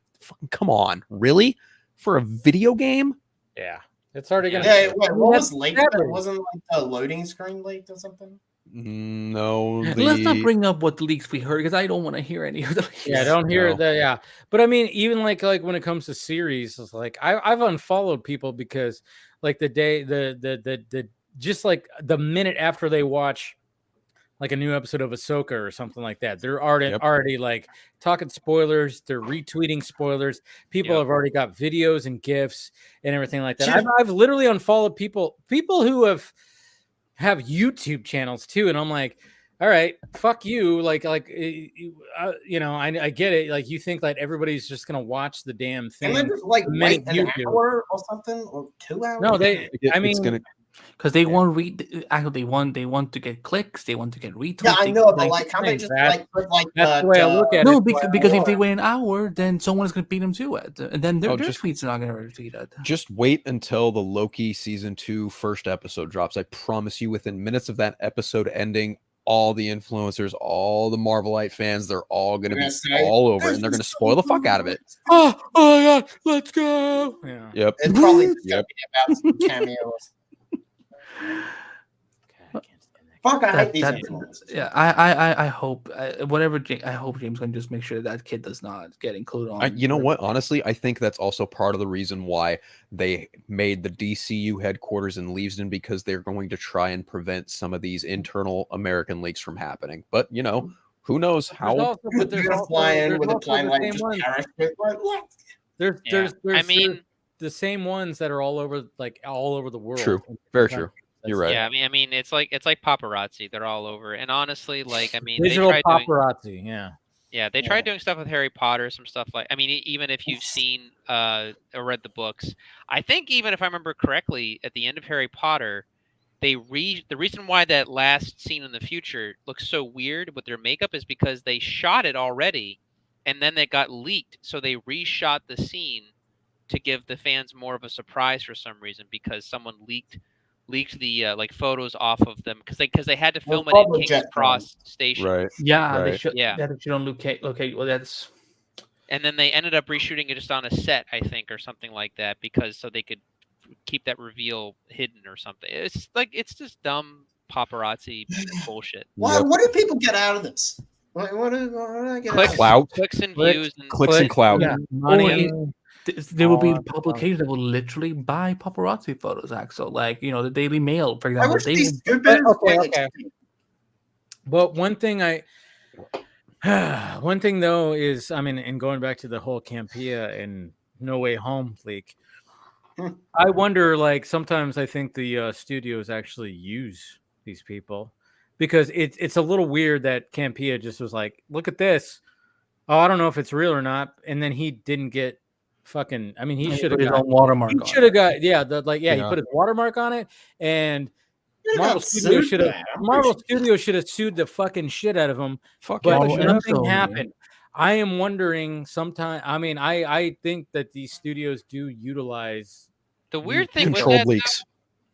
Speaker 3: come on, really? For a video game?
Speaker 2: Yeah. It's already going to...
Speaker 4: Hey, what was late? It wasn't like the loading screen leaked or something?
Speaker 3: No.
Speaker 5: Let's not bring up what leaks we heard, because I don't want to hear any of them.
Speaker 2: Yeah, don't hear that. Yeah, but I mean, even like when it comes to series, it's like I've unfollowed people because like the day the just like the minute after they watch like a new episode of Ahsoka or something like that, they're already like talking spoilers. They're retweeting spoilers. People have already got videos and GIFs and everything like that. I've literally unfollowed people who have YouTube channels too, and I'm like, all right, fuck you. I get it. Like, you think that everybody's just gonna watch the damn thing?
Speaker 4: And then just like wait an hour or something, or 2 hours.
Speaker 2: No,
Speaker 5: because they want they want to get clicks, they want to get retweets.
Speaker 4: Yeah, I know, but like how they just put like
Speaker 2: that's the way I look at it.
Speaker 5: No, because if they wait an hour, then someone's gonna beat them to it, and then their tweets are not gonna retweet it.
Speaker 3: Just wait until the Loki season 2 first episode drops. I promise you, within minutes of that episode ending, all the influencers, all the Marvelite fans, they're all going to be all over it, and they're going to spoil the fuck out of it.
Speaker 2: Oh my God, let's go. Yeah.
Speaker 3: Yep.
Speaker 4: It's probably going to be about some cameos. Fuck, I hate these influencers.
Speaker 5: Yeah, I hope I hope James Gunn just make sure that kid does not get included on.
Speaker 3: You know what? Honestly, I think that's also part of the reason why they made the DCU headquarters in Leavesden, because they're going to try and prevent some of these internal American leaks from happening. But who knows how?
Speaker 4: There's
Speaker 2: the same ones that are all over the world.
Speaker 3: True, very true. You're right.
Speaker 7: Yeah, I mean, it's like paparazzi. They're all over. And honestly, like, I mean,
Speaker 2: digital paparazzi.
Speaker 7: They tried doing stuff with Harry Potter, some stuff like. I mean, even if you've seen or read the books, I think even if I remember correctly, at the end of Harry Potter, the reason why that last scene in the future looks so weird with their makeup is because they shot it already and then it got leaked, so they reshot the scene to give the fans more of a surprise for some reason, because someone leaked the like photos off of them because they had to film it in King's Cross Station.
Speaker 3: Right.
Speaker 5: Yeah,
Speaker 3: Right.
Speaker 5: they should. Yeah, they should on locate. Well, that's.
Speaker 7: And then they ended up reshooting it just on a set, I think, or something like that, because so they could keep that reveal hidden or something. It's just dumb paparazzi bullshit.
Speaker 4: What do people get out of this? What do I get
Speaker 7: clicks,
Speaker 4: out of this?
Speaker 7: clicks and views, and
Speaker 3: clicks and clout.
Speaker 5: Yeah. Money. There will be publications that will literally buy paparazzi photos, Axel. Like, the Daily Mail, for example.
Speaker 2: Okay. But one thing though is, I mean, and going back to the whole Campea and No Way Home leak, I wonder, like, sometimes I think the studios actually use these people, because it's a little weird that Campea just was like, look at this. Oh, I don't know if it's real or not. And then he didn't get fucking, I mean, he should have got
Speaker 5: watermark.
Speaker 2: He should have got, he put his watermark on it, and Marvel Studios should have sued the fucking shit out of him. But nothing happened. I am wondering sometime. I mean, I think that these studios do utilize
Speaker 7: the weird thing
Speaker 3: controlled leaks.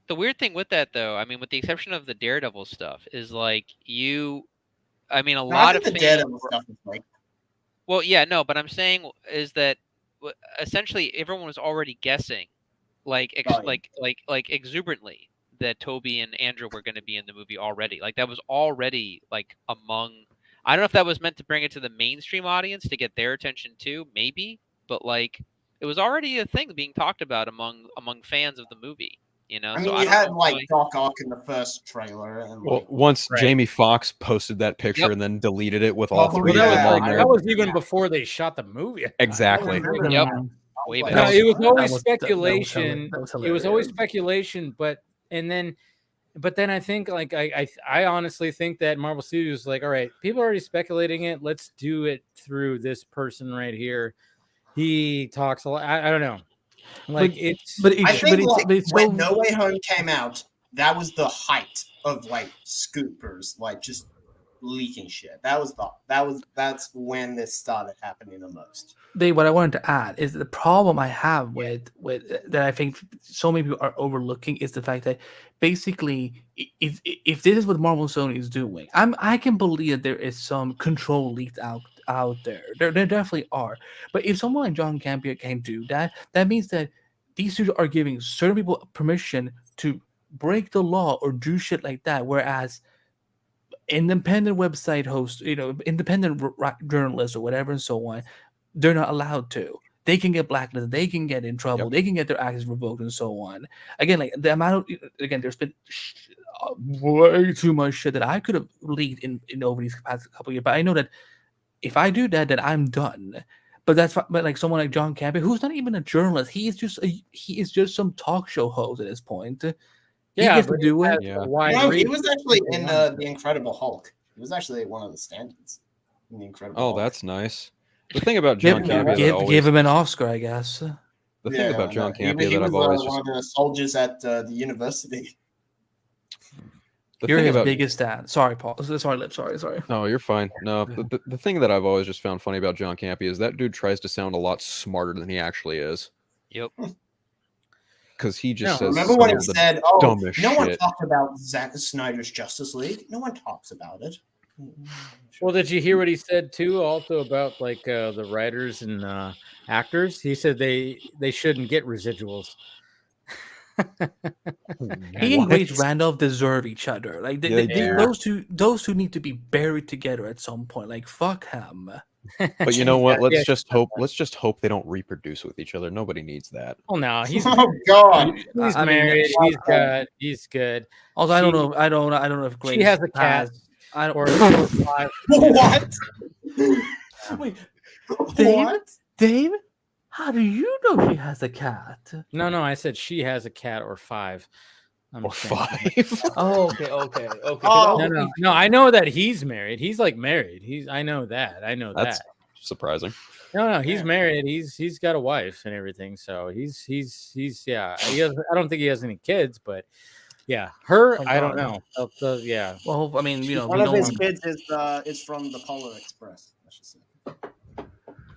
Speaker 7: The weird thing with that, though, I mean, with the exception of the Daredevil stuff, is like a lot of
Speaker 4: the Daredevil stuff is like.
Speaker 7: Well, yeah, no, but I'm saying is that essentially everyone was already guessing, like exuberantly, that Toby and Andrew were going to be in the movie already. Like, that was already like among. I don't know if that was meant to bring it to the mainstream audience to get their attention too, maybe, but like it was already a thing being talked about among fans of the movie. I mean,
Speaker 4: you had Doc Ock in the first trailer, and
Speaker 3: once Jamie Foxx posted that picture and then deleted it with all three of them on there.
Speaker 2: That was even before they shot the movie.
Speaker 3: Exactly.
Speaker 7: Yep.
Speaker 2: No, it was always speculation. It was always speculation, but then I think, like, I honestly think that Marvel Studios is like, all right, people are already speculating it. Let's do it through this person right here. He talks a lot. I don't know. Like,
Speaker 4: when No Way Home came out, that was the height of like scoopers, like just leaking shit. That's when this started happening the most.
Speaker 5: What I wanted to add is the problem I have with that I think so many people are overlooking is the fact that basically if this is what Marvel and Sony is doing, I can believe that there is some control leaked out there. There definitely are. But if someone like John Campea can do that, that means that these studios are giving certain people permission to break the law or do shit like that, whereas independent website hosts, independent journalists or whatever and so on, they're not allowed to. They can get blacklisted, they can get in trouble, they can get their access revoked and so on. Again, like the amount of, there's been way too much shit that I could have leaked in over these past couple of years, but I know that if I do that, then I'm done. But like someone like John Campea, who's not even a journalist, he is just some talk show host at this point. He gets to do it.
Speaker 4: Yeah. No, he was actually in the Incredible Hulk. He was actually one of the stand-ins in the Incredible Hulk.
Speaker 3: That's nice. The thing about John Campea,
Speaker 5: give him an Oscar, I guess.
Speaker 3: The thing about John Campea
Speaker 4: he
Speaker 3: that I've always
Speaker 4: one of the soldiers at the university.
Speaker 5: You're his biggest fan. Sorry, Paul. Sorry, Lip. Sorry.
Speaker 3: No, you're fine. No, the thing that I've always just found funny about John Campea is that dude tries to sound a lot smarter than he actually is.
Speaker 7: Yep.
Speaker 3: Because he just says.
Speaker 4: Remember when he said, no one
Speaker 3: shit.
Speaker 4: talked about Zack Snyder's Justice League? No one talks about it.
Speaker 2: Well, did you hear what he said too? Also about like the writers and actors, he said they shouldn't get residuals.
Speaker 5: He and Grace Randolph deserve each other. Like those two need to be buried together at some point. Like fuck him.
Speaker 3: But you know what? Let's just hope they don't reproduce with each other. Nobody needs that.
Speaker 2: Oh no, he's
Speaker 4: God.
Speaker 2: He's married. He's good.
Speaker 5: Also, I don't know if Grace
Speaker 2: she has a cat.
Speaker 5: I don't.
Speaker 4: What?
Speaker 5: Wait,
Speaker 4: What?
Speaker 5: Dave? How do you know she has a cat?
Speaker 2: No, I said she has a cat or 5.
Speaker 3: Or 5.
Speaker 5: Oh, okay.
Speaker 2: Oh, no. I know that he's married. He's like married. I know that.
Speaker 3: That's surprising.
Speaker 2: No, he's married. He's got a wife and everything. So he's yeah. I don't think he has any kids, but yeah, I don't know. Yeah.
Speaker 5: Well, I mean,
Speaker 4: one of his kids is from the Polar Express. I should say.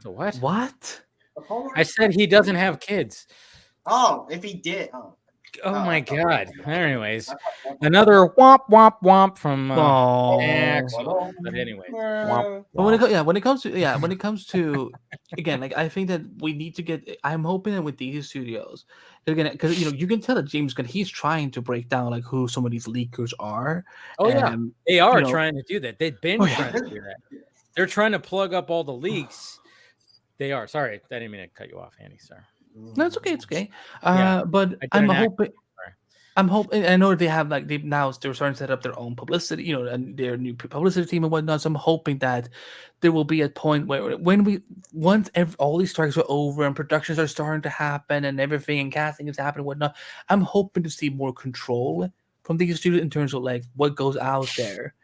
Speaker 2: The what?
Speaker 5: What?
Speaker 2: I said he doesn't have kids.
Speaker 4: Oh, if he did.
Speaker 2: Oh my God. Anyways, another womp from Max. But anyways,
Speaker 5: But when it comes to again, like I think that we need to get. I'm hoping that with these studios, again, because you can tell that James Gunn, he's trying to break down like who some of these leakers are.
Speaker 2: Oh yeah, they are trying to do that. They've been trying to do that. They're trying to plug up all the leaks. They are. Sorry, I didn't mean to cut you off, Andy. Sorry.
Speaker 5: No, it's okay. It's okay. But I'm hoping. I know they have they're starting to set up their own publicity, and their new publicity team and whatnot. So I'm hoping that there will be a point where once all these strikes are over and productions are starting to happen and everything and casting is happening and whatnot, I'm hoping to see more control from these studios in terms of like what goes out there.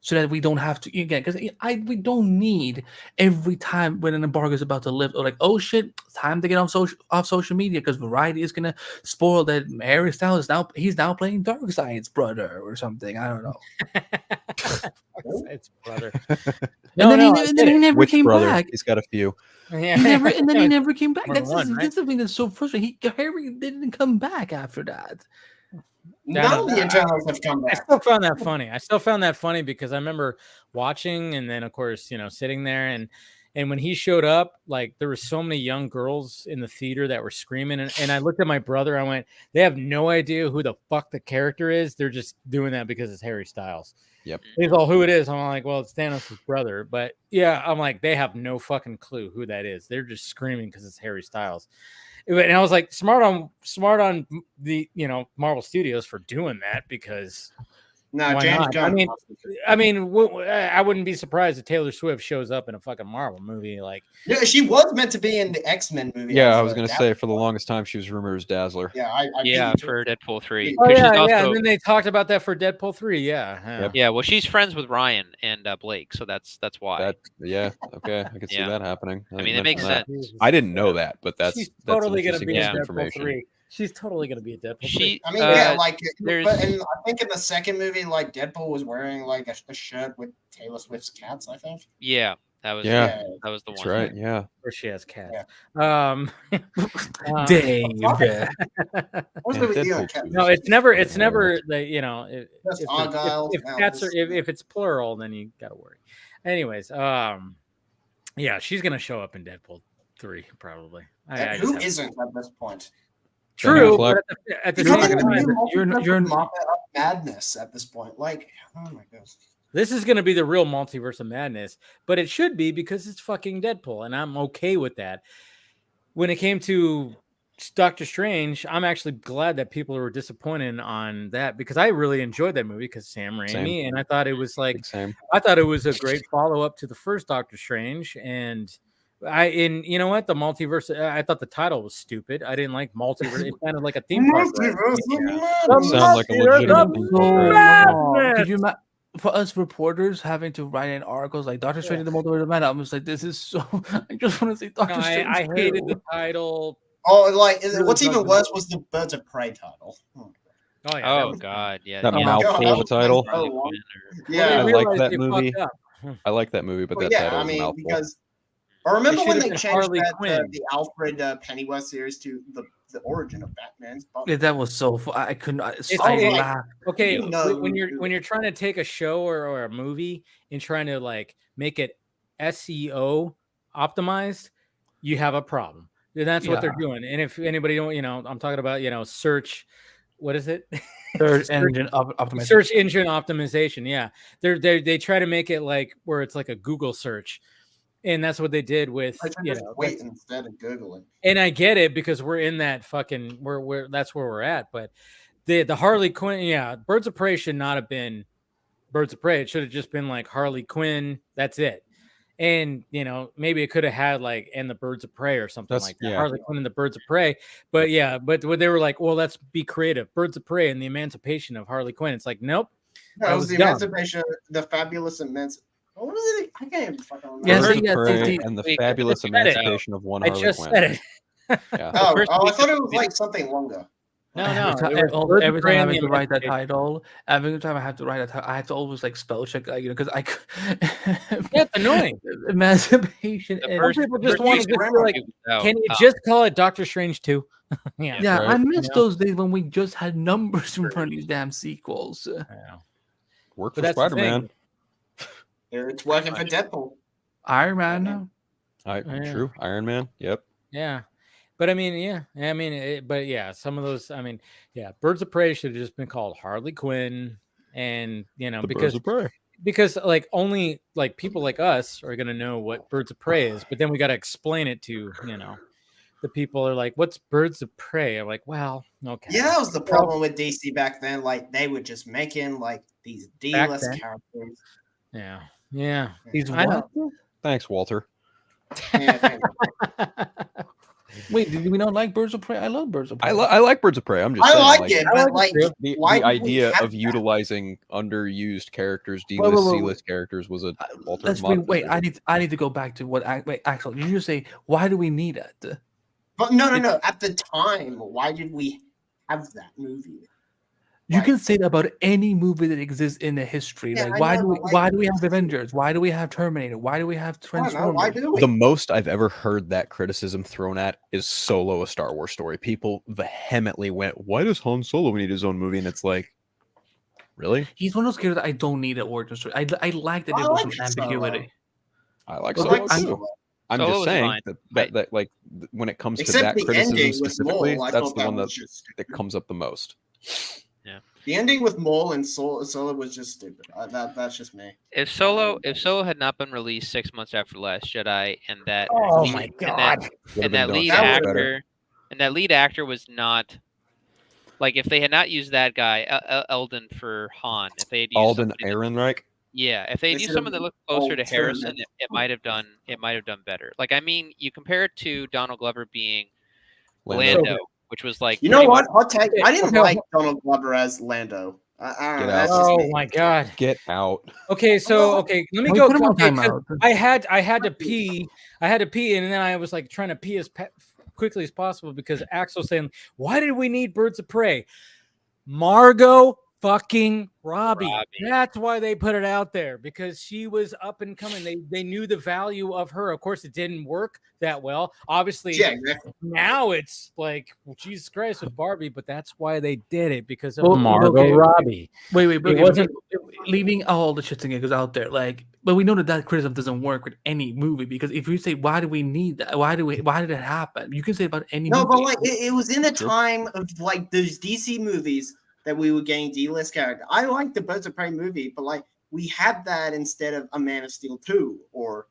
Speaker 5: So that we don't have to again, because we don't need every time when an embargo is about to lift, or like, oh shit, it's time to get off social media because Variety is gonna spoil that Harry Styles he's now playing Darkseid's brother or something. I don't know.
Speaker 2: It's brother.
Speaker 5: And then he never came back.
Speaker 3: He's got a few.
Speaker 2: Yeah.
Speaker 5: He never came back. That's
Speaker 2: the
Speaker 5: thing that's so frustrating. Harry didn't come back after that.
Speaker 4: None of the Eternals have come back.
Speaker 2: I still found that funny because I remember watching and then of course, sitting there and when he showed up, like there were so many young girls in the theater that were screaming and I looked at my brother, I went, they have no idea who the fuck the character is. They're just doing that because it's Harry Styles.
Speaker 3: Yep.
Speaker 2: He's all who it is. I'm like, well, it's Thanos' brother. But yeah, I'm like, they have no fucking clue who that is. They're just screaming because it's Harry Styles. And I was like, smart on the Marvel Studios for doing that because
Speaker 4: James Gunn.
Speaker 2: I wouldn't be surprised if Taylor Swift shows up in a fucking Marvel movie. Like,
Speaker 4: yeah, she was meant to be in the X-Men movie.
Speaker 3: Yeah, I was gonna say for the longest time she was rumored as Dazzler.
Speaker 4: Yeah,
Speaker 7: for Deadpool 3.
Speaker 2: Oh yeah, and then they talked about that for Deadpool 3. Yeah.
Speaker 7: Yeah, well, she's friends with Ryan and Blake, so that's why.
Speaker 3: Okay, I can see that happening.
Speaker 7: I mean, it makes sense.
Speaker 3: I didn't know that, but
Speaker 2: she's totally
Speaker 3: going
Speaker 2: to be in Deadpool 3. She's totally going to be a Deadpool 3.
Speaker 4: I mean, and I think in the second movie, like Deadpool was wearing like a shirt with Taylor Swift's cats. I think.
Speaker 7: Yeah, that was the one.
Speaker 3: That's right. Yeah,
Speaker 2: where she has cats.
Speaker 5: Dave.
Speaker 2: No, it's never the
Speaker 4: That's Argylle.
Speaker 2: If it's plural, then you got to worry. Anyways, yeah, she's gonna show up in Deadpool 3 probably.
Speaker 4: Who isn't at this point?
Speaker 2: True, but at the same time,
Speaker 4: you're in madness at this point. Like, oh my gosh.
Speaker 2: This is going to be the real multiverse of madness, but it should be because it's fucking Deadpool, and I'm okay with that. When it came to Doctor Strange, I'm actually glad that people were disappointed on that because I really enjoyed that movie because Sam Raimi, and I thought it was a great follow up to the first Doctor Strange, and you know what, the multiverse. I thought the title was stupid. I didn't like multiverse. It sounded like a theme park.
Speaker 3: Sounds like a legitimate.
Speaker 5: Could you for us reporters having to write in articles like Doctor Strange in the Multiverse of Madness, I'm just like, this is so. I just want to say Doctor Strange.
Speaker 2: I hated the title.
Speaker 4: Oh, like what's even worse was the Birds of Prey title.
Speaker 2: Oh yeah.
Speaker 7: Oh god, yeah.
Speaker 3: That mouthful of a title.
Speaker 4: Yeah,
Speaker 3: I like that movie. I like that movie, but that title was a mouthful.
Speaker 4: Because I remember when they changed the Alfred Pennyworth series to the origin of Batman's.
Speaker 5: Yeah, that was so fun. I couldn't.
Speaker 2: Okay, when you're trying to take a show or a movie and trying to like make it SEO optimized, you have a problem. And that's what they're doing. And if anybody don't, I'm talking about search. What is it?
Speaker 5: Search engine optimization.
Speaker 2: Search engine optimization. Yeah, they try to make it like where it's like a Google search. And that's what they did with
Speaker 4: wait instead of Googling.
Speaker 2: And I get it because we're in that fucking that's where we're at. But the Harley Quinn, Birds of Prey should not have been Birds of Prey. It should have just been like Harley Quinn. That's it. And maybe it could have had like and the Birds of Prey or something like that. Harley Quinn and the Birds of Prey. But they were like, well, let's be creative. Birds of Prey and the Emancipation of Harley Quinn. It's like, nope.
Speaker 4: No, it was the Emancipation, the Fabulous Emancipation. What was it? I can't even fucking remember.
Speaker 3: And the Fabulous Emancipation of one Harley Quinn.
Speaker 2: I just said it.
Speaker 4: I thought it was like something longer.
Speaker 2: No.
Speaker 5: Every time I have to write that title, every time I have to write that title, I have to always like spell check, because I.
Speaker 2: Yeah, it's annoying.
Speaker 5: Emancipation.
Speaker 2: Some people just want to just be like, can you just call it Doctor Strange 2?
Speaker 5: Yeah, right. I miss those days when we just had numbers in front of these damn sequels.
Speaker 3: Work for Spider-Man.
Speaker 4: It's working for Deadpool.
Speaker 5: Iron Man.
Speaker 3: True. Iron Man. Yep.
Speaker 2: Yeah. But I mean, some of those, Birds of Prey should have just been called Harley Quinn, and because like only like people like us are gonna know what Birds of Prey is, but then we got to explain it to the people are like, "What's Birds of Prey?" I'm like, "Well, okay."
Speaker 4: Yeah, that was the problem with DC back then. Like they would just make in like these D-list characters.
Speaker 2: Yeah.
Speaker 5: These what?
Speaker 3: Thanks, Walter.
Speaker 5: Wait, did we not like Birds of Prey? I love Birds of Prey.
Speaker 3: I like Birds of Prey. I'm just saying,
Speaker 4: like it, but like
Speaker 3: the idea of utilizing underused characters, D-list, C-list characters was a Walter.
Speaker 5: Wait, I need to go back to what. Wait, Axel, did you say why do we need it?
Speaker 4: But no. At the time, why did we have that movie?
Speaker 5: You can say that about any movie that exists in the history.
Speaker 4: Yeah,
Speaker 5: like, why do we have Avengers? Why do we have Terminator? Why do we have Transformers?
Speaker 4: Why do we?
Speaker 3: The most I've ever heard that criticism thrown at is Solo, a Star Wars story. People vehemently went, "Why does Han Solo need his own movie?" And it's like, really?
Speaker 5: He's one of those characters that I don't need an origin story. I like that there was some ambiguity.
Speaker 3: I like Solo too. I'm just saying that like when it comes to that criticism specifically, that's the one that comes up the most.
Speaker 7: Yeah,
Speaker 4: the ending with Maul and Solo was just stupid. That's just me.
Speaker 7: If Solo had not been released 6 months after Last Jedi, and that lead actor was not like, if they had not used that guy Eldon for Han, if they had used
Speaker 3: Alden Ehrenreich,
Speaker 7: if they had used someone that looked closer to Harrison, it might have done better. Like, I mean, you compare it to Donald Glover being Lando. Which was like,
Speaker 4: you know what? I'll take. I didn't like Donald Glover as Lando.
Speaker 3: Get out!
Speaker 2: Oh my god!
Speaker 3: Get out!
Speaker 2: Okay, let me go. I had to pee. And then I was like trying to pee as quickly as possible because Axel saying, "Why did we need Birds of Prey?" Margot fucking Robbie. That's why they put it out there, because she was up and coming. They knew the value of her. Of course, it didn't work that well. Obviously, now it's like, well, Jesus Christ with Barbie, but that's why they did it, because of Margot Robbie.
Speaker 5: Wait, but it wasn't leaving all the shits and giggles out there. Like, but we know that criticism doesn't work with any movie, because if you say, why do we need that? Why did it happen? You can say about any movie.
Speaker 4: But like it was in a time of like those DC movies that we were getting D-list character. I like the Birds of Prey movie, but like we had that instead of a Man of Steel 2, or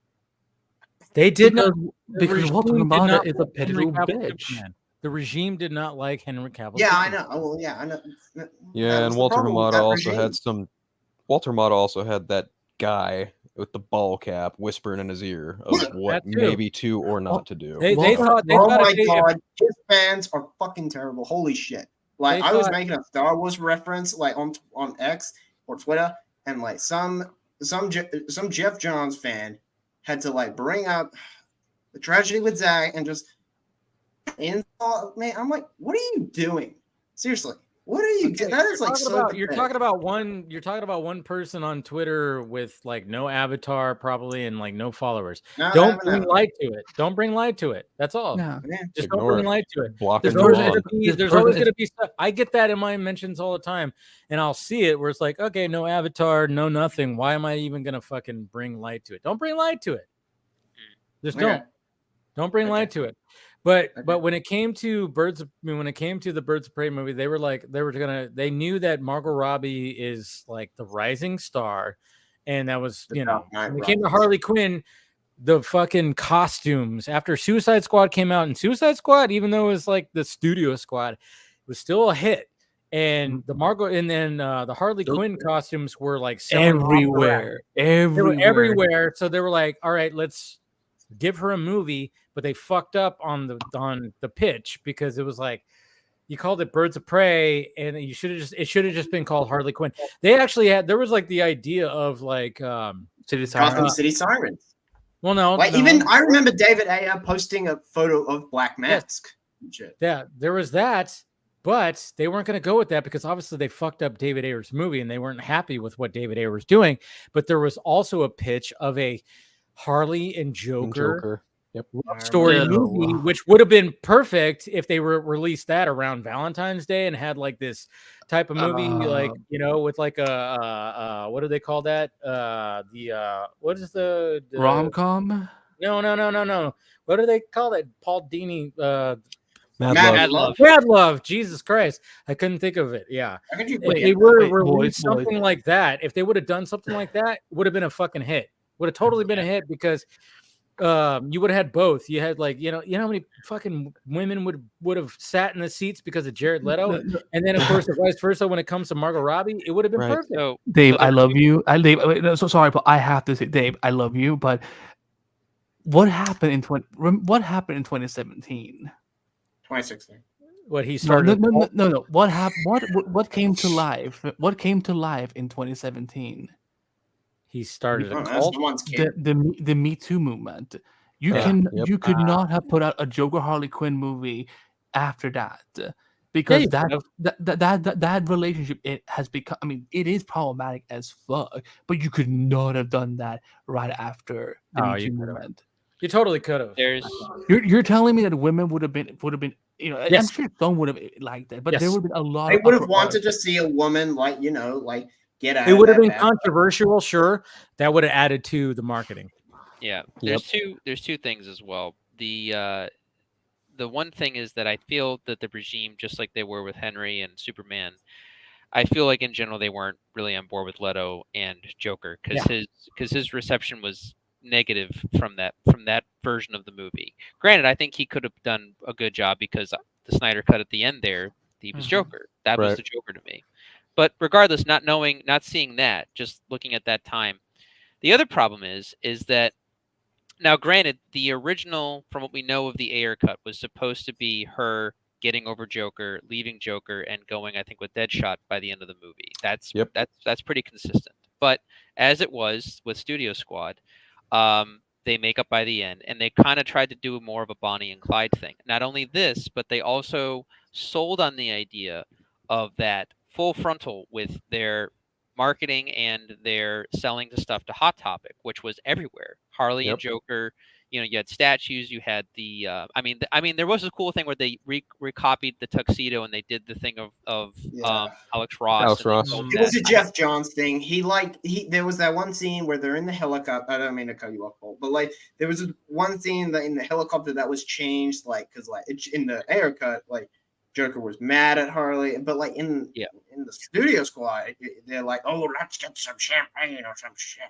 Speaker 2: they did not,
Speaker 5: because Walter Hamada is a petty little bitch.
Speaker 2: The regime did not like Henry Cavill.
Speaker 4: Yeah, I know. Well, yeah, I know.
Speaker 3: Yeah, and Walter Hamada also had some. Walter Hamada also had that guy with the ball cap whispering in his ear of what maybe to or not to do.
Speaker 2: They thought,
Speaker 4: oh my god, his fans are fucking terrible. Holy shit. Like, I was making a Star Wars reference like on X or Twitter, and like some Jeff Johns fan had to like bring up the tragedy with Zach and just insult me. I'm like, what are you doing? Seriously. What are you doing? That is like so
Speaker 2: you're talking about one person on Twitter with like no avatar probably and like no followers. Don't bring light to it. Don't bring light to it. That's all.
Speaker 5: No.
Speaker 2: Just don't bring light to it.
Speaker 3: There's
Speaker 2: always going to be stuff. I get that in my mentions all the time, and I'll see it where it's like, okay, no avatar, no nothing. Why am I even going to fucking bring light to it? Don't bring light to it. Just don't bring light to it. But when it came to the Birds of Prey movie, they knew that Margot Robbie is like the rising star, and that was, when it came to Harley Quinn, the fucking costumes after Suicide Squad came out, and Suicide Squad, even though it was like the studio squad, it was still a hit. And the Margot, and then the Harley Quinn costumes were like
Speaker 5: everywhere.
Speaker 2: They were everywhere. So they were like, all right, let's give her a movie. But they fucked up on the pitch, because it was like, you called it Birds of Prey, and it should have just been called Harley Quinn. They actually there was like the idea of like
Speaker 4: City Sirens.
Speaker 2: Well, no,
Speaker 4: even I remember David Ayer posting a photo of Black Mask.
Speaker 2: Yeah, there was that, But they weren't going to go with that because obviously they fucked up David Ayer's movie and they weren't happy with what David Ayer was doing. But there was also a pitch of a Harley and Joker. Love story movie, which would have been perfect if they were released that around Valentine's Day and had like this type of movie, like with like a what do they call that? What is the
Speaker 5: rom-com?
Speaker 2: No. What do they call that? Paul Dini.
Speaker 7: Mad Love.
Speaker 2: Mad Love. Jesus Christ. I couldn't think of it. Yeah. If they were released something like that, if they would have done something like that, it would have been a fucking hit. Would have totally been a hit because you would have had both. You had like, you know how many fucking women would have sat in the seats because of Jared Leto? And then of course vice versa when it comes to Margot Robbie, it would have been perfect.
Speaker 5: So, Dave, I love you. So sorry, but I have to say, Dave, I love you, but what happened in 2017?
Speaker 4: 2016.
Speaker 2: What he started?
Speaker 5: No. What happened? What came to life? What came to life in 2017?
Speaker 2: He started a cult.
Speaker 5: The Me Too movement. You could not have put out a Joker Harley Quinn movie after that because that relationship, it has become. I mean, it is problematic as fuck. But you could not have done that right after the Me Too movement.
Speaker 2: You totally could have.
Speaker 5: You're telling me that women would have been, yes. I'm sure some would have liked that, but there would have been a lot.
Speaker 4: They would have wanted to see a woman like get out.
Speaker 2: It would have been controversial, sure. That would have added to the marketing.
Speaker 7: Yeah, there's two things as well. The one thing is that I feel that the regime, just like they were with Henry and Superman, I feel like in general they weren't really on board with Leto and Joker because his reception was negative from that version of the movie. Granted, I think he could have done a good job because the Snyder cut at the end there, he was Joker. That was the Joker to me. But regardless, not seeing that, just looking at that time, the other problem is that now, granted, the original, from what we know of the Ayer cut, was supposed to be her getting over Joker, leaving Joker, and going, I think, with Deadshot by the end of the movie. That's pretty consistent. But as it was with Studio Squad, they make up by the end, and they kind of tried to do more of a Bonnie and Clyde thing. Not only this, but they also sold on the idea of that full frontal with their marketing and their selling the stuff to Hot Topic, which was everywhere. Harley and Joker, you had statues, you had the I mean there was a cool thing where they recopied the tuxedo and they did the thing of Alex Ross.
Speaker 4: It was a Jeff Johns thing. There was that one scene where they're in the helicopter. I don't mean to cut you off, Paul, but like there was one scene in the helicopter that was changed, like because like in the Ayer cut, like Joker was mad at Harley, but like in the Studio Squad, they're like, "Oh, let's get some champagne or some shit."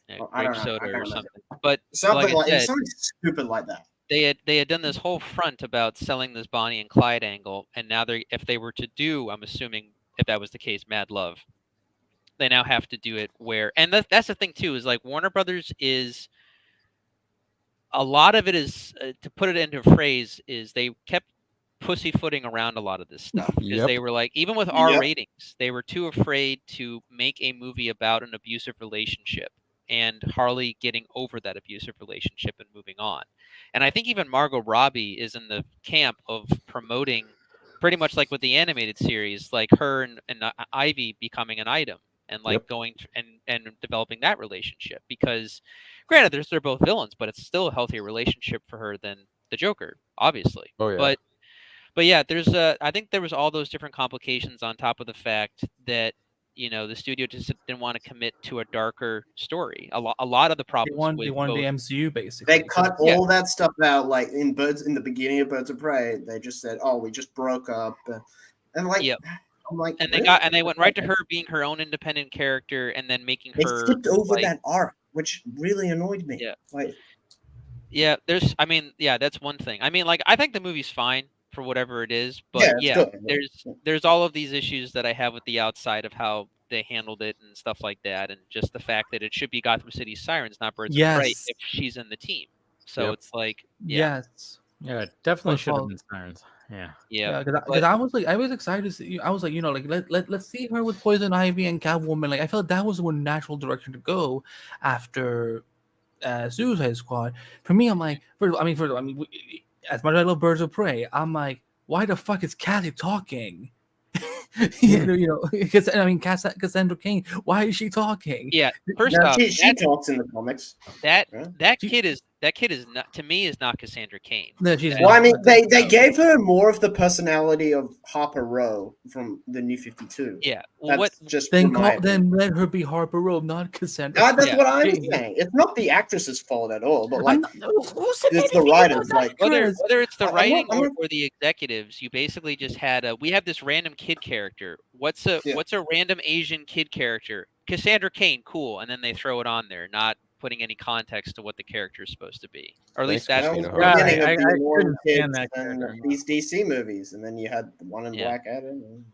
Speaker 7: Grape soda or something. But
Speaker 4: something something stupid like that.
Speaker 7: They had done this whole front about selling this Bonnie and Clyde angle, and now if they were to do, I'm assuming if that was the case, Mad Love, they now have to do it where, and that's the thing too, is like Warner Brothers is. A lot of it is, to put it into a phrase, is they kept pussyfooting around a lot of this stuff because they were like, even with R ratings, they were too afraid to make a movie about an abusive relationship and Harley getting over that abusive relationship and moving on. And I think even Margot Robbie is in the camp of promoting pretty much like with the animated series, like her and Ivy becoming an item and like going and developing that relationship, because granted they're both villains, but it's still a healthier relationship for her than the Joker, obviously. But yeah, I think there was all those different complications on top of the fact that the studio just didn't want to commit to a darker story. A lot of the problems
Speaker 5: they wanted the MCU basically.
Speaker 4: They cut all that stuff out, like in the beginning of Birds of Prey. They just said, "Oh, we just broke up," and like, I'm like,
Speaker 7: and they went right to her being her own independent character, and then making her.
Speaker 4: They skipped over that arc, which really annoyed me.
Speaker 7: Yeah, that's one thing. I mean, like, I think the movie's fine for whatever it is, but there's all of these issues that I have with the outside of how they handled it and stuff like that, and just the fact that it should be Gotham City Sirens, not Birds of Prey, if she's in the team. So it's like,
Speaker 2: it definitely should have been Sirens.
Speaker 5: Because I was excited to see. I was like, let's see her with Poison Ivy and Catwoman. Like, I felt that was one natural direction to go after Suicide Squad. For me, I'm like, first of all, as much as I love Birds of Prey, I'm like, why the fuck is Kathy talking? you know, because I mean, Cassandra Cain. Why is she talking?
Speaker 7: Yeah, first off,
Speaker 4: she talks in the comics.
Speaker 7: That kid is not, to me, is not Cassandra Cain.
Speaker 5: No, she's
Speaker 4: well, I mean, they gave her more of the personality of Harper Row from the New 52.
Speaker 7: Yeah, well,
Speaker 4: what just
Speaker 5: then let her be Harper Row, not Cassandra.
Speaker 4: That's what I'm saying. It's not the actress's fault at all, but like it's the writers. Like
Speaker 7: whether it's the writing or the executives, you basically just had we have this random kid character. What's a random Asian kid character? Cassandra Cain, cool, and then they throw it on there, not putting any context to what the character is supposed to be, or at least that's
Speaker 4: the beginning of the Warren kids and these DC movies, and then you had the one in Black Adam.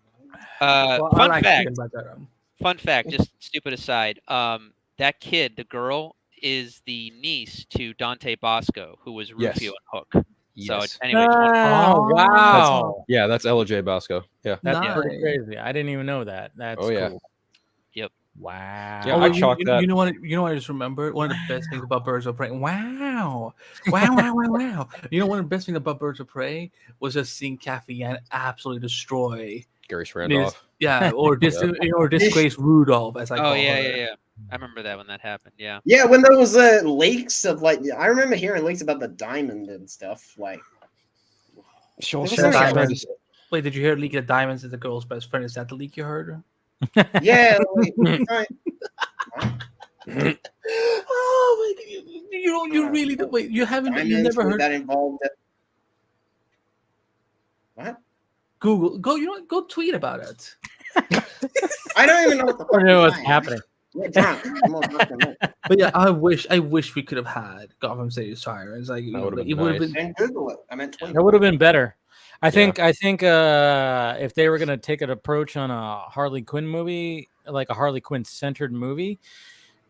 Speaker 7: Fun fact, just stupid aside. That kid, the girl, is the niece to Dante Bosco, who was Rufio and Hook.
Speaker 3: Yes.
Speaker 7: So anyway,
Speaker 2: wow.
Speaker 3: That's Ella J. Bosco. Yeah,
Speaker 2: that's pretty crazy. I didn't even know that. That's cool.
Speaker 7: Yep.
Speaker 2: Wow.
Speaker 3: Yeah, I chalked that.
Speaker 5: You know what I just remembered? One of the best things about Birds of Prey. Wow. You know, one of the best things about Birds of Prey was just seeing Kathy Yan absolutely destroy
Speaker 3: Gary Randolph.
Speaker 5: Or disgrace Rudolph, as I call her.
Speaker 7: Yeah. I remember that when that happened. Yeah.
Speaker 4: Yeah, when there was leaks of I remember hearing leaks about the diamond and stuff. Like,
Speaker 5: wait, did you hear leak of diamonds is the girl's best friend? Is that the leak you heard?
Speaker 4: Yeah.
Speaker 5: Oh my God! You really wait. You never heard
Speaker 4: that involved. What?
Speaker 5: Google. Go tweet about it.
Speaker 4: I don't even know
Speaker 2: what's happening.
Speaker 5: But yeah, I wish we could have had Gotham City Sirens. Like, it would have been.
Speaker 4: And Google it. I meant tweet.
Speaker 2: That would have been better. I think if they were gonna take an approach on a Harley Quinn movie, like a Harley Quinn centered movie,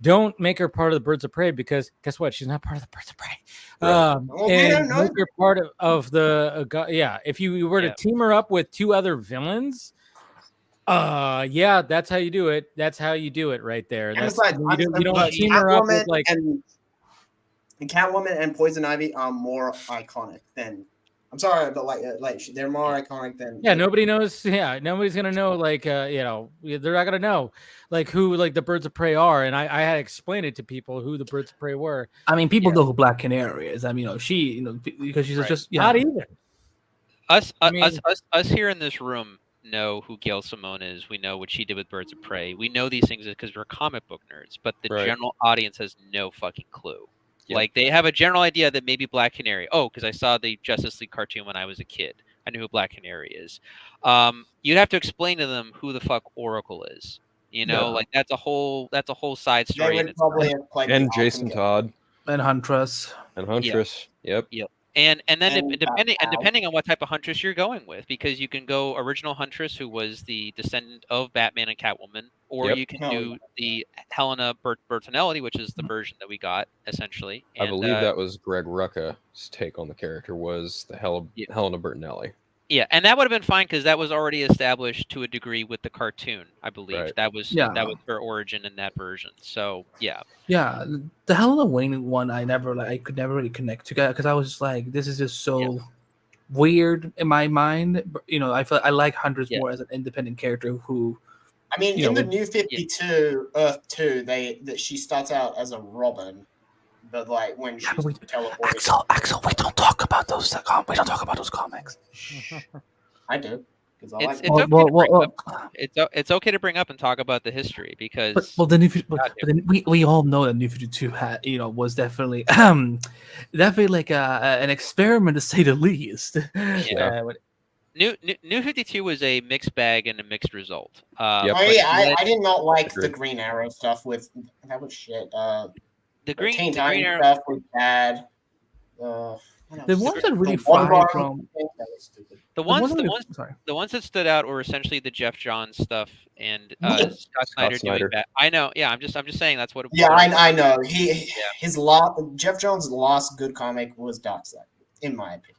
Speaker 2: don't make her part of the Birds of Prey, because guess what? She's not part of the Birds of Prey. And make her part of the if you were to team her up with two other villains. That's how you do it. That's how you do it right there. That's, you don't team her up with
Speaker 4: and Catwoman and Poison Ivy are more iconic than. I'm sorry, but they're more iconic than.
Speaker 2: Yeah, nobody knows. Yeah, nobody's gonna know. They're not gonna know who the Birds of Prey are. And I had explained it to people who the Birds of Prey were.
Speaker 5: I mean, people know who Black Canary is. I mean, because she's just
Speaker 2: not either.
Speaker 7: Us here in this room know who Gail Simone is. We know what she did with Birds of Prey. We know these things because we're comic book nerds, but the general audience has no fucking clue. Yep. Like, they have a general idea that maybe Black Canary. Oh, because I saw the Justice League cartoon when I was a kid. I knew who Black Canary is. You'd have to explain to them who the fuck Oracle is. That's a whole side story.
Speaker 3: And Jason Todd.
Speaker 5: And Huntress.
Speaker 3: Yep.
Speaker 7: And then depending on what type of Huntress you're going with, because you can go original Huntress, who was the descendant of Batman and Catwoman, or you can do the Helena Bertinelli, which is the version that we got essentially. And,
Speaker 3: I believe that was Greg Rucka's take on the character, was the Helena Bertinelli.
Speaker 7: Yeah, and that would have been fine because that was already established to a degree with the cartoon. I believe that was her origin in that version. So the
Speaker 5: Helena Wayne one I could never really connect to, because I was just like, this is just so weird in my mind. But, I feel I like Huntress more as an independent character who.
Speaker 4: I mean, in the New 52 Earth 2, that she starts out as a Robin. But when she's teleported,
Speaker 5: Axel, we don't talk about those. We don't talk about those comics.
Speaker 4: I do.
Speaker 7: It's okay to bring up and talk about the history, because.
Speaker 5: But then we all know that New 52 had was definitely like an experiment, to say the least.
Speaker 7: Yeah. New 52 was a mixed bag and a mixed result.
Speaker 4: I did not like the Green Arrow stuff. That was shit.
Speaker 7: The Green
Speaker 4: Arrow stuff was bad.
Speaker 5: The ones that really fired from
Speaker 7: the ones that stood out were essentially the Jeff Johns stuff and Scott Snyder doing that. I know. Yeah, I'm just saying that's what it was.
Speaker 4: Yeah, I know. Jeff Johns' last good comic was Darkseid, in my opinion.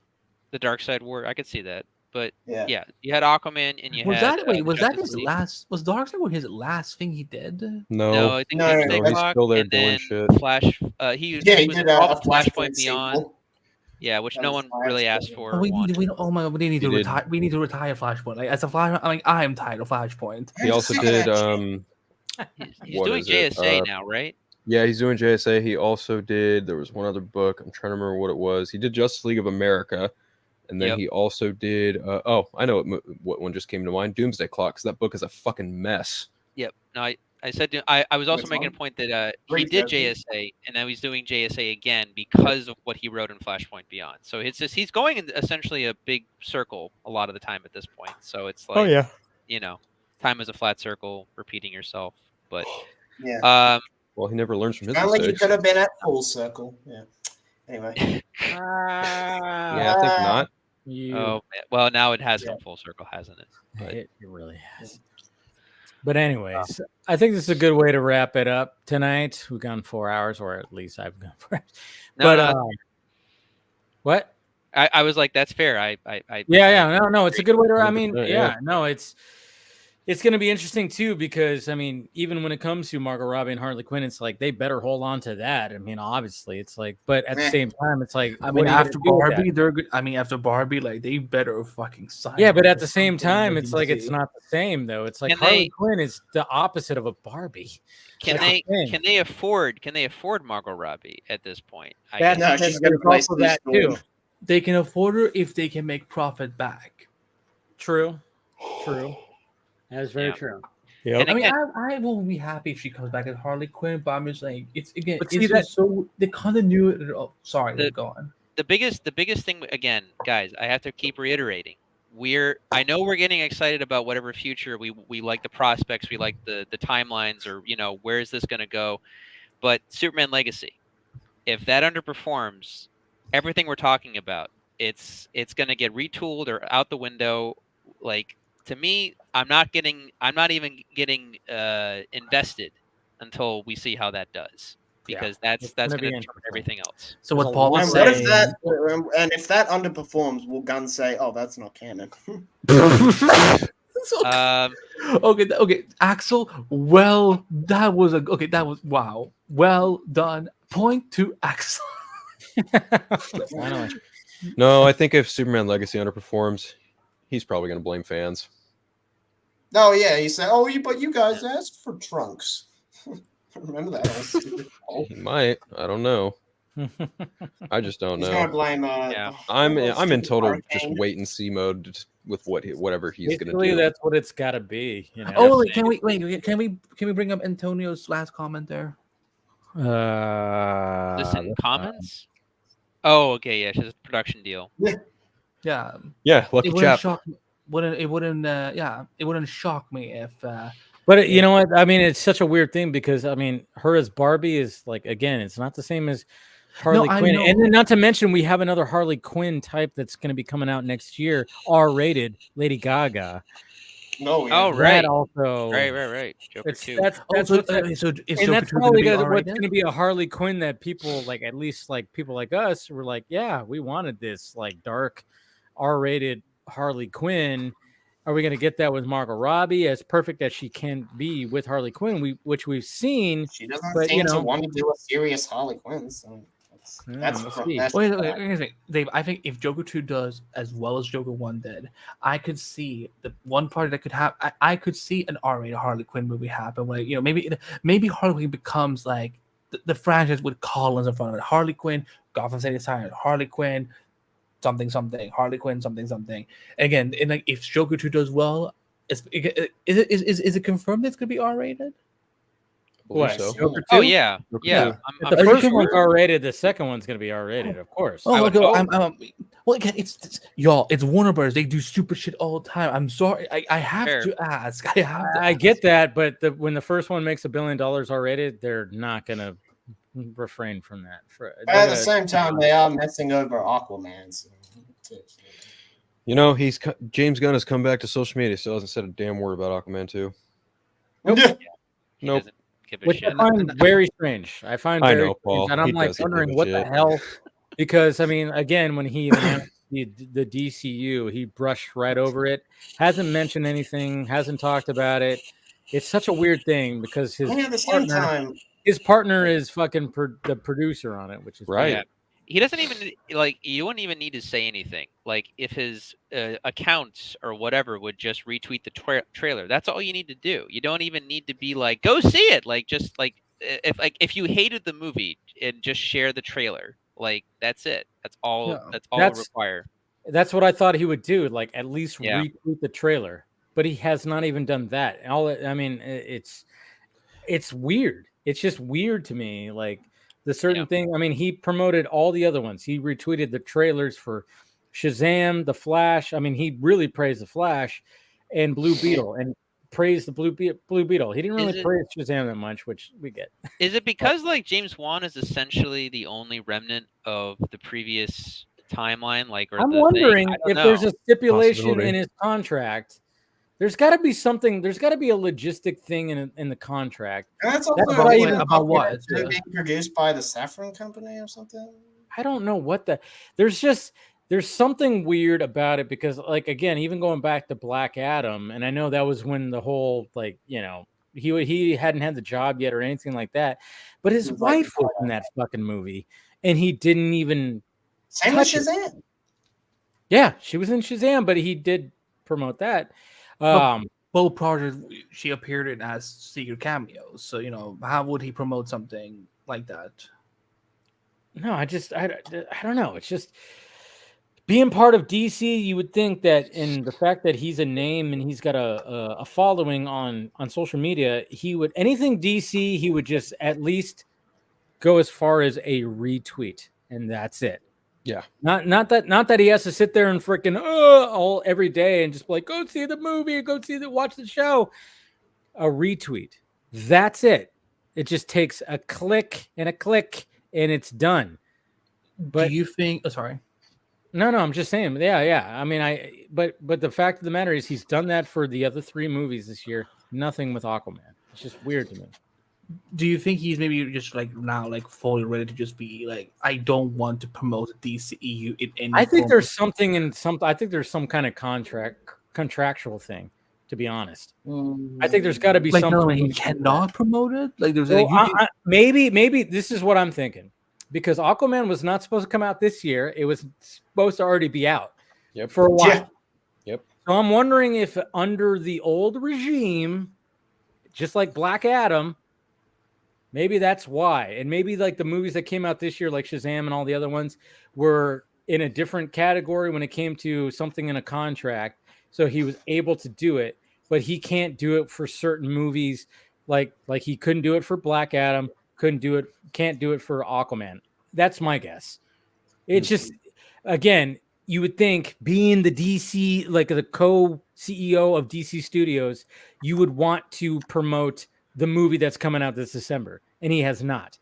Speaker 7: The Darkseid War, I could see that. But you had Aquaman and was
Speaker 5: his last? Was Darkseid his last thing he did?
Speaker 3: No,
Speaker 7: I think he's
Speaker 3: still there doing shit.
Speaker 7: Flash. He did a Flashpoint Beyond. Yeah, which no one really asked for.
Speaker 5: Oh, oh my god, we need to retire. We need to retire Flashpoint. Like as a Flash, I am tired of Flashpoint.
Speaker 3: He also did.
Speaker 7: He's doing JSA now, right?
Speaker 3: Yeah, he's doing JSA. He also did. There was one other book. I'm trying to remember what it was. He did Justice League of America, and then he also did. I know what one just came to mind. Doomsday Clock. Because that book is a fucking mess.
Speaker 7: Yep. No, I said I was also making a point that he did JSA, and now he's doing JSA again because of what he wrote in Flashpoint Beyond. So it's just he's going in essentially a big circle a lot of the time at this point. So it's like, time is a flat circle, repeating yourself. But
Speaker 3: well, he never learns from his
Speaker 4: mistakes.
Speaker 3: Like
Speaker 4: he could have been at full circle. Yeah. Anyway.
Speaker 3: I think not.
Speaker 7: Oh well, now it has come full circle, hasn't it?
Speaker 2: But it really has. But anyways, I think this is a good way to wrap it up tonight. We've gone 4 hours, or at least I've gone 4 hours. What?
Speaker 7: I was like, that's fair.
Speaker 2: No, it's a good way to. I mean, it's going to be interesting too, because I mean, even when it comes to Margot Robbie and Harley Quinn, it's like they better hold on to that. I mean, obviously, it's like, but at the same time, it's like,
Speaker 5: I mean, after Barbie, they're good. I mean, after Barbie, like they better fucking sign.
Speaker 2: Yeah, but at the same time, it's like it's not the same though. It's like Harley Quinn is the opposite of a Barbie.
Speaker 7: Can they afford Margot Robbie at this point?
Speaker 4: She's going to replace that too.
Speaker 5: They can afford her if they can make profit back.
Speaker 2: True. That is very true.
Speaker 5: Yep. I mean, I will be happy if she comes back as Harley Quinn, but I'm just like, it's just so the continuity. Oh, sorry, go on.
Speaker 7: The biggest thing again, guys, I have to keep reiterating. I know we're getting excited about whatever future we like the prospects, we like the timelines, or where is this going to go? But Superman Legacy, if that underperforms, everything we're talking about, it's going to get retooled or out the window. Like, to me, I'm not even getting invested until we see how that does, because that's going to determine everything else.
Speaker 5: So what Paul was saying,
Speaker 4: if that underperforms, will Gunn say, "Oh, that's not canon"?
Speaker 5: Okay, Axel. Well, that was wow. Well done. Point to Axel.
Speaker 3: No, I think if Superman Legacy underperforms, he's probably going to blame fans.
Speaker 4: Oh yeah, he said, but you guys asked for Trunks." Remember that?
Speaker 3: He might. I don't know. I just don't know.
Speaker 4: He's gonna blame.
Speaker 3: I'm in total just wait and see mode with whatever he's going to do.
Speaker 2: That's what it's got to be.
Speaker 5: Can we bring up Antonio's last comment there?
Speaker 7: Listen, comments. Oh, okay, yeah, she's a production deal.
Speaker 5: Yeah.
Speaker 3: Lucky chap.
Speaker 5: It wouldn't shock me if.
Speaker 2: But you know what? I mean, it's such a weird thing because I mean, her as Barbie is like, again, it's not the same as Harley Quinn, and then not to mention we have another Harley Quinn type that's going to be coming out next year, R-rated, Lady Gaga.
Speaker 7: Oh, right.
Speaker 2: Also,
Speaker 7: right. Joker 2.
Speaker 2: That's probably what's going to be a Harley Quinn that people like, at least like people like us were like, yeah, we wanted this like dark R-rated Harley Quinn. Are we going to get that with Margot Robbie, as perfect as she can be with Harley Quinn, which we've seen?
Speaker 4: She doesn't seem to want to do a serious Harley Quinn, so that's
Speaker 5: Wait, Dave. I think if Joker 2 does as well as Joker 1 did, I could see the one part that could happen. I could see an R-rated Harley Quinn movie happen. Where maybe Harley Quinn becomes like the franchise with Collins in front of it. Harley Quinn, Gotham City Sirens, Harley Quinn. Something, Harley Quinn, something. Again, and like if Joker 2 does well, is it confirmed it's gonna be R-rated?
Speaker 2: What?
Speaker 3: So.
Speaker 2: Joker 2?
Speaker 7: Oh yeah.
Speaker 2: The first one's R-rated. The second one's gonna be R-rated, of course.
Speaker 5: Well, again, it's Warner Bros. They do stupid shit all the time. I'm sorry, I have to ask. I
Speaker 2: get that, but when the first one makes $1 billion R-rated, they're not gonna refrain from that.
Speaker 4: At the same time, they are messing over Aquaman. So.
Speaker 3: James Gunn has come back to social media, so he hasn't said a damn word about Aquaman 2.
Speaker 7: Nope.
Speaker 2: Which I find very strange. I know, Paul. And I'm like wondering what the hell, because I mean, again, when he announced the DCU, he brushed right over it. Hasn't mentioned anything. Hasn't talked about it. It's such a weird thing because his partner is fucking the producer on it, which is
Speaker 3: right.
Speaker 7: he doesn't even like. You wouldn't even need to say anything. Like if his accounts or whatever would just retweet the trailer. That's all you need to do. You don't even need to be like, go see it. Like just like if you hated the movie and just share the trailer. Like that's it. That's all. Yeah. That's all it require.
Speaker 2: That's what I thought he would do. Like at least retweet the trailer. But he has not even done that. It's weird. It's just weird to me. Like the certain thing. I mean, he promoted all the other ones. He retweeted the trailers for Shazam, The Flash. I mean, he really praised The Flash and Blue Beetle and praised the Blue Beetle. He didn't really praise Shazam that much, which we get.
Speaker 7: Is it because like James Wan is essentially the only remnant of the previous timeline? Like, or
Speaker 2: I'm wondering if there's a stipulation in his contract. There's got to be something. There's got to be a logistic thing in the contract.
Speaker 4: And that's also
Speaker 2: what I even about what
Speaker 4: it's being produced by the Saffron Company or something.
Speaker 2: I don't know what the. There's something weird about it because, like, again, even going back to Black Adam, and I know that was when the whole he hadn't had the job yet or anything like that, but his wife was in that fucking movie, and he didn't even.
Speaker 4: Same with Shazam.
Speaker 2: Yeah, she was in Shazam, but he did promote that.
Speaker 5: Both projects, she appeared in as secret cameos. So, how would he promote something like that?
Speaker 2: No, I don't know. It's just being part of DC. You would think that in the fact that he's a name and he's got a following on social media, he would anything DC, he would just at least go as far as a retweet, and that's it.
Speaker 3: Yeah,
Speaker 2: not that he has to sit there and freaking all every day and just be like, go see the movie, watch the show. A retweet, that's it. It just takes a click and it's done. But
Speaker 5: do you think? Oh, sorry.
Speaker 2: No, I'm just saying. Yeah. I mean, but the fact of the matter is, he's done that for the other 3 movies this year. Nothing with Aquaman. It's just weird to me.
Speaker 5: Do you think he's maybe just now fully ready to just be like, I don't want to promote the DCEU in any
Speaker 2: I think there's something I think there's some kind of contractual thing, to be honest. I think there's got to be something.
Speaker 5: No, he cannot promote it. Like there's
Speaker 2: maybe this is what I'm thinking, because Aquaman was not supposed to come out this year. It was supposed to already be out for a while.
Speaker 3: Yep.
Speaker 2: So I'm wondering if under the old regime, just like Black Adam, maybe that's why. And maybe like the movies that came out this year, like Shazam and all the other ones, were in a different category when it came to something in a contract. So he was able to do it, but he can't do it for certain movies. Like he couldn't do it for Black Adam, can't do it for Aquaman. That's my guess. It's just, again, you would think being the DC, like the co-CEO of DC Studios, you would want to promote the movie that's coming out this December, and he has not.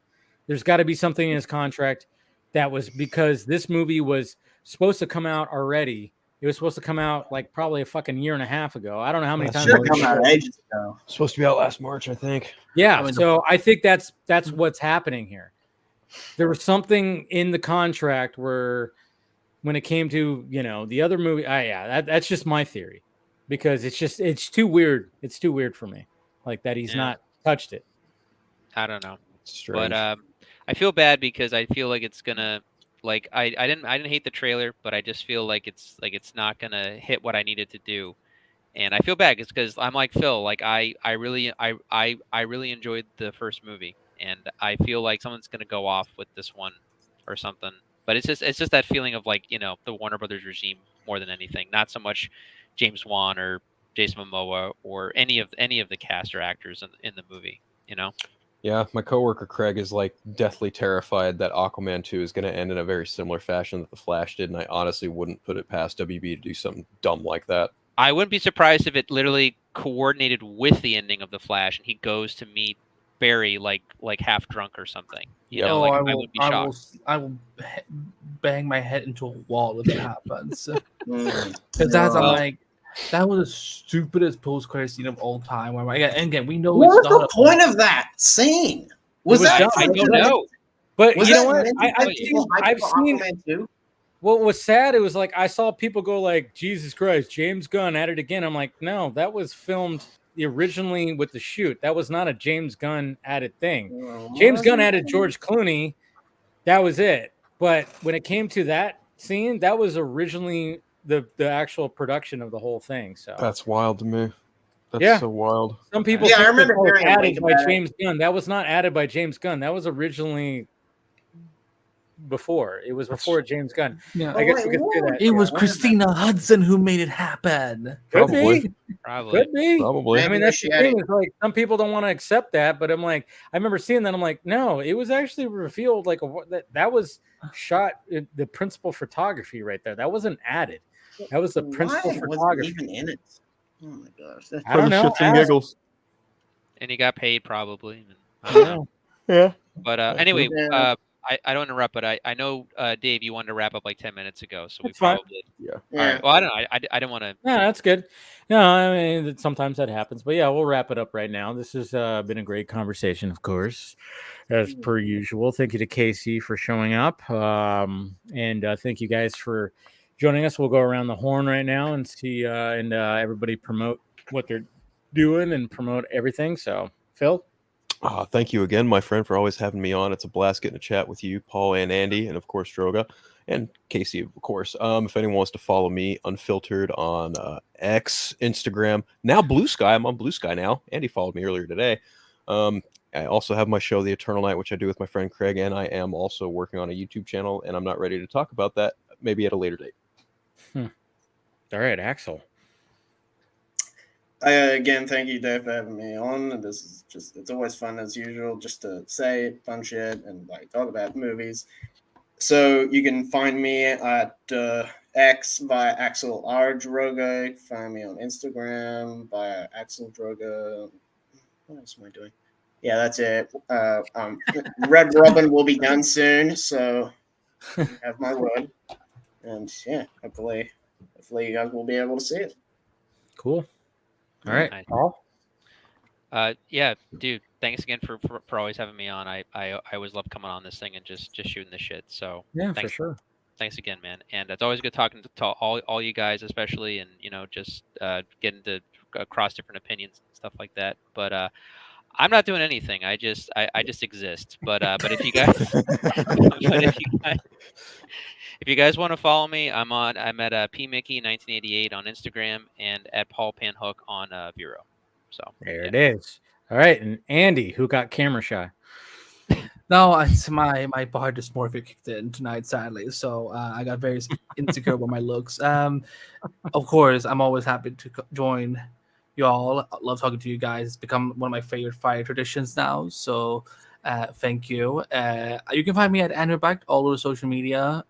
Speaker 2: There's got to be something in his contract that was because this movie was supposed to come out already. It was supposed to come out like probably a fucking year and a half ago. I don't know how many times.
Speaker 4: Should have come out ages ago.
Speaker 3: Supposed to be out last March, I think.
Speaker 2: Yeah, so I think that's what's happening here. There was something in the contract where, when it came to the other movie, that's just my theory, because it's too weird. It's too weird for me, like that he's not touched it.
Speaker 7: I don't know, but I feel bad because I feel like it's gonna I didn't hate the trailer, but I just feel like it's not gonna hit what I needed to do, and I feel bad because I'm like Phil, like I really enjoyed the first movie, and I feel like someone's gonna go off with this one or something. But it's just that feeling of the Warner Brothers regime more than anything, not so much James Wan or Jason Momoa or any of the cast or actors in the movie.
Speaker 3: Yeah, my coworker Craig is deathly terrified that Aquaman 2 is going to end in a very similar fashion that The Flash did, and I honestly wouldn't put it past WB to do something dumb like that.
Speaker 7: I wouldn't be surprised if it literally coordinated with the ending of The Flash, and he goes to meet Barry like half drunk or something. I would be shocked.
Speaker 5: I will bang my head into a wall if that happens. Because I'm like, that was the stupidest post-credit scene of all time. And again, we know
Speaker 4: what was the point of that scene? Was that?
Speaker 7: I don't know.
Speaker 2: But you know what? I've seen. What was sad? It was like I saw people go like, "Jesus Christ, James Gunn at it again." I'm like, no, that was filmed originally with the shoot. That was not a James Gunn added thing. James Gunn added George Clooney. That was it. But when it came to that scene, that was originally the actual production of the whole thing. So
Speaker 3: that's wild to me. That's so wild.
Speaker 2: Some people think I remember that was added by James Gunn. That was not added by James Gunn. That was originally before. It was before James Gunn.
Speaker 5: Yeah,
Speaker 2: I guess you could say that.
Speaker 5: It was Christina Hudson who made it happen.
Speaker 2: Probably.
Speaker 7: Could
Speaker 2: be.
Speaker 3: Probably.
Speaker 2: I mean, that's the thing. It's like some people don't want to accept that, but I'm like, I remember seeing that. I'm like, no, it was actually revealed like that was shot in the principal photography right there. That wasn't added. That was the principal photography.
Speaker 4: Even in it. Oh my gosh!
Speaker 2: I don't know.
Speaker 3: Shits and giggles.
Speaker 7: And he got paid probably. I don't know.
Speaker 3: Yeah.
Speaker 7: But anyway, I don't interrupt, but I know Dave, you wanted to wrap up like 10 minutes ago, so
Speaker 2: that's
Speaker 7: we probably
Speaker 3: yeah.
Speaker 7: All right. Well, I don't know. I didn't want to.
Speaker 2: Yeah, that's good. No, I mean sometimes that happens, but yeah, we'll wrap it up right now. This has been a great conversation, of course, as per usual. Thank you to Casey for showing up, and thank you guys for joining us. We'll go around the horn right now and see and everybody promote what they're doing and promote everything. So, Phil.
Speaker 3: Thank you again, my friend, for always having me on. It's a blast getting to chat with you, Paul and Andy, and of course Droga and Casey, of course. If anyone wants to follow me unfiltered on X, Instagram, now Blue Sky. I'm on Blue Sky now. Andy followed me earlier today. I also have my show, The Eternal Night, which I do with my friend Craig, and I am also working on a YouTube channel, and I'm not ready to talk about that. Maybe at a later date.
Speaker 2: All right, Axel.
Speaker 4: Again, thank you, Dave, for having me on. This is it's always fun as usual, just to say fun shit and like talk about movies. So you can find me at X by Axel R. Droga. Find me on Instagram by Axel Droga. What else am I doing? Yeah, that's it. Red Robin will be done soon, so have my word. And yeah, hopefully you guys will be able to see it.
Speaker 2: Cool. All right, Paul.
Speaker 7: Yeah, dude. Thanks again for always having me on. I always love coming on this thing and just shooting the shit. So
Speaker 2: yeah,
Speaker 7: thanks,
Speaker 2: for sure.
Speaker 7: Thanks again, man. And it's always good talking to all you guys, especially, and just getting to across different opinions and stuff like that. But I'm not doing anything. I just exist. But if you guys, if you guys want to follow me, I'm at PMickey1988 on Instagram and at Paul Panhook on Vero. So
Speaker 2: there it is. All right, and Andy, who got camera shy?
Speaker 5: No, it's my body dysmorphia kicked in tonight, sadly. So I got very insecure about my looks. Of course, I'm always happy to join y'all. I love talking to you guys. It's become one of my favorite fire traditions now. So thank you. You can find me at Anwerback all over social media.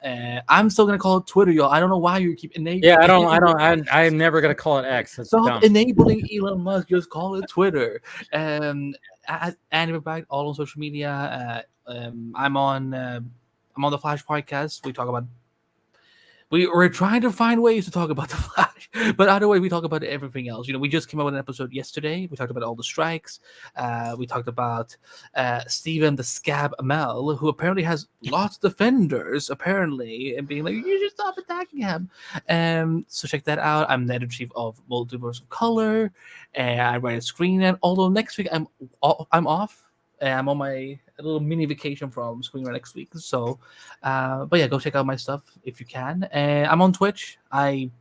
Speaker 5: I'm still gonna call it Twitter, y'all. I don't know why you keep enabling.
Speaker 2: Yeah, I'm never gonna call it X. That's
Speaker 5: Stop
Speaker 2: dumb.
Speaker 5: enabling Elon Musk. Just call it Twitter. At Anwerback all on social media. I'm on the Flash podcast. We talk about. We're trying to find ways to talk about the Flash, but either way, we talk about everything else. We just came out with an episode yesterday. We talked about all the strikes. We talked about Steven the Scab Amell, who apparently has lots of defenders, apparently, and being like, you should stop attacking him. So check that out. I'm the editor-in-chief of Multiverse of Color. I write a screener. Although next week I'm off. I'm on my little mini vacation from Screener next week. So, but yeah, go check out my stuff if you can. I'm on Twitch. I'm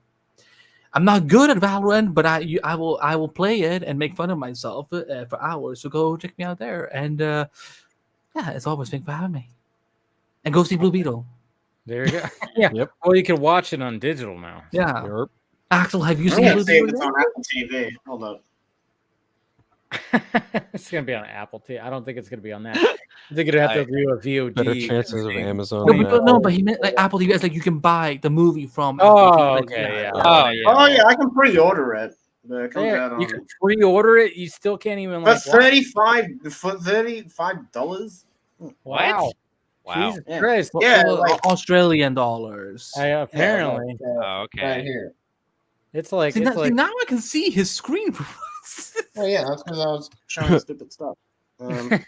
Speaker 5: not good at Valorant, but I will play it and make fun of myself for hours. So go check me out there. And yeah, as always, thanks for having me. And go see Blue Beetle.
Speaker 2: There you go. Yeah. Yep. Well, you can watch it on digital now.
Speaker 5: Yeah.
Speaker 2: Yep.
Speaker 5: Axel, have you seen Blue Beetle?
Speaker 4: It's on Apple TV. Hold up.
Speaker 2: It's gonna be on Apple TV. I don't think it's gonna be on that. I think it'd have to do a VOD.
Speaker 3: Better chances of Amazon.
Speaker 5: But he meant like Apple TV. It's like you can buy the movie from.
Speaker 2: Oh, okay, yeah.
Speaker 4: Oh, yeah. I can pre-order it. It comes out on...
Speaker 2: You can pre-order it. You still can't even
Speaker 4: for $35.
Speaker 2: Wow.
Speaker 7: Wow.
Speaker 2: Jesus Christ.
Speaker 5: Yeah, like Australian dollars.
Speaker 2: Apparently.
Speaker 7: Okay.
Speaker 4: Right here.
Speaker 2: It's like,
Speaker 5: see, now I can see his screen.
Speaker 4: Well, yeah, that's because I was showing stupid stuff. What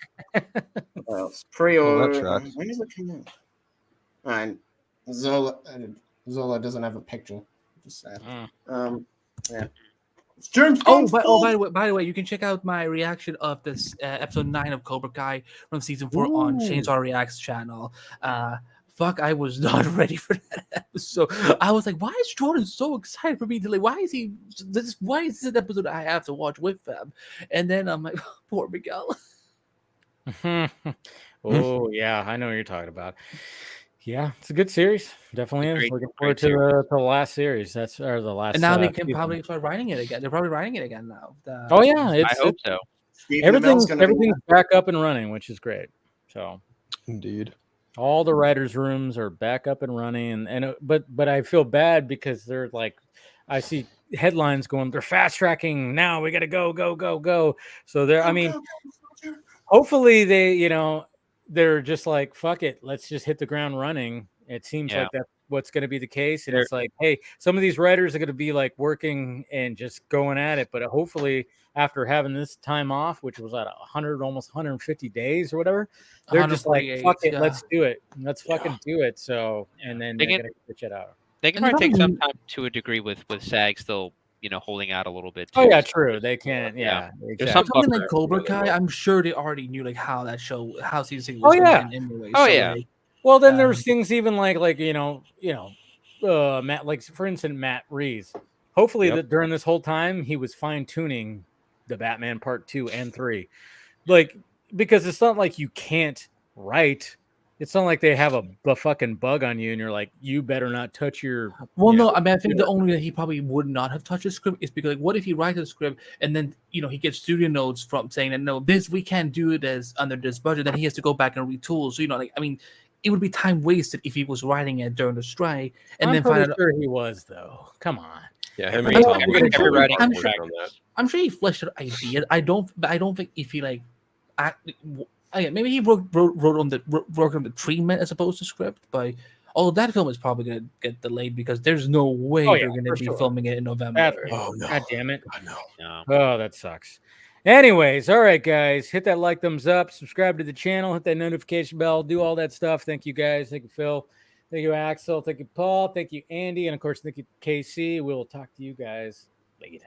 Speaker 4: else? Pre-order. When does it come out? All right. Zola doesn't have a picture. Just sad. Yeah.
Speaker 5: James by the way, you can check out my reaction of this episode 9 of Cobra Kai from season 4 on Chainsaw Reacts channel. fuck, I was not ready for that episode. I was like, why is Jordan so excited for me to like? Why is this an episode I have to watch with them? And then I'm like, poor Miguel.
Speaker 2: Oh yeah, I know what you're talking about. Yeah, it's a good series. Definitely is. Looking forward to the last series. That's the last.
Speaker 5: And now they can probably start writing it again. They're probably writing it again now.
Speaker 2: Oh yeah,
Speaker 7: I hope so.
Speaker 2: Everything's back up and running, which is great. So,
Speaker 3: indeed,
Speaker 2: all the writers' rooms are back up and running, but I feel bad because they're like, I see headlines going, they're fast tracking now. We got to go. So they're, I mean, hopefully they're just like, fuck it, let's just hit the ground running. It seems like that's what's going to be the case. And it's like, hey, some of these writers are going to be like working and just going at it. But hopefully after having this time off, which was at 100, almost 150 days or whatever, they're just like, fuck it, let's do it. Let's fucking do it. So, and then they're going to switch it out.
Speaker 7: They can probably take some time to a degree with SAG still, holding out a little bit.
Speaker 2: Too. Oh yeah, true. They can. Yeah.
Speaker 5: Exactly. There's something like Cobra Kai. I'm sure they already knew like how season 6
Speaker 2: was going
Speaker 5: anyway.
Speaker 2: Oh so, yeah. Like, well, then there's things even like Matt, like for instance, Matt Reeves. Hopefully that during this whole time he was fine tuning the Batman Part 2 and 3, like because it's not like you can't write. It's not like they have a fucking bug on you and you're like, you better not touch your.
Speaker 5: Well, no, I mean, I think the only that he probably would not have touched the script is because, like, what if he writes a script and then, he gets studio notes from saying that, no, we can't do it as under this budget, then he has to go back and retool. So, it would be time wasted if he was writing it during the strike and then find out.
Speaker 2: Sure he was, though. Come on.
Speaker 3: Yeah, him and Tom
Speaker 7: every writing
Speaker 5: I'm sure he fleshed out ideas. I don't think if he maybe he wrote on the treatment as opposed to script, but that film is probably gonna get delayed because there's no way they're gonna be filming it in November.
Speaker 2: Oh no! God damn it!
Speaker 3: I know.
Speaker 7: No.
Speaker 2: Oh, that sucks. Anyways, all right, guys, hit that like, thumbs up, subscribe to the channel, hit that notification bell, do all that stuff. Thank you, guys. Thank you, Phil. Thank you, Axel. Thank you, Paul. Thank you, Andy, and of course, thank you, KC. We'll talk to you guys later.